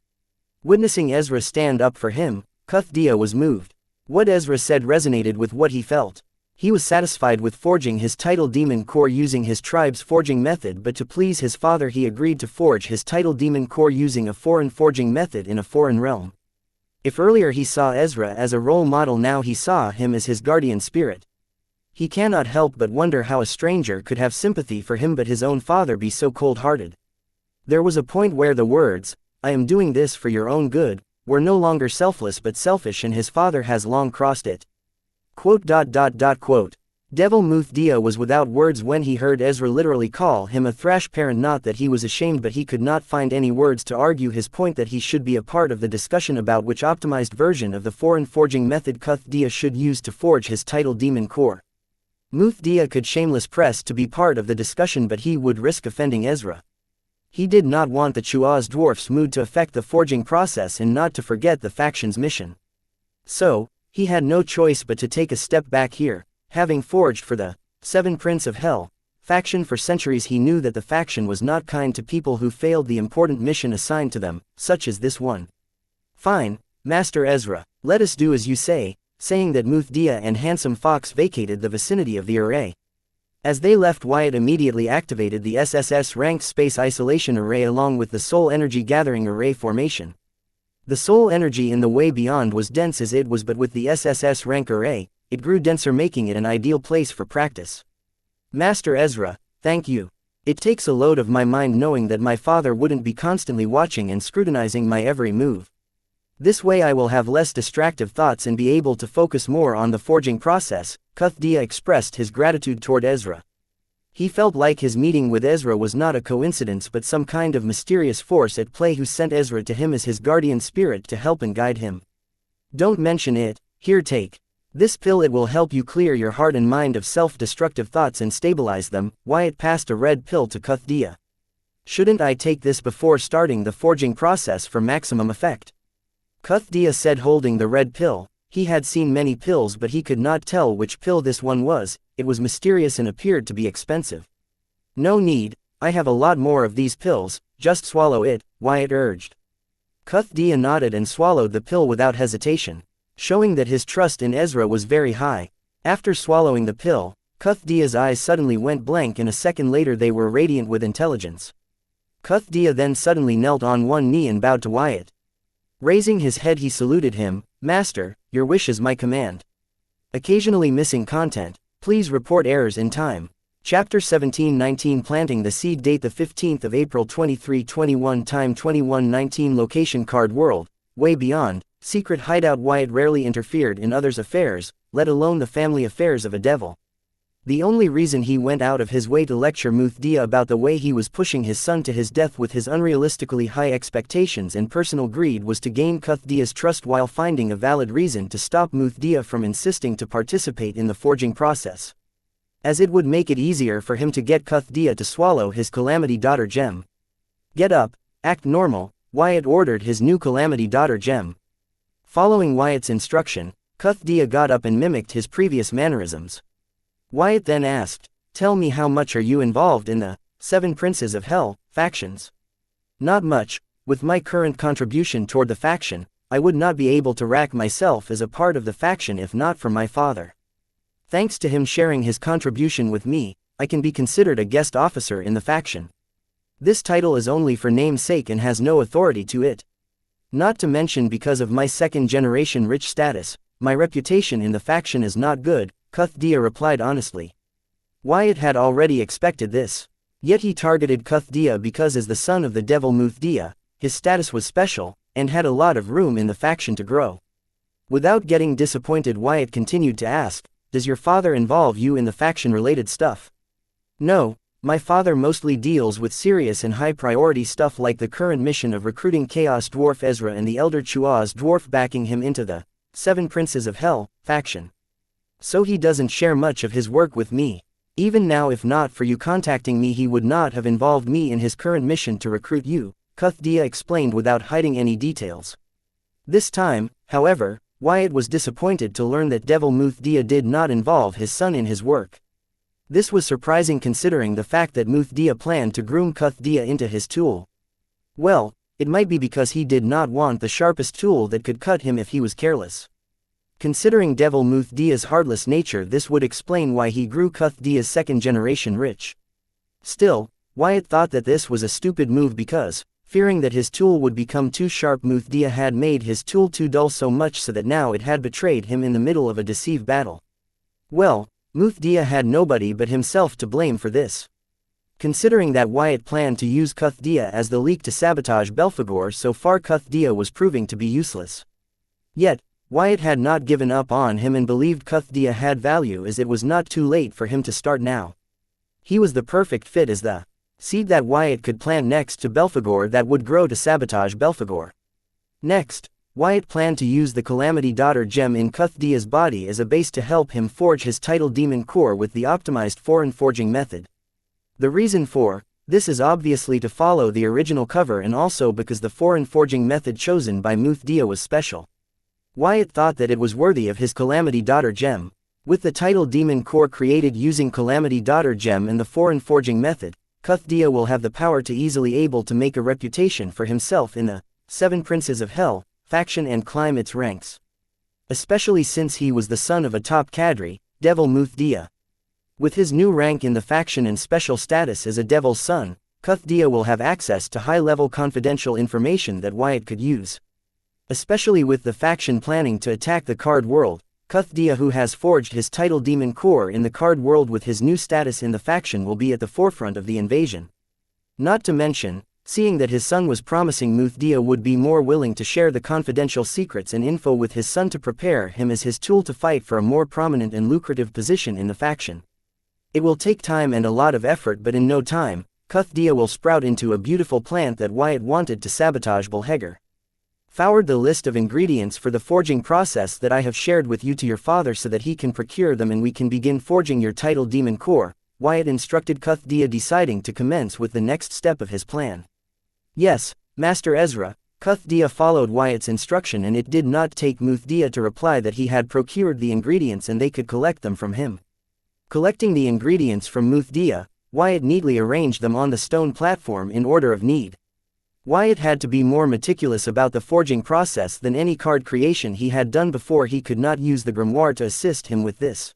Witnessing Ezra stand up for him, Cuthdia was moved. What Ezra said resonated with what he felt. He was satisfied with forging his title demon core using his tribe's forging method, but to please his father he agreed to forge his title demon core using a foreign forging method in a foreign realm. If earlier he saw Ezra as a role model, now he saw him as his guardian spirit. He cannot help but wonder how a stranger could have sympathy for him but his own father be so cold-hearted. There was a point where the words, "I am doing this for your own good," were no longer selfless but selfish, and his father has long crossed it. Devil Muthdia was without words when he heard Ezra literally call him a thrash parent. Not that he was ashamed, but he could not find any words to argue his point that he should be a part of the discussion about which optimized version of the foreign forging method Cuthdia should use to forge his title demon core. Muthdia could shameless press to be part of the discussion, but he would risk offending Ezra. He did not want the Chua's dwarf's mood to affect the forging process and not to forget the faction's mission. So, he had no choice but to take a step back here. Having forged for the Seven Prince of Hell faction for centuries, he knew that the faction was not kind to people who failed the important mission assigned to them, such as this one. Fine, Master Ezra, let us do as you say. Saying that, Muthdia and Handsome Fox vacated the vicinity of the array. As they left, Wyatt immediately activated the SSS ranked space isolation array along with the soul energy gathering array formation. The soul energy in the way beyond was dense as it was, but with the SSS rank array, it grew denser, making it an ideal place for practice. Master Ezra, thank you. It takes a load of my mind knowing that my father wouldn't be constantly watching and scrutinizing my every move. This way I will have less distractive thoughts and be able to focus more on the forging process. Cuthdia expressed his gratitude toward Ezra. He felt like his meeting with Ezra was not a coincidence but some kind of mysterious force at play who sent Ezra to him as his guardian spirit to help and guide him. Don't mention it, here take this pill, it will help you clear your heart and mind of self-destructive thoughts and stabilize them. Wyatt passed a red pill to Cuthdia. Shouldn't I take this before starting the forging process for maximum effect? Cuthdia said, holding the red pill. He had seen many pills but he could not tell which pill this one was. It was mysterious and appeared to be expensive. No need, I have a lot more of these pills, just swallow it, Wyatt urged. Cuthdia nodded and swallowed the pill without hesitation, showing that his trust in Ezra was very high. After swallowing the pill, Cuthdia's eyes suddenly went blank and a second later they were radiant with intelligence. Cuthdia then suddenly knelt on one knee and bowed to Wyatt. Raising his head he saluted him. Master, your wish is my command. Occasionally missing content. Please report errors in time. Chapter 17-19 Planting the Seed. Date the 15th of April 2321. Time 21:19. Location Card World. Way beyond. Secret hideout. Wyatt rarely interfered in others' affairs, let alone the family affairs of a devil. The only reason he went out of his way to lecture Muthdia about the way he was pushing his son to his death with his unrealistically high expectations and personal greed was to gain Cuthdia's trust while finding a valid reason to stop Muthdia from insisting to participate in the forging process, as it would make it easier for him to get Cuthdia to swallow his Calamity Daughter gem. Get up, act normal, Wyatt ordered his new Calamity Daughter gem. Following Wyatt's instruction, Cuthdia got up and mimicked his previous mannerisms. Wyatt then asked, tell me, how much are you involved in the 7 Princes of Hell factions? Not much. With my current contribution toward the faction, I would not be able to rank myself as a part of the faction if not for my father. Thanks to him sharing his contribution with me, I can be considered a guest officer in the faction. This title is only for name's sake and has no authority to it. Not to mention, because of my second-generation rich status, my reputation in the faction is not good, Cuthdia replied honestly. Wyatt had already expected this. Yet he targeted Cuthdia because as the son of the devil Muthdia, his status was special, and had a lot of room in the faction to grow. Without getting disappointed, Wyatt continued to ask, does your father involve you in the faction-related stuff? No, my father mostly deals with serious and high-priority stuff like the current mission of recruiting Chaos Dwarf Ezra and the Elder Chua's dwarf backing him into the 7 Princes of Hell faction. So he doesn't share much of his work with me. Even now, if not for you contacting me, he would not have involved me in his current mission to recruit you, Cuthdia explained without hiding any details. This time, however, Wyatt was disappointed to learn that Devil Muthdia did not involve his son in his work. This was surprising considering the fact that Muthdia planned to groom Cuthdia into his tool. Well, it might be because he did not want the sharpest tool that could cut him if he was careless. Considering Devil Muthdia's heartless nature, this would explain why he grew Cuthdia's second-generation rich. Still, Wyatt thought that this was a stupid move because, fearing that his tool would become too sharp, Muthdia had made his tool too dull, so much so that now it had betrayed him in the middle of a deceive battle. Well, Muthdia had nobody but himself to blame for this. Considering that Wyatt planned to use Cuthdia as the leak to sabotage Belphegor, so far Cuthdia was proving to be useless. Yet, Wyatt had not given up on him and believed Cuthdia had value, as it was not too late for him to start now. He was the perfect fit as the seed that Wyatt could plant next to Belphegor that would grow to sabotage Belphegor. Next, Wyatt planned to use the Calamity Daughter gem in Cuthdia's body as a base to help him forge his title demon core with the optimized foreign forging method. The reason for this is obviously to follow the original cover, and also because the foreign forging method chosen by Muthdia was special. Wyatt thought that it was worthy of his Calamity Daughter gem. With the title demon core created using Calamity Daughter gem and the foreign forging method, Cuthdia will have the power to easily able to make a reputation for himself in the 7 Princes of Hell faction and climb its ranks. Especially since he was the son of a top cadre, Devil Muthdia. With his new rank in the faction and special status as a devil's son, Cuthdia will have access to high-level confidential information that Wyatt could use. Especially with the faction planning to attack the Card World, Cuthdia, who has forged his title demon core in the Card World with his new status in the faction, will be at the forefront of the invasion. Not to mention, seeing that his son was promising, Muthdia would be more willing to share the confidential secrets and info with his son to prepare him as his tool to fight for a more prominent and lucrative position in the faction. It will take time and a lot of effort, but in no time, Cuthdia will sprout into a beautiful plant that Wyatt wanted to sabotage Bulheger. Forward the list of ingredients for the forging process that I have shared with you to your father so that he can procure them and we can begin forging your title demon core, Wyatt instructed Cuthdia, deciding to commence with the next step of his plan. Yes, Master Ezra, Cuthdia followed Wyatt's instruction, and it did not take Muthdia to reply that he had procured the ingredients and they could collect them from him. Collecting the ingredients from Muthdia, Wyatt neatly arranged them on the stone platform in order of need. Wyatt had to be more meticulous about the forging process than any card creation he had done before. He could not use the grimoire to assist him with this.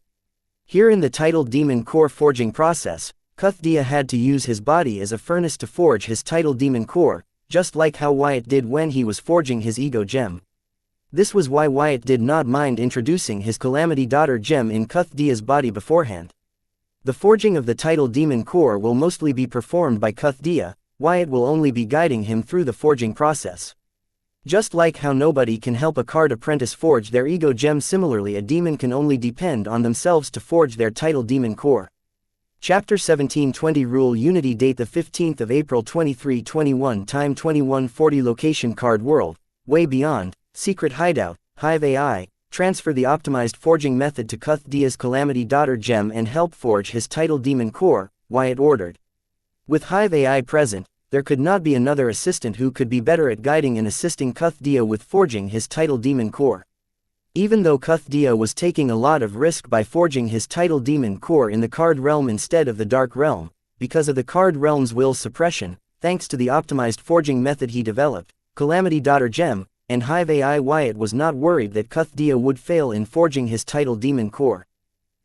Here in the title demon core forging process, Cuthdia had to use his body as a furnace to forge his title demon core, just like how Wyatt did when he was forging his ego gem. This was why Wyatt did not mind introducing his Calamity Daughter gem in Cuthdia's body beforehand. The forging of the title demon core will mostly be performed by Cuthdia. Wyatt will only be guiding him through the forging process. Just like how nobody can help a card apprentice forge their ego gem, similarly a demon can only depend on themselves to forge their title demon core. Chapter 1720 Rule Unity. Date the 15th of April 2321. Time 2140. Location Card World, Way Beyond, Secret Hideout, Hive AI. Transfer the optimized forging method to Cuthdia's Calamity Daughter gem and help forge his title demon core, Wyatt ordered. With Hive AI present, there could not be another assistant who could be better at guiding and assisting Cuthdia with forging his title demon core. Even though Cuthdia was taking a lot of risk by forging his title demon core in the card realm instead of the dark realm, because of the card realm's will suppression, thanks to the optimized forging method he developed, Calamity Daughter gem, and Hive AI, Wyatt was not worried that Cuthdia would fail in forging his title demon core.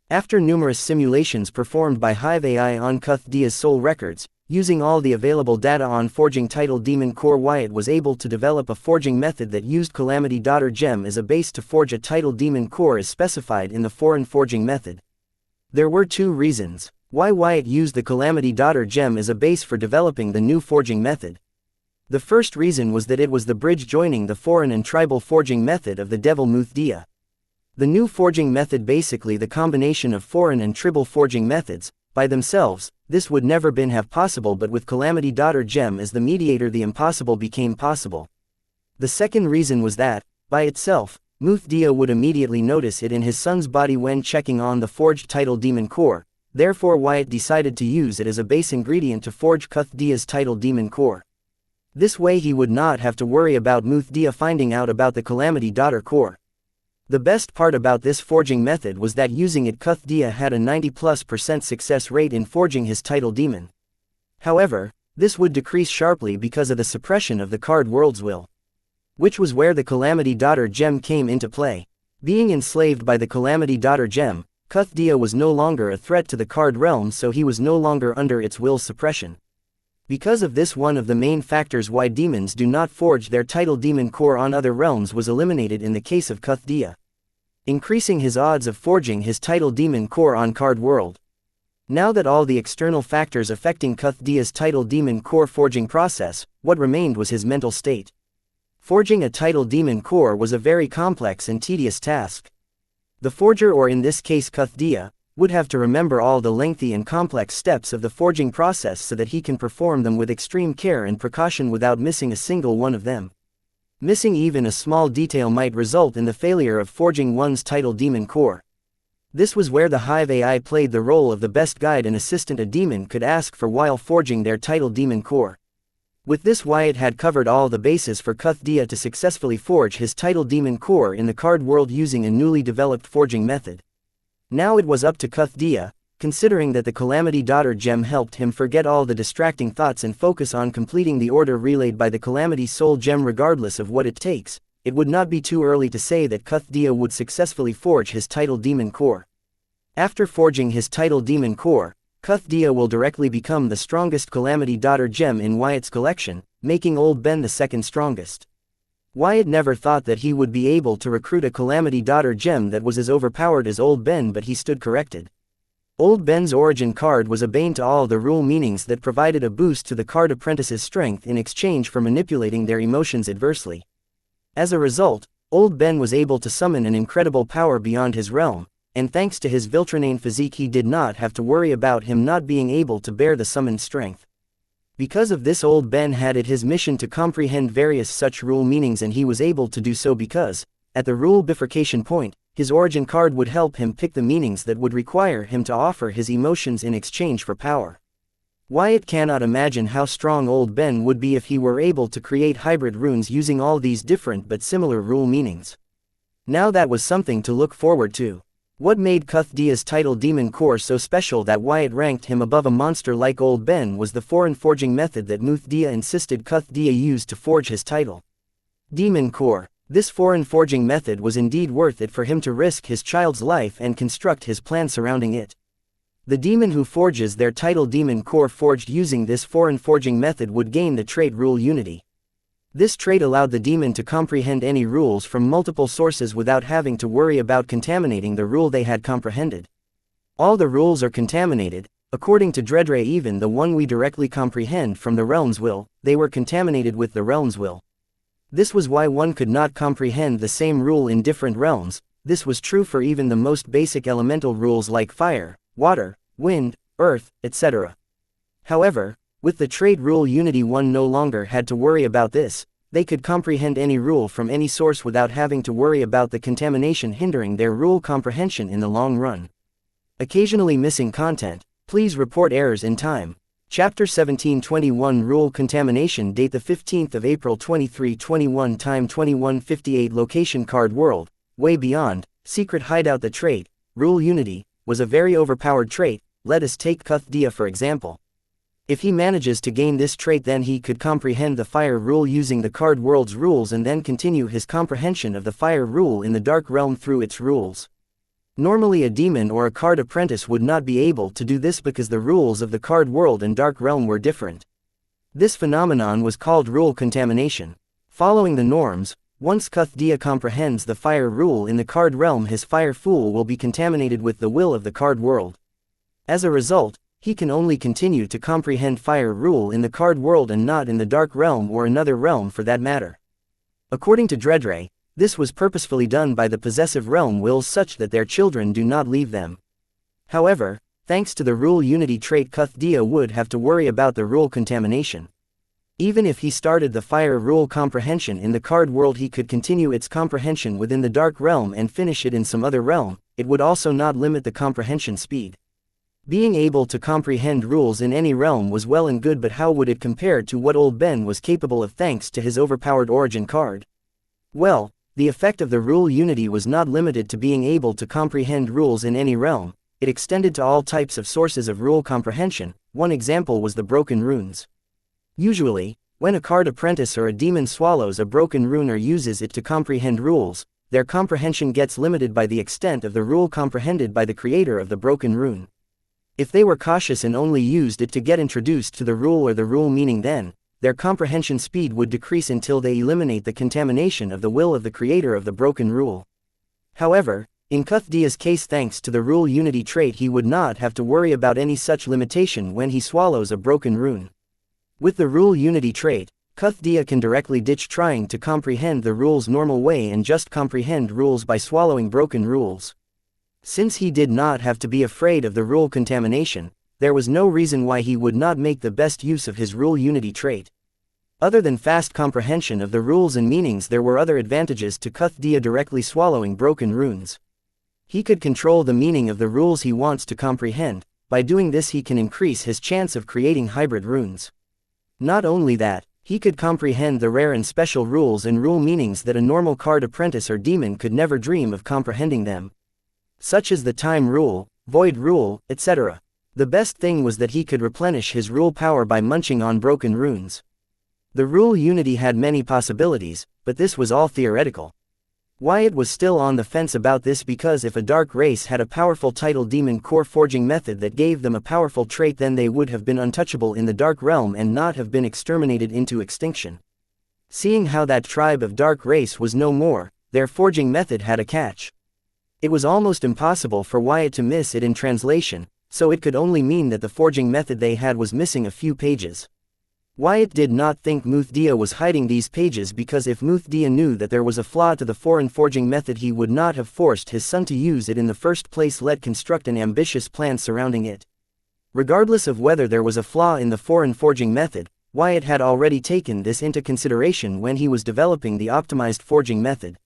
After numerous simulations performed by Hive AI on Cuthdia's soul records, using all the available data on forging title demon core, Wyatt was able to develop a forging method that used Calamity Daughter gem as a base to forge a title demon core as specified in the foreign forging method. There were two reasons why Wyatt used the Calamity Daughter gem as a base for developing the new forging method. The first reason was that it was the bridge joining the foreign and tribal forging method of the Devil Muthdia. The new forging method, basically the combination of foreign and tribal forging methods, by themselves, this would never been have possible, but with Calamity Daughter gem as the mediator the impossible became possible. The second reason was that, by itself, Muthdia would immediately notice it in his son's body when checking on the forged title demon core, therefore Wyatt decided to use it as a base ingredient to forge Cuthdia's title demon core. This way he would not have to worry about Muthdia finding out about the Calamity Daughter core. The best part about this forging method was that using it, Cuthdia had a 90+% success rate in forging his title demon. However, this would decrease sharply because of the suppression of the card world's will, which was where the Calamity Daughter gem came into play. Being enslaved by the Calamity Daughter gem, Cuthdia was no longer a threat to the card realm, so he was no longer under its will suppression. Because of this, one of the main factors why demons do not forge their title demon core on other realms was eliminated in the case of Cuthdia, increasing his odds of forging his title demon core on card world. Now that all the external factors affecting Cuthdia's title demon core forging process, what remained was his mental state. Forging a title demon core was a very complex and tedious task. The forger, or in this case Cuthdia, would have to remember all the lengthy and complex steps of the forging process so that he can perform them with extreme care and precaution without missing a single one of them. Missing even a small detail might result in the failure of forging one's title demon core. This was where the Hive AI played the role of the best guide and assistant a demon could ask for while forging their title demon core. With this, Wyatt had covered all the bases for Cuthdia to successfully forge his title demon core in the card world using a newly developed forging method. Now it was up to Cuthdia, considering that the Calamity Daughter gem helped him forget all the distracting thoughts and focus on completing the order relayed by the Calamity Soul gem regardless of what it takes. It would not be too early to say that Cuthdia would successfully forge his title demon core. After forging his title demon core, Cuthdia will directly become the strongest Calamity Daughter gem in Wyatt's collection, making Old Ben the second strongest. Wyatt never thought that he would be able to recruit a Calamity Daughter gem that was as overpowered as Old Ben, but he stood corrected. Old Ben's origin card was a bane to all the rule meanings that provided a boost to the card apprentice's strength in exchange for manipulating their emotions adversely. As a result, Old Ben was able to summon an incredible power beyond his realm, and thanks to his Viltranane physique he did not have to worry about him not being able to bear the summoned strength. Because of this, old Ben had it his mission to comprehend various such rule meanings, and he was able to do so because, at the rule bifurcation point, his origin card would help him pick the meanings that would require him to offer his emotions in exchange for power. Wyatt cannot imagine how strong old Ben would be if he were able to create hybrid runes using all these different but similar rule meanings. Now that was something to look forward to. What made Cuthdia's title Demon Core so special that Wyatt ranked him above a monster like old Ben was the foreign forging method that Muthdia insisted Cuthdia use to forge his title. Demon Core. This foreign forging method was indeed worth it for him to risk his child's life and construct his plan surrounding it. The demon who forges their title Demon Core forged using this foreign forging method would gain the trait Rule Unity. This trait allowed the demon to comprehend any rules from multiple sources without having to worry about contaminating the rule they had comprehended. All the rules are contaminated, according to Dreadray, even the one we directly comprehend from the realm's will, they were contaminated with the realm's will. This was why one could not comprehend the same rule in different realms. This was true for even the most basic elemental rules like fire, water, wind, earth, etc. However, with the trait Rule Unity, one no longer had to worry about this. They could comprehend any rule from any source without having to worry about the contamination hindering their rule comprehension in the long run. Occasionally missing content. Please report errors in time. Chapter 1721 Rule Contamination. Date the 15th of April 2321. Time 21:58. Location Card World. Way Beyond. Secret Hideout. The trait, Rule Unity, was a very overpowered trait. Let us take Cuthdia for example. If he manages to gain this trait, then he could comprehend the fire rule using the card world's rules and then continue his comprehension of the fire rule in the dark realm through its rules. Normally a demon or a card apprentice would not be able to do this because the rules of the card world and dark realm were different. This phenomenon was called rule contamination. Following the norms, once Cuthdia comprehends the fire rule in the card realm, his fire fool will be contaminated with the will of the card world. As a result, he can only continue to comprehend fire rule in the card world and not in the dark realm or another realm for that matter. According to Dreadray, this was purposefully done by the possessive realm wills such that their children do not leave them. However, thanks to the Rule Unity trait, Cuthdia would have to worry about the rule contamination. Even if he started the fire rule comprehension in the card world, he could continue its comprehension within the dark realm and finish it in some other realm. It would also not limit the comprehension speed. Being able to comprehend rules in any realm was well and good, but how would it compare to what old Ben was capable of thanks to his overpowered origin card? Well, the effect of the Rule Unity was not limited to being able to comprehend rules in any realm. It extended to all types of sources of rule comprehension. One example was the broken runes. Usually, when a card apprentice or a demon swallows a broken rune or uses it to comprehend rules, their comprehension gets limited by the extent of the rule comprehended by the creator of the broken rune. If they were cautious and only used it to get introduced to the rule or the rule meaning, then their comprehension speed would decrease until they eliminate the contamination of the will of the creator of the broken rule. However, in Cuthdia's case, thanks to the Rule Unity trait, he would not have to worry about any such limitation when he swallows a broken rune. With the Rule Unity trait, Cuthdia can directly ditch trying to comprehend the rules normal way and just comprehend rules by swallowing broken rules. Since he did not have to be afraid of the rule contamination, there was no reason why he would not make the best use of his Rule Unity trait. Other than fast comprehension of the rules and meanings, there were other advantages to Cuthdia directly swallowing broken runes. He could control the meaning of the rules he wants to comprehend. By doing this, he can increase his chance of creating hybrid runes. Not only that, he could comprehend the rare and special rules and rule meanings that a normal card apprentice or demon could never dream of comprehending them, such as the time rule, void rule, etc. The best thing was that he could replenish his rule power by munching on broken runes. The Rule Unity had many possibilities, but this was all theoretical. Wyatt was still on the fence about this because if a dark race had a powerful title Demon Core forging method that gave them a powerful trait, then they would have been untouchable in the dark realm and not have been exterminated into extinction. Seeing how that tribe of dark race was no more, their forging method had a catch. It was almost impossible for Wyatt to miss it in translation, so it could only mean that the forging method they had was missing a few pages. Wyatt did not think Muthdia was hiding these pages because if Muthdia knew that there was a flaw to the foreign forging method he would not have forced his son to use it in the first place, let construct an ambitious plan surrounding it. Regardless of whether there was a flaw in the foreign forging method, Wyatt had already taken this into consideration when he was developing the optimized forging method.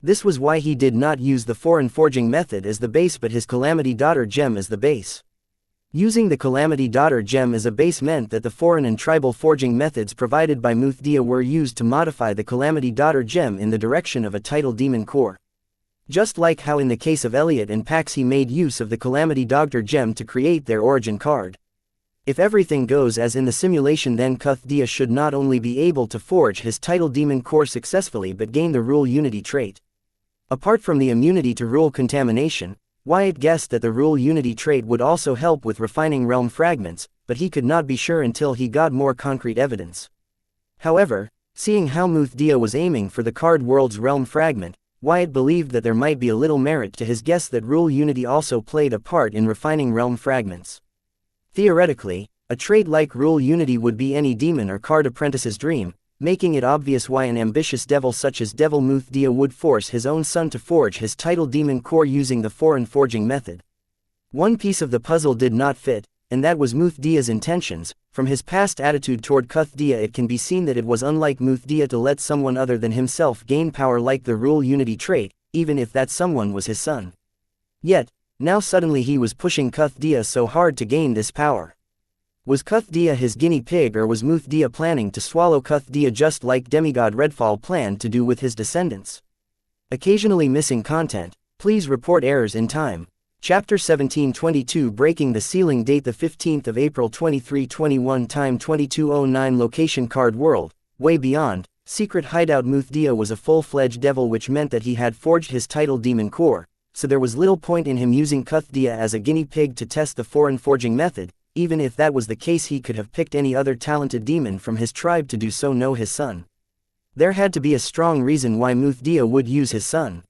This was why he did not use the foreign forging method as the base but his Calamity Daughter gem as the base. Using the Calamity Daughter gem as a base meant that the foreign and tribal forging methods provided by Muthdia were used to modify the Calamity Daughter gem in the direction of a title demon core. Just like how in the case of Elliot and Pax he made use of the Calamity Daughter gem to create their origin card. If everything goes as in the simulation, then Muthdia should not only be able to forge his title demon core successfully but gain the rule unity trait. Apart from the immunity to rule contamination, Wyatt guessed that the rule unity trait would also help with refining realm fragments, but he could not be sure until he got more concrete evidence. However, seeing how Muthdia was aiming for the card world's realm fragment, Wyatt believed that there might be a little merit to his guess that rule unity also played a part in refining realm fragments. Theoretically, a trait like rule unity would be any demon or card apprentice's dream, making it obvious why an ambitious devil such as Devil Muthdia would force his own son to forge his title demon core using the foreign forging method. One piece of the puzzle did not fit, and that was Muthdia's intentions. From his past attitude toward Muthdia it can be seen that it was unlike Muthdia to let someone other than himself gain power like the rule unity trait, even if that someone was his son. Yet, now suddenly he was pushing Muthdia so hard to gain this power. Was Muthdia his guinea pig, or was Muthdia planning to swallow Muthdia just like demigod Redfall planned to do with his descendants? Occasionally missing content. Please report errors in time. Chapter 1722 Breaking the Ceiling. Date the 15th of April 2321. Time 2209. Location Card World, Way Beyond. Secret Hideout. Muthdia was a full-fledged devil, which meant that he had forged his title demon core, so there was little point in him using Muthdia as a guinea pig to test the foreign forging method. Even if that was the case, he could have picked any other talented demon from his tribe to do so, no his son. There had to be a strong reason why Muthdia would use his son.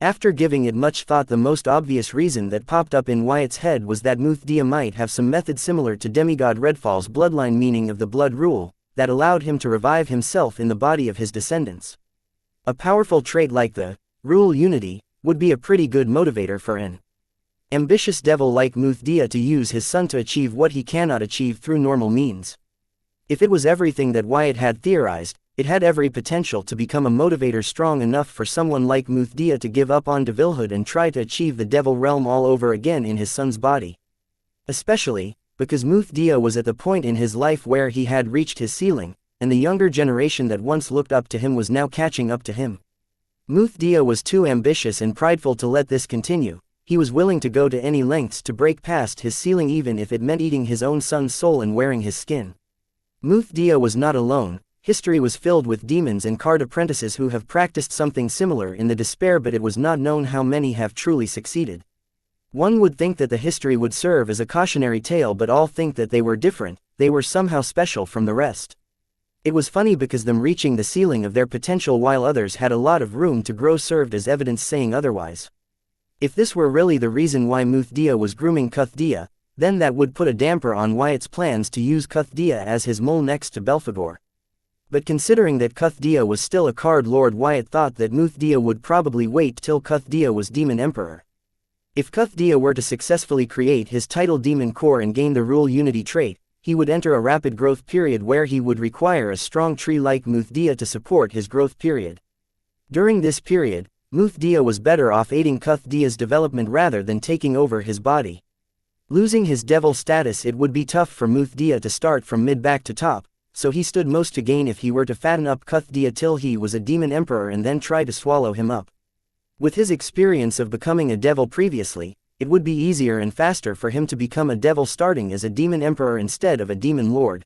After giving it much thought, the most obvious reason that popped up in Wyatt's head was that Muthdia might have some method similar to demigod Redfall's bloodline, meaning of the blood rule, that allowed him to revive himself in the body of his descendants. A powerful trait like the rule unity would be a pretty good motivator for an ambitious devil like Muthdia to use his son to achieve what he cannot achieve through normal means. If it was everything that Wyatt had theorized, it had every potential to become a motivator strong enough for someone like Muthdia to give up on devilhood and try to achieve the devil realm all over again in his son's body. Especially because Muthdia was at the point in his life where he had reached his ceiling, and the younger generation that once looked up to him was now catching up to him. Muthdia was too ambitious and prideful to let this continue. He was willing to go to any lengths to break past his ceiling, even if it meant eating his own son's soul and wearing his skin. Muthdia was not alone. History was filled with demons and card apprentices who have practiced something similar in the despair, but it was not known how many have truly succeeded. One would think that the history would serve as a cautionary tale, but all think that they were different, they were somehow special from the rest. It was funny because them reaching the ceiling of their potential while others had a lot of room to grow served as evidence saying otherwise. If this were really the reason why Muthdia was grooming Muthdia, then that would put a damper on Wyatt's plans to use Muthdia as his mole next to Belphegor. But considering that Muthdia was still a card lord, Wyatt thought that Muthdia would probably wait till Muthdia was Demon Emperor. If Muthdia were to successfully create his title demon core and gain the rule unity trait, he would enter a rapid growth period where he would require a strong tree like Muthdia to support his growth period. During this period, Muthdia was better off aiding Muthdia's development rather than taking over his body. Losing his devil status, it would be tough for Muthdia to start from mid back to top, so he stood most to gain if he were to fatten up Muthdia till he was a demon emperor and then try to swallow him up. With his experience of becoming a devil previously, it would be easier and faster for him to become a devil starting as a demon emperor instead of a demon lord.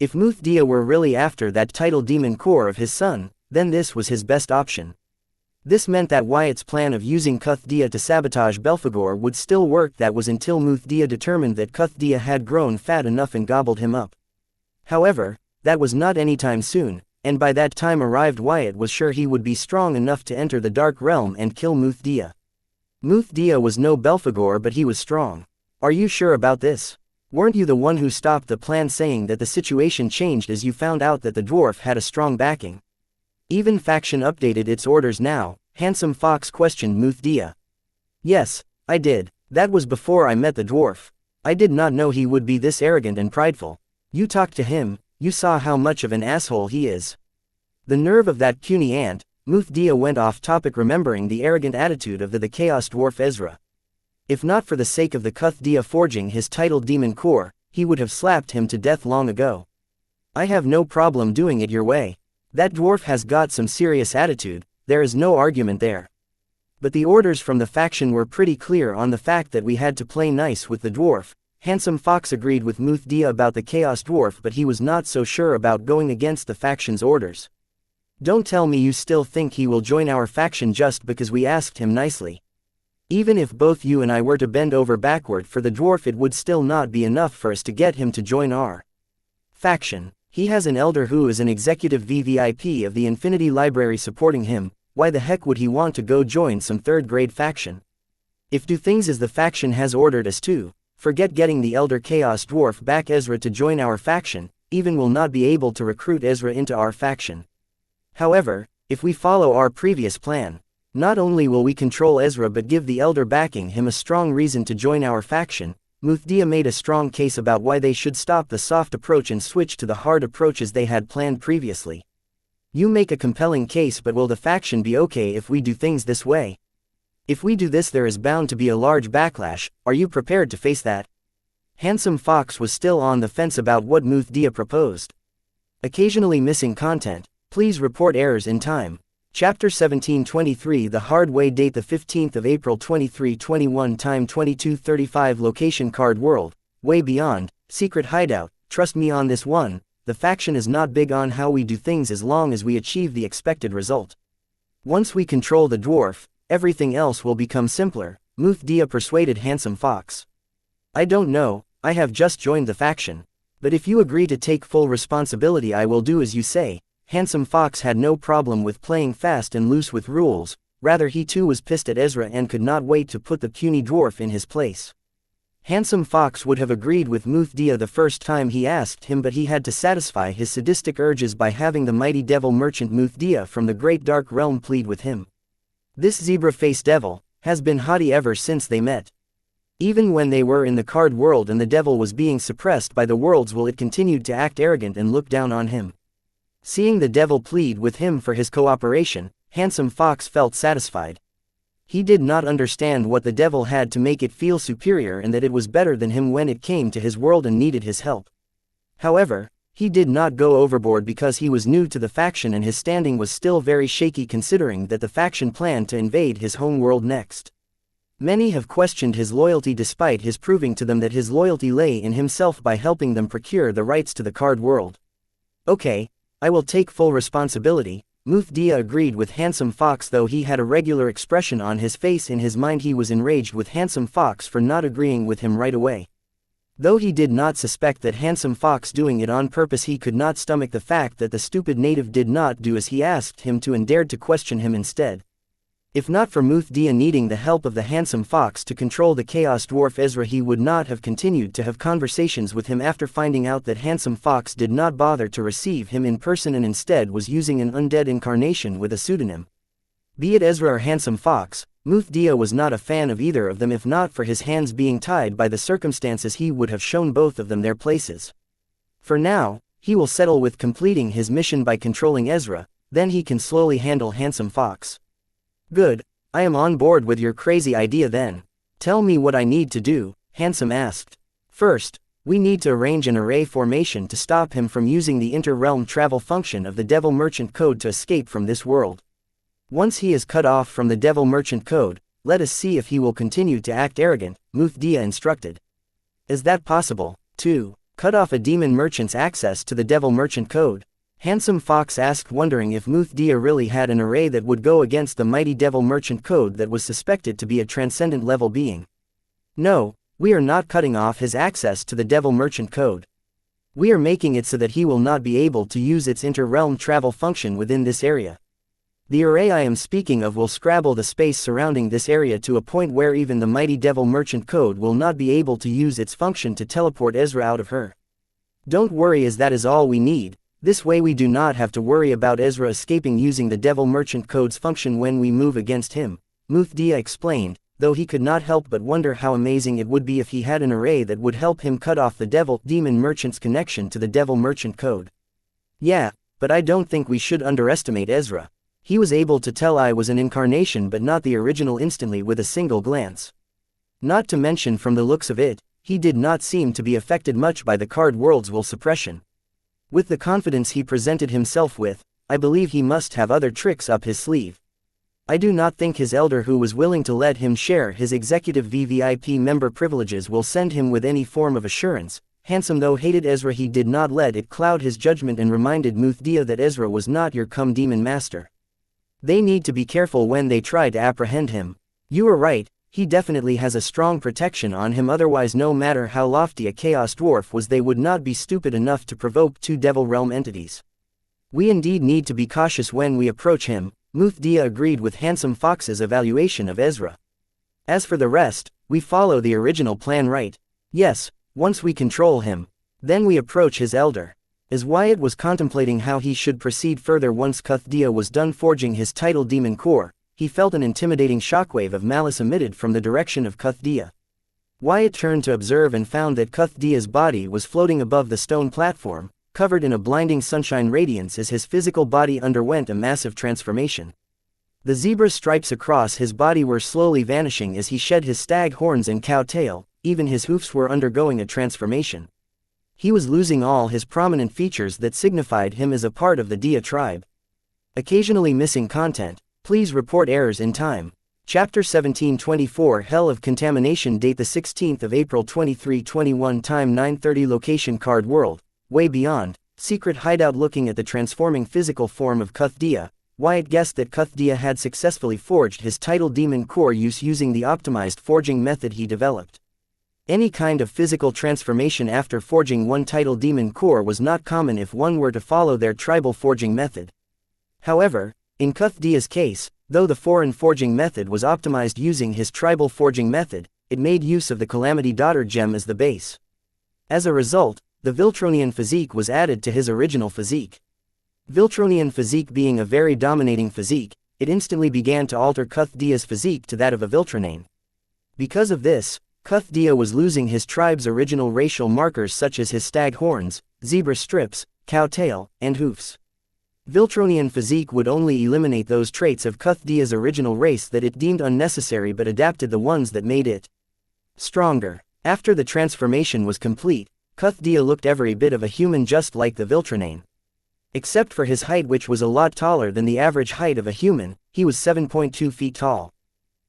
If Muthdia were really after that title demon core of his son, then this was his best option. This meant that Wyatt's plan of using Muthdia to sabotage Belphegor would still work. That was until Muthdia determined that Muthdia had grown fat enough and gobbled him up. However, that was not anytime soon, and by that time arrived Wyatt was sure he would be strong enough to enter the Dark Realm and kill Muthdia. Muthdia was no Belphegor, but he was strong. Are you sure about this? Weren't you the one who stopped the plan saying that the situation changed as you found out that the dwarf had a strong backing? Even faction updated its orders now, Handsome Fox questioned Muthdia. Yes, I did. That was before I met the dwarf. I did not know he would be this arrogant and prideful. You talked to him, you saw how much of an asshole he is. The nerve of that puny ant. Muthdia went off topic, remembering the arrogant attitude of the Chaos Dwarf Ezra. If not for the sake of the Cuthdia forging his titled demon core, he would have slapped him to death long ago. I have no problem doing it your way. That dwarf has got some serious attitude, there is no argument there. But the orders from the faction were pretty clear on the fact that we had to play nice with the dwarf. Handsome Fox agreed with Muthdia about the Chaos Dwarf, but he was not so sure about going against the faction's orders. Don't tell me you still think he will join our faction just because we asked him nicely. Even if both you and I were to bend over backward for the dwarf, it would still not be enough for us to get him to join our faction. He has an elder who is an executive VVIP of the Infinity Library supporting him. Why the heck would he want to go join some third-grade faction? If do things as the faction has ordered us to, forget getting the elder Chaos Dwarf back Ezra to join our faction, even will not be able to recruit Ezra into our faction. However, if we follow our previous plan, not only will we control Ezra but give the elder backing him a strong reason to join our faction. Muthdia made a strong case about why they should stop the soft approach and switch to the hard approaches they had planned previously. You make a compelling case, but will the faction be okay if we do things this way? If we do this, there is bound to be a large backlash. Are you prepared to face that? Handsome Fox was still on the fence about what Muthdia proposed. Occasionally missing content. Please report errors in time. Chapter 1723 The Hard Way. Date the 15th of April 2321. Time 22:35. Location Card World. Way Beyond. Secret Hideout. Trust me on this one, the faction is not big on how we do things as long as we achieve the expected result. Once we control the dwarf, everything else will become simpler, Muthdia persuaded Handsome Fox. I don't know, I have just joined the faction. But if you agree to take full responsibility, I will do as you say. Handsome Fox had no problem with playing fast and loose with rules, rather he too was pissed at Ezra and could not wait to put the puny dwarf in his place. Handsome Fox would have agreed with Muthdia the first time he asked him, but he had to satisfy his sadistic urges by having the mighty devil merchant Muthdia from the great dark realm plead with him. This zebra-faced devil has been haughty ever since they met. Even when they were in the card world and the devil was being suppressed by the worlds, it continued to act arrogant and look down on him. Seeing the devil plead with him for his cooperation, Handsome Fox felt satisfied. He did not understand what the devil had to make it feel superior and that it was better than him when it came to his world and needed his help. However, he did not go overboard because he was new to the faction and his standing was still very shaky, considering that the faction planned to invade his home world next. Many have questioned his loyalty despite his proving to them that his loyalty lay in himself by helping them procure the rights to the card world. Okay, I will take full responsibility, Muthdia agreed with Handsome Fox, though he had a regular expression on his face. In his mind he was enraged with Handsome Fox for not agreeing with him right away. Though he did not suspect that Handsome Fox doing it on purpose, he could not stomach the fact that the stupid native did not do as he asked him to and dared to question him instead. If not for Muthdia needing the help of the Handsome Fox to control the Chaos Dwarf Ezra, he would not have continued to have conversations with him after finding out that Handsome Fox did not bother to receive him in person and instead was using an undead incarnation with a pseudonym. Be it Ezra or Handsome Fox, Muthdia was not a fan of either of them. If not for his hands being tied by the circumstances, he would have shown both of them their places. For now, he will settle with completing his mission by controlling Ezra, then he can slowly handle Handsome Fox. Good, I am on board with your crazy idea then. Tell me what I need to do, Handsome asked. First, we need to arrange an array formation to stop him from using the inter-realm travel function of the Devil Merchant Code to escape from this world. Once he is cut off from the Devil Merchant Code, let us see if he will continue to act arrogant, Muthdia instructed. Is that possible? 2. Cut off a demon merchant's access to the Devil Merchant Code? Handsome Fox asked, wondering if Muthdia really had an array that would go against the mighty Devil Merchant Code that was suspected to be a transcendent level being. No, we are not cutting off his access to the Devil Merchant Code. We are making it so that he will not be able to use its inter-realm travel function within this area. The array I am speaking of will scrabble the space surrounding this area to a point where even the mighty Devil Merchant Code will not be able to use its function to teleport Ezra out of her. Don't worry, as that is all we need. This way we do not have to worry about Ezra escaping using the Devil Merchant Code's function when we move against him, Muthdia explained, though he could not help but wonder how amazing it would be if he had an array that would help him cut off the Devil Demon Merchant's connection to the Devil Merchant Code. Yeah, but I don't think we should underestimate Ezra. He was able to tell I was an incarnation but not the original instantly with a single glance. Not to mention, from the looks of it, he did not seem to be affected much by the card world's will suppression. With the confidence he presented himself with, I believe he must have other tricks up his sleeve. I do not think his elder, who was willing to let him share his executive VVIP member privileges, will send him with any form of assurance. Handsome though hated Ezra, he did not let it cloud his judgment and reminded Muthdia that Ezra was not your demon master. They need to be careful when they try to apprehend him. You are right, he definitely has a strong protection on him, otherwise no matter how lofty a chaos dwarf was, they would not be stupid enough to provoke two Devil Realm entities. We indeed need to be cautious when we approach him, Muthdia agreed with Handsome Fox's evaluation of Ezra. As for the rest, we follow the original plan, right? Yes, once we control him, then we approach his elder. As Wyatt was contemplating how he should proceed further once Cuthdia was done forging his title demon core, he felt an intimidating shockwave of malice emitted from the direction of Cuthdia. Wyatt turned to observe and found that Cuthdia's body was floating above the stone platform, covered in a blinding sunshine radiance as his physical body underwent a massive transformation. The zebra stripes across his body were slowly vanishing as he shed his stag horns and cow tail, even his hoofs were undergoing a transformation. He was losing all his prominent features that signified him as a part of the Dia tribe. Occasionally missing content. Please report errors in time. Chapter 1724 Hell of Contamination. Date the 16th of April 2321. Time 9:30. Location Card World. Way beyond. Secret hideout. Looking at the transforming physical form of Cuthdia, Wyatt guessed that Cuthdia had successfully forged his title demon core using the optimized forging method he developed. Any kind of physical transformation after forging one title demon core was not common if one were to follow their tribal forging method. However, in Cuthdia's case, though the foreign forging method was optimized using his tribal forging method, it made use of the Calamity Daughter gem as the base. As a result, the Viltronian physique was added to his original physique. Viltronian physique being a very dominating physique, it instantly began to alter Cuthdia's physique to that of a Viltronane. Because of this, Cuthdia was losing his tribe's original racial markers such as his stag horns, zebra strips, cow tail, and hoofs. Viltronian physique would only eliminate those traits of Cuthdia's original race that it deemed unnecessary but adapted the ones that made it stronger. After the transformation was complete, Cuthdia looked every bit of a human, just like the Viltronane. Except for his height, which was a lot taller than the average height of a human. He was 7.2 feet tall.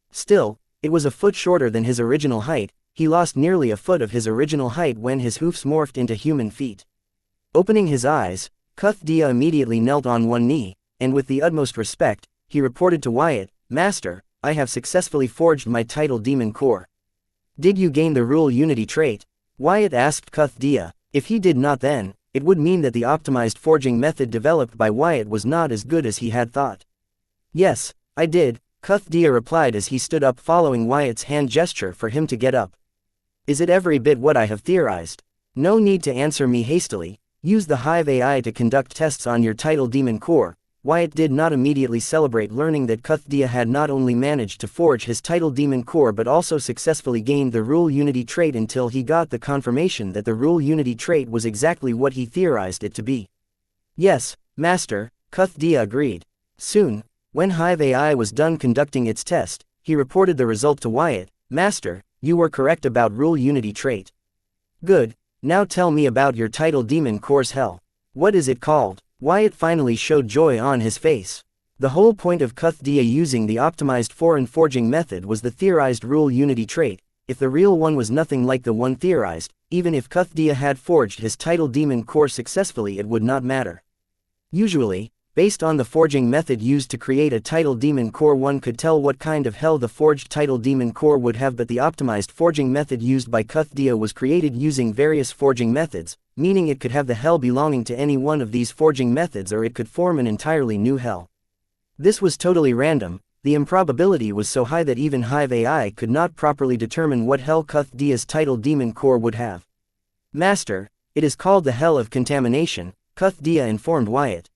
Still, it was a foot shorter than his original height. He lost nearly a foot of his original height when his hoofs morphed into human feet. Opening his eyes, Cuthdia immediately knelt on one knee, and with the utmost respect, he reported to Wyatt, "Master, I have successfully forged my title demon core." "Did you gain the rule unity trait?" Wyatt asked Cuthdia. If he did not, then it would mean that the optimized forging method developed by Wyatt was not as good as he had thought. "Yes, I did," Cuthdia replied as he stood up, following Wyatt's hand gesture for him to get up. "Is it every bit what I have theorized?" "No need to answer me hastily. Use the Hive AI to conduct tests on your title demon core." Wyatt did not immediately celebrate learning that Cuthdia had not only managed to forge his title demon core but also successfully gained the rule unity trait until he got the confirmation that the rule unity trait was exactly what he theorized it to be. "Yes, Master," Cuthdia agreed. Soon, when Hive AI was done conducting its test, he reported the result to Wyatt. "Master, you were correct about rule unity trait." "Good. Now tell me about your title demon core's hell. What is it called?" Wyatt finally showed joy on his face. The whole point of Cuthdia using the optimized foreign forging method was the theorized rule unity trait. If the real one was nothing like the one theorized, even if Cuthdia had forged his title demon core successfully, it would not matter. Usually, based on the forging method used to create a title demon core, one could tell what kind of hell the forged title demon core would have, but the optimized forging method used by Cuthdia was created using various forging methods, meaning it could have the hell belonging to any one of these forging methods, or it could form an entirely new hell. This was totally random. The improbability was so high that even Hive AI could not properly determine what hell Cuthdia's title demon core would have. Master, it is called the Hell of Contamination, Cuthdia informed Wyatt.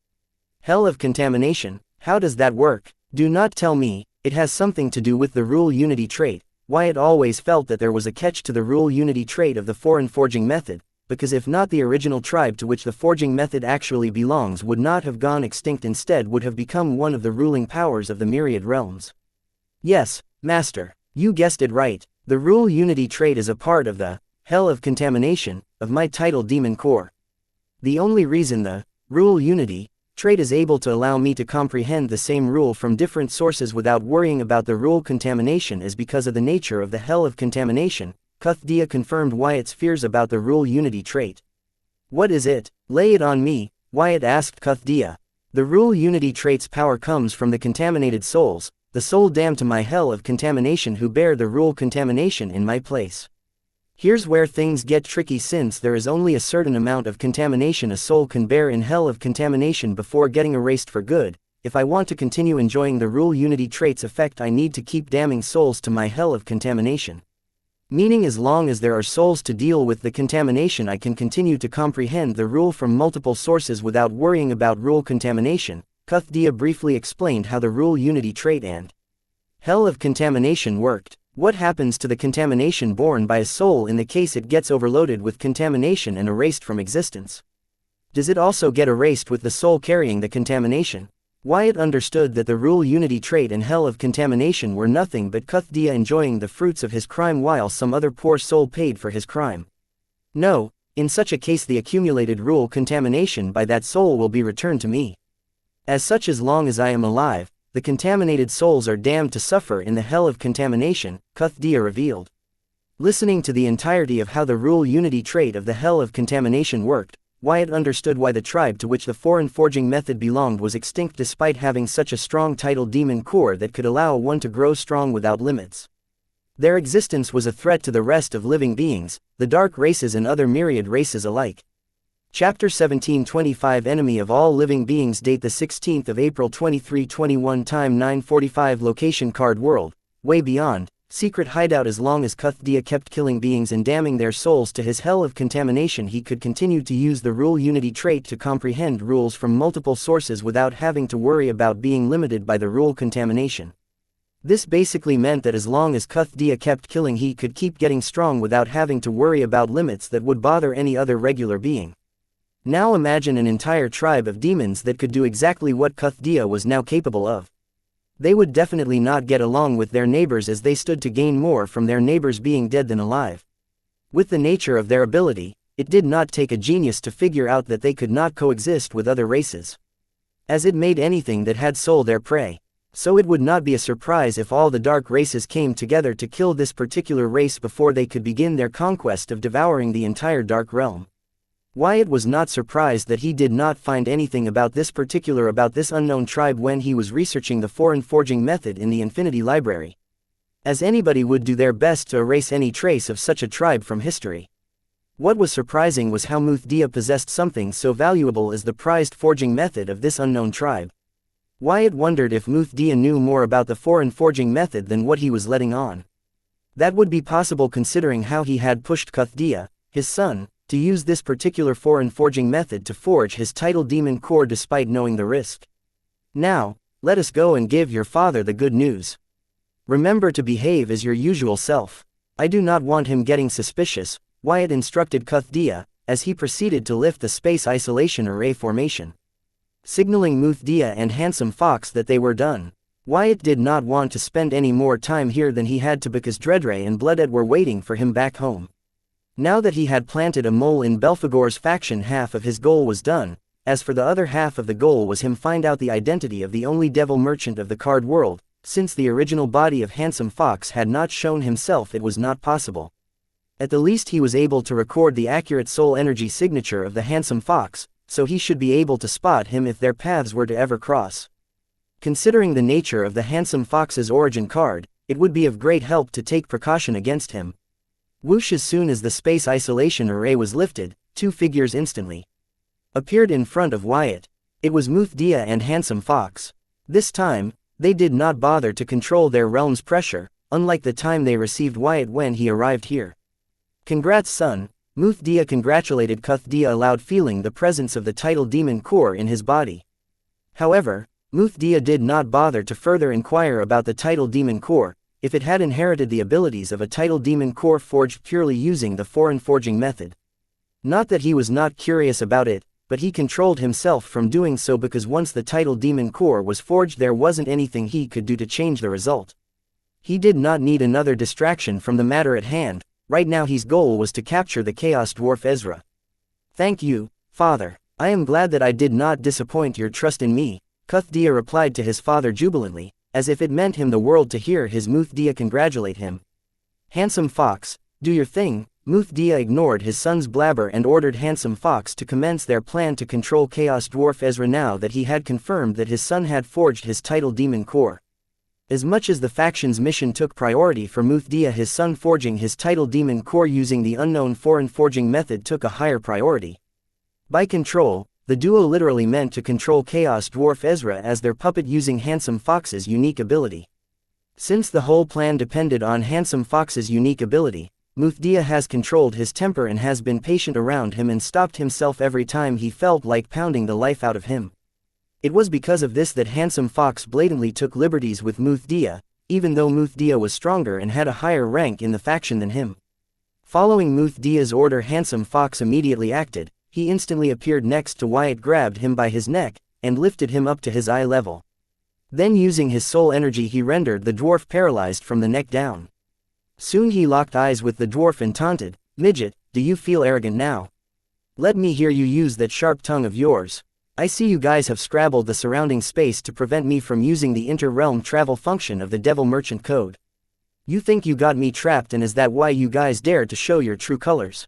Hell of Contamination, how does that work? Do not tell me, it has something to do with the rule unity trait. Wyatt always felt that there was a catch to the rule unity trait of the foreign forging method, because if not, the original tribe to which the forging method actually belongs would not have gone extinct, instead would have become one of the ruling powers of the myriad realms. Yes, Master, you guessed it right, the rule unity trait is a part of the Hell of Contamination of my title demon core. The only reason the rule unity trait is able to allow me to comprehend the same rule from different sources without worrying about the rule contamination is because of the nature of the Hell of Contamination. Cuthdia confirmed Wyatt's fears about the rule unity trait. What is it? Lay it on me, Wyatt asked Cuthdia. The rule unity trait's power comes from the contaminated souls, the soul damned to my hell of contamination who bear the rule contamination in my place. Here's where things get tricky, since there is only a certain amount of contamination a soul can bear in hell of contamination before getting erased for good. If I want to continue enjoying the rule unity trait's effect, I need to keep damning souls to my hell of contamination. Meaning, as long as there are souls to deal with the contamination, I can continue to comprehend the rule from multiple sources without worrying about rule contamination. Cuthdia briefly explained how the rule unity trait and hell of contamination worked. What happens to the contamination borne by a soul in the case it gets overloaded with contamination and erased from existence? Does it also get erased with the soul carrying the contamination? Wyatt understood that the rule unity trait and hell of contamination were nothing but Cuthdia enjoying the fruits of his crime while some other poor soul paid for his crime. No, in such a case the accumulated rule contamination by that soul will be returned to me. As such, as long as I am alive, the contaminated souls are damned to suffer in the hell of contamination, Cuthdia revealed. Listening to the entirety of how the rule unity trait of the hell of contamination worked, Wyatt understood why the tribe to which the foreign forging method belonged was extinct despite having such a strong title demon core that could allow one to grow strong without limits. Their existence was a threat to the rest of living beings, the dark races and other myriad races alike. Chapter 1725 Enemy of all living beings. Date the 16th of April 2321. Time 9:45. Location Card World, way beyond. Secret hideout. As long as Cuthdia kept killing beings and damning their souls to his hell of contamination, he could continue to use the rule unity trait to comprehend rules from multiple sources without having to worry about being limited by the rule contamination. This basically meant that as long as Cuthdia kept killing, he could keep getting strong without having to worry about limits that would bother any other regular being. Now imagine an entire tribe of demons that could do exactly what Cuthdia was now capable of. They would definitely not get along with their neighbors, as they stood to gain more from their neighbors being dead than alive. With the nature of their ability, it did not take a genius to figure out that they could not coexist with other races, as it made anything that had soul their prey. So it would not be a surprise if all the dark races came together to kill this particular race before they could begin their conquest of devouring the entire dark realm. Wyatt was not surprised that he did not find anything about this unknown tribe when he was researching the foreign forging method in the Infinity Library, as anybody would do their best to erase any trace of such a tribe from history. What was surprising was how Muthdia possessed something so valuable as the prized forging method of this unknown tribe. Wyatt wondered if Muthdia knew more about the foreign forging method than what he was letting on. That would be possible considering how he had pushed Cuthdia, his son, to use this particular foreign forging method to forge his title demon core despite knowing the risk. Now, let us go and give your father the good news. Remember to behave as your usual self. I do not want him getting suspicious, Wyatt instructed Cuthdia, as he proceeded to lift the space isolation array formation, signaling Muthdia and Handsome Fox that they were done. Wyatt did not want to spend any more time here than he had to, because Dreadray and Blooded were waiting for him back home. Now that he had planted a mole in Belphegor's faction, half of his goal was done. As for the other half of the goal was him find out the identity of the only devil merchant of the card world. Since the original body of Handsome Fox had not shown himself, it was not possible. At the least he was able to record the accurate soul energy signature of the Handsome Fox, so he should be able to spot him if their paths were to ever cross. Considering the nature of the Handsome Fox's origin card, it would be of great help to take precaution against him. Whoosh! As soon as the space isolation array was lifted, two figures instantly appeared in front of Wyatt. It was Muthdia and Handsome Fox. This time, they did not bother to control their realm's pressure, unlike the time they received Wyatt when he arrived here. Congrats son, Muthdia congratulated Cuthdia aloud, feeling the presence of the tidal demon core in his body. However, Muthdia did not bother to further inquire about the tidal demon core, if it had inherited the abilities of a tidal demon core forged purely using the foreign forging method. Not that he was not curious about it, but he controlled himself from doing so because once the tidal demon core was forged there wasn't anything he could do to change the result. He did not need another distraction from the matter at hand. Right now his goal was to capture the Chaos Dwarf Ezra. Thank you, father. I am glad that I did not disappoint your trust in me, Cuthdia replied to his father jubilantly, as if it meant him the world to hear his Muthdia congratulate him. Handsome Fox, do your thing. Muthdia ignored his son's blabber and ordered Handsome Fox to commence their plan to control Chaos Dwarf Ezra now that he had confirmed that his son had forged his tidal demon core. As much as the faction's mission took priority for Muthdia, his son forging his tidal demon core using the unknown foreign forging method took a higher priority. By control, the duo literally meant to control Chaos Dwarf Ezra as their puppet using Handsome Fox's unique ability. Since the whole plan depended on Handsome Fox's unique ability, Muthdia has controlled his temper and has been patient around him and stopped himself every time he felt like pounding the life out of him. It was because of this that Handsome Fox blatantly took liberties with Muthdia, even though Muthdia was stronger and had a higher rank in the faction than him. Following Muthdia's order, Handsome Fox immediately acted. He instantly appeared next to Wyatt, grabbed him by his neck, and lifted him up to his eye level. Then using his soul energy he rendered the dwarf paralyzed from the neck down. Soon he locked eyes with the dwarf and taunted, "Midget, do you feel arrogant now? Let me hear you use that sharp tongue of yours. I see you guys have scrabbled the surrounding space to prevent me from using the inter-realm travel function of the Devil Merchant Code. You think you got me trapped, and is that why you guys dared to show your true colors?"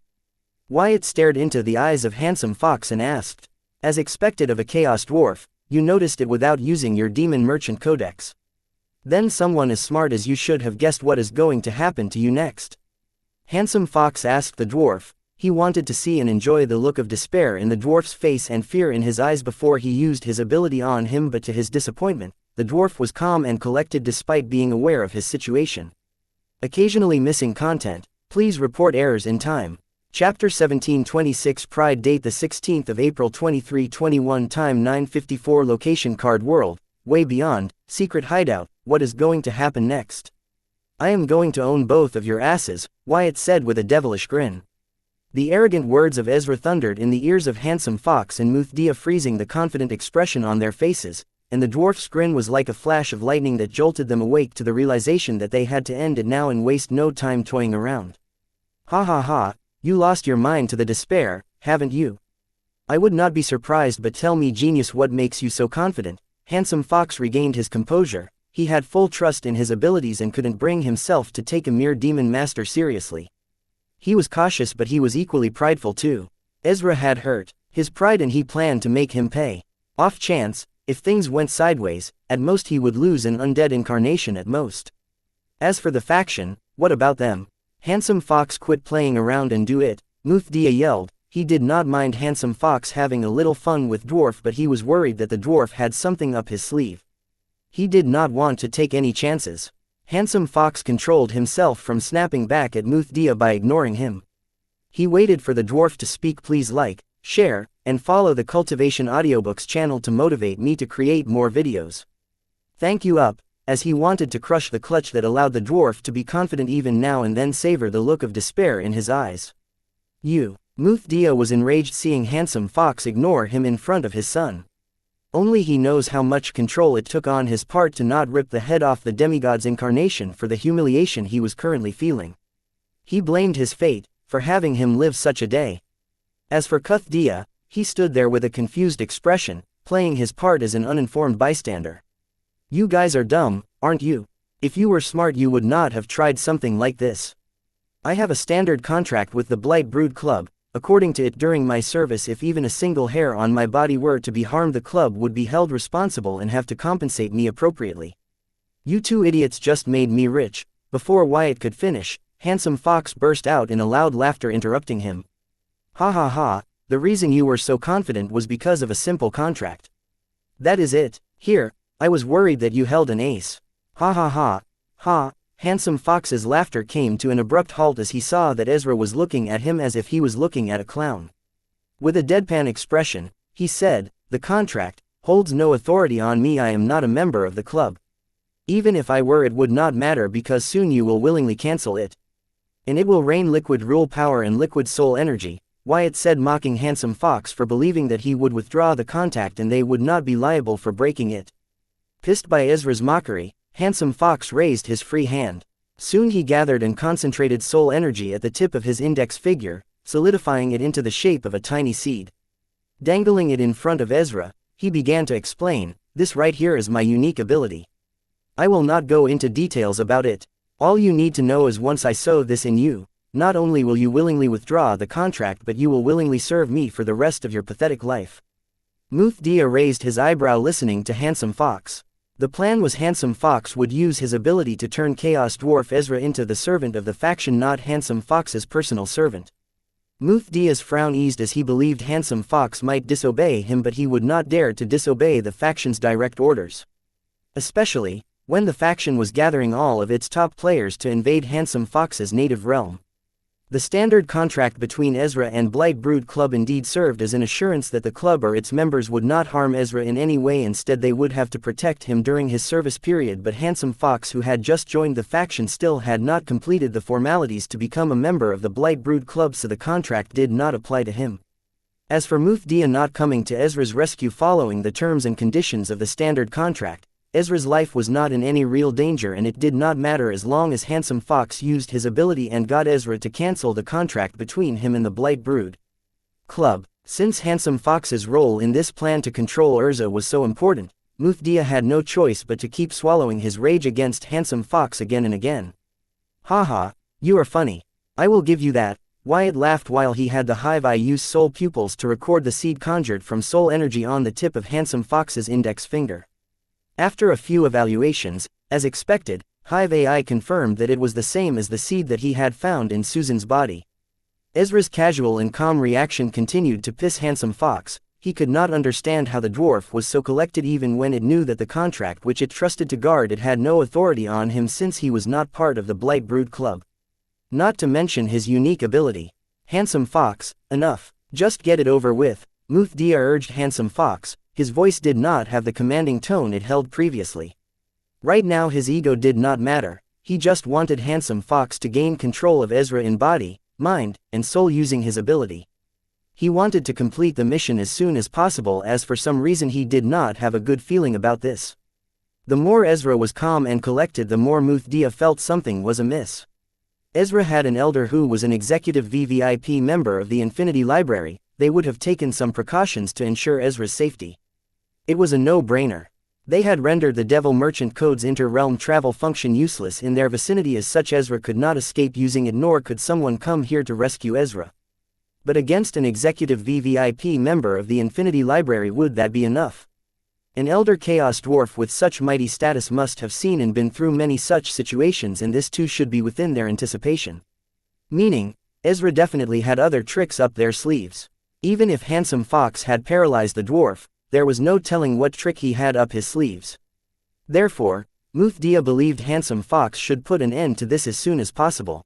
Wyatt stared into the eyes of Handsome Fox and asked. As expected of a Chaos Dwarf, you noticed it without using your Demon Merchant Codex. Then someone as smart as you should have guessed what is going to happen to you next. Handsome Fox asked the dwarf. He wanted to see and enjoy the look of despair in the dwarf's face and fear in his eyes before he used his ability on him, but to his disappointment, the dwarf was calm and collected despite being aware of his situation. Occasionally missing content. Please report errors in time. Chapter 1726 Pride, date the 16th of April 2321, time 9:54, location Card World, way beyond, secret hideout. What is going to happen next? I am going to own both of your asses, Wyatt said with a devilish grin. The arrogant words of Ezra thundered in the ears of Handsome Fox and Muthdia, freezing the confident expression on their faces, and the dwarf's grin was like a flash of lightning that jolted them awake to the realization that they had to end it now and waste no time toying around. Ha ha ha, you lost your mind to the despair, haven't you? I would not be surprised, but tell me, genius, what makes you so confident? Handsome Fox regained his composure. He had full trust in his abilities and couldn't bring himself to take a mere demon master seriously. He was cautious, but he was equally prideful too. Ezra had hurt his pride and he planned to make him pay. Off chance, if things went sideways, at most he would lose an undead incarnation at most. As for the faction, what about them? Handsome Fox, quit playing around and do it, Muthdia yelled. He did not mind Handsome Fox having a little fun with dwarf, but he was worried that the dwarf had something up his sleeve. He did not want to take any chances. Handsome Fox controlled himself from snapping back at Muthdia by ignoring him. He waited for the dwarf to speak. Please like, share, and follow the Cultivation Audiobooks channel to motivate me to create more videos. Thank you up, as he wanted to crush the clutch that allowed the dwarf to be confident even now and then savor the look of despair in his eyes. Muthdia was enraged seeing Handsome Fox ignore him in front of his son. Only he knows how much control it took on his part to not rip the head off the demigod's incarnation for the humiliation he was currently feeling. He blamed his fate for having him live such a day. As for Cuthdia, he stood there with a confused expression, playing his part as an uninformed bystander. You guys are dumb, aren't you? If you were smart you would not have tried something like this. I have a standard contract with the Blight Brood Club. According to it, during my service, if even a single hair on my body were to be harmed, the club would be held responsible and have to compensate me appropriately. You two idiots just made me rich. Before Wyatt could finish, Handsome Fox burst out in a loud laughter, interrupting him. Ha ha ha, the reason you were so confident was because of a simple contract. That is it. Here, I was worried that you held an ace. Ha ha ha. Ha. Handsome Fox's laughter came to an abrupt halt as he saw that Ezra was looking at him as if he was looking at a clown. With a deadpan expression, he said, "The contract holds no authority on me. I am not a member of the club. Even if I were, it would not matter because soon you will willingly cancel it. And it will rain liquid rule power and liquid soul energy," Wyatt said, mocking Handsome Fox for believing that he would withdraw the contract and they would not be liable for breaking it. Pissed by Ezra's mockery, Handsome Fox raised his free hand. Soon he gathered and concentrated soul energy at the tip of his index finger, solidifying it into the shape of a tiny seed. Dangling it in front of Ezra, he began to explain, "This right here is my unique ability. I will not go into details about it. All you need to know is once I sow this in you, not only will you willingly withdraw the contract but you will willingly serve me for the rest of your pathetic life." Muthdia raised his eyebrow listening to Handsome Fox. The plan was Handsome Fox would use his ability to turn Chaos Dwarf Ezra into the servant of the faction, not Handsome Fox's personal servant. Muthdia's frown eased as he believed Handsome Fox might disobey him, but he would not dare to disobey the faction's direct orders. Especially when the faction was gathering all of its top players to invade Handsome Fox's native realm. The standard contract between Ezra and Blight Brood Club indeed served as an assurance that the club or its members would not harm Ezra in any way. Instead, they would have to protect him during his service period, but Handsome Fox, who had just joined the faction, still had not completed the formalities to become a member of the Blight Brood Club, so the contract did not apply to him. As for Muthdia not coming to Ezra's rescue following the terms and conditions of the standard contract, Ezra's life was not in any real danger, and it did not matter as long as Handsome Fox used his ability and got Ezra to cancel the contract between him and the Blight Brood Club. Since Handsome Fox's role in this plan to control Urza was so important, Muthdia had no choice but to keep swallowing his rage against Handsome Fox again and again. "Haha, you are funny. I will give you that." Wyatt laughed while he had the Hive Eye use soul pupils to record the seed conjured from soul energy on the tip of Handsome Fox's index finger. After a few evaluations, as expected, Hive AI confirmed that it was the same as the seed that he had found in Susan's body. Ezra's casual and calm reaction continued to piss Handsome Fox. He could not understand how the dwarf was so collected even when it knew that the contract which it trusted to guard it had no authority on him since he was not part of the Blight Brood Club. Not to mention his unique ability. "Handsome Fox, enough. Just get it over with," Muthdia urged Handsome Fox. His voice did not have the commanding tone it held previously. Right now his ego did not matter, he just wanted Handsome Fox to gain control of Ezra in body, mind, and soul using his ability. He wanted to complete the mission as soon as possible, as for some reason he did not have a good feeling about this. The more Ezra was calm and collected, the more Muthdia felt something was amiss. Ezra had an elder who was an executive VVIP member of the Infinity Library. They would have taken some precautions to ensure Ezra's safety. It was a no-brainer. They had rendered the Devil Merchant Code's inter-realm travel function useless in their vicinity, as such Ezra could not escape using it, nor could someone come here to rescue Ezra. But against an executive VVIP member of the Infinity Library, would that be enough? An elder Chaos Dwarf with such mighty status must have seen and been through many such situations, and this too should be within their anticipation. Meaning, Ezra definitely had other tricks up their sleeves. Even if Handsome Fox had paralyzed the dwarf, there was no telling what trick he had up his sleeves. Therefore, Muthdia believed Handsome Fox should put an end to this as soon as possible,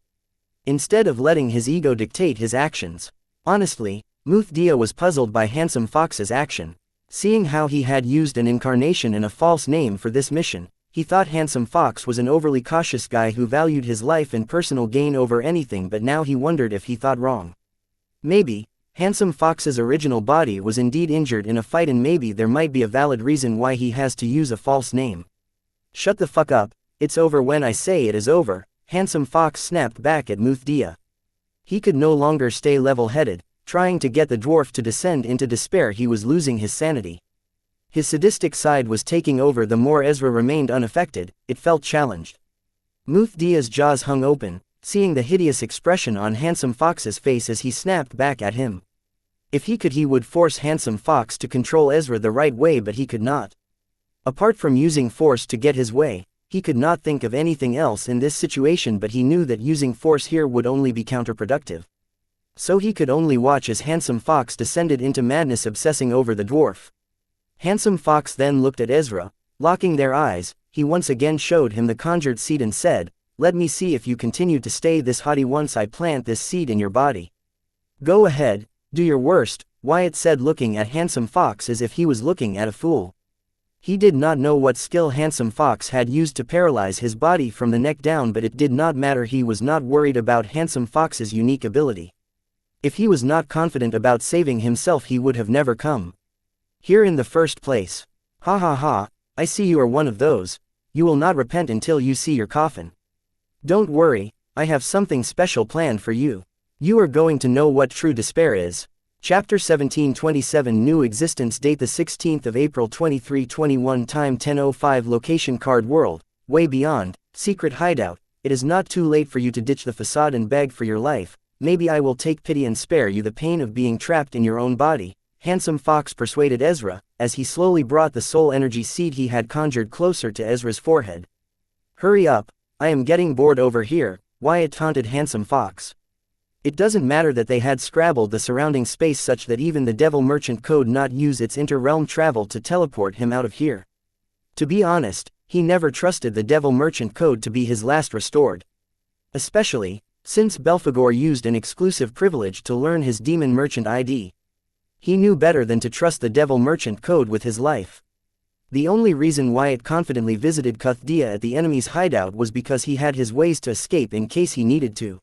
instead of letting his ego dictate his actions. Honestly, Muthdia was puzzled by Handsome Fox's action. Seeing how he had used an incarnation and a false name for this mission, he thought Handsome Fox was an overly cautious guy who valued his life and personal gain over anything, but now he wondered if he thought wrong. Maybe Handsome Fox's original body was indeed injured in a fight, and maybe there might be a valid reason why he has to use a false name. "Shut the fuck up, it's over when I say it is over," Handsome Fox snapped back at Muthdia. He could no longer stay level-headed, trying to get the dwarf to descend into despair. He was losing his sanity. His sadistic side was taking over. The more Ezra remained unaffected, it felt challenged. Muthdia's jaws hung open, seeing the hideous expression on Handsome Fox's face as he snapped back at him. If he could, he would force Handsome Fox to control Ezra the right way, but he could not. Apart from using force to get his way, he could not think of anything else in this situation, but he knew that using force here would only be counterproductive. So he could only watch as Handsome Fox descended into madness, obsessing over the dwarf. Handsome Fox then looked at Ezra, Locking their eyes, he once again showed him the conjured seed and said, "Let me see if you continue to stay this haughty once I plant this seed in your body." "Go ahead, do your worst," Wyatt said, looking at Handsome Fox as if he was looking at a fool. He did not know what skill Handsome Fox had used to paralyze his body from the neck down, but it did not matter. He was not worried about Handsome Fox's unique ability. If he was not confident about saving himself, he would have never come here in the first place. "Ha ha ha, I see you are one of those. You will not repent until you see your coffin. Don't worry, I have something special planned for you. You are going to know what true despair is." Chapter 1727 New Existence. Date the 16th of April 2321. Time 10:05. Location Card World, Way Beyond, Secret Hideout. It is not too late for you to ditch the facade and beg for your life. Maybe I will take pity and spare you the pain of being trapped in your own body, Handsome Fox persuaded Ezra, as he slowly brought the soul energy seed he had conjured closer to Ezra's forehead. "Hurry up, I am getting bored over here," Wyatt taunted Handsome Fox. It doesn't matter that they had scrabbled the surrounding space such that even the Devil Merchant could not use its inter-realm travel to teleport him out of here. To be honest, he never trusted the Devil Merchant code to be his last restored. Especially, since Belphegor used an exclusive privilege to learn his Demon Merchant ID. He knew better than to trust the Devil Merchant code with his life. The only reason Wyatt confidently visited Cuthdia at the enemy's hideout was because he had his ways to escape in case he needed to.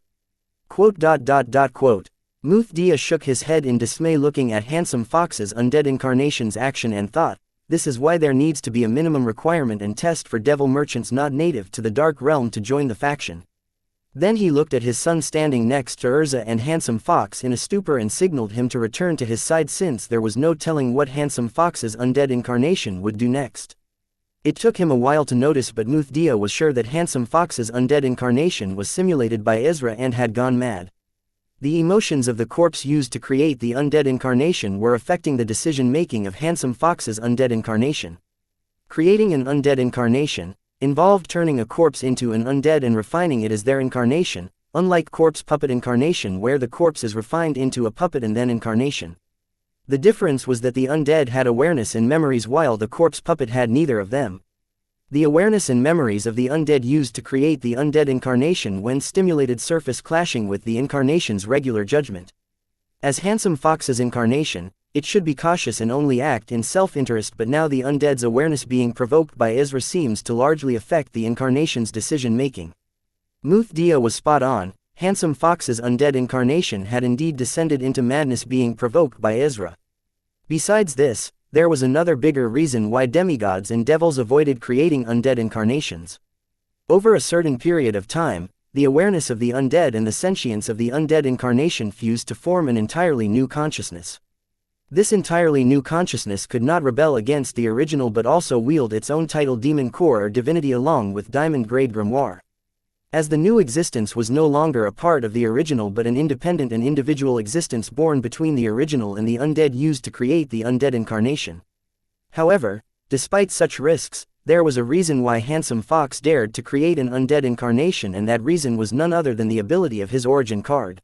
Muthdia shook his head in dismay, looking at Handsome Fox's undead incarnation's action, and thought, "This is why there needs to be a minimum requirement and test for devil merchants not native to the Dark Realm to join the faction." Then he looked at his son standing next to Urza and Handsome Fox in a stupor and signaled him to return to his side, since there was no telling what Handsome Fox's undead incarnation would do next. It took him a while to notice, but Muthdia was sure that Handsome Fox's undead incarnation was simulated by Ezra and had gone mad. The emotions of the corpse used to create the undead incarnation were affecting the decision-making of Handsome Fox's undead incarnation. Creating an undead incarnation involved turning a corpse into an undead and refining it as their incarnation, unlike corpse puppet incarnation where the corpse is refined into a puppet and then incarnation. The difference was that the undead had awareness and memories while the corpse puppet had neither of them. The awareness and memories of the undead used to create the undead incarnation when stimulated surface clashing with the incarnation's regular judgment. As Handsome Fox's incarnation, it should be cautious and only act in self-interest, but now the undead's awareness being provoked by Ezra seems to largely affect the incarnation's decision-making. Muthdia was spot on. Handsome Fox's undead incarnation had indeed descended into madness being provoked by Ezra. Besides this, there was another bigger reason why demigods and devils avoided creating undead incarnations. Over a certain period of time, the awareness of the undead and the sentience of the undead incarnation fused to form an entirely new consciousness. This entirely new consciousness could not rebel against the original but also wield its own title, Demon Core or Divinity, along with Diamond-grade Grimoire. As the new existence was no longer a part of the original but an independent and individual existence born between the original and the undead used to create the undead incarnation. However, despite such risks, there was a reason why Handsome Fox dared to create an undead incarnation, and that reason was none other than the ability of his origin card.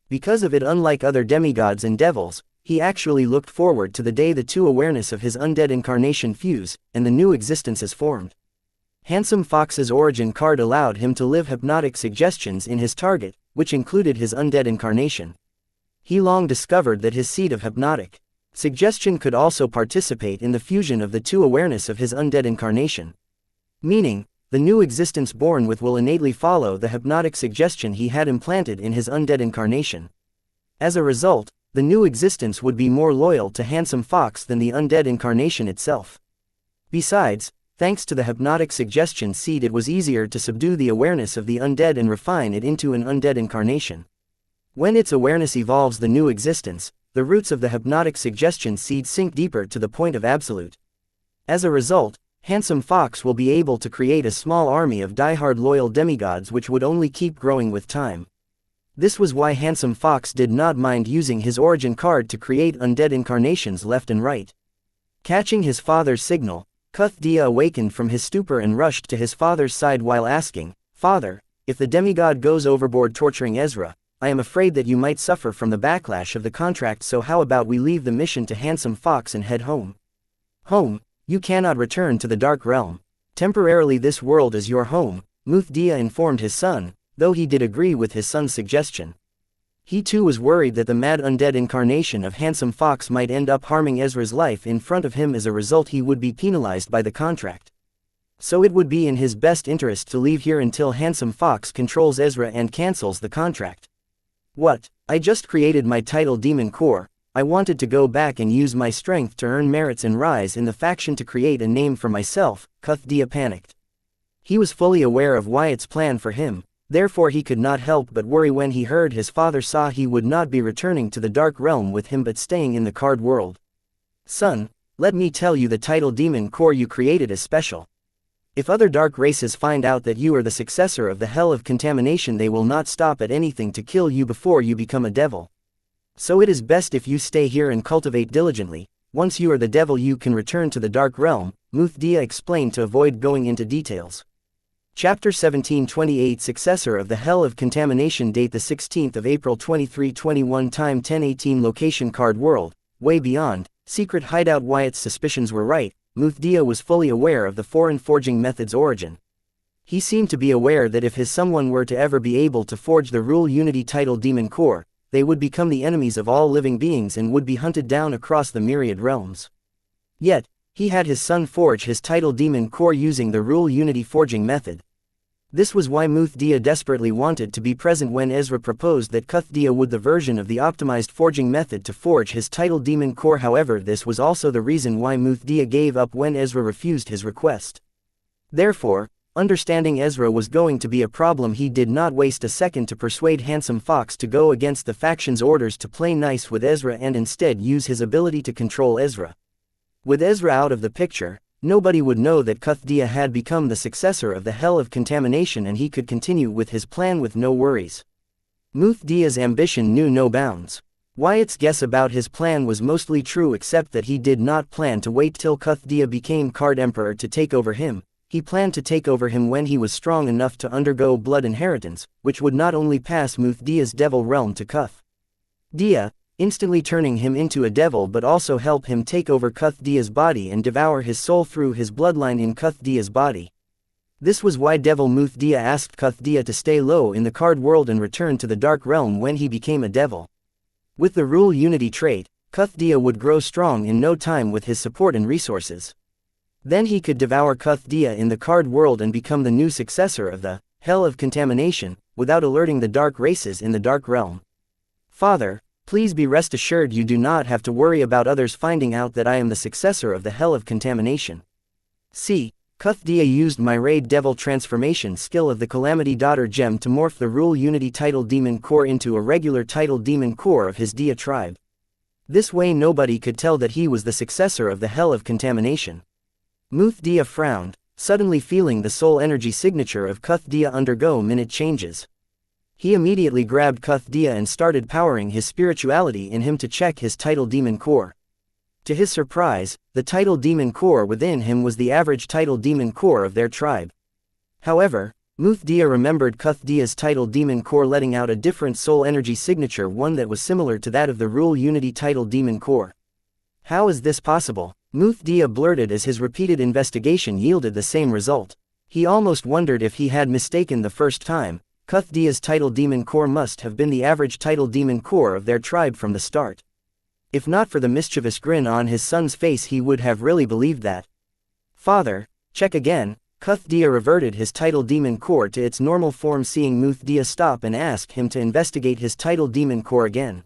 Because of it, unlike other demigods and devils, he actually looked forward to the day the two awareness of his undead incarnation fuse, and the new existence is formed. Handsome Fox's origin card allowed him to live hypnotic suggestions in his target, which included his undead incarnation. He long discovered that his seed of hypnotic suggestion could also participate in the fusion of the two awareness of his undead incarnation. Meaning, the new existence born with will innately follow the hypnotic suggestion he had implanted in his undead incarnation. As a result, the new existence would be more loyal to Handsome Fox than the undead incarnation itself. Besides, thanks to the hypnotic suggestion seed, it was easier to subdue the awareness of the undead and refine it into an undead incarnation. When its awareness evolves the new existence, the roots of the hypnotic suggestion seed sink deeper to the point of absolute. As a result, Handsome Fox will be able to create a small army of die-hard loyal demigods which would only keep growing with time. This was why Handsome Fox did not mind using his origin card to create undead incarnations left and right. Catching his father's signal, Cuthdia awakened from his stupor and rushed to his father's side while asking, "Father, if the demigod goes overboard torturing Ezra, I am afraid that you might suffer from the backlash of the contract, so how about we leave the mission to Handsome Fox and head home?" "Home? You cannot return to the Dark Realm. Temporarily this world is your home, Muthdia informed his son, though he did agree with his son's suggestion. He too was worried that the mad undead incarnation of Handsome Fox might end up harming Ezra's life in front of him. As a result, he would be penalized by the contract. So it would be in his best interest to leave here until Handsome Fox controls Ezra and cancels the contract. What? I just created my title Demon Core. I wanted to go back and use my strength to earn merits and rise in the faction to create a name for myself, Cuthdia panicked. He was fully aware of Wyatt's plan for him, therefore he could not help but worry when he heard his father saw he would not be returning to the Dark Realm with him but staying in the card world. Son, let me tell you, the title Demon Core you created is special. If other dark races find out that you are the successor of the Hell of Contamination, they will not stop at anything to kill you before you become a devil. So it is best if you stay here and cultivate diligently. Once you are the devil you can return to the Dark Realm, Muthdia explained to avoid going into details. Chapter 1728 Successor of the Hell of Contamination. Date the 16th of April 2321. Time 10:18. Location Card World, way beyond. Secret hideout. Wyatt's suspicions were right. Muthdia was fully aware of the foreign forging method's origin. He seemed to be aware that if his someone were to ever be able to forge the Rule Unity title Demon Core, they would become the enemies of all living beings and would be hunted down across the myriad realms. Yet, he had his son forge his title Demon Core using the Rule Unity forging method. This was why Muthdia desperately wanted to be present when Ezra proposed that Cuthdia would the version of the optimized forging method to forge his title Demon Core. However, this was also the reason why Muthdia gave up when Ezra refused his request. Therefore, understanding Ezra was going to be a problem, he did not waste a second to persuade Handsome Fox to go against the faction's orders to play nice with Ezra and instead use his ability to control Ezra. With Ezra out of the picture, nobody would know that Cuthdia had become the successor of the Hell of Contamination and he could continue with his plan with no worries. Muthdia's ambition knew no bounds. Wyatt's guess about his plan was mostly true, except that he did not plan to wait till Cuthdia became Card Emperor to take over him. He planned to take over him when he was strong enough to undergo blood inheritance, which would not only pass Muthdia's devil realm to Cuthdia, instantly turning him into a devil, but also help him take over Cuthdia's body and devour his soul through his bloodline in Cuthdia's body. This was why Devil Muthdia asked Cuthdia to stay low in the card world and return to the Dark Realm when he became a devil. With the Rule Unity trait, Cuthdia would grow strong in no time with his support and resources. Then he could devour Cuthdia in the card world and become the new successor of the Hell of Contamination, without alerting the dark races in the Dark Realm. Father, please be rest assured you do not have to worry about others finding out that I am the successor of the Hell of Contamination. See, Cuthdia used my Raid Devil transformation skill of the Calamity Daughter gem to morph the Rule Unity title Demon Core into a regular title Demon Core of his Dia tribe. This way nobody could tell that he was the successor of the Hell of Contamination. Muthdia frowned, suddenly feeling the soul energy signature of Cuthdia undergo minute changes. He immediately grabbed Cuthdia and started powering his spirituality in him to check his title Demon Core. To his surprise, the title Demon Core within him was the average title Demon Core of their tribe. However, Muthdia remembered Cuthdia's title Demon Core letting out a different soul energy signature, one that was similar to that of the Rule Unity title Demon Core. How is this possible? Muthdia blurted as his repeated investigation yielded the same result. He almost wondered if he had mistaken the first time. Cuthdia's title Demon Core must have been the average title Demon Core of their tribe from the start. If not for the mischievous grin on his son's face, he would have really believed that. Father, check again. Cuthdia reverted his title Demon Core to its normal form, seeing Muthdia stop and asked him to investigate his title Demon Core again.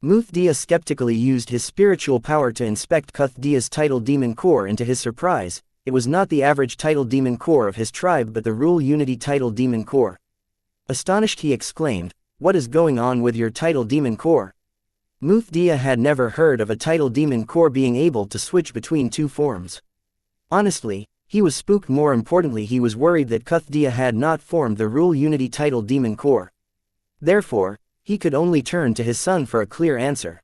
Muthdia skeptically used his spiritual power to inspect Cuthdia's title Demon Core, and to his surprise, it was not the average title Demon Core of his tribe but the Rule Unity title Demon Core. Astonished, he exclaimed, "What is going on with your title Demon Core?" Muthdia had never heard of a title Demon Core being able to switch between two forms. Honestly, he was spooked. More importantly, he was worried that Cuthdia had not formed the Rule Unity title Demon Core. Therefore, he could only turn to his son for a clear answer.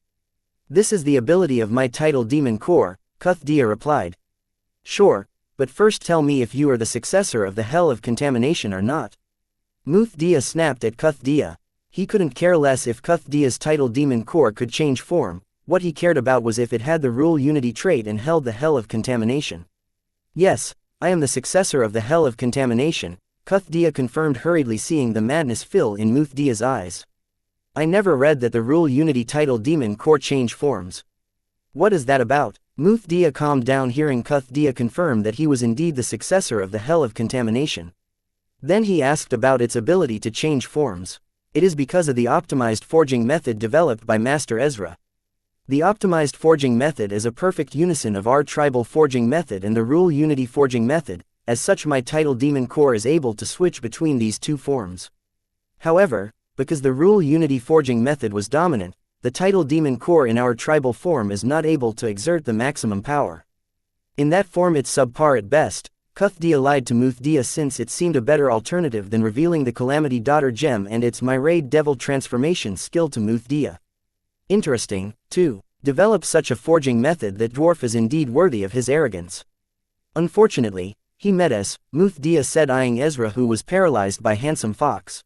"This is the ability of my title Demon Core," Cuthdia replied. "Sure, but first tell me if you are the successor of the Hell of Contamination or not." Muthdia snapped at Cuthdia. He couldn't care less if Cuthdia's title Demon Core could change form. what he cared about was if it had the rule unity trait and held the hell of contamination. Yes, I am the successor of the hell of contamination, Cuthdia confirmed hurriedly, seeing the madness fill in Muthdia's eyes. I never read that the rule unity title demon core change forms. What is that about? Muthdia calmed down, hearing Cuthdia confirm that he was indeed the successor of the hell of contamination. Then he asked about its ability to change forms. It is because of the optimized forging method developed by Master Ezra. The optimized forging method is a perfect unison of our tribal forging method and the rule unity forging method. As such, my title demon core is able to switch between these two forms. However, because the rule unity forging method was dominant, the title demon core in our tribal form is not able to exert the maximum power. In that form it's subpar at best. Cuthdia lied to Muthdia since it seemed a better alternative than revealing the Calamity Daughter gem and its Myriad Devil transformation skill to Muthdia. Interesting, too. Develop such a forging method. That dwarf is indeed worthy of his arrogance. Unfortunately, he met us, Muthdia said, eyeing Ezra, who was paralyzed by Handsome Fox.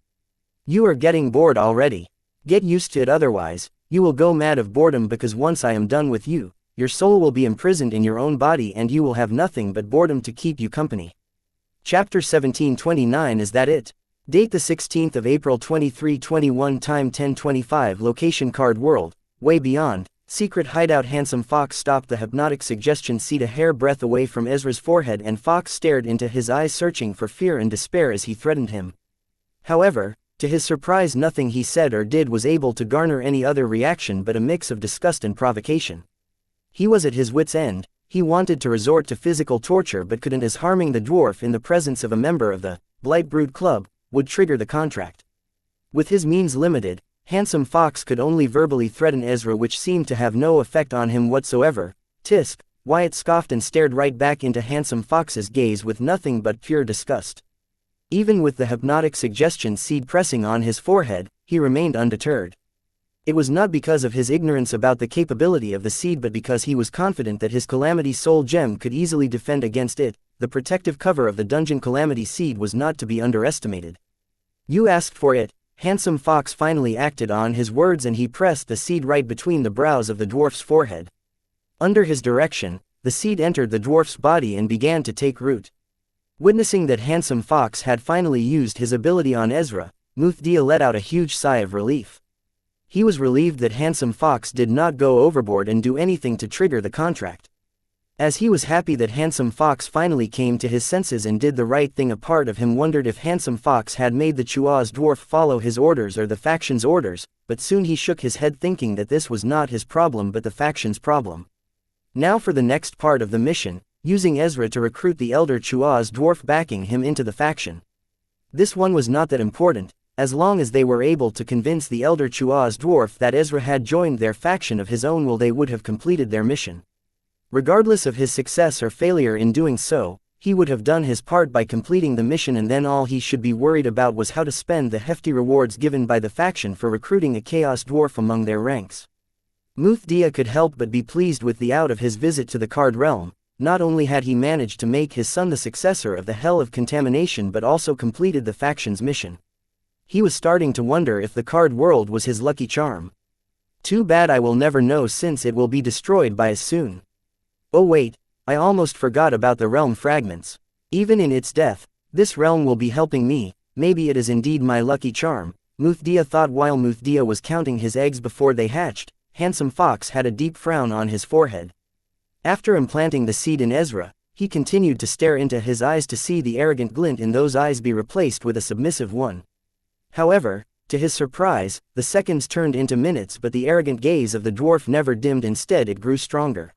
You are getting bored already. Get used to it, otherwise, you will go mad of boredom, because once I am done with you, your soul will be imprisoned in your own body and you will have nothing but boredom to keep you company. Chapter 1729. Is that it? Date the 16th of April 2321. Time 10:25. Location Card World, way beyond. Secret hideout. Handsome Fox stopped the hypnotic suggestion seed a hair breadth away from Ezra's forehead, and Fox stared into his eyes, searching for fear and despair as he threatened him. However, to his surprise, nothing he said or did was able to garner any other reaction but a mix of disgust and provocation. He was at his wit's end. He wanted to resort to physical torture but couldn't, as harming the dwarf in the presence of a member of the Blight Brood Club would trigger the contract. With his means limited, Handsome Fox could only verbally threaten Ezra, which seemed to have no effect on him whatsoever. Tisk, Wyatt scoffed and stared right back into Handsome Fox's gaze with nothing but pure disgust. Even with the hypnotic suggestion seed pressing on his forehead, he remained undeterred. It was not because of his ignorance about the capability of the seed, but because he was confident that his Calamity Soul gem could easily defend against it. The protective cover of the dungeon Calamity seed was not to be underestimated. You asked for it. Handsome Fox finally acted on his words, and he pressed the seed right between the brows of the dwarf's forehead. Under his direction, the seed entered the dwarf's body and began to take root. Witnessing that Handsome Fox had finally used his ability on Ezra, Muthdia let out a huge sigh of relief. He was relieved that Handsome Fox did not go overboard and do anything to trigger the contract. As he was happy that Handsome Fox finally came to his senses and did the right thing, a part of him wondered if Handsome Fox had made the Chua's dwarf follow his orders or the faction's orders, but soon he shook his head, thinking that this was not his problem but the faction's problem. Now for the next part of the mission, using Ezra to recruit the elder Chua's dwarf, backing him into the faction. This one was not that important, as long as they were able to convince the elder Chua's dwarf that Ezra had joined their faction of his own, well, they would have completed their mission. Regardless of his success or failure in doing so, he would have done his part by completing the mission, and then all he should be worried about was how to spend the hefty rewards given by the faction for recruiting a chaos dwarf among their ranks. Muthdia could help but be pleased with the out of his visit to the Card Realm. Not only had he managed to make his son the successor of the Hell of Contamination, but also completed the faction's mission. He was starting to wonder if the Card World was his lucky charm. Too bad I will never know, since it will be destroyed by as soon. Oh wait, I almost forgot about the realm fragments. Even in its death, this realm will be helping me. Maybe it is indeed my lucky charm, Muthdia thought while Muthdia was counting his eggs before they hatched. Handsome Fox had a deep frown on his forehead. After implanting the seed in Ezra, he continued to stare into his eyes to see the arrogant glint in those eyes be replaced with a submissive one. However, to his surprise, the seconds turned into minutes, but the arrogant gaze of the dwarf never dimmed. Instead, it grew stronger.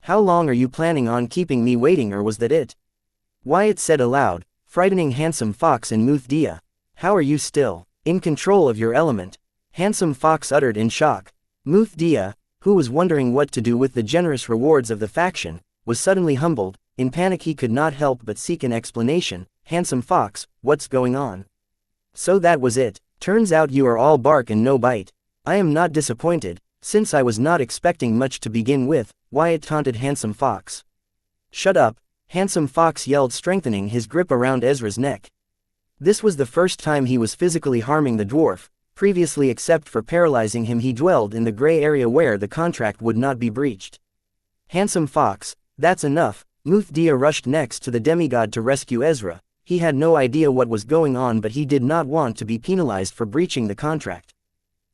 How long are you planning on keeping me waiting, or was that it? Wyatt said aloud, frightening Handsome Fox and Muthdia. How are you still in control of your element? Handsome Fox uttered in shock. Muthdia, who was wondering what to do with the generous rewards of the faction, was suddenly humbled. In panic, he could not help but seek an explanation. Handsome Fox, what's going on? So that was it. Turns out you are all bark and no bite. I am not disappointed, since I was not expecting much to begin with, Wyatt taunted Handsome Fox. Shut up, Handsome Fox yelled, strengthening his grip around Ezra's neck. This was the first time he was physically harming the dwarf, Previously, except for paralyzing him, he dwelled in the gray area where the contract would not be breached. Handsome Fox, that's enough. Muthdia rushed next to the demigod to rescue Ezra. He had no idea what was going on, but he did not want to be penalized for breaching the contract.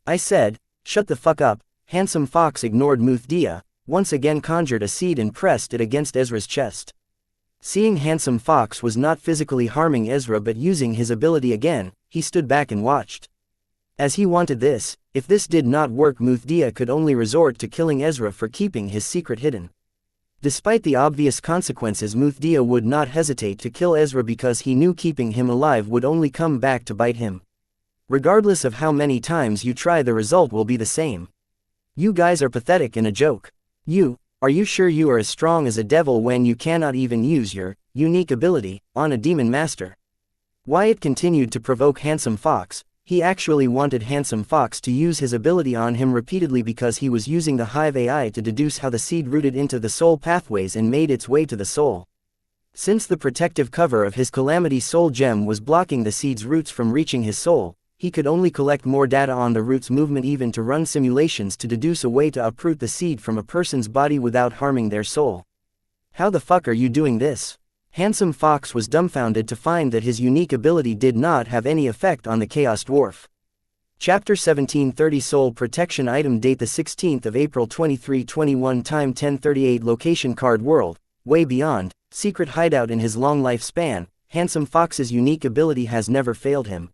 I said, shut the fuck up. Handsome Fox ignored Muthdia, once again conjured a seed and pressed it against Ezra's chest. Seeing Handsome Fox was not physically harming Ezra but using his ability again, he stood back and watched. As he wanted this, if this did not work, Muthdia could only resort to killing Ezra for keeping his secret hidden. Despite the obvious consequences, Muthdia would not hesitate to kill Ezra because he knew keeping him alive would only come back to bite him. Regardless of how many times you try, the result will be the same. You guys are pathetic and a joke. Are you sure you are as strong as a devil when you cannot even use your unique ability on a demon master? Wyatt continued to provoke Handsome Fox. He actually wanted Handsome Fox to use his ability on him repeatedly because he was using the Hive AI to deduce how the seed rooted into the soul pathways and made its way to the soul. Since the protective cover of his Calamity Soul Gem was blocking the seed's roots from reaching his soul, he could only collect more data on the root's movement, even to run simulations to deduce a way to uproot the seed from a person's body without harming their soul. How the fuck are you doing this? Handsome Fox was dumbfounded to find that his unique ability did not have any effect on the Chaos Dwarf. Chapter 1730 Soul Protection Item Date the 16th of April 2321 Time 10:38 Location Card World, Way Beyond, Secret Hideout. In his long lifespan, Handsome Fox's unique ability has never failed him.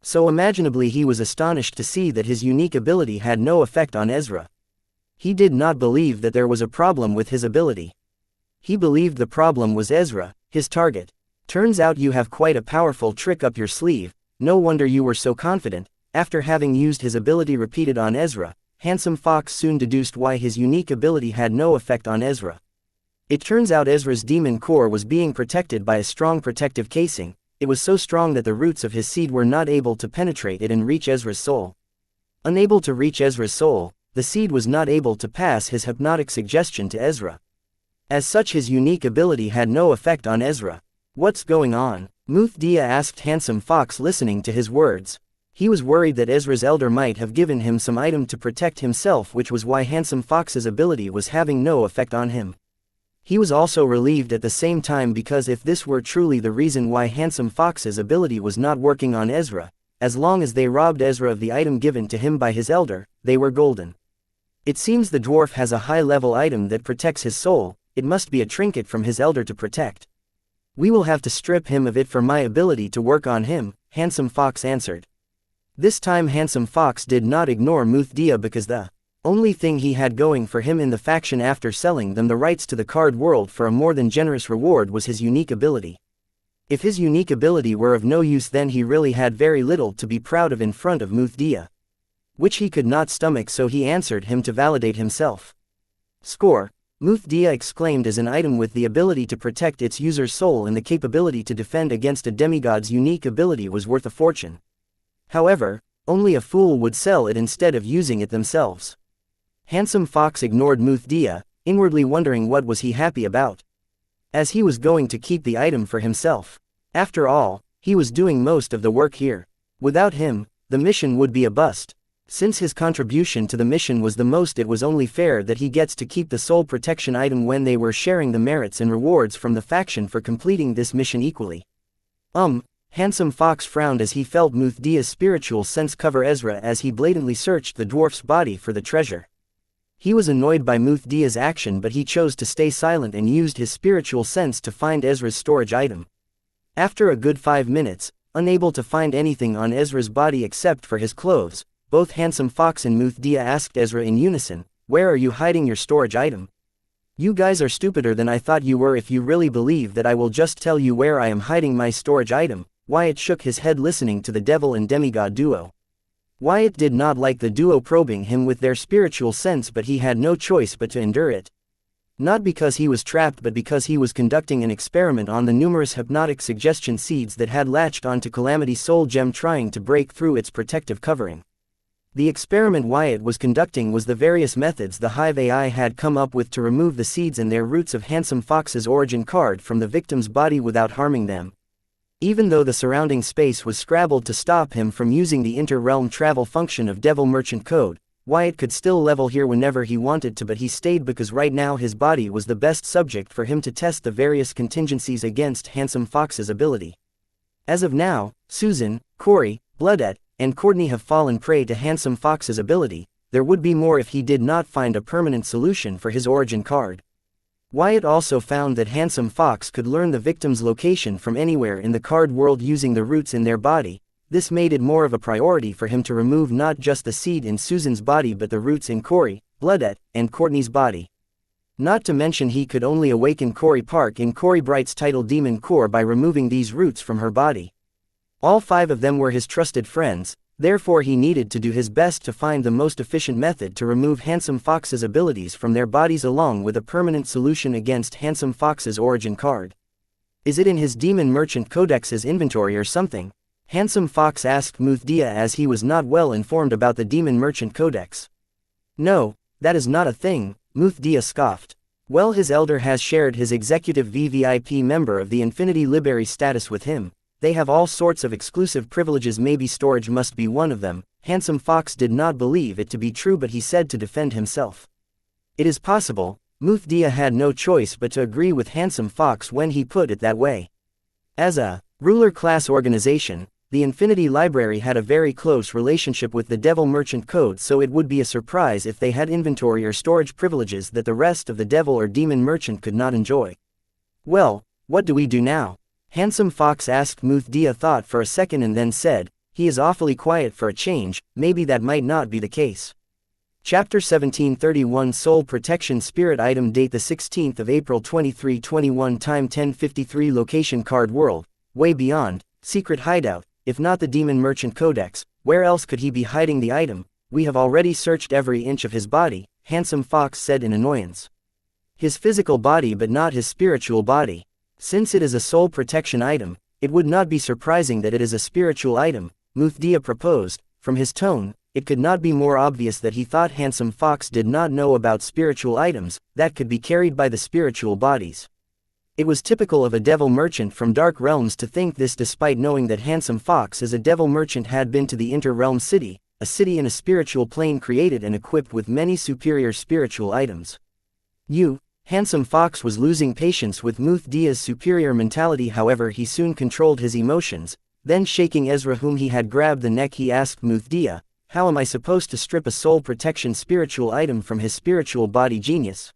So imaginably he was astonished to see that his unique ability had no effect on Ezra. He did not believe that there was a problem with his ability. He believed the problem was Ezra, his target. Turns out you have quite a powerful trick up your sleeve. No wonder you were so confident. After having used his ability repeated on Ezra, Handsome Fox soon deduced why his unique ability had no effect on Ezra. It turns out Ezra's demon core was being protected by a strong protective casing. It was so strong that the roots of his seed were not able to penetrate it and reach Ezra's soul. Unable to reach Ezra's soul, the seed was not able to pass his hypnotic suggestion to Ezra. As such, his unique ability had no effect on Ezra. What's going on? Muthdia asked Handsome Fox, listening to his words. He was worried that Ezra's elder might have given him some item to protect himself, which was why Handsome Fox's ability was having no effect on him. He was also relieved at the same time, because if this were truly the reason why Handsome Fox's ability was not working on Ezra, as long as they robbed Ezra of the item given to him by his elder, they were golden. It seems the dwarf has a high-level item that protects his soul. It must be a trinket from his elder to protect. We will have to strip him of it for my ability to work on him, Handsome Fox answered. This time Handsome Fox did not ignore Muthdia, because the only thing he had going for him in the faction after selling them the rights to the card world for a more than generous reward was his unique ability. If his unique ability were of no use, then he really had very little to be proud of in front of Muthdia. Which he could not stomach, so he answered him to validate himself. Score, Muthdia exclaimed, as an item with the ability to protect its user's soul and the capability to defend against a demigod's unique ability was worth a fortune. However, only a fool would sell it instead of using it themselves. Handsome Fox ignored Muthdia, inwardly wondering what was he happy about. As he was going to keep the item for himself. After all, he was doing most of the work here. Without him, the mission would be a bust. Since his contribution to the mission was the most, it was only fair that he gets to keep the soul protection item when they were sharing the merits and rewards from the faction for completing this mission equally. Handsome Fox frowned as he felt Muthdia's spiritual sense cover Ezra as he blatantly searched the dwarf's body for the treasure. He was annoyed by Muthdia's action, but he chose to stay silent and used his spiritual sense to find Ezra's storage item. After a good 5 minutes, unable to find anything on Ezra's body except for his clothes, both Handsome Fox and Muthdia asked Ezra in unison, "Where are you hiding your storage item? You guys are stupider than I thought you were if you really believe that I will just tell you where I am hiding my storage item." Wyatt shook his head, listening to the devil and demigod duo. Wyatt did not like the duo probing him with their spiritual sense, but he had no choice but to endure it. Not because he was trapped, but because he was conducting an experiment on the numerous hypnotic suggestion seeds that had latched onto Calamity Soul Gem, trying to break through its protective covering. The experiment Wyatt was conducting was the various methods the Hive AI had come up with to remove the seeds and their roots of Handsome Fox's origin card from the victim's body without harming them. Even though the surrounding space was scrabbled to stop him from using the inter-realm travel function of Devil Merchant Code, Wyatt could still level here whenever he wanted to, but he stayed because right now his body was the best subject for him to test the various contingencies against Handsome Fox's ability. As of now, Susan, Corey, Bloodette, and Courtney have fallen prey to Handsome Fox's ability. There would be more if he did not find a permanent solution for his origin card. Wyatt also found that Handsome Fox could learn the victim's location from anywhere in the card world using the roots in their body. This made it more of a priority for him to remove not just the seed in Susan's body but the roots in Corey, Bloodette, and Courtney's body. Not to mention he could only awaken Corey Park in Corey Bright's title Demon Core by removing these roots from her body. All 5 of them were his trusted friends, therefore he needed to do his best to find the most efficient method to remove Handsome Fox's abilities from their bodies along with a permanent solution against Handsome Fox's origin card. Is it in his Demon Merchant Codex's inventory or something? Handsome Fox asked Muthdia as he was not well informed about the Demon Merchant Codex. No, that is not a thing, Muthdia scoffed. Well, his elder has shared his executive VVIP member of the Infinity Liberi status with him. They have all sorts of exclusive privileges, maybe storage must be one of them. Handsome Fox did not believe it to be true, but he said to defend himself. It is possible. Muthdia had no choice but to agree with Handsome Fox when he put it that way. As a ruler class organization, the Infinity Library had a very close relationship with the Devil Merchant Code, so it would be a surprise if they had inventory or storage privileges that the rest of the Devil or Demon Merchant could not enjoy. Well, what do we do now? Handsome Fox asked. Muthdia thought for a second and then said, he is awfully quiet for a change, maybe that might not be the case. Chapter 1731 Soul Protection Spirit Item Date the 16th of April 2321 Time 10:53 Location Card World, Way Beyond, Secret Hideout. If not the Demon Merchant Codex, where else could he be hiding the item? We have already searched every inch of his body, Handsome Fox said in annoyance. His physical body but not his spiritual body. Since it is a soul protection item, it would not be surprising that it is a spiritual item, Muthdia proposed. From his tone, it could not be more obvious that he thought Handsome Fox did not know about spiritual items that could be carried by the spiritual bodies. It was typical of a devil merchant from Dark Realms to think this, despite knowing that Handsome Fox as a devil merchant had been to the Inter-Realm City, a city in a spiritual plane created and equipped with many superior spiritual items. Handsome Fox was losing patience with Muthdia's superior mentality, however he soon controlled his emotions. Then shaking Ezra, whom he had grabbed the neck, he asked Muthdia, how am I supposed to strip a soul protection spiritual item from his spiritual body, genius?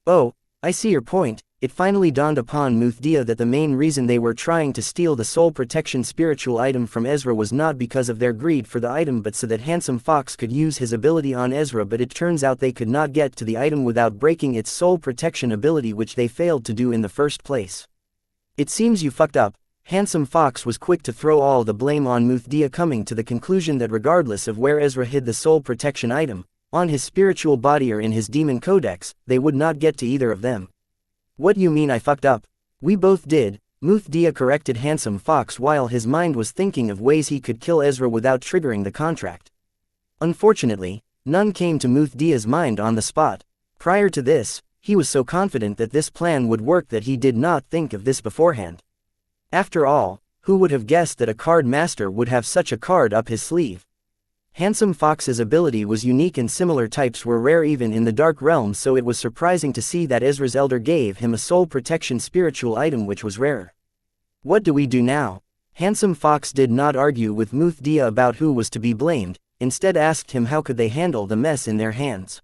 Oh, I see your point. It finally dawned upon Muthdia that the main reason they were trying to steal the soul protection spiritual item from Ezra was not because of their greed for the item but so that Handsome Fox could use his ability on Ezra, but it turns out they could not get to the item without breaking its soul protection ability, which they failed to do in the first place. It seems you fucked up. Handsome Fox was quick to throw all the blame on Muthdia, coming to the conclusion that regardless of where Ezra hid the soul protection item, on his spiritual body or in his demon codex, they would not get to either of them. What you mean I fucked up? We both did, Muthdia corrected Handsome Fox while his mind was thinking of ways he could kill Ezra without triggering the contract. Unfortunately, none came to Muthdia's mind on the spot. Prior to this, he was so confident that this plan would work that he did not think of this beforehand. After all, who would have guessed that a card master would have such a card up his sleeve? Handsome Fox's ability was unique and similar types were rare even in the Dark Realm, so it was surprising to see that Ezra's elder gave him a soul protection spiritual item which was rare. What do we do now? Handsome Fox did not argue with Muthdia about who was to be blamed, instead asked him how could they handle the mess in their hands.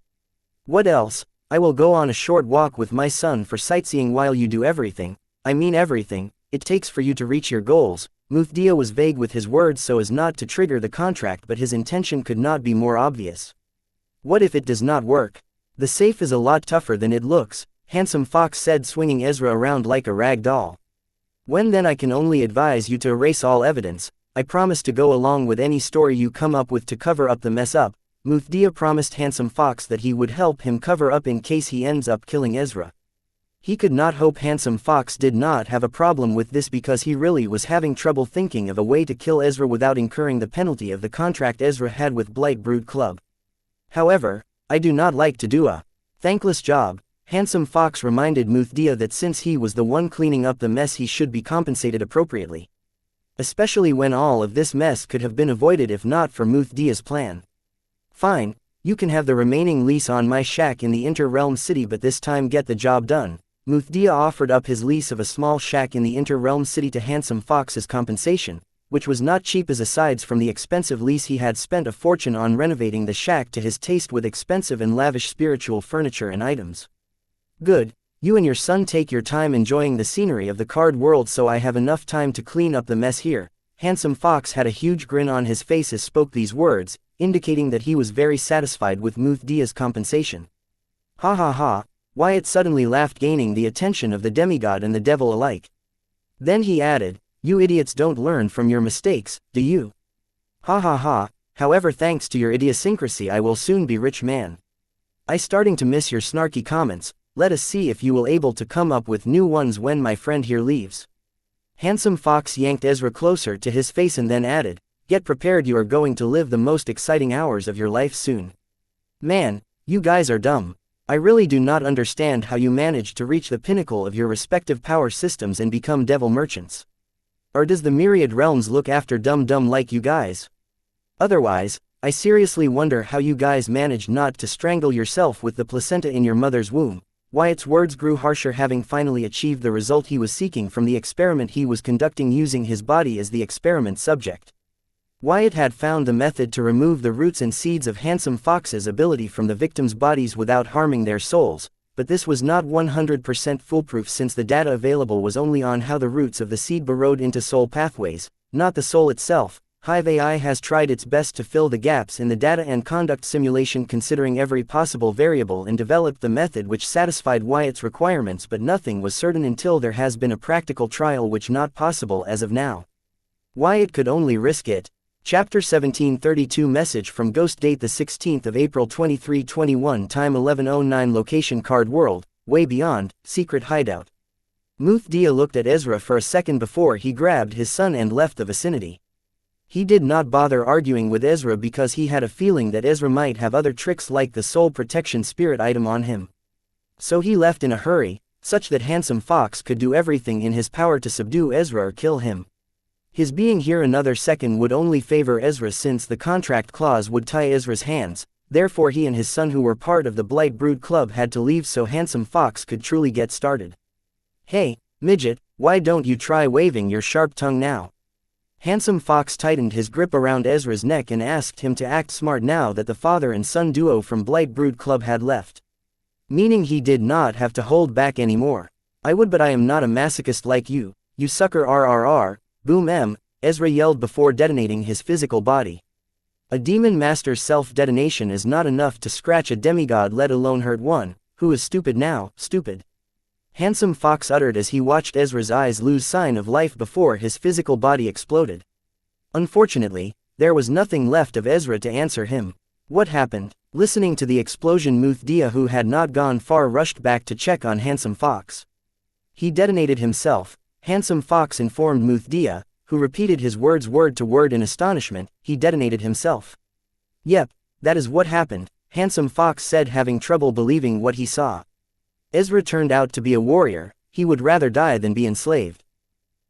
What else? I will go on a short walk with my son for sightseeing while you do everything, I mean everything, it takes for you to reach your goals. Muthdia was vague with his words so as not to trigger the contract, but his intention could not be more obvious. What if it does not work? The safe is a lot tougher than it looks, Handsome Fox said, swinging Ezra around like a rag doll. When then I can only advise you to erase all evidence. I promise to go along with any story you come up with to cover up the mess up. Muthdia promised Handsome Fox that he would help him cover up in case he ends up killing Ezra. He could not hope Handsome Fox did not have a problem with this, because he really was having trouble thinking of a way to kill Ezra without incurring the penalty of the contract Ezra had with Blight Brood Club. However, I do not like to do a thankless job. Handsome Fox reminded Muthdia that since he was the one cleaning up the mess he should be compensated appropriately. Especially when all of this mess could have been avoided if not for Muthdia's plan. Fine, you can have the remaining lease on my shack in the Inter-Realm City, but this time get the job done. Muthdia offered up his lease of a small shack in the Inter-Realm City to Handsome Fox as compensation, which was not cheap, as asides from the expensive lease he had spent a fortune on renovating the shack to his taste with expensive and lavish spiritual furniture and items. Good, you and your son take your time enjoying the scenery of the card world so I have enough time to clean up the mess here. Handsome Fox had a huge grin on his face as spoke these words, indicating that he was very satisfied with Muthdia's compensation. Ha ha ha, Wyatt suddenly laughed, gaining the attention of the demigod and the devil alike. Then he added, you idiots don't learn from your mistakes, do you? Ha ha ha, however, thanks to your idiosyncrasy I will soon be rich man. I starting to miss your snarky comments. Let us see if you will able to come up with new ones when my friend here leaves. Handsome Fox yanked Ezra closer to his face and then added, get prepared, you are going to live the most exciting hours of your life soon. Man, you guys are dumb. I really do not understand how you managed to reach the pinnacle of your respective power systems and become devil merchants. Or does the myriad realms look after dumb like you guys? Otherwise, I seriously wonder how you guys managed not to strangle yourself with the placenta in your mother's womb. Wyatt's words grew harsher, having finally achieved the result he was seeking from the experiment he was conducting using his body as the experiment subject. Wyatt had found the method to remove the roots and seeds of Handsome Fox's ability from the victims' bodies without harming their souls, but this was not 100% foolproof since the data available was only on how the roots of the seed burrowed into soul pathways, not the soul itself. Hive AI has tried its best to fill the gaps in the data and conduct simulation considering every possible variable and developed the method which satisfied Wyatt's requirements, but nothing was certain until there has been a practical trial, which not possible as of now. Wyatt could only risk it. Chapter 1732 Message from Ghost, date the 16th of April 2321, time 11:09, location Card World, way beyond, secret hideout. Muthdia looked at Ezra for a second before he grabbed his son and left the vicinity. He did not bother arguing with Ezra because he had a feeling that Ezra might have other tricks like the soul protection spirit item on him. So he left in a hurry, such that Handsome Fox could do everything in his power to subdue Ezra or kill him. His being here another second would only favor Ezra since the contract clause would tie Ezra's hands, therefore he and his son, who were part of the Blight Brood Club, had to leave so Handsome Fox could truly get started. Hey, midget, why don't you try waving your sharp tongue now? Handsome Fox tightened his grip around Ezra's neck and asked him to act smart now that the father and son duo from Blight Brood Club had left. Meaning he did not have to hold back anymore. I would, but I am not a masochist like you, you sucker. RRR, boom M, Ezra yelled before detonating his physical body. A demon master's self-detonation is not enough to scratch a demigod, let alone hurt one. Who is stupid now, stupid? Handsome Fox uttered as he watched Ezra's eyes lose sign of life before his physical body exploded. Unfortunately, there was nothing left of Ezra to answer him. What happened? Listening to the explosion, Muthdia, who had not gone far, rushed back to check on Handsome Fox. He detonated himself, Handsome Fox informed Muthdia, who repeated his words word to word in astonishment. He detonated himself. Yep, that is what happened, Handsome Fox said, having trouble believing what he saw. Ezra turned out to be a warrior. He would rather die than be enslaved.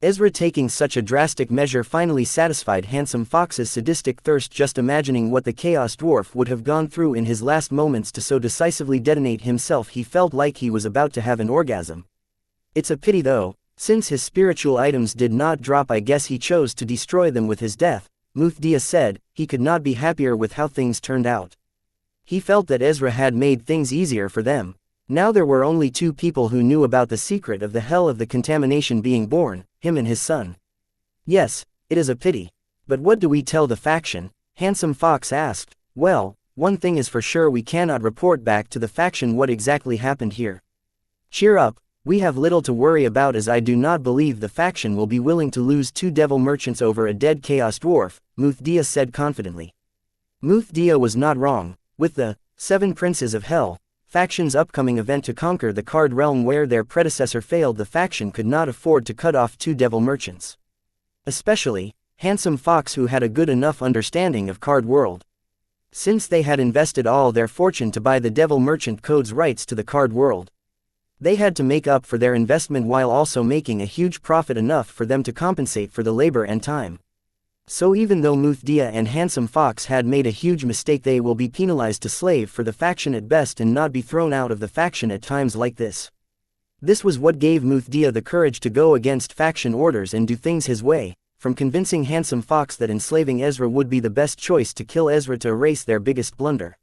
Ezra taking such a drastic measure finally satisfied Handsome Fox's sadistic thirst. Just imagining what the Chaos Dwarf would have gone through in his last moments to so decisively detonate himself, he felt like he was about to have an orgasm. It's a pity though, since his spiritual items did not drop, I guess he chose to destroy them with his death, Muthdia said. He could not be happier with how things turned out. He felt that Ezra had made things easier for them. Now there were only two people who knew about the secret of the hell of the contamination being born, him and his son. Yes, it is a pity. But what do we tell the faction? Handsome Fox asked. Well, one thing is for sure, we cannot report back to the faction what exactly happened here. Cheer up, we have little to worry about, as I do not believe the faction will be willing to lose two devil merchants over a dead Chaos Dwarf, Muthdia said confidently. Muthdia was not wrong. With the 7 Princes of Hell faction's upcoming event to conquer the Card Realm where their predecessor failed, the faction could not afford to cut off 2 devil merchants. Especially Handsome Fox, who had a good enough understanding of Card World. Since they had invested all their fortune to buy the devil merchant code's rights to the Card World. They had to make up for their investment while also making a huge profit, enough for them to compensate for the labor and time. So even though Muthdia and Handsome Fox had made a huge mistake, they will be penalized to slave for the faction at best and not be thrown out of the faction at times like this. This was what gave Muthdia the courage to go against faction orders and do things his way, from convincing Handsome Fox that enslaving Ezra would be the best choice to kill Ezra to erase their biggest blunder.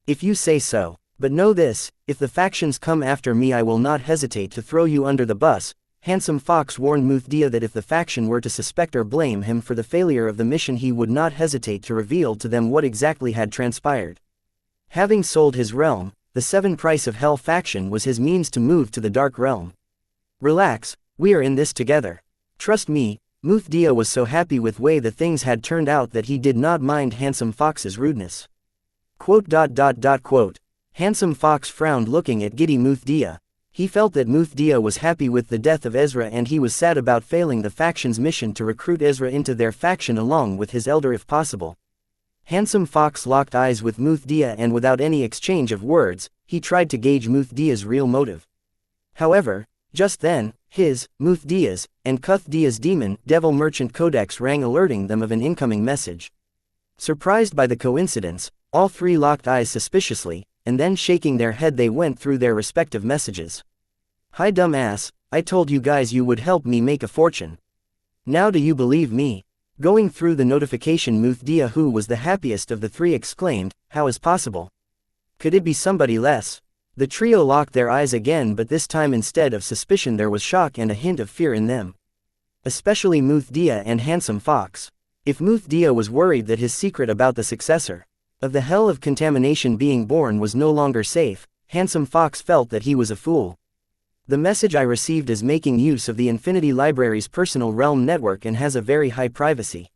If you say so. But know this, if the factions come after me I will not hesitate to throw you under the bus. Handsome Fox warned Muthdia that if the faction were to suspect or blame him for the failure of the mission, he would not hesitate to reveal to them what exactly had transpired. Having sold his realm, the 7 Price of Hell faction was his means to move to the Dark Realm. Relax, we are in this together. Trust me. Muthdia was so happy with way the things had turned out that he did not mind Handsome Fox's rudeness. Quote. Handsome Fox frowned, looking at giddy Muthdia. He felt that Muthdia was happy with the death of Ezra, and he was sad about failing the faction's mission to recruit Ezra into their faction along with his elder if possible. Handsome Fox locked eyes with Muthdia, and without any exchange of words, he tried to gauge Muthdia's real motive. However, just then, Muthdia's, and Cuthdia's demon devil merchant codex rang, alerting them of an incoming message. Surprised by the coincidence, all 3 locked eyes suspiciously, and then shaking their head they went through their respective messages. Hi dumb ass, I told you guys you would help me make a fortune. Now do you believe me? Going through the notification, Muthdia, who was the happiest of the 3, exclaimed, how is possible? Could it be somebody less? The trio locked their eyes again, but this time instead of suspicion there was shock and a hint of fear in them. Especially Muthdia and Handsome Fox. If Muthdia was worried that his secret about the successor of the hell of contamination being born was no longer safe, Handsome Fox felt that he was a fool. The message I received is making use of the Infinity Library's personal realm network and has a very high privacy.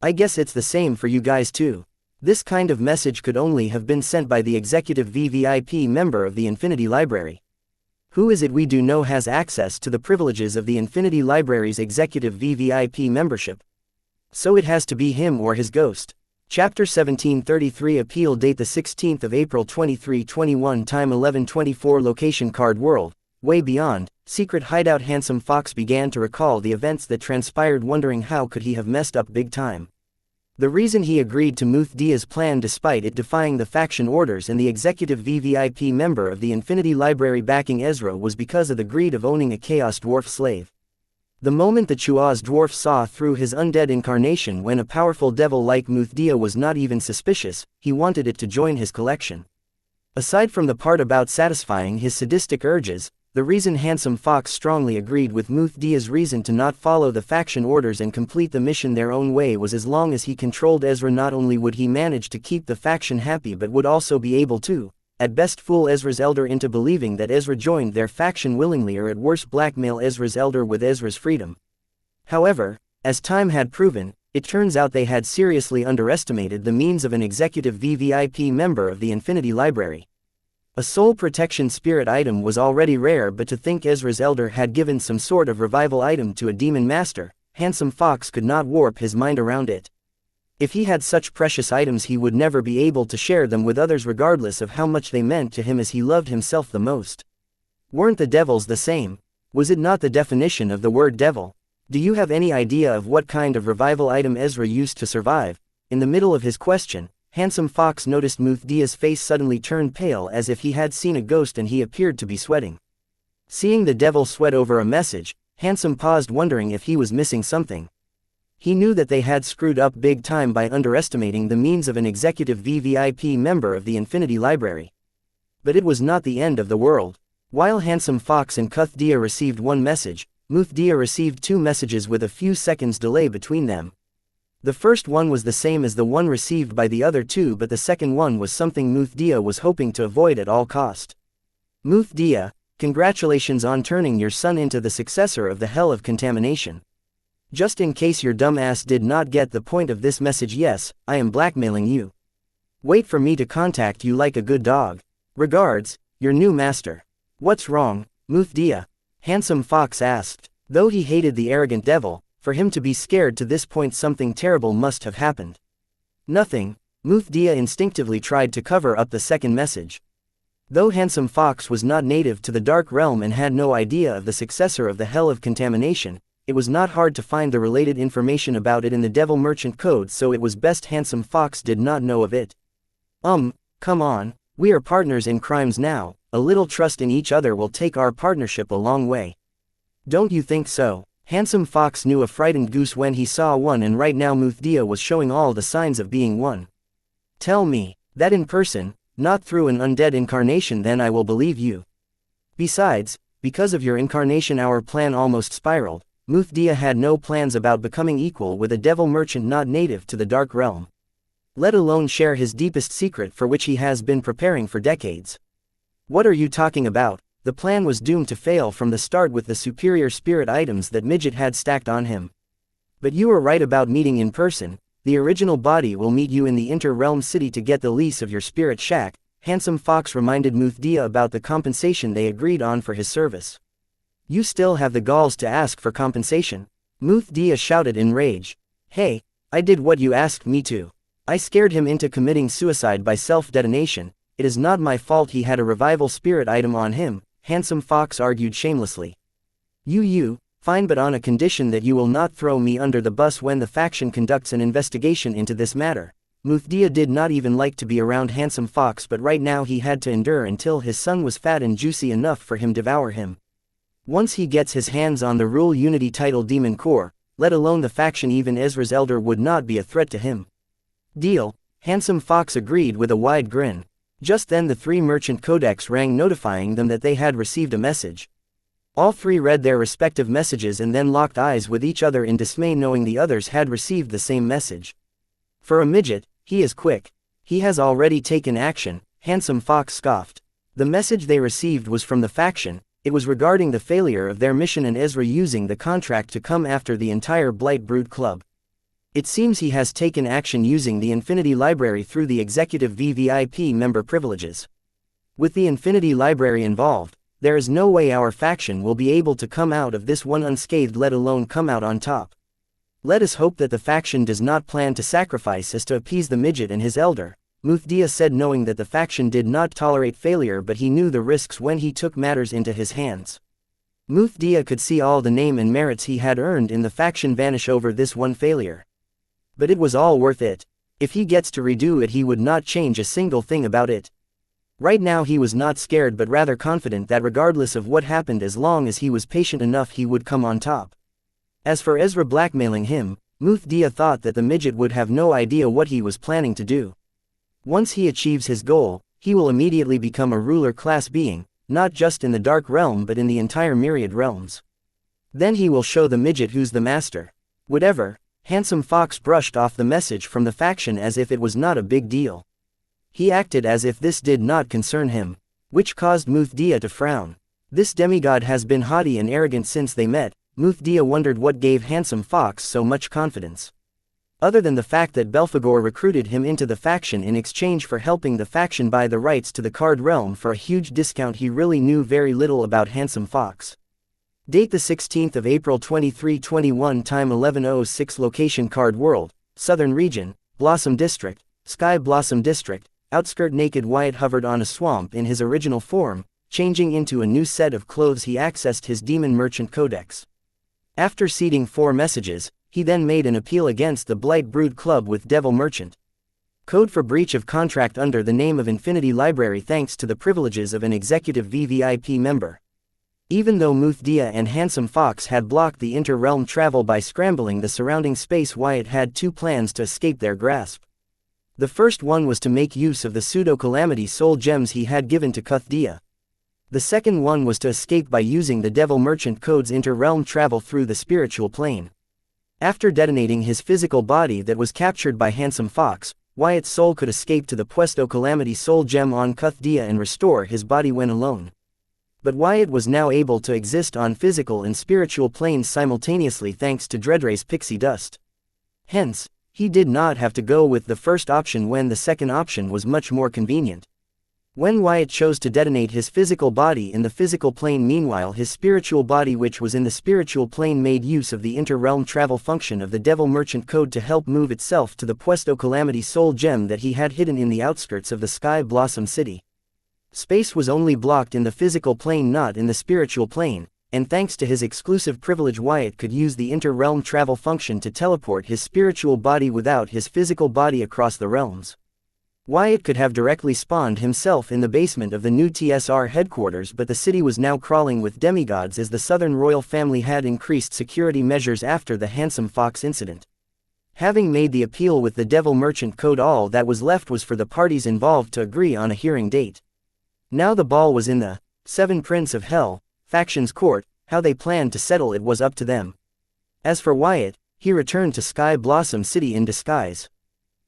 I guess it's the same for you guys too. This kind of message could only have been sent by the executive VVIP member of the Infinity Library. Who is it we do know has access to the privileges of the Infinity Library's executive VVIP membership? So it has to be him or his ghost. Chapter 1733 Appeal Date 16 April 2321 Time 11:24 Location Card World, Way Beyond, Secret Hideout. Handsome Fox began to recall the events that transpired, wondering how could he have messed up big time. The reason he agreed to Muthdia's plan despite it defying the faction orders and the executive VVIP member of the Infinity Library backing Ezra was because of the greed of owning a Chaos Dwarf slave. The moment the Chaos Dwarf saw through his undead incarnation when a powerful devil like Muthdia was not even suspicious, he wanted it to join his collection. Aside from the part about satisfying his sadistic urges, the reason Handsome Fox strongly agreed with Muthdia's reason to not follow the faction orders and complete the mission their own way was as long as he controlled Ezra, not only would he manage to keep the faction happy but would also be able to, at best, fool Ezra's elder into believing that Ezra joined their faction willingly, or at worst blackmail Ezra's elder with Ezra's freedom. However, as time had proven, it turns out they had seriously underestimated the means of an executive VVIP member of the Infinity Library. A soul protection spirit item was already rare, but to think Ezra's elder had given some sort of revival item to a demon master, Handsome Fox could not warp his mind around it. If he had such precious items he would never be able to share them with others regardless of how much they meant to him, as he loved himself the most. Weren't the devils the same? Was it not the definition of the word devil? Do you have any idea of what kind of revival item Ezra used to survive? In the middle of his question, Handsome Fox noticed Muthdia's face suddenly turn pale as if he had seen a ghost, and he appeared to be sweating. Seeing the devil sweat over a message, Handsome paused, wondering if he was missing something. He knew that they had screwed up big time by underestimating the means of an executive VVIP member of the Infinity Library. But it was not the end of the world. While Handsome Fox and Cuthdia received one message, Muthdia received 2 messages with a few seconds delay between them. The first one was the same as the one received by the other 2, but the second one was something Muthdia was hoping to avoid at all cost. Muthdia, congratulations on turning your son into the successor of the Hell of Contamination. Just in case your dumb ass did not get the point of this message, yes, I am blackmailing you. Wait for me to contact you like a good dog. Regards, your new master. What's wrong, Muthdia? Handsome Fox asked. Though he hated the arrogant devil, for him to be scared to this point something terrible must have happened. Nothing. Muthdia instinctively tried to cover up the second message. Though Handsome Fox was not native to the Dark Realm and had no idea of the successor of the Hell of Contamination, it was not hard to find the related information about it in the Devil Merchant Code, so it was best Handsome Fox did not know of it. Come on, we are partners in crimes now, a little trust in each other will take our partnership a long way. Don't you think so? Handsome Fox knew a frightened goose when he saw one, and right now Muthdia was showing all the signs of being one. Tell me that in person, not through an undead incarnation, then I will believe you. Besides, because of your incarnation our plan almost spiraled. Muthdia had no plans about becoming equal with a devil merchant not native to the Dark Realm, let alone share his deepest secret for which he has been preparing for decades. What are you talking about? The plan was doomed to fail from the start with the superior spirit items that Midget had stacked on him. But you were right about meeting in person. The original body will meet you in the Inter-Realm City to get the lease of your spirit shack. Handsome Fox reminded Muthdia about the compensation they agreed on for his service. You still have the galls to ask for compensation? Muthdia shouted in rage. Hey, I did what you asked me to. I scared him into committing suicide by self-detonation. It is not my fault he had a revival spirit item on him, Handsome Fox argued shamelessly. Fine, but on a condition that you will not throw me under the bus when the faction conducts an investigation into this matter. Muthdia did not even like to be around Handsome Fox, but right now he had to endure until his son was fat and juicy enough for him to devour him. Once he gets his hands on the Rule Unity title Demon Core, let alone the faction, even Ezra's Elder would not be a threat to him. Deal, Handsome Fox agreed with a wide grin. Just then the three merchant codecs rang, notifying them that they had received a message. All three read their respective messages and then locked eyes with each other in dismay, knowing the others had received the same message. For a midget, he is quick. He has already taken action, Handsome Fox scoffed. The message they received was from the faction. It was regarding the failure of their mission and Ezra using the contract to come after the entire Blight Brood Club. It seems he has taken action using the Infinity Library through the Executive VVIP member privileges. With the Infinity Library involved, there is no way our faction will be able to come out of this one unscathed, let alone come out on top. Let us hope that the faction does not plan to sacrifice us to appease the midget and his elder, Muthdia said, knowing that the faction did not tolerate failure, but he knew the risks when he took matters into his hands. Muthdia could see all the name and merits he had earned in the faction vanish over this one failure. But it was all worth it. If he gets to redo it, he would not change a single thing about it. Right now he was not scared, but rather confident that regardless of what happened, as long as he was patient enough, he would come on top. As for Ezra blackmailing him, Muthdia thought that the midget would have no idea what he was planning to do. Once he achieves his goal, he will immediately become a ruler class being, not just in the Dark Realm but in the entire myriad realms. Then he will show the midget who's the master. Whatever, Handsome Fox brushed off the message from the faction as if it was not a big deal. He acted as if this did not concern him, which caused Muthdia to frown. This demigod has been haughty and arrogant since they met. Muthdia wondered what gave Handsome Fox so much confidence. Other than the fact that Belphegor recruited him into the faction in exchange for helping the faction buy the rights to the Card Realm for a huge discount, he really knew very little about Handsome Fox. Date the 16th of April 2321, time 11:06, location Card World, Southern Region, Blossom District, Sky Blossom District. Outskirt. Naked Wyatt hovered on a swamp in his original form. Changing into a new set of clothes, he accessed his Demon Merchant Codex. After seeding 4 messages, he then made an appeal against the Blight Brood Club with Devil Merchant Code for breach of contract under the name of Infinity Library, thanks to the privileges of an executive VVIP member. Even though Muthdia and Handsome Fox had blocked the inter-realm travel by scrambling the surrounding space, Wyatt had 2 plans to escape their grasp. The first one was to make use of the pseudo-calamity soul gems he had given to Muthdia. The second one was to escape by using the Devil Merchant Code's inter-realm travel through the spiritual plane. After detonating his physical body that was captured by Handsome Fox, Wyatt's soul could escape to the Puesto Calamity soul gem on Muthdia and restore his body when alone. But Wyatt was now able to exist on physical and spiritual planes simultaneously thanks to Dreadray's pixie dust. Hence, he did not have to go with the first option when the second option was much more convenient. When Wyatt chose to detonate his physical body in the physical plane, meanwhile his spiritual body, which was in the spiritual plane, made use of the inter-realm travel function of the Devil Merchant Code to help move itself to the Puesto Calamity soul gem that he had hidden in the outskirts of the Sky Blossom City. Space was only blocked in the physical plane, not in the spiritual plane, and thanks to his exclusive privilege Wyatt could use the inter-realm travel function to teleport his spiritual body without his physical body across the realms. Wyatt could have directly spawned himself in the basement of the new TSR headquarters, but the city was now crawling with demigods as the Southern royal family had increased security measures after the Handsome Fox incident. Having made the appeal with the Devil Merchant Code, all that was left was for the parties involved to agree on a hearing date. Now the ball was in the Seven Prince of Hell faction's court. How they planned to settle it was up to them. As for Wyatt, he returned to Sky Blossom City in disguise.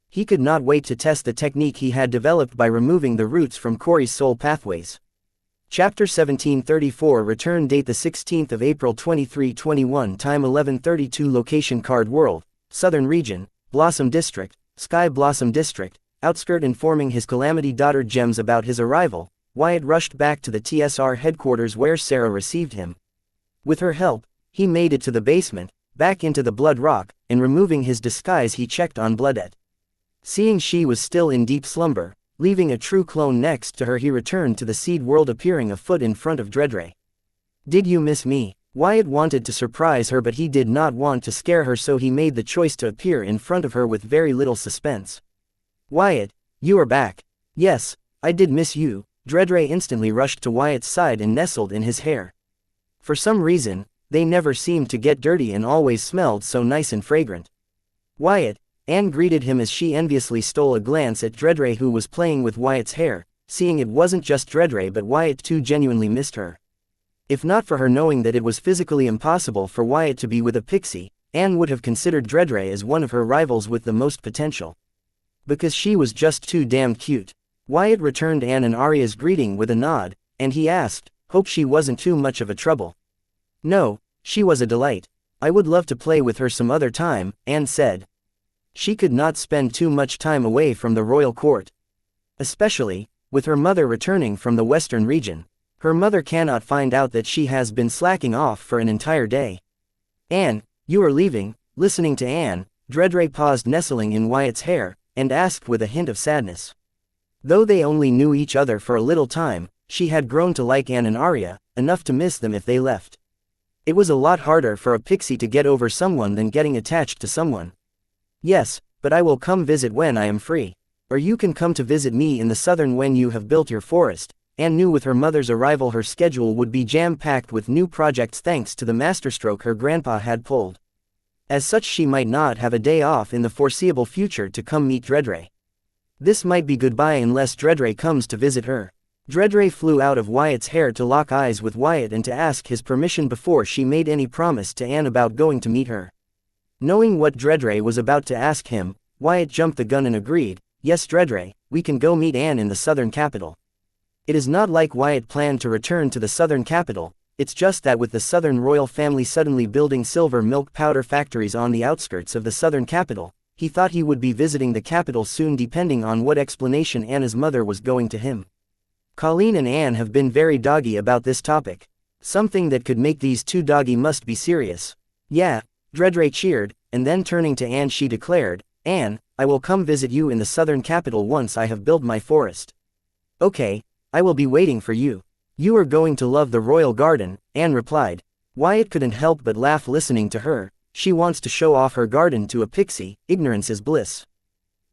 He could not wait to test the technique he had developed by removing the roots from Corey's soul pathways. Chapter 1734. Return date the 16th of April 2321. Time 11:32. Location Card World, Southern Region, Blossom District, Sky Blossom District. Outskirt. Informing his Calamity daughter Gems about his arrival, Wyatt rushed back to the TSR headquarters where Sarah received him. With her help, he made it to the basement, back into the Blood Rock, and removing his disguise he checked on Bloodette. Seeing she was still in deep slumber, leaving a true clone next to her, he returned to the seed world, appearing a foot in front of Dreadray. "Did you miss me?" Wyatt wanted to surprise her, but he did not want to scare her, so he made the choice to appear in front of her with very little suspense. "Wyatt, you are back." "Yes, I did miss you." Dreadray instantly rushed to Wyatt's side and nestled in his hair. For some reason, they never seemed to get dirty and always smelled so nice and fragrant. "Wyatt," Anne greeted him as she enviously stole a glance at Dreadray, who was playing with Wyatt's hair. Seeing it wasn't just Dreadray but Wyatt too genuinely missed her. If not for her knowing that it was physically impossible for Wyatt to be with a pixie, Anne would have considered Dreadray as one of her rivals with the most potential. Because she was just too damn cute. Wyatt returned Anne and Arya's greeting with a nod, and he asked, "Hope she wasn't too much of a trouble." "No, she was a delight. I would love to play with her some other time," Anne said. She could not spend too much time away from the royal court. Especially, with her mother returning from the western region. Her mother cannot find out that she has been slacking off for an entire day. "Anne, you are leaving?" Listening to Anne, Dreadray paused, nestling in Wyatt's hair, and asked with a hint of sadness. Though they only knew each other for a little time, she had grown to like Anne and Arya, enough to miss them if they left. It was a lot harder for a pixie to get over someone than getting attached to someone. "Yes, but I will come visit when I am free. Or you can come to visit me in the southern when you have built your forest." Anne knew with her mother's arrival her schedule would be jam-packed with new projects thanks to the masterstroke her grandpa had pulled. As such, she might not have a day off in the foreseeable future to come meet Dreadray. This might be goodbye unless Dreadray comes to visit her. Dreadray flew out of Wyatt's hair to lock eyes with Wyatt and to ask his permission before she made any promise to Anne about going to meet her. Knowing what Dreadray was about to ask him, Wyatt jumped the gun and agreed, "Yes Dreadray, we can go meet Anne in the southern capital." It is not like Wyatt planned to return to the southern capital, it's just that with the southern royal family suddenly building silver milk powder factories on the outskirts of the southern capital, he thought he would be visiting the capital soon, depending on what explanation Anna's mother was going to him. Colleen and Anne have been very doggy about this topic. Something that could make these two doggy must be serious. "Yeah," Dreadray cheered, and then turning to Anne she declared, "Anne, I will come visit you in the southern capital once I have built my forest." "Okay, I will be waiting for you. You are going to love the royal garden," Anne replied. Wyatt couldn't help but laugh listening to her. She wants to show off her garden to a pixie, ignorance is bliss.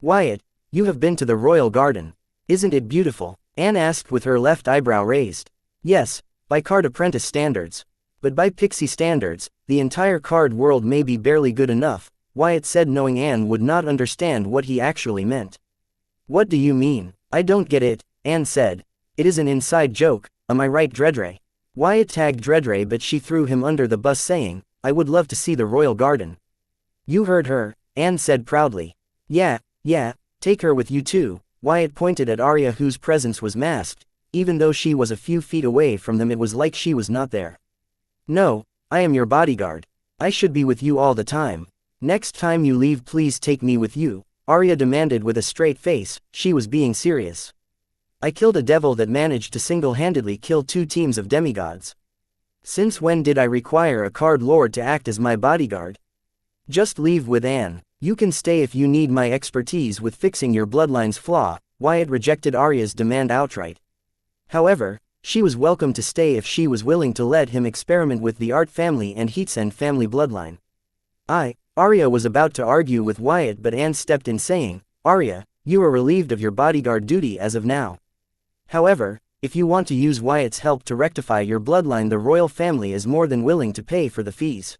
"Wyatt, you have been to the royal garden. Isn't it beautiful?" Anne asked with her left eyebrow raised. "Yes, by Card Apprentice standards. But by pixie standards, the entire card world may be barely good enough," Wyatt said, knowing Anne would not understand what he actually meant. "What do you mean? I don't get it," Anne said. "It is an inside joke, am I right Dreadray?" Wyatt tagged Dreadray, but she threw him under the bus saying, "I would love to see the royal garden." "You heard her," Anne said proudly. Yeah, take her with you too." Wyatt pointed at Arya, whose presence was masked. Even though she was a few feet away from them, it was like she was not there. "No, I am your bodyguard. I should be with you all the time. Next time you leave please take me with you," Arya demanded with a straight face. She was being serious. "I killed a devil that managed to single-handedly kill 2 teams of demigods. Since when did I require a card lord to act as my bodyguard? Just leave with Anne. You can stay if you need my expertise with fixing your bloodline's flaw." Wyatt rejected Arya's demand outright. However, she was welcome to stay if she was willing to let him experiment with the Art family and Heatsen family bloodline. Arya was about to argue with Wyatt, but Anne stepped in saying, "Arya, you are relieved of your bodyguard duty as of now. However, if you want to use Wyatt's help to rectify your bloodline, the royal family is more than willing to pay for the fees."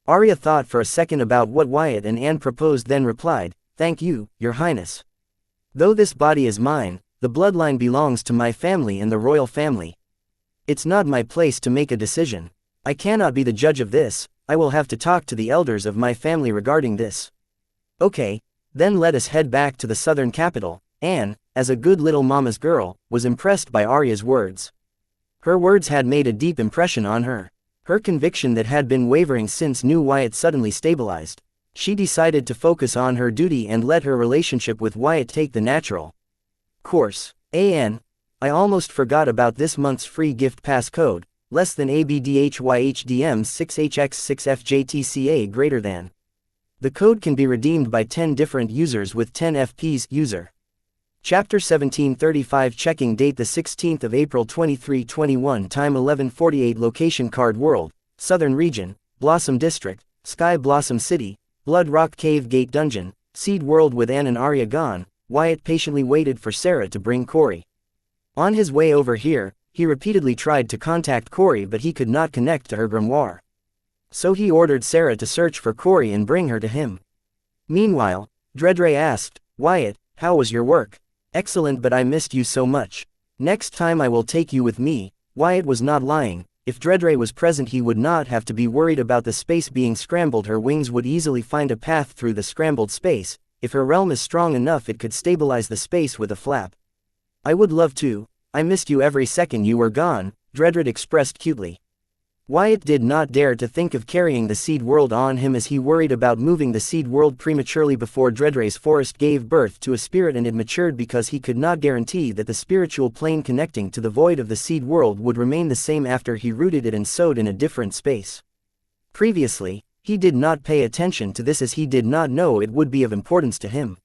Arya thought for a second about what Wyatt and Anne proposed, then replied, "Thank you, Your Highness. Though this body is mine, the bloodline belongs to my family and the royal family. It's not my place to make a decision. I cannot be the judge of this. I will have to talk to the elders of my family regarding this." "Okay, then let us head back to the southern capital." Anne, as a good little mama's girl, was impressed by Arya's words. Her words had made a deep impression on her. Her conviction that had been wavering since New Wyatt suddenly stabilized. She decided to focus on her duty and let her relationship with Wyatt take the natural course. Anne, I almost forgot about this month's free gift pass code, less than ABDHYHDM 6HX6FJTCA greater than. The code can be redeemed by 10 different users with 10 FPs. User. Chapter 1735. Checking date the 16th of April 2321. Time 11:48. Location Card World, Southern Region, Blossom District, Sky Blossom City, Blood Rock Cave Gate Dungeon, Seed World. With Anne and Arya gone, Wyatt patiently waited for Sarah to bring Corey. On his way over here, he repeatedly tried to contact Corey, but he could not connect to her grimoire. So he ordered Sarah to search for Corey and bring her to him. Meanwhile, Dredre asked, "Wyatt, how was your work?" "Excellent, but I missed you so much. Next time I will take you with me." Wyatt was not lying. If Dredre was present, he would not have to be worried about the space being scrambled. Her wings would easily find a path through the scrambled space. If her realm is strong enough, it could stabilize the space with a flap. "I would love to. I missed you every second you were gone," Dredred expressed cutely. Wyatt did not dare to think of carrying the Seed World on him, as he worried about moving the Seed World prematurely before Dredre's forest gave birth to a spirit and it matured, because he could not guarantee that the spiritual plane connecting to the void of the Seed World would remain the same after he rooted it and sowed in a different space. Previously, he did not pay attention to this, as he did not know it would be of importance to him.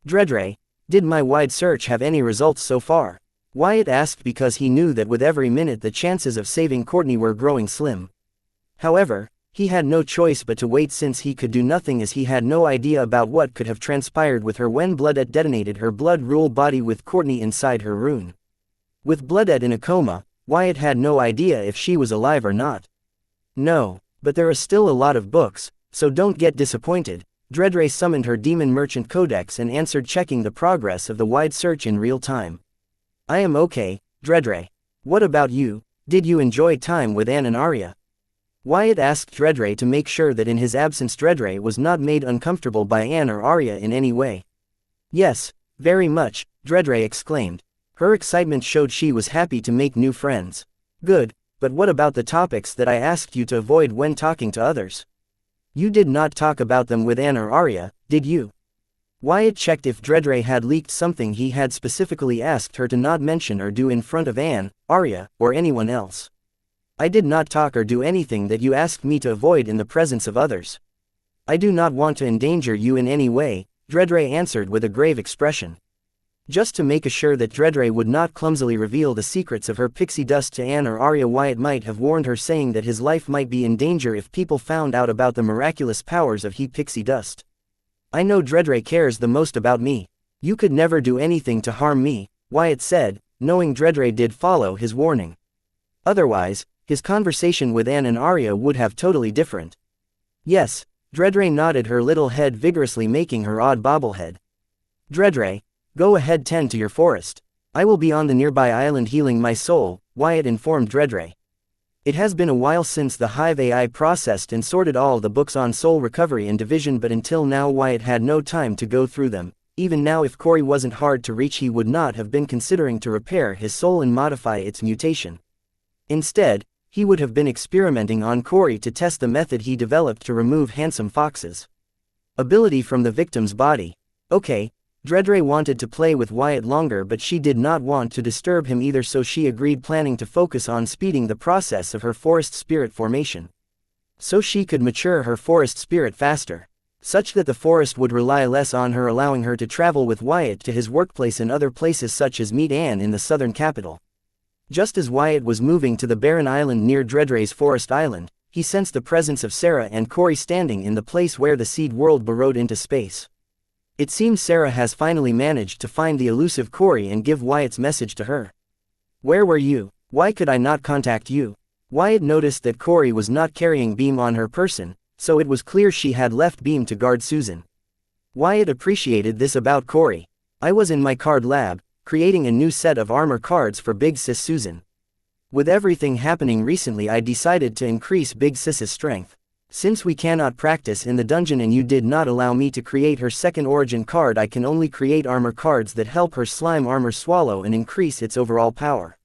"Dredre, did my wide search have any results so far?" Wyatt asked, because he knew that with every minute the chances of saving Courtney were growing slim. However, he had no choice but to wait, since he could do nothing, as he had no idea about what could have transpired with her when Bloodette detonated her blood rule body with Courtney inside her rune. With Bloodette in a coma, Wyatt had no idea if she was alive or not. "No, but there are still a lot of books, so don't get disappointed." Dredre summoned her Demon Merchant Codex and answered, checking the progress of the wide search in real time. "I am okay, Dredre. What about you? Did you enjoy time with Anne and Arya?" Wyatt asked Dredre to make sure that in his absence Dredre was not made uncomfortable by Anne or Arya in any way. "Yes, very much," Dredre exclaimed. Her excitement showed she was happy to make new friends. "Good, but what about the topics that I asked you to avoid when talking to others? You did not talk about them with Anne or Arya, did you?" Wyatt checked if Dredre had leaked something he had specifically asked her to not mention or do in front of Anne, Arya, or anyone else. "I did not talk or do anything that you asked me to avoid in the presence of others. I do not want to endanger you in any way," Dredre answered with a grave expression. Just to make sure that Dredre would not clumsily reveal the secrets of her pixie dust to Anne or Arya, Wyatt might have warned her, saying that his life might be in danger if people found out about the miraculous powers of pixie dust. "I know Dredre cares the most about me. You could never do anything to harm me," Wyatt said, knowing Dredre did follow his warning. Otherwise, his conversation with Anne and Arya would have totally different. "Yes," Dredre nodded her little head vigorously, making her odd bobblehead. "Dredre, go ahead, tend to your forest. I will be on the nearby island healing my soul," Wyatt informed Dredre. It has been a while since the Hive AI processed and sorted all the books on soul recovery and division, but until now Wyatt had no time to go through them. Even now, if Corey wasn't hard to reach, he would not have been considering to repair his soul and modify its mutation. Instead, he would have been experimenting on Corey to test the method he developed to remove Handsome Fox's ability from the victim's body. Okay, Dredre wanted to play with Wyatt longer, but she did not want to disturb him either, so she agreed, planning to focus on speeding the process of her forest spirit formation, so she could mature her forest spirit faster, such that the forest would rely less on her, allowing her to travel with Wyatt to his workplace and other places such as meet Anne in the southern capital. Just as Wyatt was moving to the barren island near Dredray's Forest Island, he sensed the presence of Sarah and Corey standing in the place where the seed world burrowed into space. It seems Sarah has finally managed to find the elusive Corey and give Wyatt's message to her. Where were you? Why could I not contact you? Wyatt noticed that Corey was not carrying Beam on her person, so it was clear she had left Beam to guard Susan. Wyatt appreciated this about Corey. I was in my card lab, creating a new set of armor cards for Big Sis Susan. With everything happening recently, I decided to increase Big Sis's strength. Since we cannot practice in the dungeon and you did not allow me to create her second origin card, I can only create armor cards that help her slime armor swallow and increase its overall power.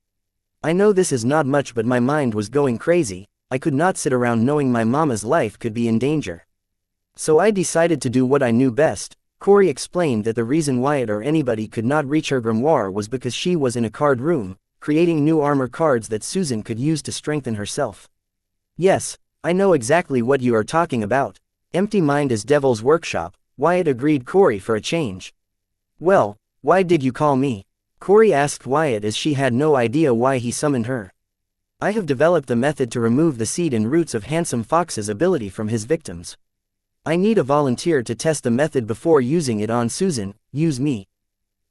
I know this is not much, but my mind was going crazy. I could not sit around knowing my mama's life could be in danger. So I decided to do what I knew best. Corey explained that the reason Wyatt or anybody could not reach her grimoire was because she was in a card room, creating new armor cards that Susan could use to strengthen herself. Yes, I know exactly what you are talking about. Empty mind is devil's workshop, Wyatt agreed Corey for a change. Well, why did you call me? Corey asked Wyatt as she had no idea why he summoned her. I have developed the method to remove the seed and roots of Handsome Fox's ability from his victims. I need a volunteer to test the method before using it on Susan. Use me.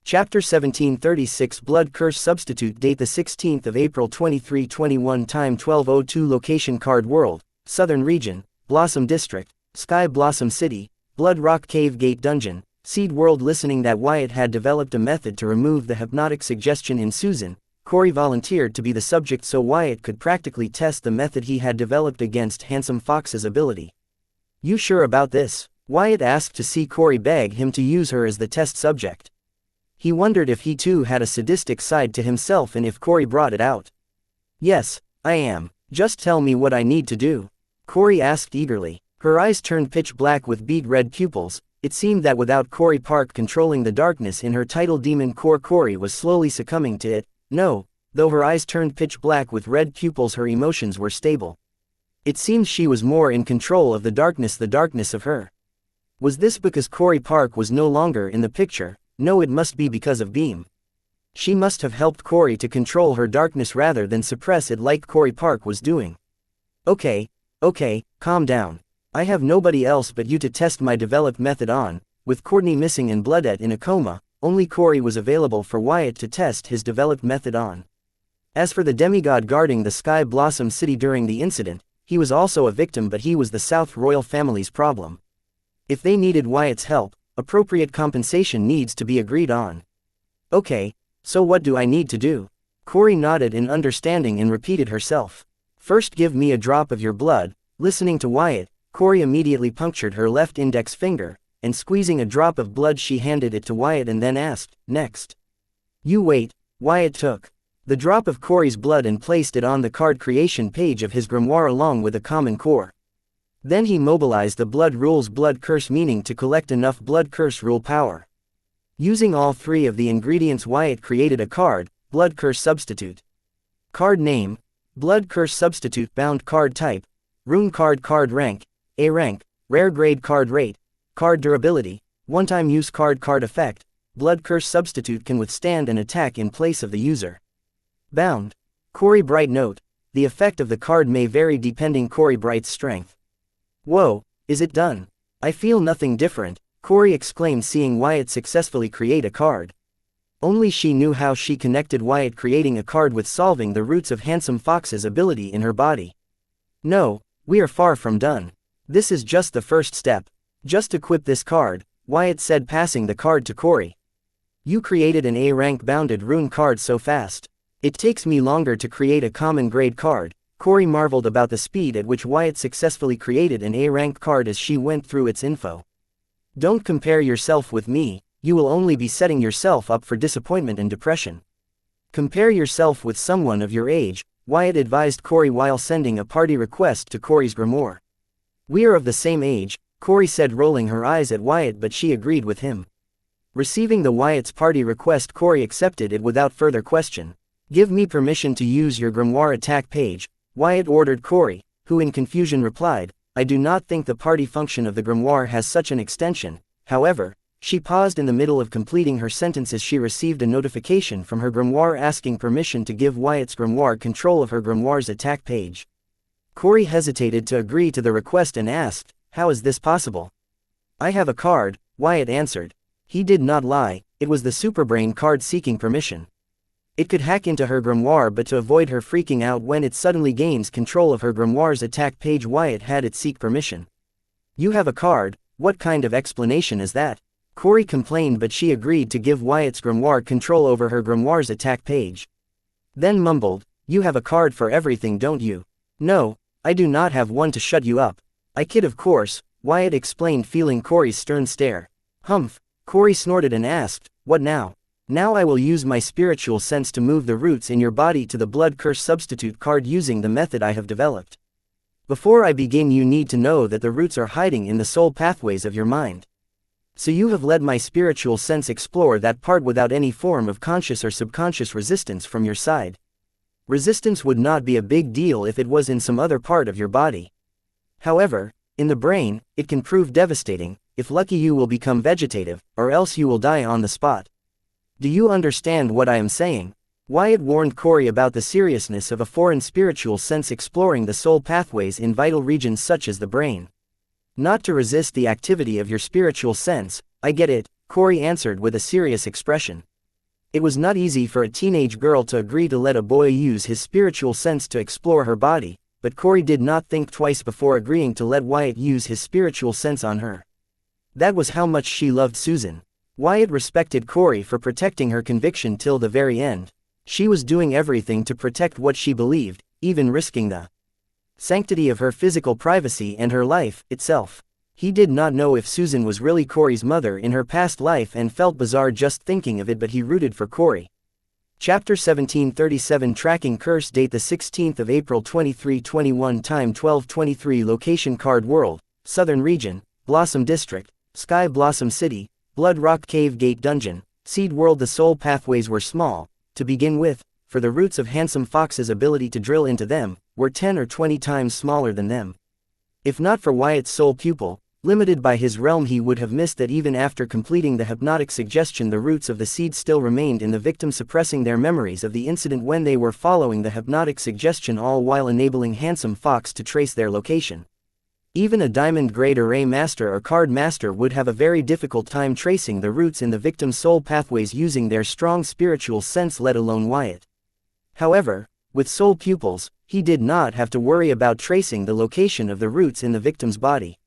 Chapter 1736 Blood Curse Substitute. Date the 16th of April 2321. Time 12:02. Location Card World, Southern Region, Blossom District, Sky Blossom City, Blood Rock Cave Gate Dungeon, Seed World. Listening that Wyatt had developed a method to remove the hypnotic suggestion in Susan, Corey volunteered to be the subject so Wyatt could practically test the method he had developed against Handsome Fox's ability. You sure about this? Wyatt asked to see Corey beg him to use her as the test subject. He wondered if he too had a sadistic side to himself and if Corey brought it out. Yes, I am. Just tell me what I need to do. Corey asked eagerly. Her eyes turned pitch black with bead red pupils. It seemed that without Corey Park controlling the darkness in her tidal demon core, Corey was slowly succumbing to it. No, though her eyes turned pitch black with red pupils, her emotions were stable. It seemed she was more in control of the darkness of her. Was this because Corey Park was no longer in the picture? No, it must be because of Beam. She must have helped Corey to control her darkness rather than suppress it like Corey Park was doing. Okay, calm down. I have nobody else but you to test my developed method on. With Courtney missing and Bloodette in a coma, only Corey was available for Wyatt to test his developed method on. As for the demigod guarding the Sky Blossom City during the incident, he was also a victim, but he was the South Royal family's problem. If they needed Wyatt's help, appropriate compensation needs to be agreed on. Okay, so what do I need to do? Corey nodded in understanding and repeated herself. First give me a drop of your blood. Listening to Wyatt, Corey immediately punctured her left index finger, and squeezing a drop of blood she handed it to Wyatt and then asked, next. You wait. Wyatt took the drop of Corey's blood and placed it on the card creation page of his grimoire along with a common core. Then he mobilized the Blood Rules Blood Curse meaning to collect enough Blood Curse rule power. Using all three of the ingredients, Wyatt created a card, Blood Curse Substitute. Card name, Blood Curse Substitute. Bound card type, Rune card. Card rank, A rank. Rare grade. Card rate, card durability, one-time use card. Card effect, Blood Curse Substitute can withstand an attack in place of the user. Bound, Corey Bright. Note, the effect of the card may vary depending Corey Bright's strength. Whoa, is it done? I feel nothing different, Corey exclaimed seeing Wyatt successfully create a card. Only she knew how she connected Wyatt creating a card with solving the roots of Handsome Fox's ability in her body. No, we are far from done. This is just the first step. Just equip this card, Wyatt said, passing the card to Corey. You created an A-rank bounded rune card so fast. It takes me longer to create a common grade card. Corey marveled about the speed at which Wyatt successfully created an A-rank card as she went through its info. Don't compare yourself with me, you will only be setting yourself up for disappointment and depression. Compare yourself with someone of your age, Wyatt advised Corey while sending a party request to Corey's grimoire. We are of the same age, Corey said, rolling her eyes at Wyatt, but she agreed with him. Receiving the Wyatt's party request, Corey accepted it without further question. Give me permission to use your grimoire attack page, Wyatt ordered Corey, who in confusion replied, I do not think the party function of the grimoire has such an extension. However, She paused in the middle of completing her sentence as she received a notification from her grimoire asking permission to give Wyatt's grimoire control of her grimoire's attack page. Corey hesitated to agree to the request and asked, "How is this possible?" "I have a card," Wyatt answered. He did not lie, it was the Superbrain card seeking permission. It could hack into her grimoire, but to avoid her freaking out when it suddenly gains control of her grimoire's attack page, Wyatt had it seek permission. "You have a card, what kind of explanation is that?" Corey complained, but she agreed to give Wyatt's grimoire control over her grimoire's attack page. Then mumbled, "You have a card for everything, don't you?" "No, I do not have one to shut you up. I kid, of course," Wyatt explained, feeling Corey's stern stare. "Humph," Corey snorted and asked, "What now?" "Now I will use my spiritual sense to move the roots in your body to the blood curse substitute card using the method I have developed. Before I begin, you need to know that the roots are hiding in the soul pathways of your mind. So you have let my spiritual sense explore that part without any form of conscious or subconscious resistance from your side. Resistance would not be a big deal if it was in some other part of your body. However, in the brain, it can prove devastating. If lucky, you will become vegetative, or else you will die on the spot. Do you understand what I am saying?" Wyatt warned Corey about the seriousness of a foreign spiritual sense exploring the soul pathways in vital regions such as the brain. "Not to resist the activity of your spiritual sense, I get it," Corey answered with a serious expression. It was not easy for a teenage girl to agree to let a boy use his spiritual sense to explore her body, but Corey did not think twice before agreeing to let Wyatt use his spiritual sense on her. That was how much she loved Susan. Wyatt respected Corey for protecting her conviction till the very end. She was doing everything to protect what she believed, even risking the sanctity of her physical privacy and her life itself. He did not know if Susan was really Corey's mother in her past life and felt bizarre just thinking of it, but he rooted for Corey. Chapter 1737 Tracking Curse. Date the 16th of April 2321. Time 12:23. Location Card World, Southern Region, Blossom District, Sky Blossom City, Blood Rock Cave Gate Dungeon, Seed World. The soul pathways were small, to begin with, for the roots of Handsome Fox's ability to drill into them were 10 or 20 times smaller than them. If not for Wyatt's soul pupil, limited by his realm, he would have missed that even after completing the hypnotic suggestion, the roots of the seed still remained in the victim, suppressing their memories of the incident when they were following the hypnotic suggestion, all while enabling Handsome Fox to trace their location. Even a diamond grade array master or card master would have a very difficult time tracing the roots in the victim's soul pathways using their strong spiritual sense, let alone Wyatt. However, with soul pupils, he did not have to worry about tracing the location of the roots in the victim's body.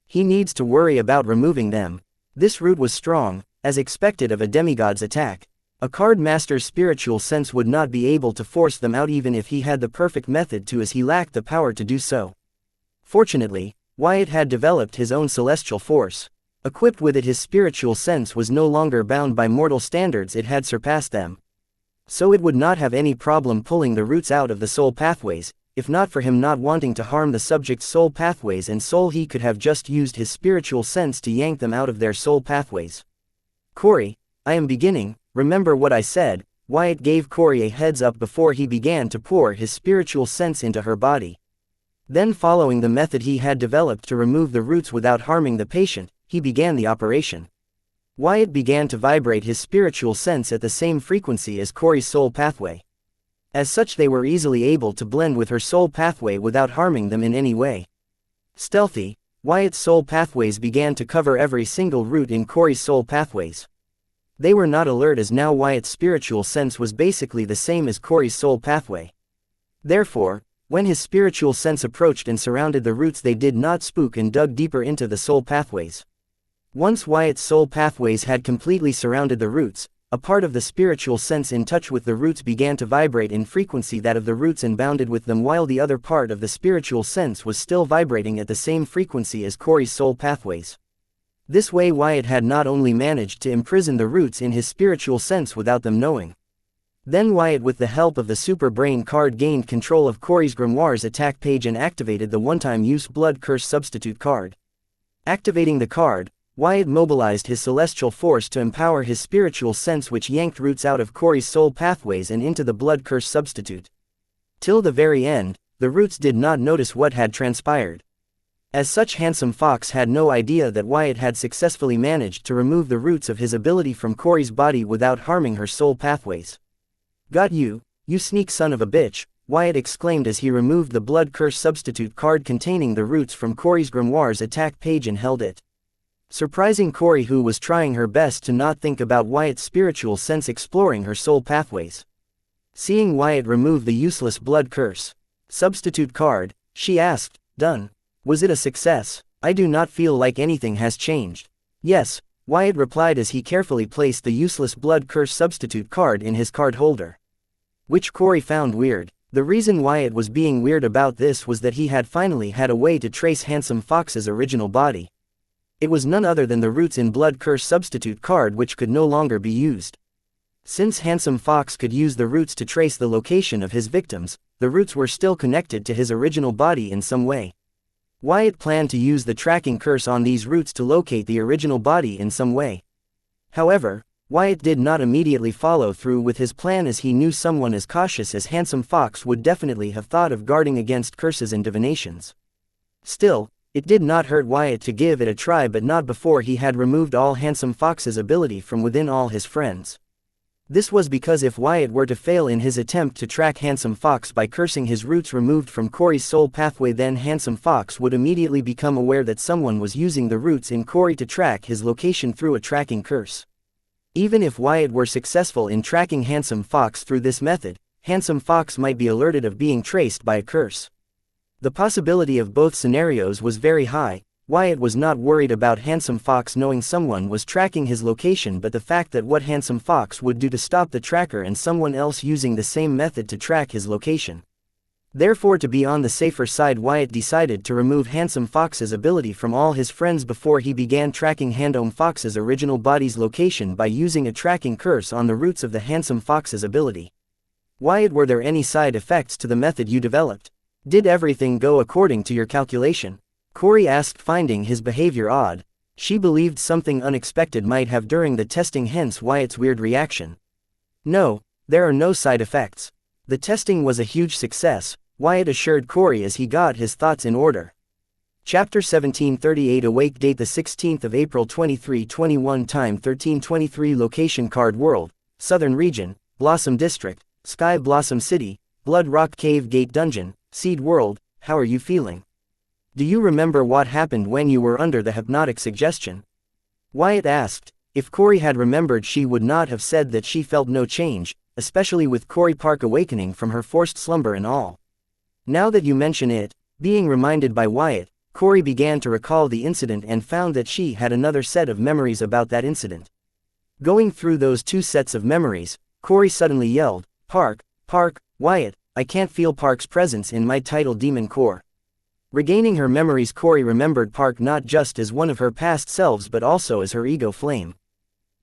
He needs to worry about removing them. This root was strong, as expected of a demigod's attack. A card master's spiritual sense would not be able to force them out even if he had the perfect method to, as he lacked the power to do so. Fortunately, Wyatt had developed his own celestial force. Equipped with it, his spiritual sense was no longer bound by mortal standards, it had surpassed them. So it would not have any problem pulling the roots out of the soul pathways. If not for him not wanting to harm the subject's soul pathways and soul, he could have just used his spiritual sense to yank them out of their soul pathways. "Corey, I am beginning, remember what I said," Wyatt gave Corey a heads up before he began to pour his spiritual sense into her body. Then, following the method he had developed to remove the roots without harming the patient, he began the operation. Wyatt began to vibrate his spiritual sense at the same frequency as Corey's soul pathway. As such, they were easily able to blend with her soul pathway without harming them in any way. Stealthy, Wyatt's soul pathways began to cover every single root in Corey's soul pathways. They were not alert, as now Wyatt's spiritual sense was basically the same as Corey's soul pathway. Therefore, when his spiritual sense approached and surrounded the roots, they did not spook and dug deeper into the soul pathways. Once Wyatt's soul pathways had completely surrounded the roots, a part of the spiritual sense in touch with the roots began to vibrate in frequency that of the roots and bounded with them, while the other part of the spiritual sense was still vibrating at the same frequency as Corey's soul pathways. This way Wyatt had not only managed to imprison the roots in his spiritual sense without them knowing. Then Wyatt, with the help of the Super Brain card, gained control of Corey's grimoire's attack page and activated the one-time use Blood Curse substitute card. Activating the card, Wyatt mobilized his celestial force to empower his spiritual sense, which yanked roots out of Corey's soul pathways and into the Blood Curse substitute. Till the very end, the roots did not notice what had transpired. As such, Handsome Fox had no idea that Wyatt had successfully managed to remove the roots of his ability from Corey's body without harming her soul pathways. "Got you, you sneak son of a bitch," Wyatt exclaimed as he removed the blood curse substitute card containing the roots from Corey's Grimoires attack page and held it. Surprising Corey, who was trying her best to not think about Wyatt's spiritual sense exploring her soul pathways. Seeing Wyatt remove the useless blood curse substitute card, she asked, "Done. Was it a success? I do not feel like anything has changed." "Yes," Wyatt replied as he carefully placed the useless blood curse substitute card in his card holder. Which Corey found weird. The reason Wyatt was being weird about this was that he had finally had a way to trace Handsome Fox's original body. It was none other than the roots in blood curse substitute card, which could no longer be used. Since Handsome Fox could use the roots to trace the location of his victims, the roots were still connected to his original body in some way. Wyatt planned to use the tracking curse on these roots to locate the original body in some way. However, Wyatt did not immediately follow through with his plan, as he knew someone as cautious as Handsome Fox would definitely have thought of guarding against curses and divinations. Still, it did not hurt Wyatt to give it a try, but not before he had removed all Handsome Fox's ability from within all his friends. This was because if Wyatt were to fail in his attempt to track Handsome Fox by cursing his roots removed from Corey's soul pathway, then Handsome Fox would immediately become aware that someone was using the roots in Corey to track his location through a tracking curse. Even if Wyatt were successful in tracking Handsome Fox through this method, Handsome Fox might be alerted of being traced by a curse. The possibility of both scenarios was very high. Wyatt was not worried about Handsome Fox knowing someone was tracking his location, but the fact that what Handsome Fox would do to stop the tracker and someone else using the same method to track his location. Therefore, to be on the safer side, Wyatt decided to remove Handsome Fox's ability from all his friends before he began tracking Handsome Fox's original body's location by using a tracking curse on the roots of the Handsome Fox's ability. "Wyatt, were there any side effects to the method you developed? Did everything go according to your calculation?" Corey asked, finding his behavior odd. She believed something unexpected might have during the testing, hence Wyatt's weird reaction. "No, there are no side effects. The testing was a huge success," Wyatt assured Corey as he got his thoughts in order. Chapter 1738 Awake. Date the 16th of April 2321. Time 13:23. Location Card World, Southern Region, Blossom District, Sky Blossom City, Blood Rock Cave Gate Dungeon, Seed World. How are you feeling? Do you remember what happened when you were under the hypnotic suggestion? Wyatt asked. If Corey had remembered, she would not have said that she felt no change, especially with Corey Park awakening from her forced slumber and all. Now that you mention it, being reminded by Wyatt, Corey began to recall the incident and found that she had another set of memories about that incident. Going through those two sets of memories, Corey suddenly yelled, "Park, Park, Wyatt, I can't feel Park's presence in my tidal demon core." Regaining her memories, Corey remembered Park not just as one of her past selves but also as her ego flame.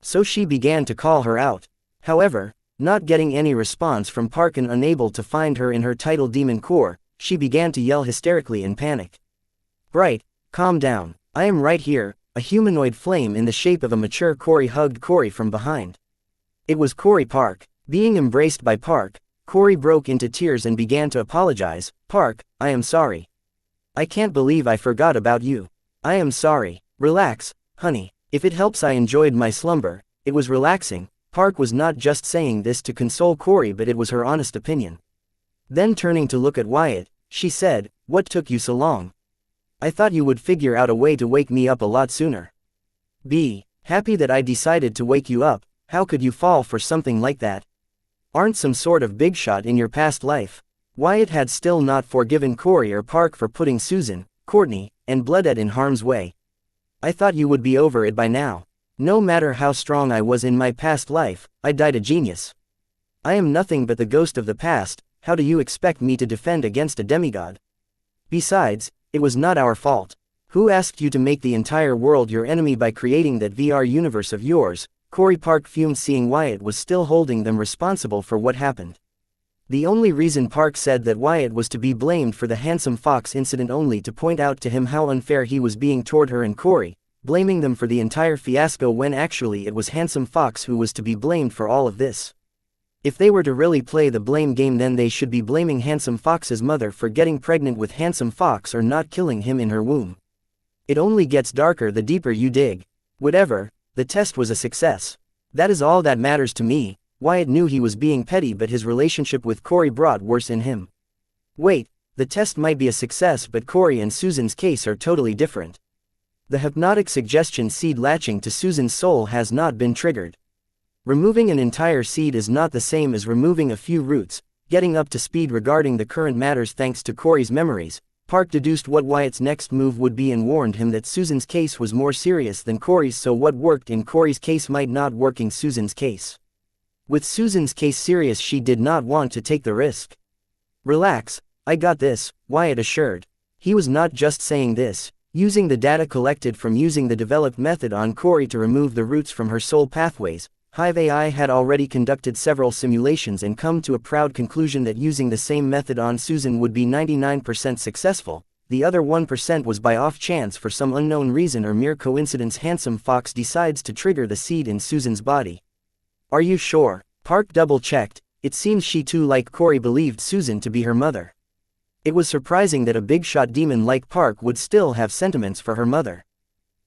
So she began to call her out. However, not getting any response from Park and unable to find her in her tidal demon core, she began to yell hysterically in panic. "Bright, calm down, I am right here." A humanoid flame in the shape of a mature Corey hugged Corey from behind. It was Corey Park. Being embraced by Park, Corey broke into tears and began to apologize. "Park, I am sorry. I can't believe I forgot about you. I am sorry. Relax, honey. If it helps, I enjoyed my slumber. It was relaxing." Park was not just saying this to console Corey, but it was her honest opinion. Then turning to look at Wyatt, she said, "What took you so long? I thought you would figure out a way to wake me up a lot sooner. Be happy that I decided to wake you up. How could you fall for something like that? Aren't some sort of big shot in your past life?" Wyatt had still not forgiven Corey or Park for putting Susan, Courtney, and Bloodette in harm's way. "I thought you would be over it by now. No matter how strong I was in my past life, I died a genius. I am nothing but the ghost of the past. How do you expect me to defend against a demigod? Besides, it was not our fault. Who asked you to make the entire world your enemy by creating that VR universe of yours?" Corey Park fumed, seeing Wyatt was still holding them responsible for what happened. The only reason Park said that Wyatt was to be blamed for the Handsome Fox incident only to point out to him how unfair he was being toward her and Corey, blaming them for the entire fiasco when actually it was Handsome Fox who was to be blamed for all of this. If they were to really play the blame game, then they should be blaming Handsome Fox's mother for getting pregnant with Handsome Fox or not killing him in her womb. It only gets darker the deeper you dig. Whatever, the test was a success. That is all that matters to me. Wyatt knew he was being petty, but his relationship with Corey brought worse in him. Wait, the test might be a success, but Corey and Susan's case are totally different. The hypnotic suggestion seed latching to Susan's soul has not been triggered. Removing an entire seed is not the same as removing a few roots. Getting up to speed regarding the current matters thanks to Corey's memories, Park deduced what Wyatt's next move would be and warned him that Susan's case was more serious than Corey's, so what worked in Corey's case might not work in Susan's case. With Susan's case serious, she did not want to take the risk. Relax, I got this, Wyatt assured. He was not just saying this. Using the data collected from using the developed method on Corey to remove the roots from her soul pathways, Hive AI had already conducted several simulations and come to a proud conclusion that using the same method on Susan would be 99% successful. The other 1% was by off chance, for some unknown reason or mere coincidence, Handsome Fox decides to trigger the seed in Susan's body. Are you sure? Park double-checked. It seems she too, like Corey, believed Susan to be her mother. It was surprising that a big-shot demon like Park would still have sentiments for her mother.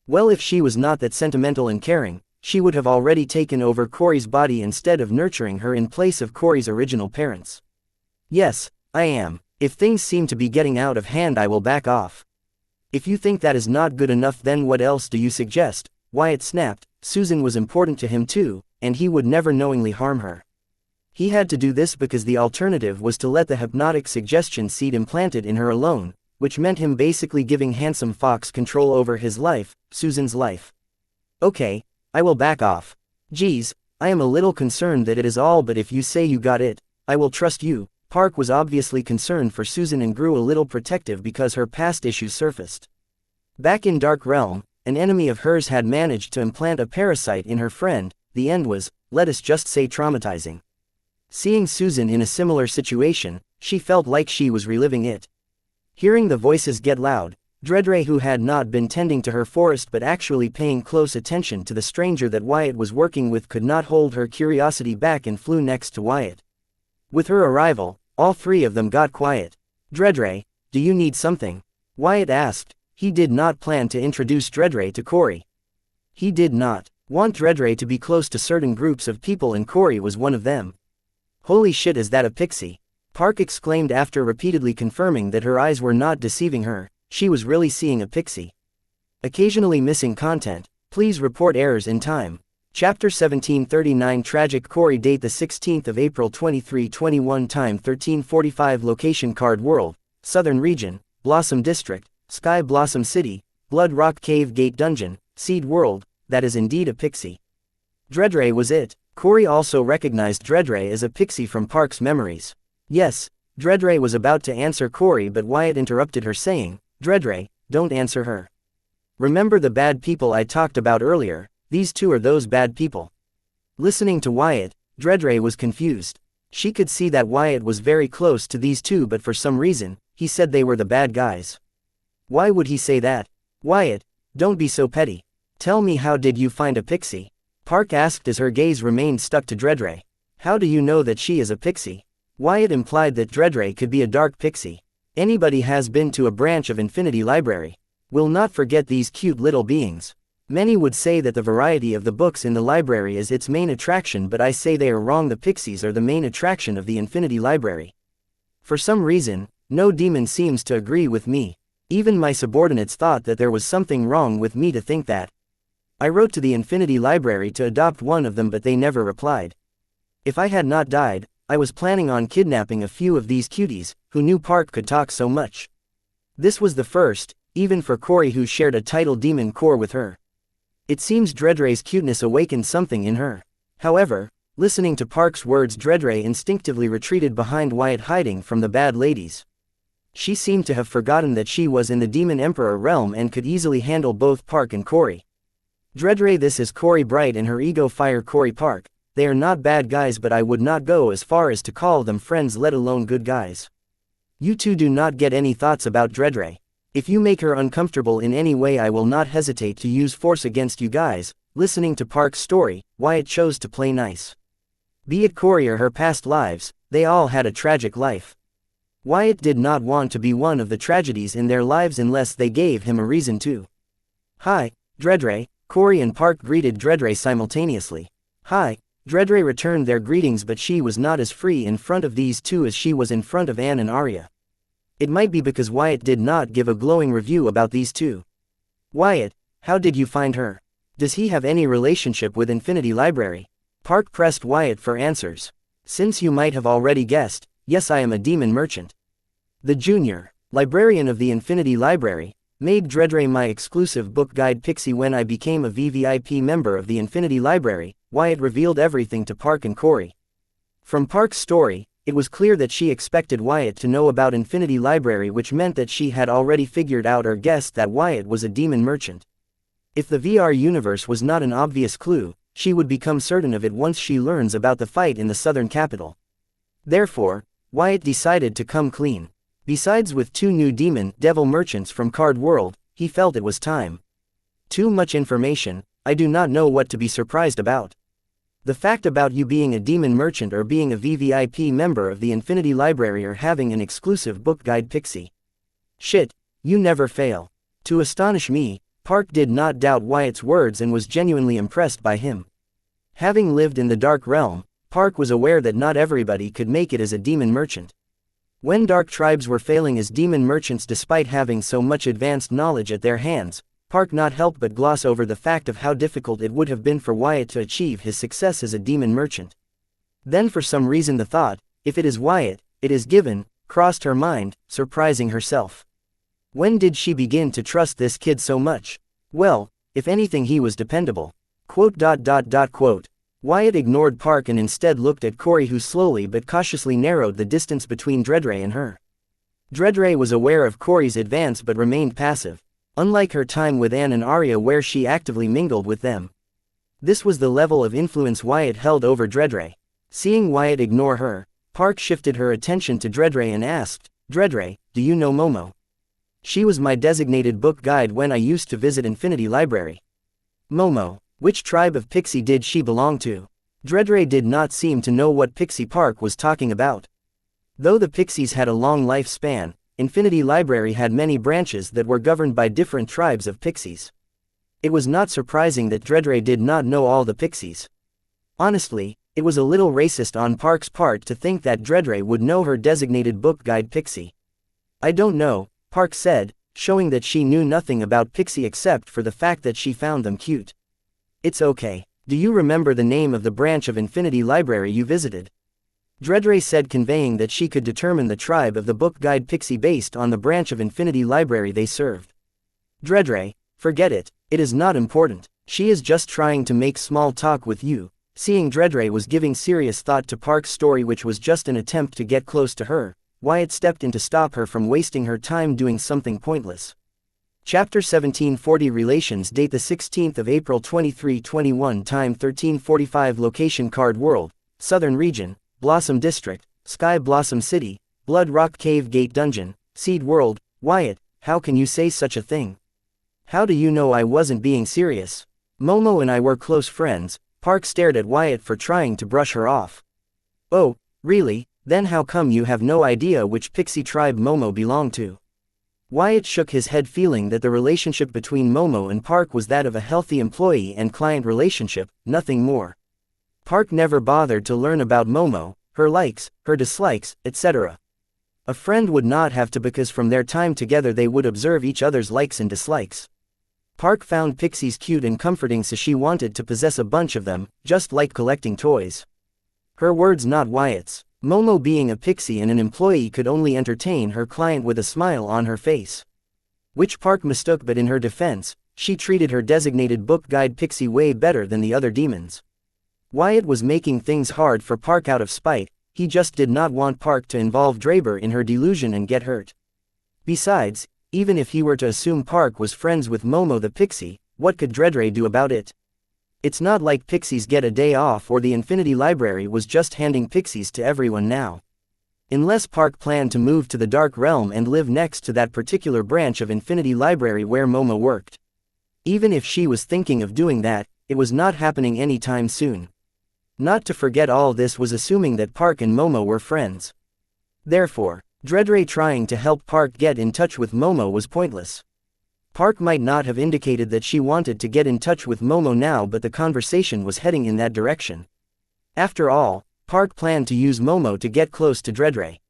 Well, if she was not that sentimental and caring, she would have already taken over Corey's body instead of nurturing her in place of Corey's original parents. Yes, I am. If things seem to be getting out of hand, I will back off. If you think that is not good enough, then what else do you suggest? Wyatt snapped. Susan was important to him too, and he would never knowingly harm her. He had to do this because the alternative was to let the hypnotic suggestion seed implanted in her alone, which meant him basically giving Handsome Fox control over his life, Susan's life. Okay, I will back off. Geez, I am a little concerned that it is all, but if you say you got it, I will trust you. Park was obviously concerned for Susan and grew a little protective because her past issues surfaced. Back in Dark Realm, an enemy of hers had managed to implant a parasite in her friend. The end was, let us just say, traumatizing. Seeing Susan in a similar situation, she felt like she was reliving it. Hearing the voices get loud, Dredre, who had not been tending to her forest but actually paying close attention to the stranger that Wyatt was working with, could not hold her curiosity back and flew next to Wyatt. With her arrival, all three of them got quiet. Dredre, do you need something? Wyatt asked. He did not plan to introduce Dredre to Corey. He did not want Dredre to be close to certain groups of people, and Corey was one of them. Holy shit, is that a pixie? Park exclaimed after repeatedly confirming that her eyes were not deceiving her. She was really seeing a pixie. Occasionally missing content. Please report errors in time. Chapter 1739 Tragic Corey. Date the 16th of April 2321. Time 13:45. Location Card World, Southern Region, Blossom District, Sky Blossom City, Blood Rock Cave Gate Dungeon, Seed World. That is indeed a pixie. Dredre was it. Corey also recognized Dredre as a pixie from Park's memories. Yes, Dredre was about to answer Corey, but Wyatt interrupted her, saying, Dredre, don't answer her. Remember the bad people I talked about earlier? These two are those bad people. Listening to Wyatt, Dredre was confused. She could see that Wyatt was very close to these two, but for some reason, he said they were the bad guys. Why would he say that? Wyatt, don't be so petty. Tell me, how did you find a pixie? Park asked as her gaze remained stuck to Dredre. How do you know that she is a pixie? Wyatt implied that Dredre could be a dark pixie. Anybody has been to a branch of Infinity Library will not forget these cute little beings. Many would say that the variety of the books in the library is its main attraction, but I say they are wrong. The pixies are the main attraction of the Infinity Library. For some reason, no demon seems to agree with me. Even my subordinates thought that there was something wrong with me to think that. I wrote to the Infinity Library to adopt one of them, but they never replied. If I had not died, I was planning on kidnapping a few of these cuties, who knew Park could talk so much. This was the first, even for Corey, who shared a tidal demon core with her. It seems Dredre's cuteness awakened something in her. However, listening to Park's words, Dredre instinctively retreated behind Wyatt, hiding from the bad ladies. She seemed to have forgotten that she was in the Demon Emperor realm and could easily handle both Park and Corey. Dredre, this is Corey Bright and her ego fire. Corey, Park, they are not bad guys, but I would not go as far as to call them friends, let alone good guys. You two do not get any thoughts about Dredre. If you make her uncomfortable in any way, I will not hesitate to use force against you guys. Listening to Park's story, Wyatt chose to play nice. Be it Corey or her past lives, they all had a tragic life. Wyatt did not want to be one of the tragedies in their lives unless they gave him a reason to. "Hi, Dredre." Corey and Park greeted Dredre simultaneously. "Hi." Dredre returned their greetings, but she was not as free in front of these two as she was in front of Anne and Arya. It might be because Wyatt did not give a glowing review about these two. "Wyatt, how did you find her? Does he have any relationship with Infinity Library?" Park pressed Wyatt for answers. "Since you might have already guessed, yes, I am a demon merchant. The junior librarian of the Infinity Library, made Dredre my exclusive book guide pixie when I became a VVIP member of the Infinity Library." Wyatt revealed everything to Park and Corey. From Park's story, it was clear that she expected Wyatt to know about Infinity Library, which meant that she had already figured out or guessed that Wyatt was a demon merchant. If the VR universe was not an obvious clue, she would become certain of it once she learns about the fight in the southern capital. Therefore, Wyatt decided to come clean. Besides, with two new devil merchants from Card World, he felt it was time. "Too much information, I do not know what to be surprised about. The fact about you being a demon merchant or being a VVIP member of the Infinity Library or having an exclusive book guide pixie. Shit, you never fail." To astonish me, Park did not doubt Wyatt's words and was genuinely impressed by him. Having lived in the Dark Realm, Park was aware that not everybody could make it as a demon merchant. When dark tribes were failing as demon merchants despite having so much advanced knowledge at their hands, Park not help but gloss over the fact of how difficult it would have been for Wyatt to achieve his success as a demon merchant. Then for some reason the thought, if it is Wyatt, it is given, crossed her mind, surprising herself. When did she begin to trust this kid so much? Well, if anything, he was dependable. Quote. Wyatt ignored Park and instead looked at Corey, who slowly but cautiously narrowed the distance between Dredre and her. Dredre was aware of Corey's advance but remained passive, unlike her time with Anne and Arya where she actively mingled with them. This was the level of influence Wyatt held over Dredre. Seeing Wyatt ignore her, Park shifted her attention to Dredre and asked, "Dredre, do you know Momo? She was my designated book guide when I used to visit Infinity Library." "Momo? Which tribe of pixie did she belong to?" Dredre did not seem to know what pixie Park was talking about. Though the pixies had a long lifespan, Infinity Library had many branches that were governed by different tribes of pixies. It was not surprising that Dredre did not know all the pixies. Honestly, it was a little racist on Park's part to think that Dredre would know her designated book guide pixie. "I don't know," Park said, showing that she knew nothing about pixie except for the fact that she found them cute. "It's okay. Do you remember the name of the branch of Infinity Library you visited?" Dredre said, conveying that she could determine the tribe of the book guide pixie based on the branch of Infinity Library they served. "Dredre, forget it, it is not important. She is just trying to make small talk with you." Seeing Dredre was giving serious thought to Park's story, which was just an attempt to get close to her, Wyatt stepped in to stop her from wasting her time doing something pointless. Chapter 1740 Relations. Date the 16th of April 2321. Time 13:45. Location Card World, Southern Region, Blossom District, Sky Blossom City, Blood Rock Cave Gate Dungeon, Seed World. "Wyatt, how can you say such a thing? How do you know I wasn't being serious? Momo and I were close friends." Park stared at Wyatt for trying to brush her off. "Oh, really? Then how come you have no idea which pixie tribe Momo belonged to?" Wyatt shook his head, feeling that the relationship between Momo and Park was that of a healthy employee and client relationship, nothing more. Park never bothered to learn about Momo, her likes, her dislikes, etc. A friend would not have to, because from their time together they would observe each other's likes and dislikes. Park found pixies cute and comforting, so she wanted to possess a bunch of them, just like collecting toys. Her words, not Wyatt's. Momo, being a pixie and an employee, could only entertain her client with a smile on her face, which Park mistook, but in her defense, she treated her designated book guide pixie way better than the other demons. Wyatt was making things hard for Park out of spite. He just did not want Park to involve Draber in her delusion and get hurt. Besides, even if he were to assume Park was friends with Momo the pixie, what could Dredre do about it? It's not like pixies get a day off, or the Infinity Library was just handing pixies to everyone now. Unless Park planned to move to the Dark Realm and live next to that particular branch of Infinity Library where Momo worked. Even if she was thinking of doing that, it was not happening anytime soon. Not to forget all this was assuming that Park and Momo were friends. Therefore, Dreadray trying to help Park get in touch with Momo was pointless. Park might not have indicated that she wanted to get in touch with Momo now, but the conversation was heading in that direction. After all, Park planned to use Momo to get close to Dreadray.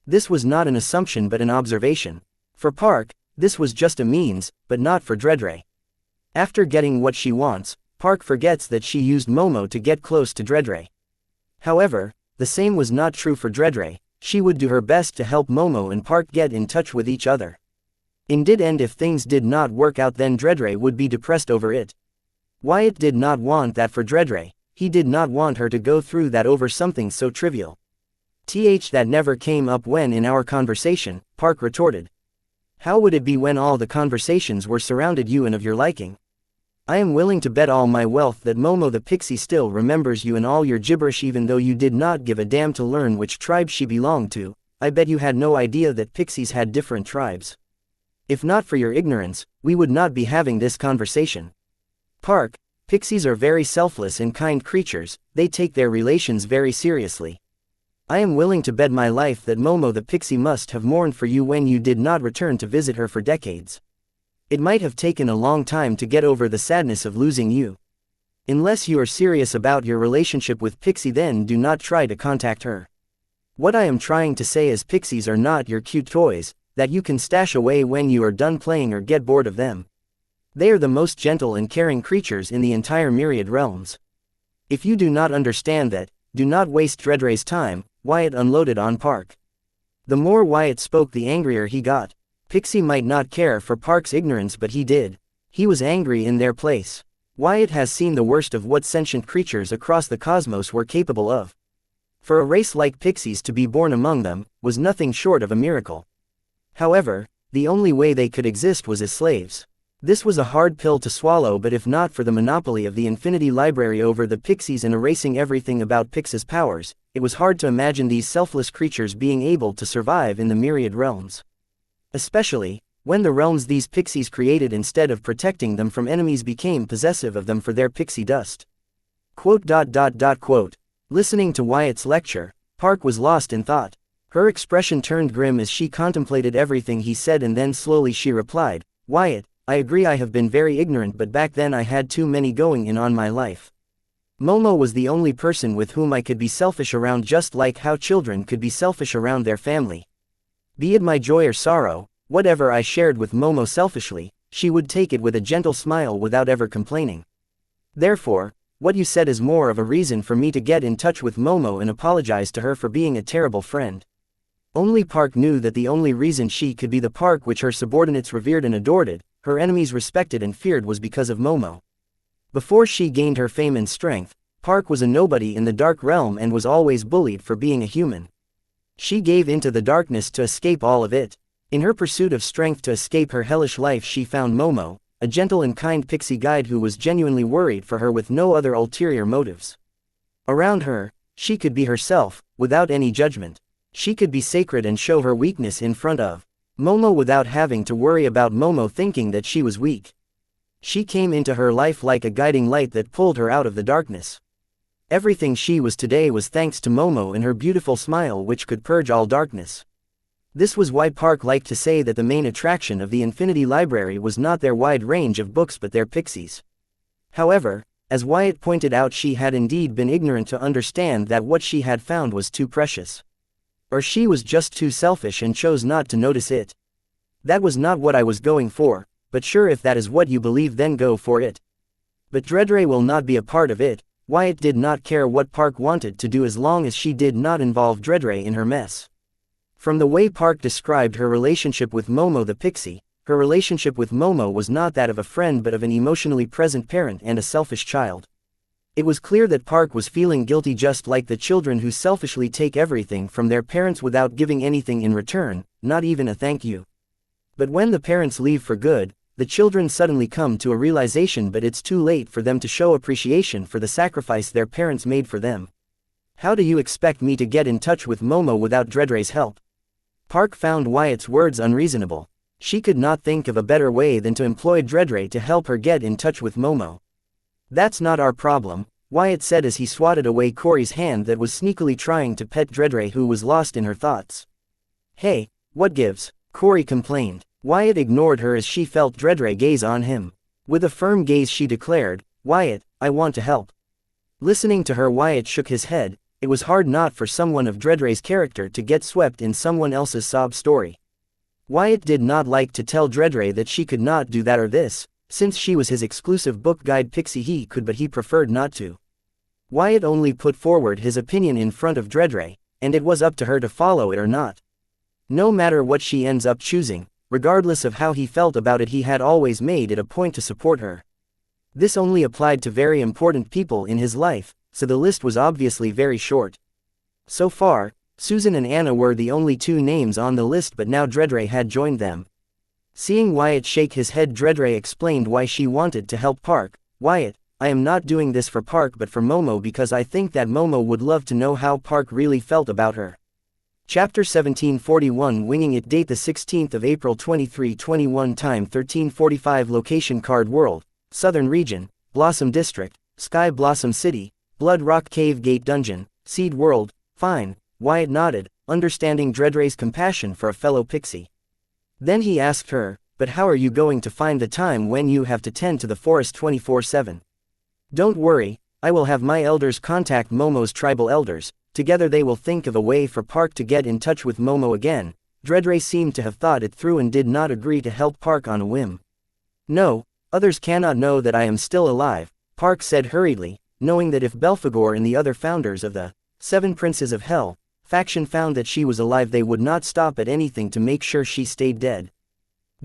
This was not an assumption but an observation. For Park, this was just a means, but not for Dreadray. After getting what she wants, Park forgets that she used Momo to get close to Dreadray. However, the same was not true for Dreadray. She would do her best to help Momo and Park get in touch with each other. In the end, if things did not work out, then Dreadray would be depressed over it. Wyatt did not want that for Dreadray. He did not want her to go through that over something so trivial. That never came up when in our conversation, Park retorted. How would it be when all the conversations were surrounded you and of your liking? I am willing to bet all my wealth that Momo the pixie still remembers you and all your gibberish, even though you did not give a damn to learn which tribe she belonged to. I bet you had no idea that pixies had different tribes. If not for your ignorance, we would not be having this conversation. Park, pixies are very selfless and kind creatures. They take their relations very seriously. I am willing to bet my life that Momo the pixie must have mourned for you when you did not return to visit her for decades. It might have taken a long time to get over the sadness of losing you. Unless you are serious about your relationship with Pixie, then do not try to contact her. What I am trying to say is pixies are not your cute toys, that you can stash away when you are done playing or get bored of them. They are the most gentle and caring creatures in the entire myriad realms. If you do not understand that, do not waste Dreadray's time. Wyatt unloaded on Park. The more Wyatt spoke, the angrier he got. Pixie might not care for Park's ignorance, but he did. He was angry in their place. Wyatt has seen the worst of what sentient creatures across the cosmos were capable of. For a race like pixies to be born among them was nothing short of a miracle. However, the only way they could exist was as slaves. This was a hard pill to swallow, but if not for the monopoly of the Infinity Library over the pixies and erasing everything about Pix's powers, it was hard to imagine these selfless creatures being able to survive in the myriad realms. Especially, when the realms these pixies created, instead of protecting them from enemies, became possessive of them for their pixie dust. Quote. Listening to Wyatt's lecture, Park was lost in thought. Her expression turned grim as she contemplated everything he said, and then slowly she replied, Wyatt, I agree I have been very ignorant, but back then I had too many going in on my life. Momo was the only person with whom I could be selfish around, just like how children could be selfish around their family. Be it my joy or sorrow, whatever I shared with Momo selfishly, she would take it with a gentle smile without ever complaining. Therefore, what you said is more of a reason for me to get in touch with Momo and apologize to her for being a terrible friend. Only Park knew that the only reason she could be the Park which her subordinates revered and adored, her enemies respected and feared, was because of Momo. Before she gained her fame and strength, Park was a nobody in the Dark Realm and was always bullied for being a human. She gave into the darkness to escape all of it. In her pursuit of strength to escape her hellish life, she found Momo, a gentle and kind pixie guide who was genuinely worried for her with no other ulterior motives. Around her, she could be herself, without any judgment. She could be sacred and show her weakness in front of Momo without having to worry about Momo thinking that she was weak. She came into her life like a guiding light that pulled her out of the darkness. Everything she was today was thanks to Momo and her beautiful smile, which could purge all darkness. This was why Park liked to say that the main attraction of the Infinity Library was not their wide range of books but their pixies. However, as Wyatt pointed out, she had indeed been ignorant to understand that what she had found was too precious. Or she was just too selfish and chose not to notice it. That was not what I was going for, but sure, if that is what you believe, then go for it. But Dreadray will not be a part of it. Wyatt did not care what Park wanted to do as long as she did not involve Dreadray in her mess. From the way Park described her relationship with Momo the pixie, her relationship with Momo was not that of a friend but of an emotionally present parent and a selfish child. It was clear that Park was feeling guilty, just like the children who selfishly take everything from their parents without giving anything in return, not even a thank you. But when the parents leave for good, the children suddenly come to a realization, but it's too late for them to show appreciation for the sacrifice their parents made for them. How do you expect me to get in touch with Momo without Dreadray's help? Park found Wyatt's words unreasonable. She could not think of a better way than to employ Dreadray to help her get in touch with Momo. That's not our problem. Wyatt said as he swatted away Corey's hand that was sneakily trying to pet Dredre, who was lost in her thoughts. Hey, what gives? Corey complained. Wyatt ignored her as she felt Dredre gaze on him. With a firm gaze she declared, Wyatt, I want to help. Listening to her, Wyatt shook his head. It was hard not for someone of Dredre's character to get swept in someone else's sob story. Wyatt did not like to tell Dredre that she could not do that or this, since she was his exclusive book guide pixie. He could, but he preferred not to. Wyatt only put forward his opinion in front of Dredre, and it was up to her to follow it or not. No matter what she ends up choosing, regardless of how he felt about it, he had always made it a point to support her. This only applied to very important people in his life, so the list was obviously very short. So far, Susan and Anna were the only two names on the list, but now Dredre had joined them. Seeing Wyatt shake his head, Dredre explained why she wanted to help Park. Wyatt, I am not doing this for Park but for Momo, because I think that Momo would love to know how Park really felt about her. Chapter 1741 Winging It. Date the 16th of April 2321. Time 13:45. Location Card World, Southern Region, Blossom District, Sky Blossom City, Blood Rock Cave Gate Dungeon, Seed World. Fine, Wyatt nodded, understanding Dredre's compassion for a fellow pixie. Then he asked her, but how are you going to find the time when you have to tend to the forest 24/7? Don't worry, I will have my elders contact Momo's tribal elders. Together they will think of a way for Park to get in touch with Momo again. Dredre seemed to have thought it through and did not agree to help Park on a whim. No, others cannot know that I am still alive, Park said hurriedly, knowing that if Belphegor and the other founders of the 7 Princes of Hell faction found that she was alive, they would not stop at anything to make sure she stayed dead.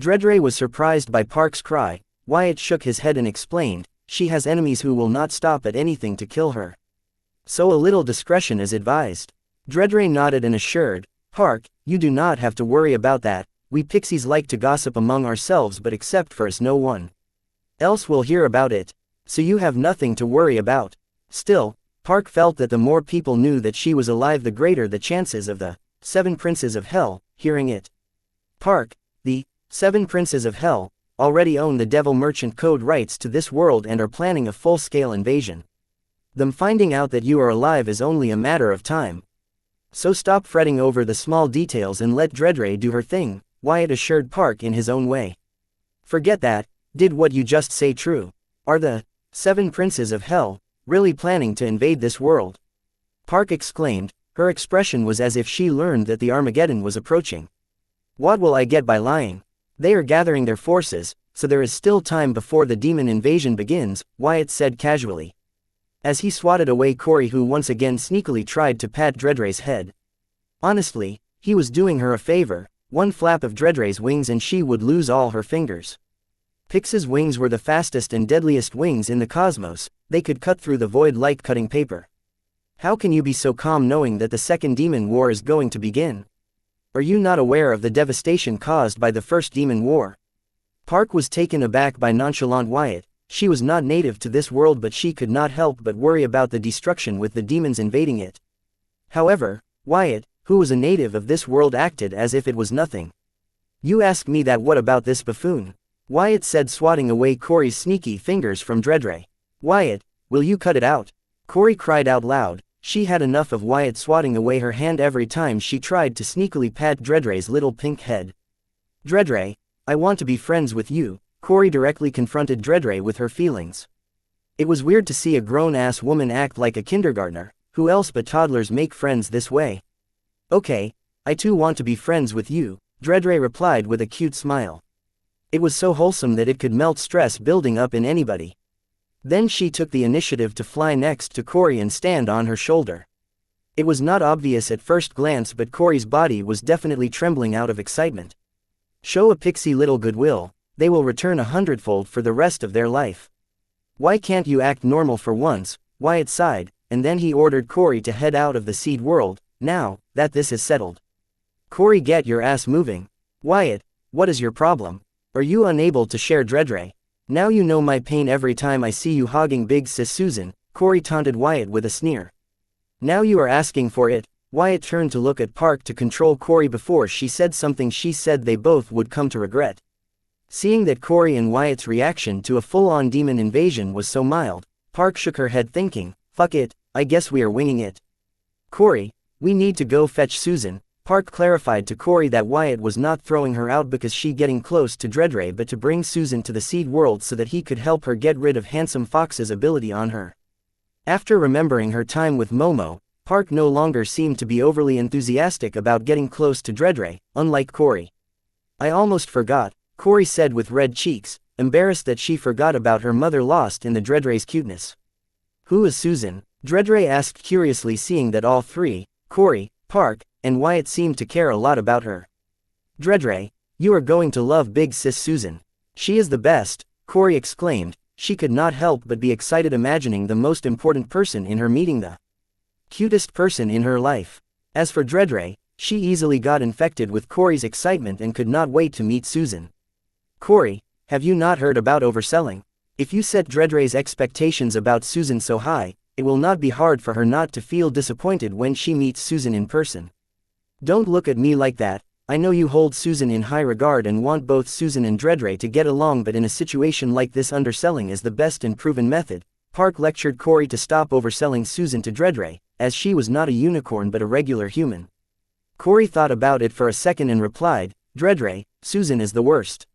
Dredre was surprised by Park's cry. Wyatt shook his head and explained, she has enemies who will not stop at anything to kill her. So a little discretion is advised. Dredre nodded and assured, Park, you do not have to worry about that. We pixies like to gossip among ourselves, but except for us no one else will hear about it. So you have nothing to worry about. Still, Park felt that the more people knew that she was alive, the greater the chances of the 7 Princes of Hell hearing it. Park, the 7 Princes of Hell already own the Devil Merchant Code rights to this world and are planning a full-scale invasion. Them finding out that you are alive is only a matter of time. So stop fretting over the small details and let Dredre do her thing, Wyatt assured Park in his own way. Forget that. Did what you just say true? Are the 7 Princes of Hell really planning to invade this world? Park exclaimed. Her expression was as if she learned that the Armageddon was approaching. What will I get by lying? They are gathering their forces, so there is still time before the demon invasion begins, Wyatt said casually, as he swatted away Corey, who once again sneakily tried to pat Dredre's head. Honestly, he was doing her a favor. One flap of Dredre's wings and she would lose all her fingers. Pix's wings were the fastest and deadliest wings in the cosmos. They could cut through the void like cutting paper. How can you be so calm knowing that the second demon war is going to begin? Are you not aware of the devastation caused by the first demon war? Park was taken aback by nonchalant Wyatt. She was not native to this world, but she could not help but worry about the destruction with the demons invading it. However, Wyatt, who was a native of this world, acted as if it was nothing. You ask me that? What about this buffoon? Wyatt said, swatting away Corey's sneaky fingers from Dredre. Wyatt, will you cut it out? Corey cried out loud. She had enough of Wyatt swatting away her hand every time she tried to sneakily pat Dredre's little pink head. Dredre, I want to be friends with you, Corey directly confronted Dredre with her feelings. It was weird to see a grown-ass woman act like a kindergartner. Who else but toddlers make friends this way? Okay, I too want to be friends with you, Dredre replied with a cute smile. It was so wholesome that it could melt stress building up in anybody. Then she took the initiative to fly next to Corey and stand on her shoulder. It was not obvious at first glance, but Corey's body was definitely trembling out of excitement. Show a pixie little goodwill, they will return 100-fold for the rest of their life. Why can't you act normal for once? Wyatt sighed, and then he ordered Corey to head out of the seed world. Now that this is settled, Corey, get your ass moving. Wyatt, what is your problem? Are you unable to share Dredre? Now you know my pain every time I see you hogging big sis Susan, Corey taunted Wyatt with a sneer. Now you are asking for it. Wyatt turned to look at Park to control Corey before she said something she said they both would come to regret. Seeing that Corey and Wyatt's reaction to a full-on demon invasion was so mild, Park shook her head thinking, fuck it, I guess we are winging it. Corey, we need to go fetch Susan. Park clarified to Corey that Wyatt was not throwing her out because she getting close to Dreadray but to bring Susan to the seed world so that he could help her get rid of Handsome Fox's ability on her. After remembering her time with Momo, Park no longer seemed to be overly enthusiastic about getting close to Dreadray, unlike Corey. I almost forgot, Corey said with red cheeks, embarrassed that she forgot about her mother lost in the Dreadray's cuteness. Who is Susan? Dreadray asked curiously, seeing that all three, Corey, Park, and Wyatt seemed to care a lot about her. Dreadray, you are going to love big sis Susan. She is the best, Corey exclaimed. She could not help but be excited imagining the most important person in her meeting the cutest person in her life. As for Dreadray, she easily got infected with Corey's excitement and could not wait to meet Susan. Corey, have you not heard about overselling? If you set Dreadray's expectations about Susan so high, it will not be hard for her not to feel disappointed when she meets Susan in person. Don't look at me like that. I know you hold Susan in high regard and want both Susan and Dreadray to get along, but in a situation like this underselling is the best and proven method. Park lectured Corey to stop overselling Susan to Dreadray, as she was not a unicorn but a regular human. Corey thought about it for a second and replied, Dreadray, Susan is the worst.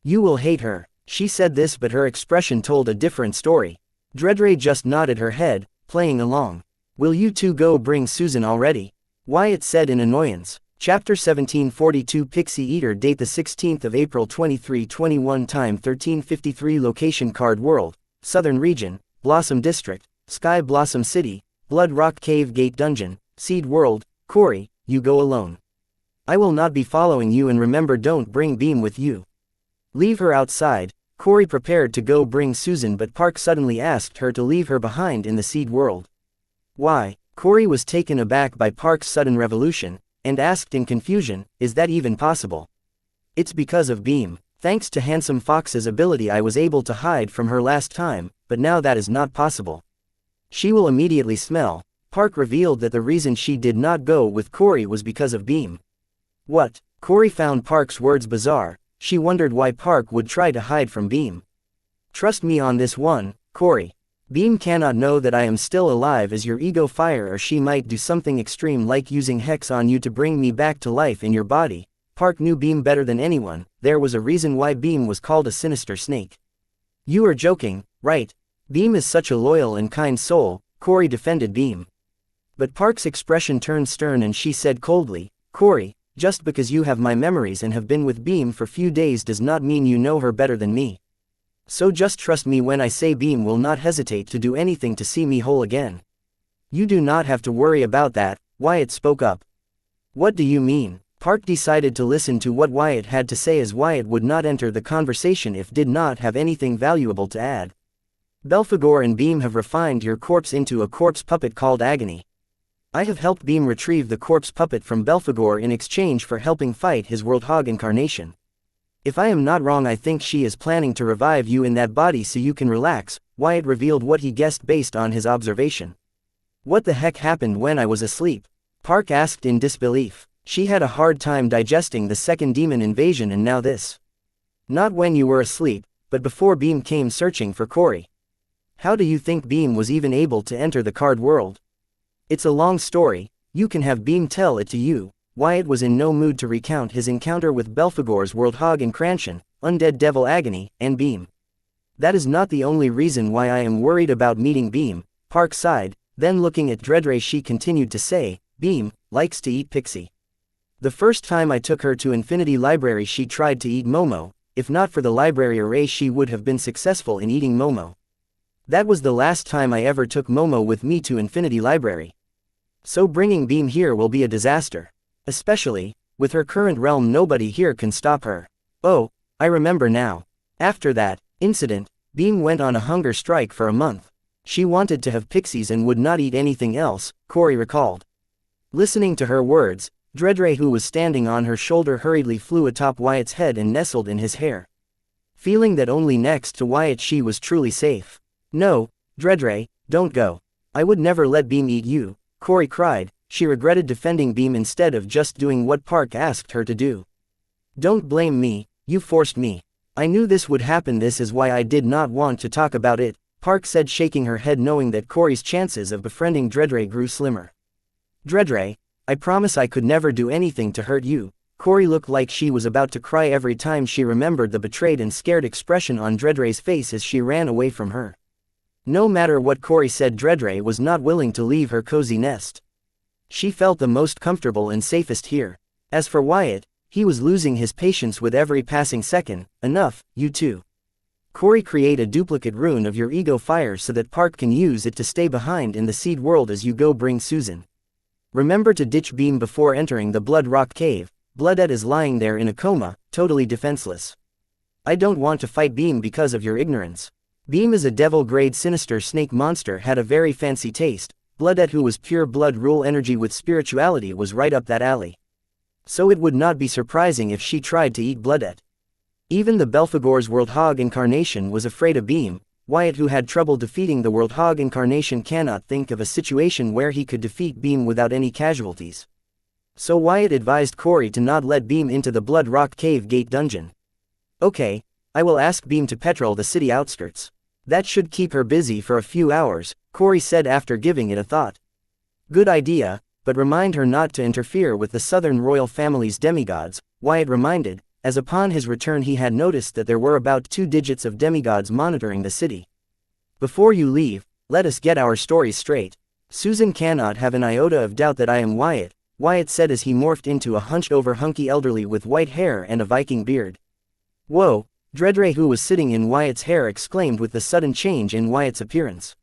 You will hate her. She said this, but her expression told a different story. Dreadray just nodded her head, playing along. Will you two go bring Susan already? Wyatt said in annoyance. Chapter 1742 Pixie Eater. Date the 16th of April 2321. Time 13:53. Location Card World, Southern Region, Blossom District, Sky Blossom City, Blood Rock Cave Gate Dungeon, Seed World. Corey, you go alone. I will not be following you, and remember, don't bring Beam with you. Leave her outside. Corey prepared to go bring Susan, but Park suddenly asked her to leave her behind in the Seed World. Why? Corey was taken aback by Park's sudden revolution, and asked in confusion, is that even possible? It's because of Beam. Thanks to Handsome Fox's ability I was able to hide from her last time, but now that is not possible. She will immediately smell. Park revealed that the reason she did not go with Corey was because of Beam. What? Corey found Park's words bizarre. She wondered why Park would try to hide from Beam. Trust me on this one, Corey. Beam cannot know that I am still alive as your ego fire, or she might do something extreme like using hex on you to bring me back to life in your body. Park knew Beam better than anyone. There was a reason why Beam was called a sinister snake. You are joking, right? Beam is such a loyal and kind soul, Corey defended Beam. But Park's expression turned stern and she said coldly, Corey, just because you have my memories and have been with Beam for few days does not mean you know her better than me. So just trust me when I say Beam will not hesitate to do anything to see me whole again. You do not have to worry about that, Wyatt spoke up. What do you mean? Park decided to listen to what Wyatt had to say, as Wyatt would not enter the conversation if did not have anything valuable to add. Belphegor and Beam have refined your corpse into a corpse puppet called Agony. I have helped Beam retrieve the corpse puppet from Belphegor in exchange for helping fight his Worldhog incarnation. If I am not wrong, I think she is planning to revive you in that body so you can relax. Wyatt revealed what he guessed based on his observation. What the heck happened when I was asleep? Park asked in disbelief. She had a hard time digesting the second demon invasion and now this. Not when you were asleep, but before Beam came searching for Corey. How do you think Beam was even able to enter the card world? It's a long story, you can have Beam tell it to you. Wyatt was in no mood to recount his encounter with Belphegor's Worldhog incarnation, Undead Devil Agony, and Beam. That is not the only reason why I am worried about meeting Beam, Park sighed, then looking at Dreadray she continued to say, Beam likes to eat Pixie. The first time I took her to Infinity Library she tried to eat Momo. If not for the library array she would have been successful in eating Momo. That was the last time I ever took Momo with me to Infinity Library. So bringing Beam here will be a disaster. Especially, with her current realm nobody here can stop her. Oh, I remember now. After that incident, Beam went on a hunger strike for a month. She wanted to have pixies and would not eat anything else, Corey recalled. Listening to her words, Dreadray, who was standing on her shoulder, hurriedly flew atop Wyatt's head and nestled in his hair. Feeling that only next to Wyatt she was truly safe. No, Dreadray, don't go. I would never let Beam eat you, Corey cried. She regretted defending Beam instead of just doing what Park asked her to do. Don't blame me, you forced me. I knew this would happen, this is why I did not want to talk about it, Park said, shaking her head, knowing that Corey's chances of befriending Dredre grew slimmer. Dredre, I promise I could never do anything to hurt you. Corey looked like she was about to cry every time she remembered the betrayed and scared expression on Dredre's face as she ran away from her. No matter what Corey said, Dredre was not willing to leave her cozy nest. She felt the most comfortable and safest here. As for Wyatt, he was losing his patience with every passing second. Enough, you two. Corey, create a duplicate rune of your ego fire so that Park can use it to stay behind in the seed world as you go bring Susan. Remember to ditch Beam before entering the Blood Rock Cave. Bloodette is lying there in a coma, totally defenseless. I don't want to fight Beam because of your ignorance. Beam is a devil-grade sinister snake monster, had a very fancy taste. Bloodette, who was pure blood rule energy with spirituality, was right up that alley. So it would not be surprising if she tried to eat Bloodette. Even the Belphegor's Worldhog incarnation was afraid of Beam. Wyatt, who had trouble defeating the Worldhog incarnation, cannot think of a situation where he could defeat Beam without any casualties. So Wyatt advised Corey to not let Beam into the Blood Rock Cave Gate dungeon. Okay, I will ask Beam to patrol the city outskirts. That should keep her busy for a few hours, Corey said after giving it a thought. Good idea, but remind her not to interfere with the Southern royal family's demigods, Wyatt reminded, as upon his return he had noticed that there were about 2 digits of demigods monitoring the city. Before you leave, let us get our stories straight. Susan cannot have an iota of doubt that I am Wyatt, Wyatt said as he morphed into a hunched-over hunky elderly with white hair and a Viking beard. Whoa, Dredre, who was sitting in Wyatt's hair, exclaimed with the sudden change in Wyatt's appearance.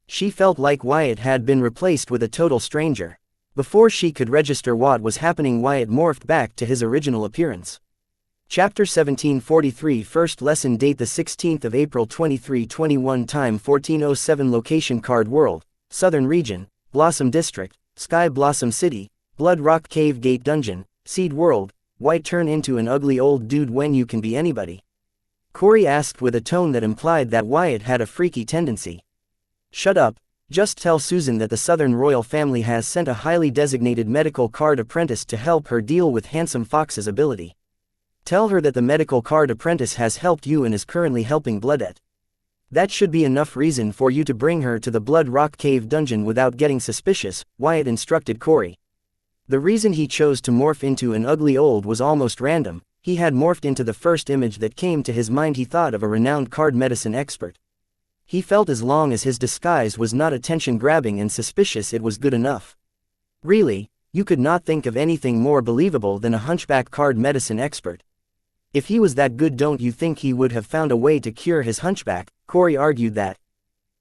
She felt like Wyatt had been replaced with a total stranger. Before she could register what was happening, Wyatt morphed back to his original appearance. Chapter 1743. First lesson. Date the 16th of April 2321. Time 1407. Location Card World, Southern Region, Blossom District, Sky Blossom City, Blood Rock Cave Gate Dungeon, Seed World. Why turn into an ugly old dude when you can be anybody? Corey asked with a tone that implied that Wyatt had a freaky tendency. Shut up, just tell Susan that the Southern royal family has sent a highly designated medical card apprentice to help her deal with Handsome Fox's ability. Tell her that the medical card apprentice has helped you and is currently helping Bloodette. That should be enough reason for you to bring her to the Blood Rock Cave dungeon without getting suspicious, Wyatt instructed Corey. The reason he chose to morph into an ugly old was almost random. He had morphed into the first image that came to his mind. He thought of a renowned card medicine expert. He felt as long as his disguise was not attention-grabbing and suspicious, it was good enough. Really, you could not think of anything more believable than a hunchback card medicine expert. If he was that good, don't you think he would have found a way to cure his hunchback? Corey argued that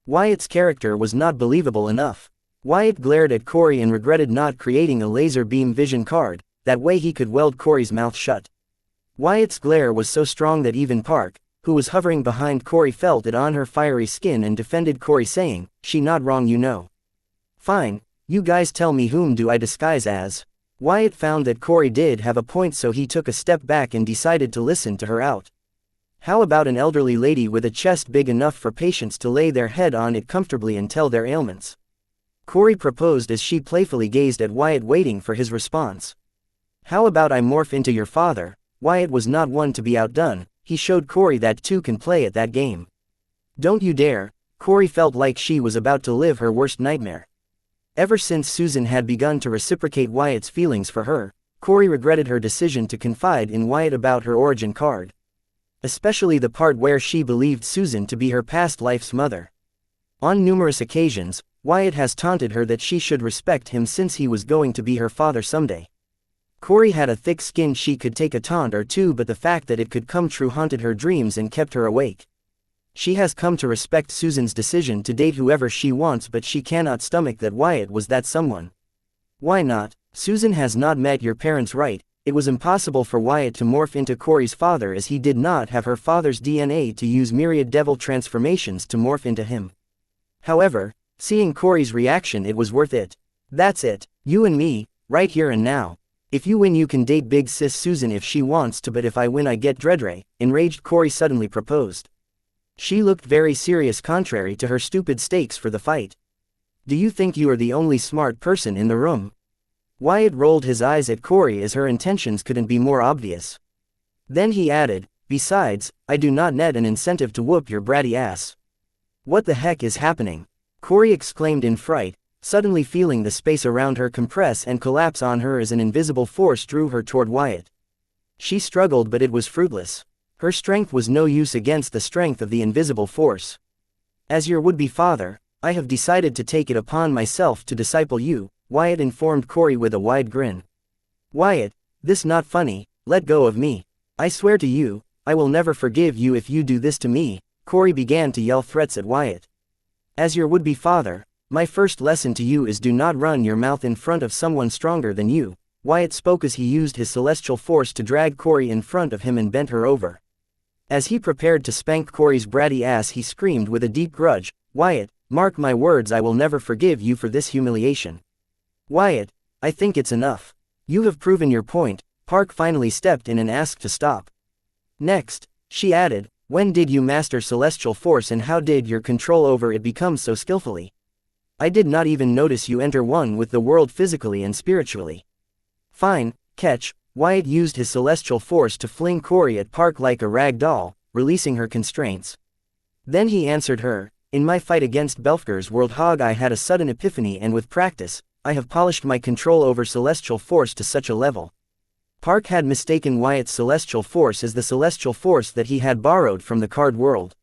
Wyatt's character was not believable enough. Wyatt glared at Corey and regretted not creating a laser beam vision card, that way he could weld Corey's mouth shut. Wyatt's glare was so strong that even Park, who was hovering behind Corey, felt it on her fiery skin and defended Corey, saying, "She not wrong, you know." "Fine, you guys tell me, whom do I disguise as?" Wyatt found that Corey did have a point, so he took a step back and decided to listen to her out. "How about an elderly lady with a chest big enough for patients to lay their head on it comfortably and tell their ailments?" Corey proposed as she playfully gazed at Wyatt, waiting for his response. "How about I morph into your father?" Wyatt was not one to be outdone. He showed Corey that two can play at that game. "Don't you dare." Corey felt like she was about to live her worst nightmare. Ever since Susan had begun to reciprocate Wyatt's feelings for her, Corey regretted her decision to confide in Wyatt about her origin card. Especially the part where she believed Susan to be her past life's mother. On numerous occasions, Wyatt has taunted her that she should respect him since he was going to be her father someday. Corey had a thick skin. She could take a taunt or two, but the fact that it could come true haunted her dreams and kept her awake. She has come to respect Susan's decision to date whoever she wants, but she cannot stomach that Wyatt was that someone. Why not? Susan has not met your parents, right? It was impossible for Wyatt to morph into Corey's father, as he did not have her father's DNA to use myriad devil transformations to morph into him. However, seeing Corey's reaction, it was worth it. "That's it, you and me, right here and now. If you win, you can date big sis Susan if she wants to, but if I win, I get Dredre," enraged Corey suddenly proposed. She looked very serious, contrary to her stupid stakes for the fight. "Do you think you are the only smart person in the room?" Wyatt rolled his eyes at Corey, as her intentions couldn't be more obvious. Then he added, "Besides, I do not net an incentive to whoop your bratty ass." What the heck is happening? Corey exclaimed in fright, suddenly feeling the space around her compress and collapse on her as an invisible force drew her toward Wyatt. She struggled, but it was fruitless. Her strength was no use against the strength of the invisible force. As your would-be father, I have decided to take it upon myself to disciple you, Wyatt informed Corey with a wide grin. Wyatt, this not funny, let go of me. I swear to you, I will never forgive you if you do this to me, Corey began to yell threats at Wyatt. As your would-be father, my first lesson to you is do not run your mouth in front of someone stronger than you, Wyatt spoke as he used his celestial force to drag Corey in front of him and bent her over. As he prepared to spank Corey's bratty ass, he screamed with a deep grudge, Wyatt, mark my words, I will never forgive you for this humiliation. Wyatt, I think it's enough. You have proven your point. Park finally stepped in and asked to stop. Next, she added, when did you master celestial force and how did your control over it become so skillfully? I did not even notice you enter one with the world physically and spiritually. Fine, catch. Wyatt used his celestial force to fling Corey at Park like a rag doll, releasing her constraints. Then he answered her, in my fight against Belfger's World Hog I had a sudden epiphany, and with practice, I have polished my control over celestial force to such a level. Park had mistaken Wyatt's celestial force as the celestial force that he had borrowed from the card world.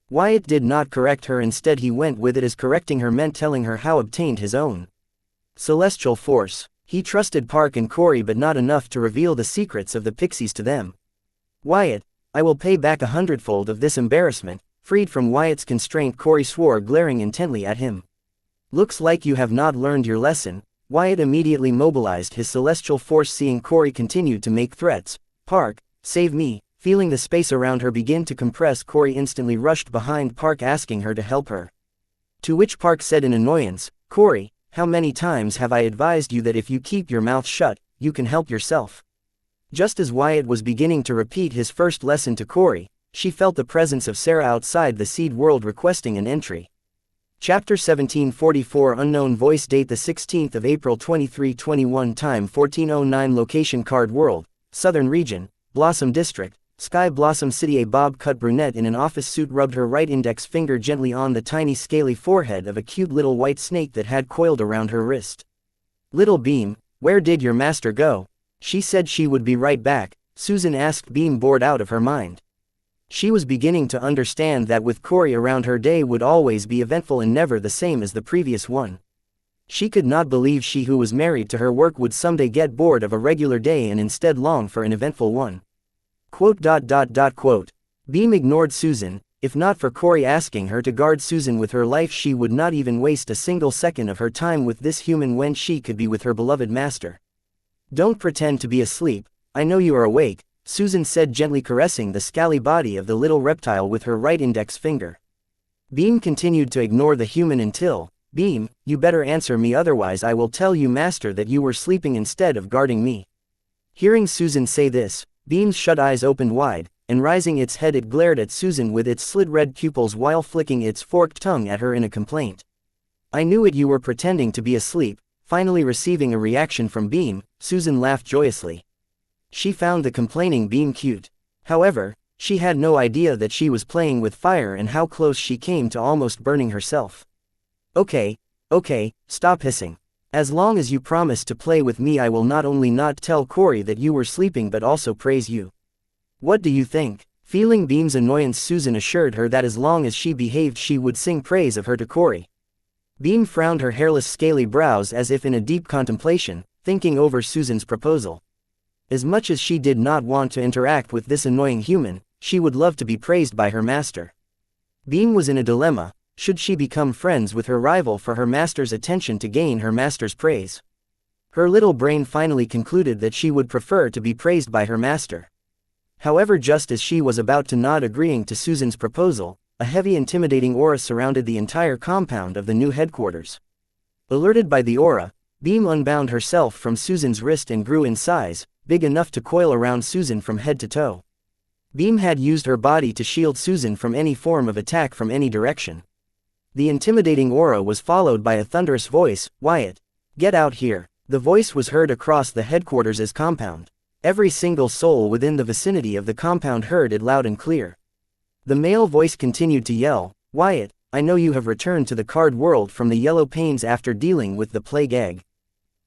Wyatt did not correct her, instead he went with it as correcting her meant telling her how obtained his own celestial force. He trusted Park and Corey but not enough to reveal the secrets of the pixies to them. Wyatt, I will pay back 100-fold of this embarrassment. Freed from Wyatt's constraint, Corey swore, glaring intently at him. Looks like you have not learned your lesson. Wyatt immediately mobilized his celestial force, seeing Corey continued to make threats. Park, save me. Feeling the space around her begin to compress, Corey instantly rushed behind Park asking her to help her. To which Park said in annoyance, Corey, how many times have I advised you that if you keep your mouth shut, you can help yourself? Just as Wyatt was beginning to repeat his first lesson to Corey, she felt the presence of Sarah outside the seed world requesting an entry. Chapter 1744 Unknown Voice. Date the 16th of April 2321. Time 1409. Location Card World, Southern Region, Blossom District, Sky Blossom City. A bob-cut brunette in an office suit rubbed her right index finger gently on the tiny scaly forehead of a cute little white snake that had coiled around her wrist. Little Beam, where did your master go? She said she would be right back, Susan asked, Beam bored out of her mind. She was beginning to understand that with Corey around her day would always be eventful and never the same as the previous one. She could not believe she who was married to her work would someday get bored of a regular day and instead long for an eventful one. Quote. Beam ignored Susan. If not for Corey asking her to guard Susan with her life, she would not even waste a single second of her time with this human when she could be with her beloved master. Don't pretend to be asleep, I know you are awake, Susan said, gently caressing the scaly body of the little reptile with her right index finger. Beam continued to ignore the human until, Beam, you better answer me, otherwise I will tell you master that you were sleeping instead of guarding me. Hearing Susan say this, Beam's shut eyes opened wide, and rising its head it glared at Susan with its slit red pupils while flicking its forked tongue at her in a complaint. I knew it, you were pretending to be asleep. Finally receiving a reaction from Beam, Susan laughed joyously. She found the complaining Beam cute. However, she had no idea that she was playing with fire and how close she came to almost burning herself. Okay, stop hissing. As long as you promise to play with me, I will not only not tell Corey that you were sleeping but also praise you. What do you think? Feeling Beam's annoyance, Susan assured her that as long as she behaved she would sing praise of her to Corey. Beam frowned her hairless scaly brows as if in a deep contemplation, thinking over Susan's proposal. As much as she did not want to interact with this annoying human, she would love to be praised by her master. Beam was in a dilemma. Should she become friends with her rival for her master's attention to gain her master's praise? Her little brain finally concluded that she would prefer to be praised by her master. However, just as she was about to nod agreeing to Susan's proposal, a heavy intimidating aura surrounded the entire compound of the new headquarters. Alerted by the aura, Beam unbound herself from Susan's wrist and grew in size, big enough to coil around Susan from head to toe. Beam had used her body to shield Susan from any form of attack from any direction. The intimidating aura was followed by a thunderous voice, Wyatt, get out here. The voice was heard across the headquarters' compound. Every single soul within the vicinity of the compound heard it loud and clear. The male voice continued to yell, Wyatt, I know you have returned to the card world from the yellow plains after dealing with the plague egg.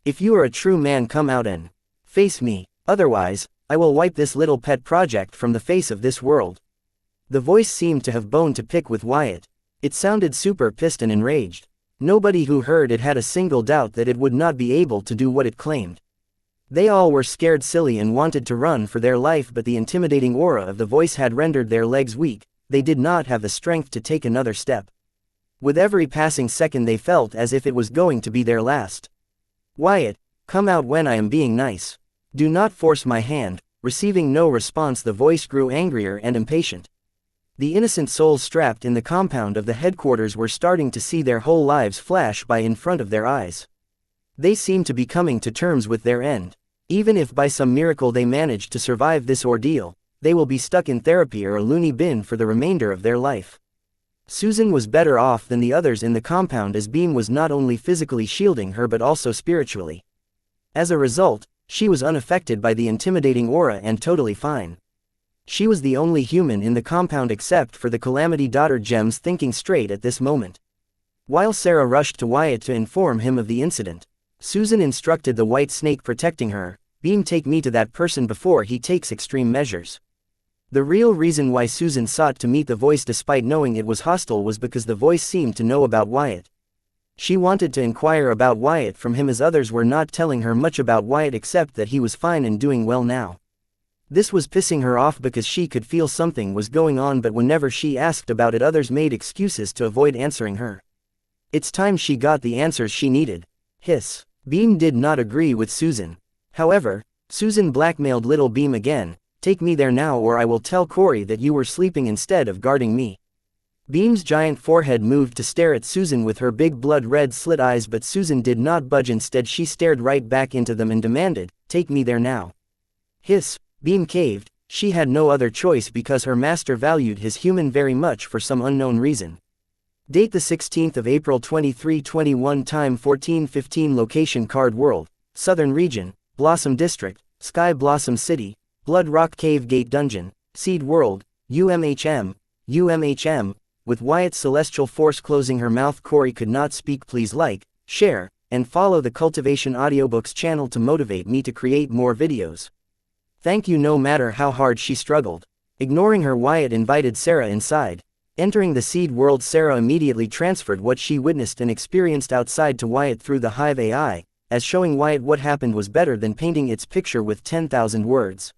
If you are a true man, come out and face me, otherwise, I will wipe this little pet project from the face of this world." The voice seemed to have bone to pick with Wyatt. It sounded super pissed and enraged. Nobody who heard it had a single doubt that it would not be able to do what it claimed. They all were scared silly and wanted to run for their life, but the intimidating aura of the voice had rendered their legs weak. They did not have the strength to take another step. With every passing second they felt as if it was going to be their last. "Wyatt, come out when I am being nice. Do not force my hand." Receiving no response, the voice grew angrier and impatient. The innocent souls trapped in the compound of the headquarters were starting to see their whole lives flash by in front of their eyes. They seemed to be coming to terms with their end. Even if by some miracle they managed to survive this ordeal, they will be stuck in therapy or a loony bin for the remainder of their life. Susan was better off than the others in the compound, as Beam was not only physically shielding her but also spiritually. As a result, she was unaffected by the intimidating aura and totally fine. She was the only human in the compound except for the Calamity Daughter Gems thinking straight at this moment. While Sarah rushed to Wyatt to inform him of the incident, Susan instructed the white snake protecting her, "Beam, take me to that person before he takes extreme measures." The real reason why Susan sought to meet the voice despite knowing it was hostile was because the voice seemed to know about Wyatt. She wanted to inquire about Wyatt from him, as others were not telling her much about Wyatt except that he was fine and doing well now. This was pissing her off because she could feel something was going on, but whenever she asked about it, others made excuses to avoid answering her. It's time she got the answers she needed. Hiss. Beam did not agree with Susan. However, Susan blackmailed little Beam again. "Take me there now or I will tell Corey that you were sleeping instead of guarding me." Beam's giant forehead moved to stare at Susan with her big blood-red slit eyes, but Susan did not budge. Instead, she stared right back into them and demanded, "Take me there now." Hiss. Beam caved. She had no other choice because her master valued his human very much for some unknown reason. Date the 16th of April 2321, time 14:15, location Card World, Southern Region, Blossom District, Sky Blossom City, Blood Rock Cave Gate Dungeon, Seed World, UMHM. With Wyatt's celestial force closing her mouth, Corey could not speak. Please like, share, and follow the Cultivation Audiobooks channel to motivate me to create more videos. Thank you. No matter how hard she struggled. Ignoring her, Wyatt invited Sarah inside. Entering the Seed World, Sarah immediately transferred what she witnessed and experienced outside to Wyatt through the Hive AI, as showing Wyatt what happened was better than painting its picture with 10,000 words.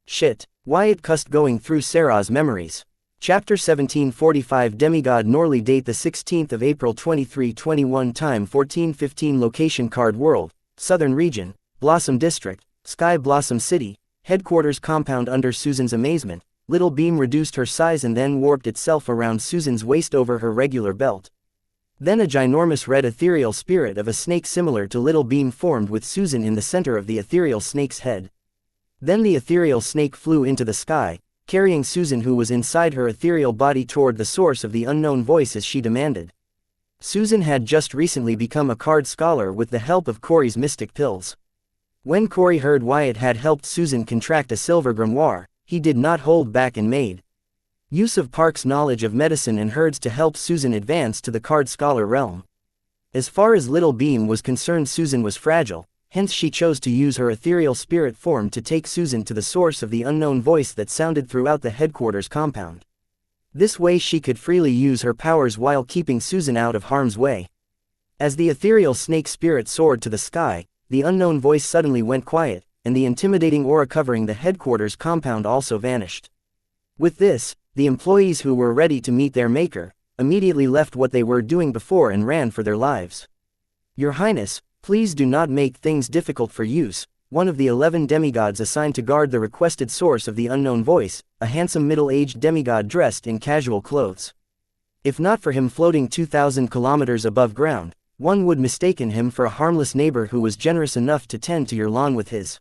Shit. Wyatt cussed going through Sarah's memories. Chapter 1745, Demigod Norley. Date the 16th of April 2321, time 14:15, location Card World, Southern Region, Blossom District, Sky Blossom City, headquarters compound. Under Susan's amazement, little Beam reduced her size and then warped itself around Susan's waist over her regular belt. Then a ginormous red ethereal spirit of a snake similar to little Beam formed with Susan in the center of the ethereal snake's head. Then the ethereal snake flew into the sky, carrying Susan, who was inside her ethereal body, toward the source of the unknown voice as she demanded. Susan had just recently become a card scholar with the help of Corey's mystic pills. When Corey heard Wyatt had helped Susan contract a silver grimoire, he did not hold back and made use of Park's knowledge of medicine and herbs to help Susan advance to the card scholar realm. As far as little Beam was concerned, Susan was fragile, hence she chose to use her ethereal spirit form to take Susan to the source of the unknown voice that sounded throughout the headquarters compound. This way she could freely use her powers while keeping Susan out of harm's way. As the ethereal snake spirit soared to the sky, the unknown voice suddenly went quiet, and the intimidating aura covering the headquarters compound also vanished. With this, the employees who were ready to meet their maker immediately left what they were doing before and ran for their lives. "Your Highness, please do not make things difficult for use," one of the 11 demigods assigned to guard the requested source of the unknown voice, a handsome middle-aged demigod dressed in casual clothes. If not for him floating 2,000 kilometers above ground, one would mistaken him for a harmless neighbor who was generous enough to tend to your lawn with his.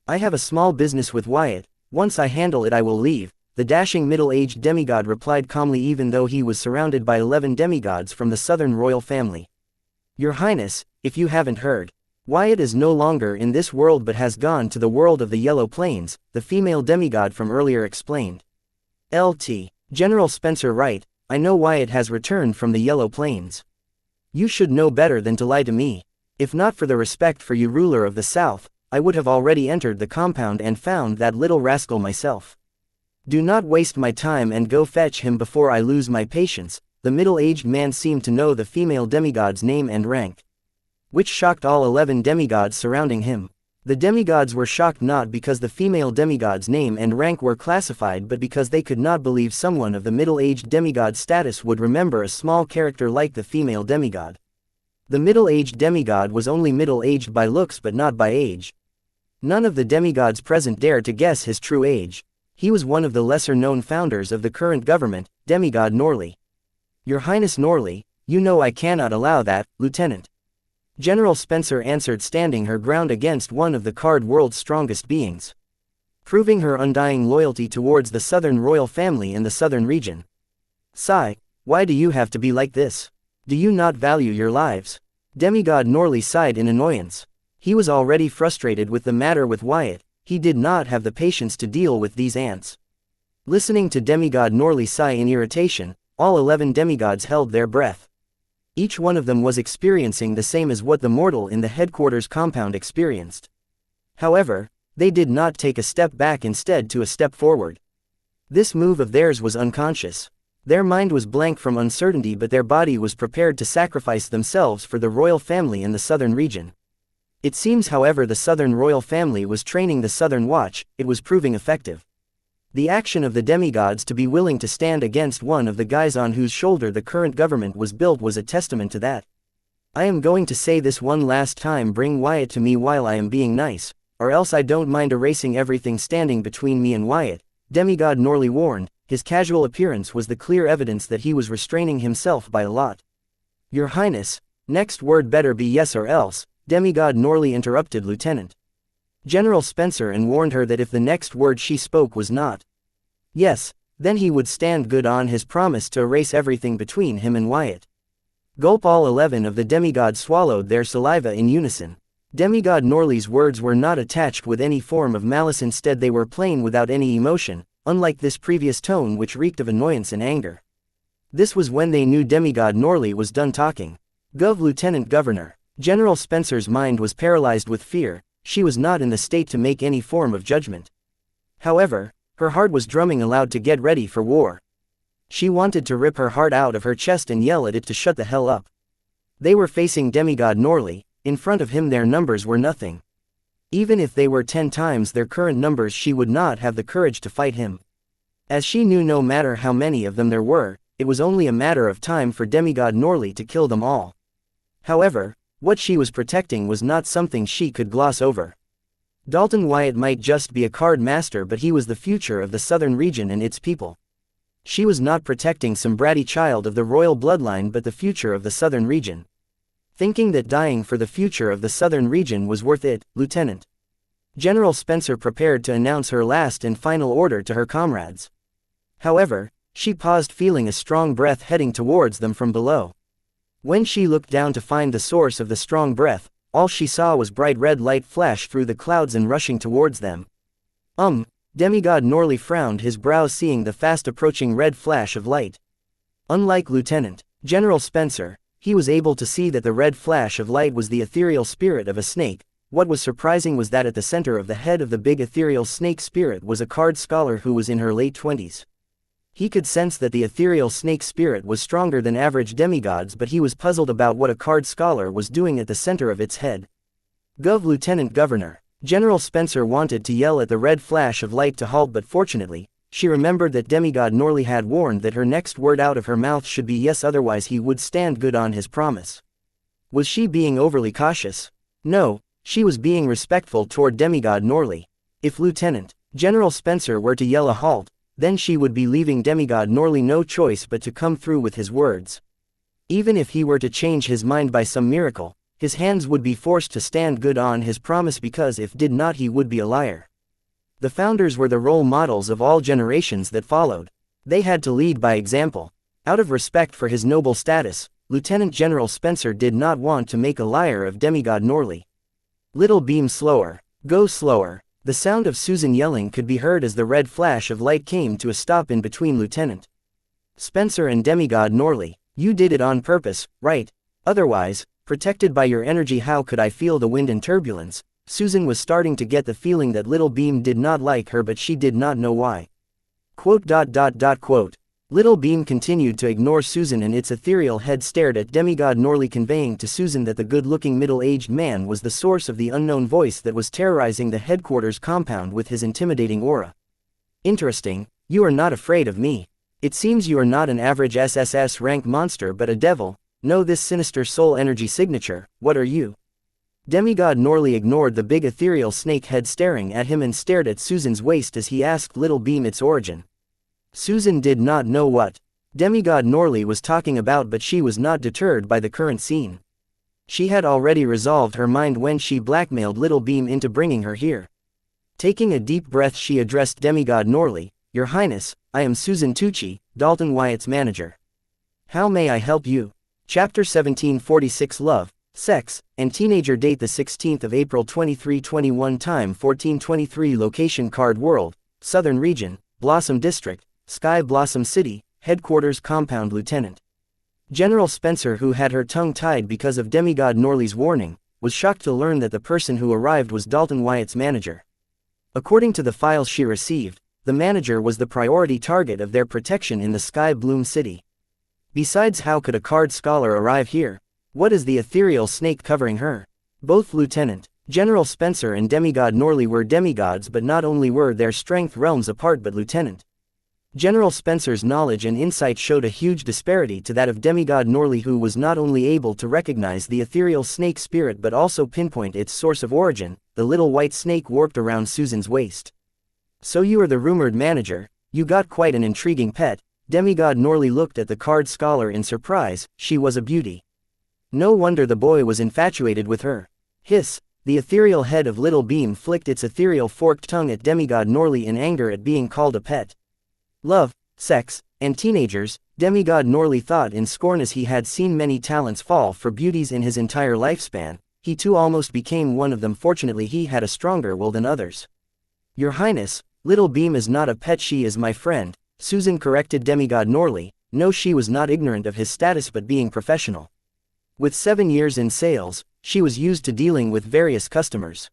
"I have a small business with Wyatt. Once I handle it I will leave," the dashing middle-aged demigod replied calmly, even though he was surrounded by 11 demigods from the southern royal family. "Your Highness, if you haven't heard, Wyatt is no longer in this world but has gone to the world of the Yellow Plains," the female demigod from earlier explained. Lt. General Spencer Wright, I know Wyatt has returned from the Yellow Plains. You should know better than to lie to me. If not for the respect for you, ruler of the South, I would have already entered the compound and found that little rascal myself. Do not waste my time and go fetch him before I lose my patience." The middle-aged man seemed to know the female demigod's name and rank, which shocked all 11 demigods surrounding him. The demigods were shocked not because the female demigod's name and rank were classified, but because they could not believe someone of the middle-aged demigod status would remember a small character like the female demigod. The middle-aged demigod was only middle-aged by looks but not by age. None of the demigods present dared to guess his true age. He was one of the lesser-known founders of the current government, demigod Norley. "Your Highness Norley, you know I cannot allow that, Lieutenant," General Spencer answered, standing her ground against one of the card world's strongest beings, proving her undying loyalty towards the southern royal family in the southern region. "Sigh, why do you have to be like this? Do you not value your lives?" Demigod Norley sighed in annoyance. He was already frustrated with the matter with Wyatt. He did not have the patience to deal with these ants. Listening to Demigod Norley sigh in irritation, all 11 demigods held their breath. Each one of them was experiencing the same as what the mortal in the headquarters compound experienced. However, they did not take a step back, instead to a step forward. This move of theirs was unconscious. Their mind was blank from uncertainty, but their body was prepared to sacrifice themselves for the royal family in the southern region. It seems, however, the southern royal family was training the Southern Watch. It was proving effective. The action of the demigods to be willing to stand against one of the guys on whose shoulder the current government was built was a testament to that. "I am going to say this one last time: bring Wyatt to me while I am being nice, or else I don't mind erasing everything standing between me and Wyatt," Demigod Norley warned. His casual appearance was the clear evidence that he was restraining himself by a lot. "Your Highness, next word better be yes or else," Demigod Norley interrupted Lieutenant General Spencer and warned her that if the next word she spoke was not yes, then he would stand good on his promise to erase everything between him and Wyatt. Gulp! All 11 of the demigods swallowed their saliva in unison. Demigod Norley's words were not attached with any form of malice, instead they were plain without any emotion, unlike this previous tone which reeked of annoyance and anger. This was when they knew Demigod Norley was done talking. Lieutenant Governor. General Spencer's mind was paralyzed with fear. She was not in the state to make any form of judgment. However, her heart was drumming aloud to get ready for war. She wanted to rip her heart out of her chest and yell at it to shut the hell up. They were facing Demigod Norley. In front of him their numbers were nothing. Even if they were 10 times their current numbers, she would not have the courage to fight him. As she knew, no matter how many of them there were, it was only a matter of time for Demigod Norley to kill them all. However, what she was protecting was not something she could gloss over. Dalton Wyatt might just be a card master, but he was the future of the southern region and its people. She was not protecting some bratty child of the royal bloodline, but the future of the southern region. Thinking that dying for the future of the southern region was worth it, Lieutenant General Spencer prepared to announce her last and final order to her comrades. However, she paused, feeling a strong breath heading towards them from below. When she looked down to find the source of the strong breath, all she saw was bright red light flash through the clouds and rushing towards them. Demigod Norley frowned his brows, seeing the fast approaching red flash of light. Unlike Lieutenant General Spencer, he was able to see that the red flash of light was the ethereal spirit of a snake. What was surprising was that at the center of the head of the big ethereal snake spirit was a card scholar who was in her late 20s. He could sense that the ethereal snake spirit was stronger than average demigods, but he was puzzled about what a card scholar was doing at the center of its head. Lieutenant Governor. General Spencer wanted to yell at the red flash of light to halt, but fortunately, she remembered that Demigod Norley had warned that her next word out of her mouth should be yes, otherwise he would stand good on his promise. Was she being overly cautious? No, she was being respectful toward Demigod Norley. If Lieutenant General Spencer were to yell a halt, then she would be leaving Demigod Norley no choice but to come through with his words. Even if he were to change his mind by some miracle, his hands would be forced to stand good on his promise, because if did not, he would be a liar. The founders were the role models of all generations that followed. They had to lead by example. Out of respect for his noble status, Lieutenant General Spencer did not want to make a liar of Demigod Norley. Little beam slower. Go slower. The sound of Susan yelling could be heard as the red flash of light came to a stop in between Lieutenant Spencer and demigod Norley, you did it on purpose, right? Otherwise, protected by your energy, how could I feel the wind and turbulence? Susan was starting to get the feeling that Little Beam did not like her, but she did not know why. Quote. Little Beam continued to ignore Susan, and its ethereal head stared at demigod Norley, conveying to Susan that the good-looking middle-aged man was the source of the unknown voice that was terrorizing the headquarters compound with his intimidating aura. Interesting, you are not afraid of me. It seems you are not an average SSS rank monster but a devil. Know this sinister soul energy signature. What are you? Demigod Norley ignored the big ethereal snake head staring at him and stared at Susan's waist as he asked Little Beam its origin. Susan did not know what demigod Norley was talking about, but she was not deterred by the current scene. She had already resolved her mind when she blackmailed Little Beam into bringing her here. Taking a deep breath, she addressed demigod Norley. Your Highness, I am Susan Tucci, Dalton Wyatt's manager. How may I help you? Chapter 1746 Love, Sex, and Teenager. Date the 16th of April 2321. Time 14:23. Location Card World, Southern Region, Blossom District, Sky Blossom City, Headquarters Compound. Lieutenant General Spencer, who had her tongue tied because of demigod Norley's warning, was shocked to learn that the person who arrived was Dalton Wyatt's manager. According to the files she received, the manager was the priority target of their protection in the Sky Bloom City. Besides, how could a card scholar arrive here? What is the ethereal snake covering her? Both Lieutenant General Spencer and demigod Norley were demigods, but not only were their strength realms apart, but Lieutenant General Spencer's knowledge and insight showed a huge disparity to that of demigod Norley, who was not only able to recognize the ethereal snake spirit but also pinpoint its source of origin, the little white snake warped around Susan's waist. So you are the rumored manager. You got quite an intriguing pet. Demigod Norley looked at the card scholar in surprise. She was a beauty. No wonder the boy was infatuated with her. Hiss! The ethereal head of Little Beam flicked its ethereal forked tongue at demigod Norley in anger at being called a pet. Love, sex, and teenagers, demigod Norley thought in scorn as he had seen many talents fall for beauties in his entire lifespan. He too almost became one of them. Fortunately, he had a stronger will than others. Your Highness, Little Beam is not a pet, she is my friend, Susan corrected demigod Norley. No, she was not ignorant of his status but being professional. With 7 years in sales, she was used to dealing with various customers.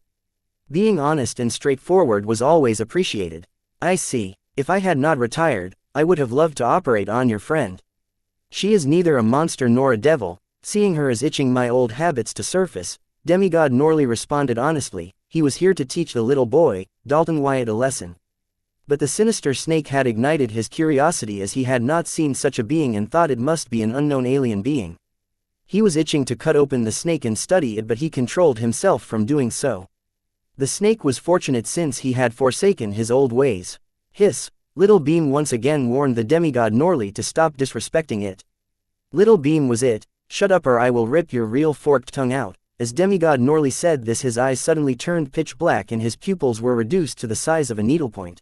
Being honest and straightforward was always appreciated. I see. If I had not retired, I would have loved to operate on your friend. She is neither a monster nor a devil. Seeing her as itching my old habits to surface, demigod Norley responded honestly. He was here to teach the little boy, Dalton Wyatt, a lesson. But the sinister snake had ignited his curiosity as he had not seen such a being and thought it must be an unknown alien being. He was itching to cut open the snake and study it, but he controlled himself from doing so. The snake was fortunate since he had forsaken his old ways. Hiss! Little Beam once again warned the demigod Norley to stop disrespecting it. Little Beam was it. Shut up or I will rip your real forked tongue out. As demigod Norley said this, his eyes suddenly turned pitch black and his pupils were reduced to the size of a needlepoint.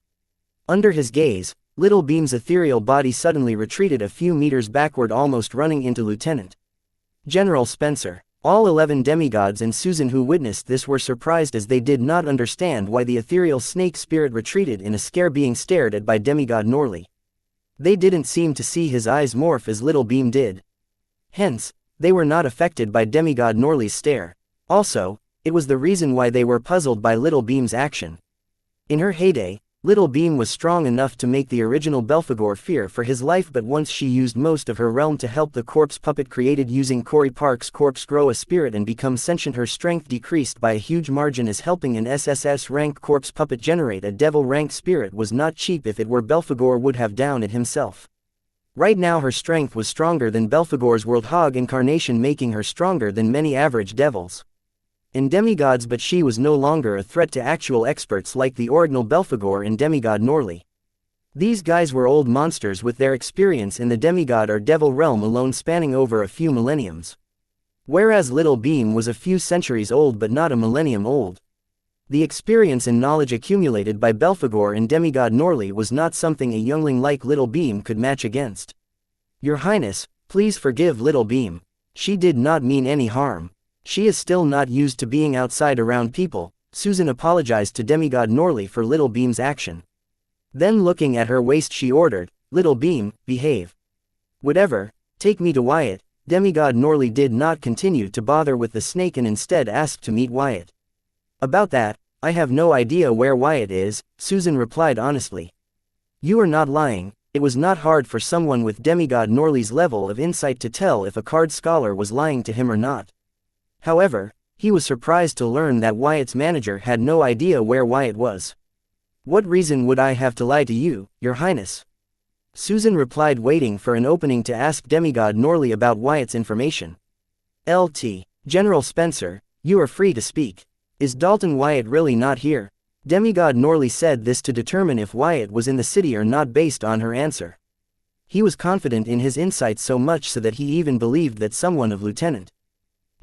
Under his gaze, Little Beam's ethereal body suddenly retreated a few meters backward, almost running into Lieutenant General Spencer. All 11 demigods and Susan who witnessed this were surprised as they did not understand why the ethereal snake spirit retreated in a scare, being stared at by demigod Norley. They didn't seem to see his eyes morph as Little Beam did. Hence, they were not affected by demigod Norley's stare. Also, it was the reason why they were puzzled by Little Beam's action. In her heyday, Little Beam was strong enough to make the original Belphegor fear for his life, but once she used most of her realm to help the corpse puppet created using Corey Park's corpse grow a spirit and become sentient, her strength decreased by a huge margin, as helping an SSS rank corpse puppet generate a devil rank spirit was not cheap. If it were, Belphegor would have downed it himself. Right now her strength was stronger than Belphegor's World Hog incarnation, making her stronger than many average devils and demigods, but she was no longer a threat to actual experts like the original Belphegor and demigod Norley. These guys were old monsters with their experience in the demigod or devil realm alone spanning over a few millenniums. Whereas Little Beam was a few centuries old but not a millennium old. The experience and knowledge accumulated by Belphegor and demigod Norley was not something a youngling like Little Beam could match against. Your Highness, please forgive Little Beam. She did not mean any harm. She is still not used to being outside around people. Susan apologized to demigod Norley for Little Beam's action. Then looking at her waist she ordered, Little Beam, behave. Whatever, take me to Wyatt. Demigod Norley did not continue to bother with the snake and instead asked to meet Wyatt. About that, I have no idea where Wyatt is, Susan replied honestly. You are not lying. It was not hard for someone with Demigod Norley's level of insight to tell if a card scholar was lying to him or not. However, he was surprised to learn that Wyatt's manager had no idea where Wyatt was. What reason would I have to lie to you, Your Highness? Susan replied, waiting for an opening to ask Demigod Norley about Wyatt's information. Lt. General Spencer, you are free to speak. Is Dalton Wyatt really not here? Demigod Norley said this to determine if Wyatt was in the city or not based on her answer. He was confident in his insight so much so that he even believed that someone of Lieutenant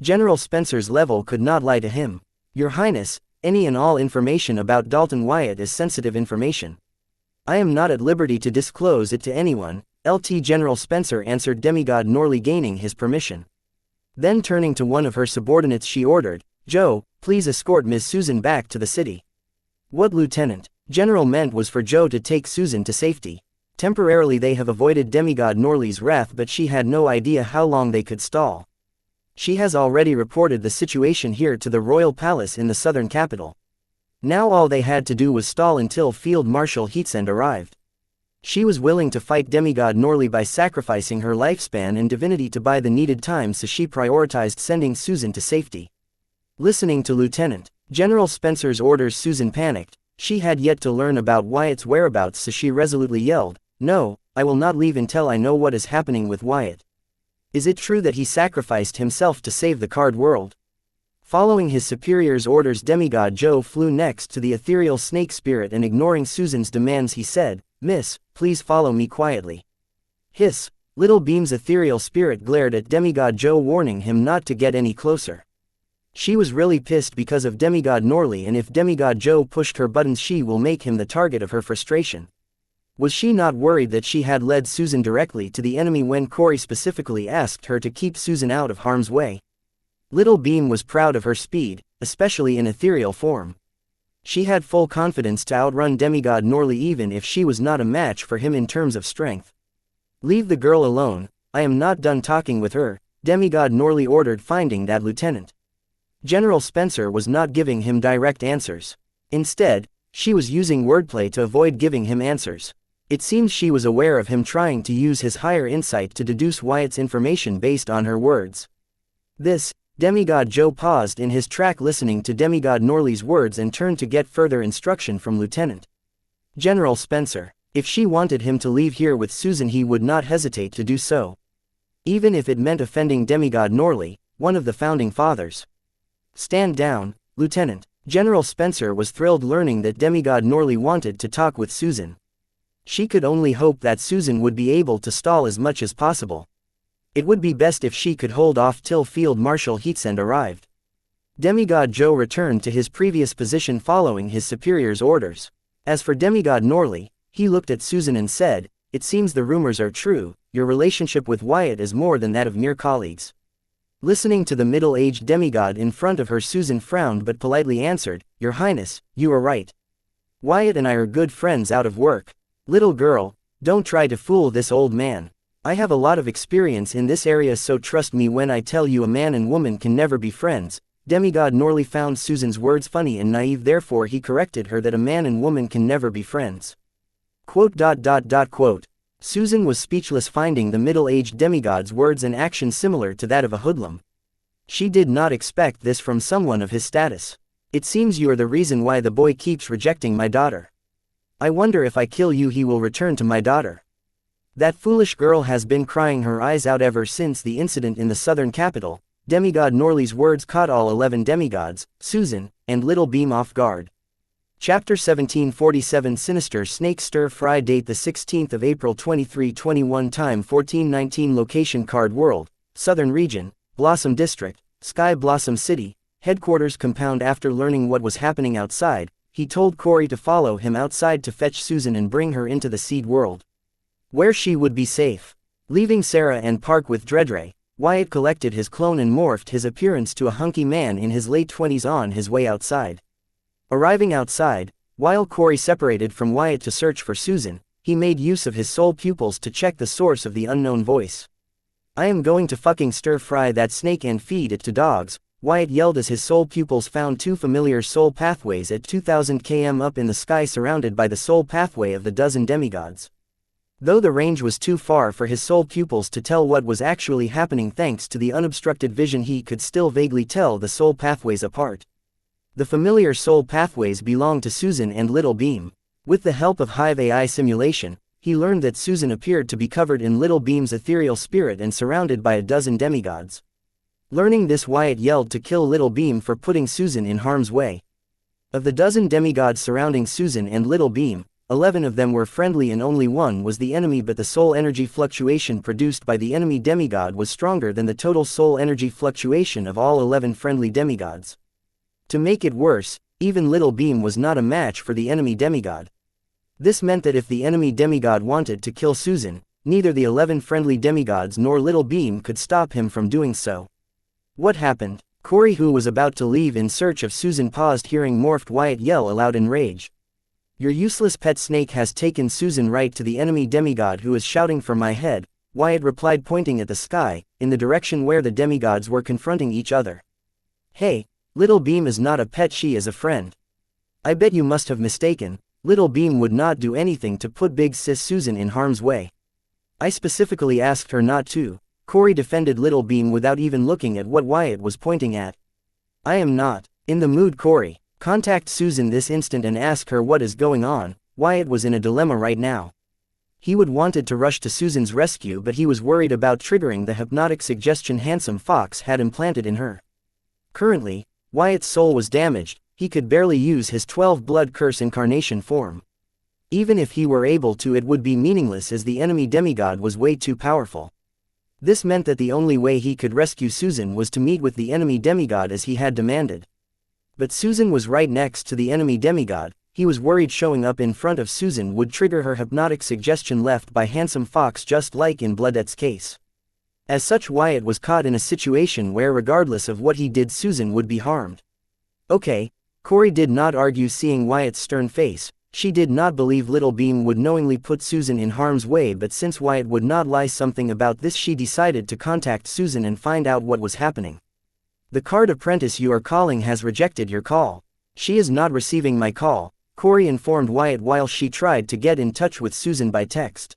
General Spencer's level could not lie to him. Your Highness, any and all information about Dalton Wyatt is sensitive information. I am not at liberty to disclose it to anyone, Lt. General Spencer answered Demigod Norley, gaining his permission. Then turning to one of her subordinates she ordered, Joe, please escort Ms. Susan back to the city. What Lieutenant General meant was for Joe to take Susan to safety. Temporarily they have avoided Demigod Norley's wrath, but she had no idea how long they could stall. She has already reported the situation here to the royal palace in the southern capital. Now all they had to do was stall until Field Marshal Heatsend arrived. She was willing to fight Demigod Norley by sacrificing her lifespan and divinity to buy the needed time, so she prioritized sending Susan to safety. Listening to Lieutenant General Spencer's orders, Susan panicked. She had yet to learn about Wyatt's whereabouts, so she resolutely yelled, No, I will not leave until I know what is happening with Wyatt. Is it true that he sacrificed himself to save the card world? Following his superior's orders, Demigod Joe flew next to the ethereal snake spirit and, ignoring Susan's demands, he said, Miss, please follow me quietly. Hiss. Little Beam's ethereal spirit glared at Demigod Joe, warning him not to get any closer. She was really pissed because of Demigod Norley, and if Demigod Joe pushed her buttons she will make him the target of her frustration. Was she not worried that she had led Susan directly to the enemy when Corey specifically asked her to keep Susan out of harm's way? Little Beam was proud of her speed, especially in ethereal form. She had full confidence to outrun Demigod Norley even if she was not a match for him in terms of strength. Leave the girl alone, I am not done talking with her, Demigod Norley ordered, finding that Lieutenant General Spencer was not giving him direct answers. Instead, she was using wordplay to avoid giving him answers. It seems she was aware of him trying to use his higher insight to deduce Wyatt's information based on her words. This, Demigod Joe paused in his track listening to Demigod Norley's words and turned to get further instruction from Lieutenant General Spencer. If she wanted him to leave here with Susan, he would not hesitate to do so. Even if it meant offending Demigod Norley, one of the founding fathers. Stand down, Lieutenant General Spencer was thrilled learning that Demigod Norley wanted to talk with Susan. She could only hope that Susan would be able to stall as much as possible. It would be best if she could hold off till Field Marshal Heatsend arrived. Demigod Joe returned to his previous position following his superior's orders. As for Demigod Norley, he looked at Susan and said, It seems the rumors are true, your relationship with Wyatt is more than that of mere colleagues. Listening to the middle-aged demigod in front of her, Susan frowned but politely answered, Your Highness, you are right. Wyatt and I are good friends out of work. Little girl, don't try to fool this old man. I have a lot of experience in this area, so trust me when I tell you a man and woman can never be friends. Demigod Norley found Susan's words funny and naive, therefore he corrected her that a man and woman can never be friends. Quote. Susan was speechless, finding the middle-aged demigod's words and actions similar to that of a hoodlum. She did not expect this from someone of his status. It seems you are the reason why the boy keeps rejecting my daughter. I wonder if I kill you he will return to my daughter. That foolish girl has been crying her eyes out ever since the incident in the southern capital. Demigod Norley's words caught all 11 demigods, Susan, and Little Beam off guard. Chapter 1747 Sinister Snake Stir Fry. Date the 16th of April 2321. Time 1419. Location Card World, Southern Region, Blossom District, Sky Blossom City, Headquarters Compound. After learning what was happening outside, he told Corey to follow him outside to fetch Susan and bring her into the seed world, where she would be safe. Leaving Sarah and Park with Dredre, Wyatt collected his clone and morphed his appearance to a hunky man in his late 20s on his way outside. Arriving outside, while Corey separated from Wyatt to search for Susan, he made use of his soul pupils to check the source of the unknown voice. "I am going to fucking stir-fry that snake and feed it to dogs," Wyatt yelled as his soul pupils found two familiar soul pathways at 2000 km up in the sky surrounded by the soul pathway of the dozen demigods. Though the range was too far for his soul pupils to tell what was actually happening, thanks to the unobstructed vision he could still vaguely tell the soul pathways apart. The familiar soul pathways belonged to Susan and Little Beam. With the help of Hive AI simulation, he learned that Susan appeared to be covered in Little Beam's ethereal spirit and surrounded by a dozen demigods. Learning this, Wyatt yelled to kill Little Beam for putting Susan in harm's way. Of the dozen demigods surrounding Susan and Little Beam, 11 of them were friendly and only one was the enemy, but the soul energy fluctuation produced by the enemy demigod was stronger than the total soul energy fluctuation of all 11 friendly demigods. To make it worse, even Little Beam was not a match for the enemy demigod. This meant that if the enemy demigod wanted to kill Susan, neither the 11 friendly demigods nor Little Beam could stop him from doing so. What happened? Corey, who was about to leave in search of Susan, paused, hearing Morphed Wyatt yell aloud in rage. "Your useless pet snake has taken Susan right to the enemy demigod who is shouting for my head," Wyatt replied, pointing at the sky, in the direction where the demigods were confronting each other. "Hey, Little Beam is not a pet, she is a friend. I bet you must have mistaken. Little Beam would not do anything to put Big Sis Susan in harm's way. I specifically asked her not to," Corey defended Little Beam without even looking at what Wyatt was pointing at. "I am not in the mood, Corey. Contact Susan this instant and ask her what is going on." Wyatt was in a dilemma right now. He would wanted to rush to Susan's rescue, but he was worried about triggering the hypnotic suggestion Handsome Fox had implanted in her. Currently, Wyatt's soul was damaged. He could barely use his 12 blood curse incarnation form. Even if he were able to, it would be meaningless as the enemy demigod was way too powerful. This meant that the only way he could rescue Susan was to meet with the enemy demigod as he had demanded. But Susan was right next to the enemy demigod. He was worried showing up in front of Susan would trigger her hypnotic suggestion left by Handsome Fox, just like in Bloodette's case. As such, Wyatt was caught in a situation where regardless of what he did, Susan would be harmed. Okay, Corey did not argue, seeing Wyatt's stern face. She did not believe Little Beam would knowingly put Susan in harm's way, but since Wyatt would not lie something about this, she decided to contact Susan and find out what was happening. "The card apprentice you are calling has rejected your call. She is not receiving my call," Corey informed Wyatt while she tried to get in touch with Susan by text.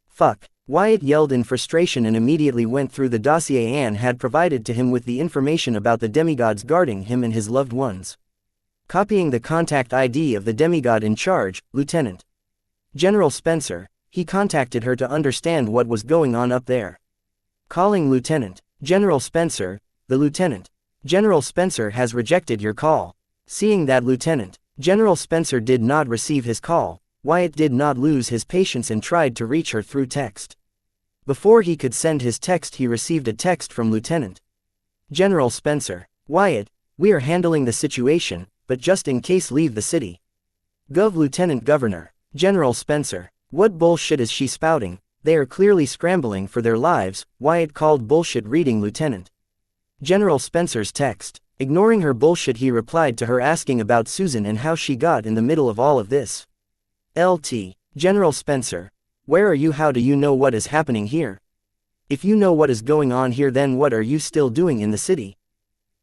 "Fuck," Wyatt yelled in frustration and immediately went through the dossier Anne had provided to him with the information about the demigods guarding him and his loved ones. Copying the contact ID of the demigod in charge, Lieutenant General Spencer, he contacted her to understand what was going on up there. Calling Lieutenant General Spencer, the Lieutenant General Spencer has rejected your call. Seeing that Lieutenant General Spencer did not receive his call, Wyatt did not lose his patience and tried to reach her through text. Before he could send his text, he received a text from Lieutenant General Spencer. "Wyatt, we are handling the situation, but just in case, leave the city. Gov. Lieutenant Governor General Spencer. What bullshit is she spouting? They are clearly scrambling for their lives," Wyatt called bullshit, reading Lieutenant General Spencer's text. Ignoring her bullshit, he replied to her asking about Susan and how she got in the middle of all of this. "LT General Spencer. Where are you? How do you know what is happening here? If you know what is going on here, then what are you still doing in the city?"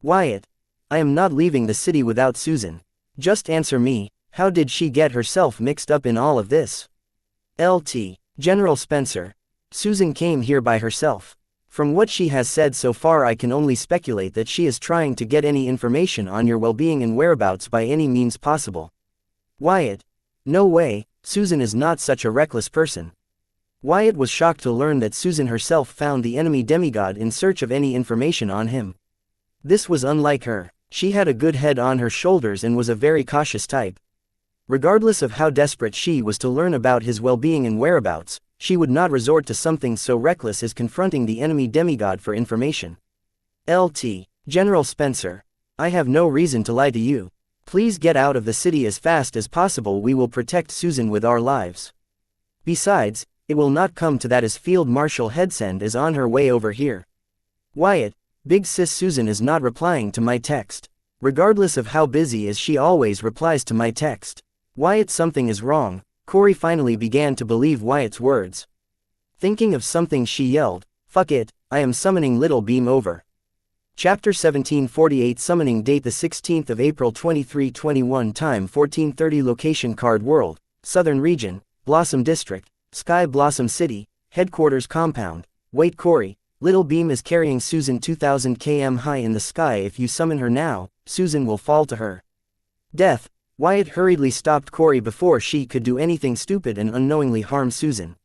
"Wyatt, I am not leaving the city without Susan. Just answer me, how did she get herself mixed up in all of this?" "LT General Spencer. Susan came here by herself. From what she has said so far, I can only speculate that she is trying to get any information on your well-being and whereabouts by any means possible." "Wyatt, no way, Susan is not such a reckless person." Wyatt was shocked to learn that Susan herself found the enemy demigod in search of any information on him. This was unlike her. She had a good head on her shoulders and was a very cautious type. Regardless of how desperate she was to learn about his well-being and whereabouts, she would not resort to something so reckless as confronting the enemy demigod for information. "LT General Spencer. I have no reason to lie to you. Please get out of the city as fast as possible. We will protect Susan with our lives. Besides, it will not come to that as Field Marshal Hedsend is on her way over here." "Wyatt, Big Sis Susan is not replying to my text. Regardless of how busy is, she always replies to my text." "Wyatt, something is wrong. Corey finally began to believe Wyatt's words. Thinking of something, she yelled, "Fuck it, I am summoning Little Beam over." Chapter 1748. Summoning. Date the 16th of April 2321. Time 14:30. Location Card World, Southern Region, Blossom District, Sky Blossom City, Headquarters Compound. Wait, Corey, Little Beam is carrying Susan 2000 km high in the sky. If you summon her now, Susan will fall to her death. Wyatt hurriedly stopped Corey before she could do anything stupid and unknowingly harm Susan.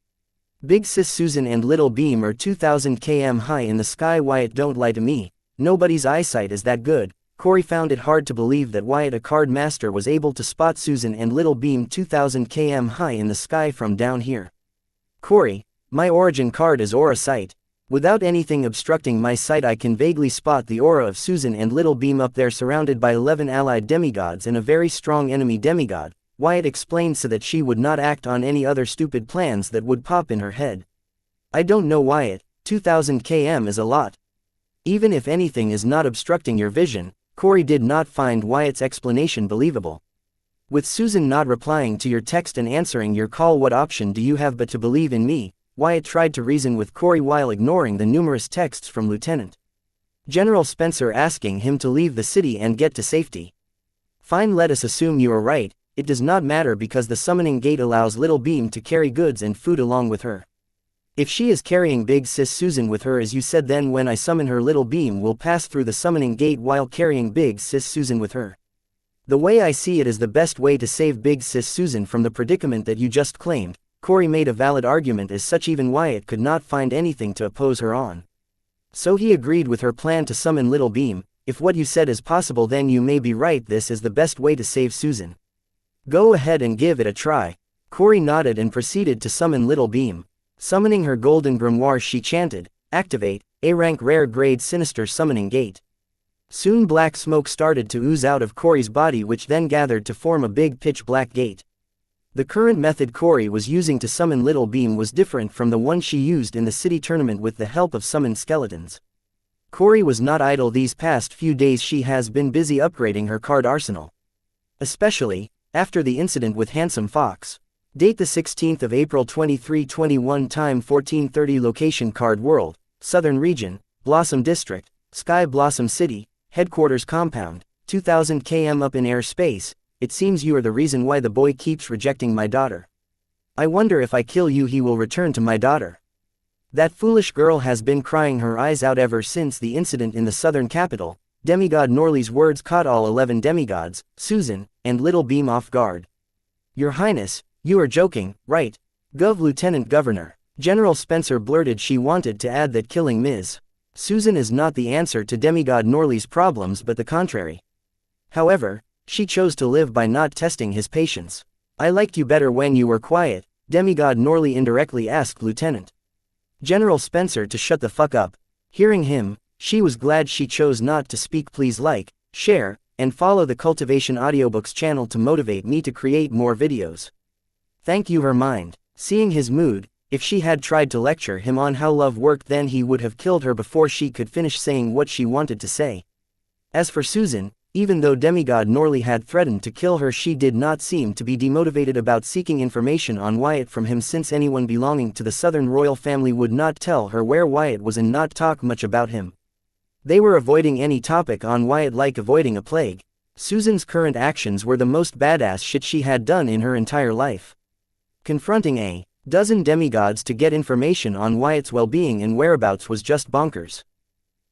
Big Sis Susan and Little Beam are 2000 km high in the sky. Wyatt, don't lie to me. Nobody's eyesight is that good. Corey found it hard to believe that Wyatt, a card master, was able to spot Susan and Little Beam 2000 km high in the sky from down here. Corey, my origin card is Aura Sight. Without anything obstructing my sight, I can vaguely spot the aura of Susan and Little Beam up there, surrounded by 11 allied demigods and a very strong enemy demigod, Wyatt explained so that she would not act on any other stupid plans that would pop in her head. I don't know, Wyatt, 2000 km is a lot. Even if anything is not obstructing your vision. Corey did not find Wyatt's explanation believable. With Susan not replying to your text and answering your call, what option do you have but to believe in me? Wyatt tried to reason with Corey while ignoring the numerous texts from Lieutenant General Spencer asking him to leave the city and get to safety. Fine, let us assume you are right. It does not matter because the summoning gate allows Little Beam to carry goods and food along with her. If she is carrying Big Sis Susan with her as you said, then when I summon her, Little Beam will pass through the summoning gate while carrying Big Sis Susan with her. The way I see it is the best way to save Big Sis Susan from the predicament that you just claimed. Corey made a valid argument as such. Even Wyatt could not find anything to oppose her on. So he agreed with her plan to summon Little Beam. If what you said is possible, then you may be right. This is the best way to save Susan. Go ahead and give it a try. Corey nodded and proceeded to summon Little Beam. Summoning her golden grimoire, she chanted, "Activate, A-rank rare grade sinister summoning gate." Soon black smoke started to ooze out of Corey's body, which then gathered to form a big pitch black gate. The current method Corey was using to summon Little Beam was different from the one she used in the city tournament with the help of summoned skeletons. Corey was not idle these past few days. She has been busy upgrading her card arsenal. Especially after the incident with Handsome Fox. Date the 16th of April 2321. Time 14:30. Location Card World, Southern Region, Blossom District, Sky Blossom City, Headquarters Compound, 2000 km up in air space. It seems you are the reason why the boy keeps rejecting my daughter. I wonder if I kill you, he will return to my daughter. That foolish girl has been crying her eyes out ever since the incident in the southern capital. Demigod Norley's words caught all 11 demigods, Susan, and Little Beam off guard. Your Highness, you are joking, right? Lieutenant Governor General Spencer blurted. She wanted to add that killing Ms. Susan is not the answer to Demigod Norley's problems but the contrary. However, she chose to live by not testing his patience. I liked you better when you were quiet, Demigod Norley indirectly asked Lieutenant General Spencer to shut the fuck up. Hearing him, she was glad she chose not to speak. Please like, share, and follow the Cultivation Audiobooks channel to motivate me to create more videos. Thank you. Her mind. Seeing his mood, if she had tried to lecture him on how love worked, then he would have killed her before she could finish saying what she wanted to say. As for Susan, even though Demigod Norley had threatened to kill her, she did not seem to be demotivated about seeking information on Wyatt from him, since anyone belonging to the Southern royal family would not tell her where Wyatt was and not talk much about him. They were avoiding any topic on Wyatt like avoiding a plague. Susan's current actions were the most badass shit she had done in her entire life. Confronting a dozen demigods to get information on Wyatt's well-being and whereabouts was just bonkers.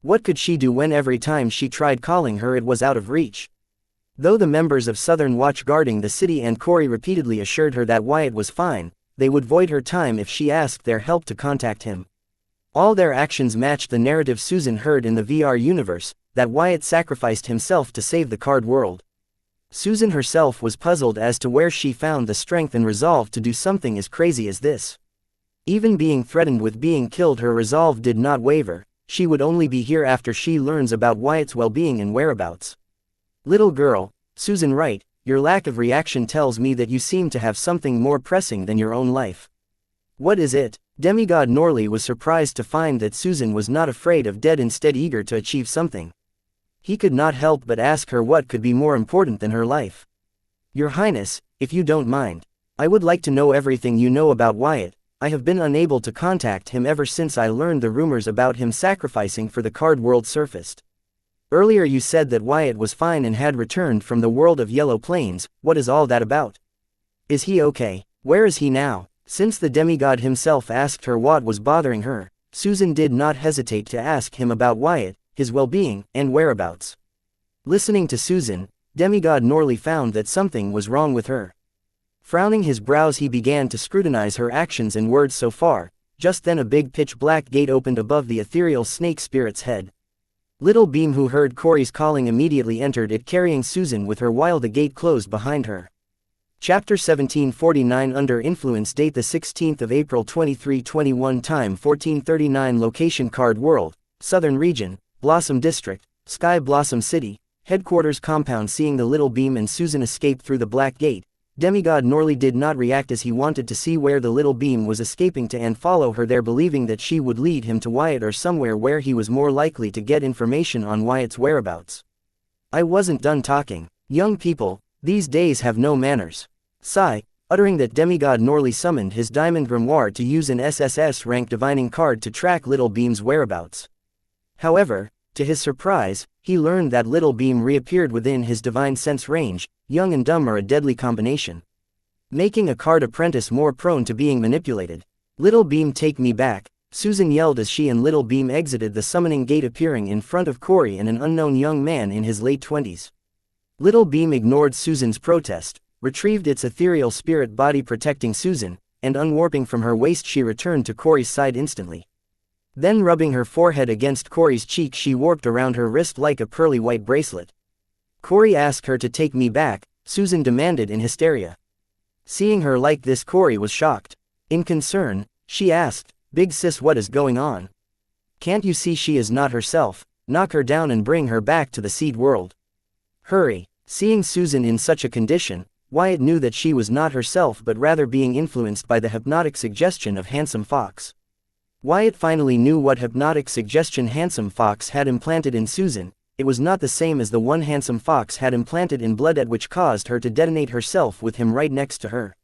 What could she do when every time she tried calling her it was out of reach? Though the members of Southern Watch guarding the city and Corey repeatedly assured her that Wyatt was fine, they would void her time if she asked their help to contact him. All their actions matched the narrative Susan heard in the VR universe, that Wyatt sacrificed himself to save the card world. Susan herself was puzzled as to where she found the strength and resolve to do something as crazy as this. Even being threatened with being killed, her resolve did not waver. She would only be here after she learns about Wyatt's well-being and whereabouts. Little girl, Susan Wright, your lack of reaction tells me that you seem to have something more pressing than your own life. What is it? Demigod Norley was surprised to find that Susan was not afraid of death, instead eager to achieve something. He could not help but ask her what could be more important than her life. Your Highness, if you don't mind, I would like to know everything you know about Wyatt. I have been unable to contact him ever since I learned the rumors about him sacrificing for the card world surfaced. Earlier you said that Wyatt was fine and had returned from the world of Yellow Plains. What is all that about? Is he okay? Where is he now? Since the demigod himself asked her what was bothering her, Susan did not hesitate to ask him about Wyatt, his well-being, and whereabouts. Listening to Susan, demigod Norley found that something was wrong with her. Frowning his brows, he began to scrutinize her actions and words so far. Just then a big pitch-black gate opened above the ethereal snake spirit's head. Little Beam, who heard Corey's calling, immediately entered it, carrying Susan with her while the gate closed behind her. Chapter 1749. Under influence. Date the 16th of April 2321. Time 1439. Location Card World, Southern Region, Blossom District, Sky Blossom City, Headquarters Compound. Seeing the Little Beam and Susan escape through the black gate, demigod Norley did not react, as he wanted to see where the Little Beam was escaping to and follow her there, believing that she would lead him to Wyatt or somewhere where he was more likely to get information on Wyatt's whereabouts. I wasn't done talking. Young people these days have no manners. Sigh. Uttering that, demigod Norley summoned his diamond grimoire to use an SSS rank divining card to track Little Beam's whereabouts. However, to his surprise, he learned that Little Beam reappeared within his divine sense range. Young and dumb are a deadly combination, making a card apprentice more prone to being manipulated. Little Beam, take me back, Susan yelled as she and Little Beam exited the summoning gate, appearing in front of Corey and an unknown young man in his late 20s. Little Beam ignored Susan's protest, retrieved its ethereal spirit body protecting Susan, and unwarping from her waist, she returned to Corey's side instantly. Then, rubbing her forehead against Corey's cheek, she warped around her wrist like a pearly white bracelet. Corey asked her to take me back, Susan demanded in hysteria. Seeing her like this, Corey was shocked. In concern, she asked, "Big sis, what is going on? Can't you see she is not herself? Knock her down and bring her back to the seed world. Hurry." Seeing Susan in such a condition, Wyatt knew that she was not herself but rather being influenced by the hypnotic suggestion of Handsome Fox. Wyatt finally knew what hypnotic suggestion Handsome Fox had implanted in Susan. It was not the same as the one Handsome Fox had implanted in Bloodette, which caused her to detonate herself with him right next to her.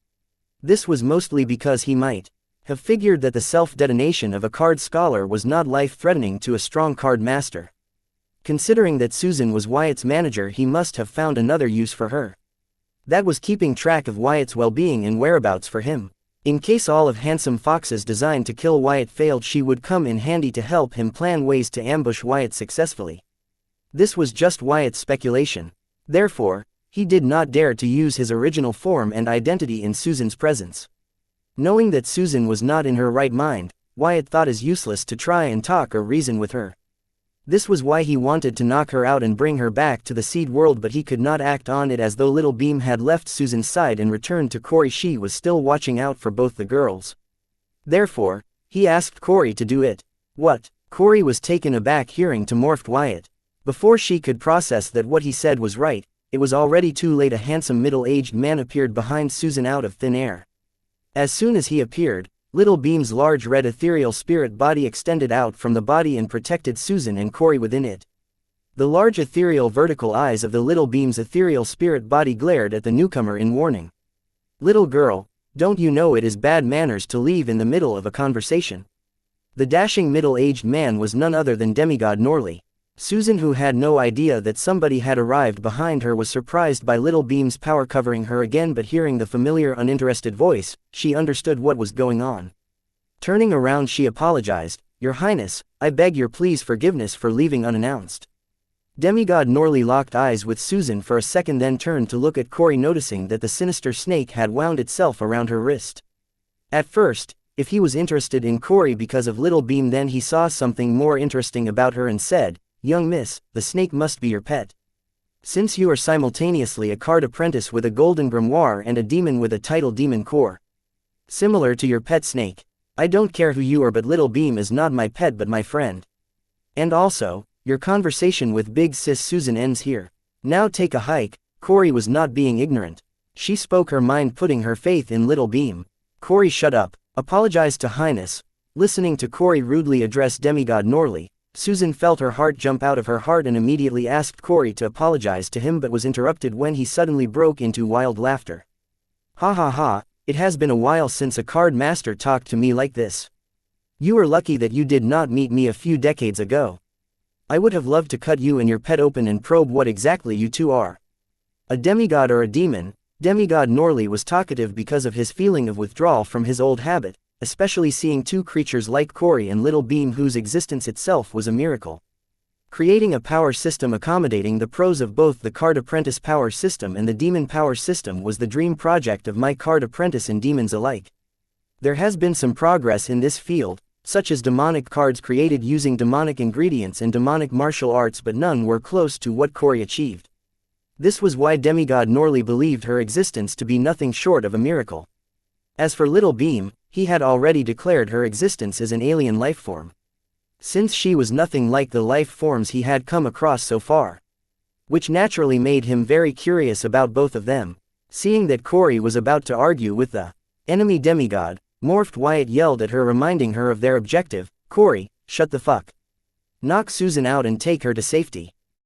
This was mostly because he might have figured that the self-detonation of a card scholar was not life-threatening to a strong card master. Considering that Susan was Wyatt's manager, he must have found another use for her. That was keeping track of Wyatt's well-being and whereabouts for him. In case all of Handsome Fox's design to kill Wyatt failed, she would come in handy to help him plan ways to ambush Wyatt successfully. This was just Wyatt's speculation. Therefore, he did not dare to use his original form and identity in Susan's presence. Knowing that Susan was not in her right mind, Wyatt thought it useless to try and talk or reason with her. This was why he wanted to knock her out and bring her back to the seed world, but he could not act on it as though Little Beam had left Susan's side and returned to Corey. She was still watching out for both the girls. Therefore, he asked Corey to do it. What? Corey was taken aback hearing to morphed Wyatt. Before she could process that what he said was right, it was already too late. A handsome middle-aged man appeared behind Susan out of thin air. As soon as he appeared, Little Beam's large red ethereal spirit body extended out from the body and protected Susan and Corey within it. The large ethereal vertical eyes of the Little Beam's ethereal spirit body glared at the newcomer in warning. "Little girl, don't you know it is bad manners to leave in the middle of a conversation?" The dashing middle-aged man was none other than demigod Norley. Susan, who had no idea that somebody had arrived behind her, was surprised by Little Beam's power covering her again, but hearing the familiar uninterested voice, she understood what was going on. Turning around, she apologized, "Your Highness, I beg your please forgiveness for leaving unannounced." Demigod Norley locked eyes with Susan for a second, then turned to look at Corey, noticing that the sinister snake had wound itself around her wrist. At first, if he was interested in Corey because of Little Beam, then he saw something more interesting about her and said, "Young miss, the snake must be your pet. Since you are simultaneously a card apprentice with a golden grimoire and a demon with a title demon core. Similar to your pet snake. I don't care who you are, but Little Beam is not my pet but my friend. And also, your conversation with Big Sis Susan ends here. Now take a hike." Corey was not being ignorant. She spoke her mind, putting her faith in Little Beam. Corey shut up, apologized to Highness. Listening to Corey rudely address demigod Norley, Susan felt her heart jump out of her heart and immediately asked Corey to apologize to him, but was interrupted when he suddenly broke into wild laughter. "Ha ha ha, It has been a while since a card master talked to me like this. You are lucky that you did not meet me a few decades ago. I would have loved to cut you and your pet open and probe what exactly you two are. A demigod or a demon? Demigod Norley was talkative because of his feeling of withdrawal from his old habit, especially seeing two creatures like Corey and Little Beam whose existence itself was a miracle. Creating a power system accommodating the pros of both the Card Apprentice power system and the Demon power system was the dream project of my Card Apprentice and demons alike. There has been some progress in this field, such as demonic cards created using demonic ingredients and demonic martial arts, but none were close to what Corey achieved. This was why Demigod Norley believed her existence to be nothing short of a miracle. As for Little Beam, he had already declared her existence as an alien life form, since she was nothing like the life forms he had come across so far, which naturally made him very curious about both of them. Seeing that Corey was about to argue with the enemy demigod, Morphed Wyatt yelled at her, reminding her of their objective. Corey, shut the fuck. Knock Susan out and take her to safety.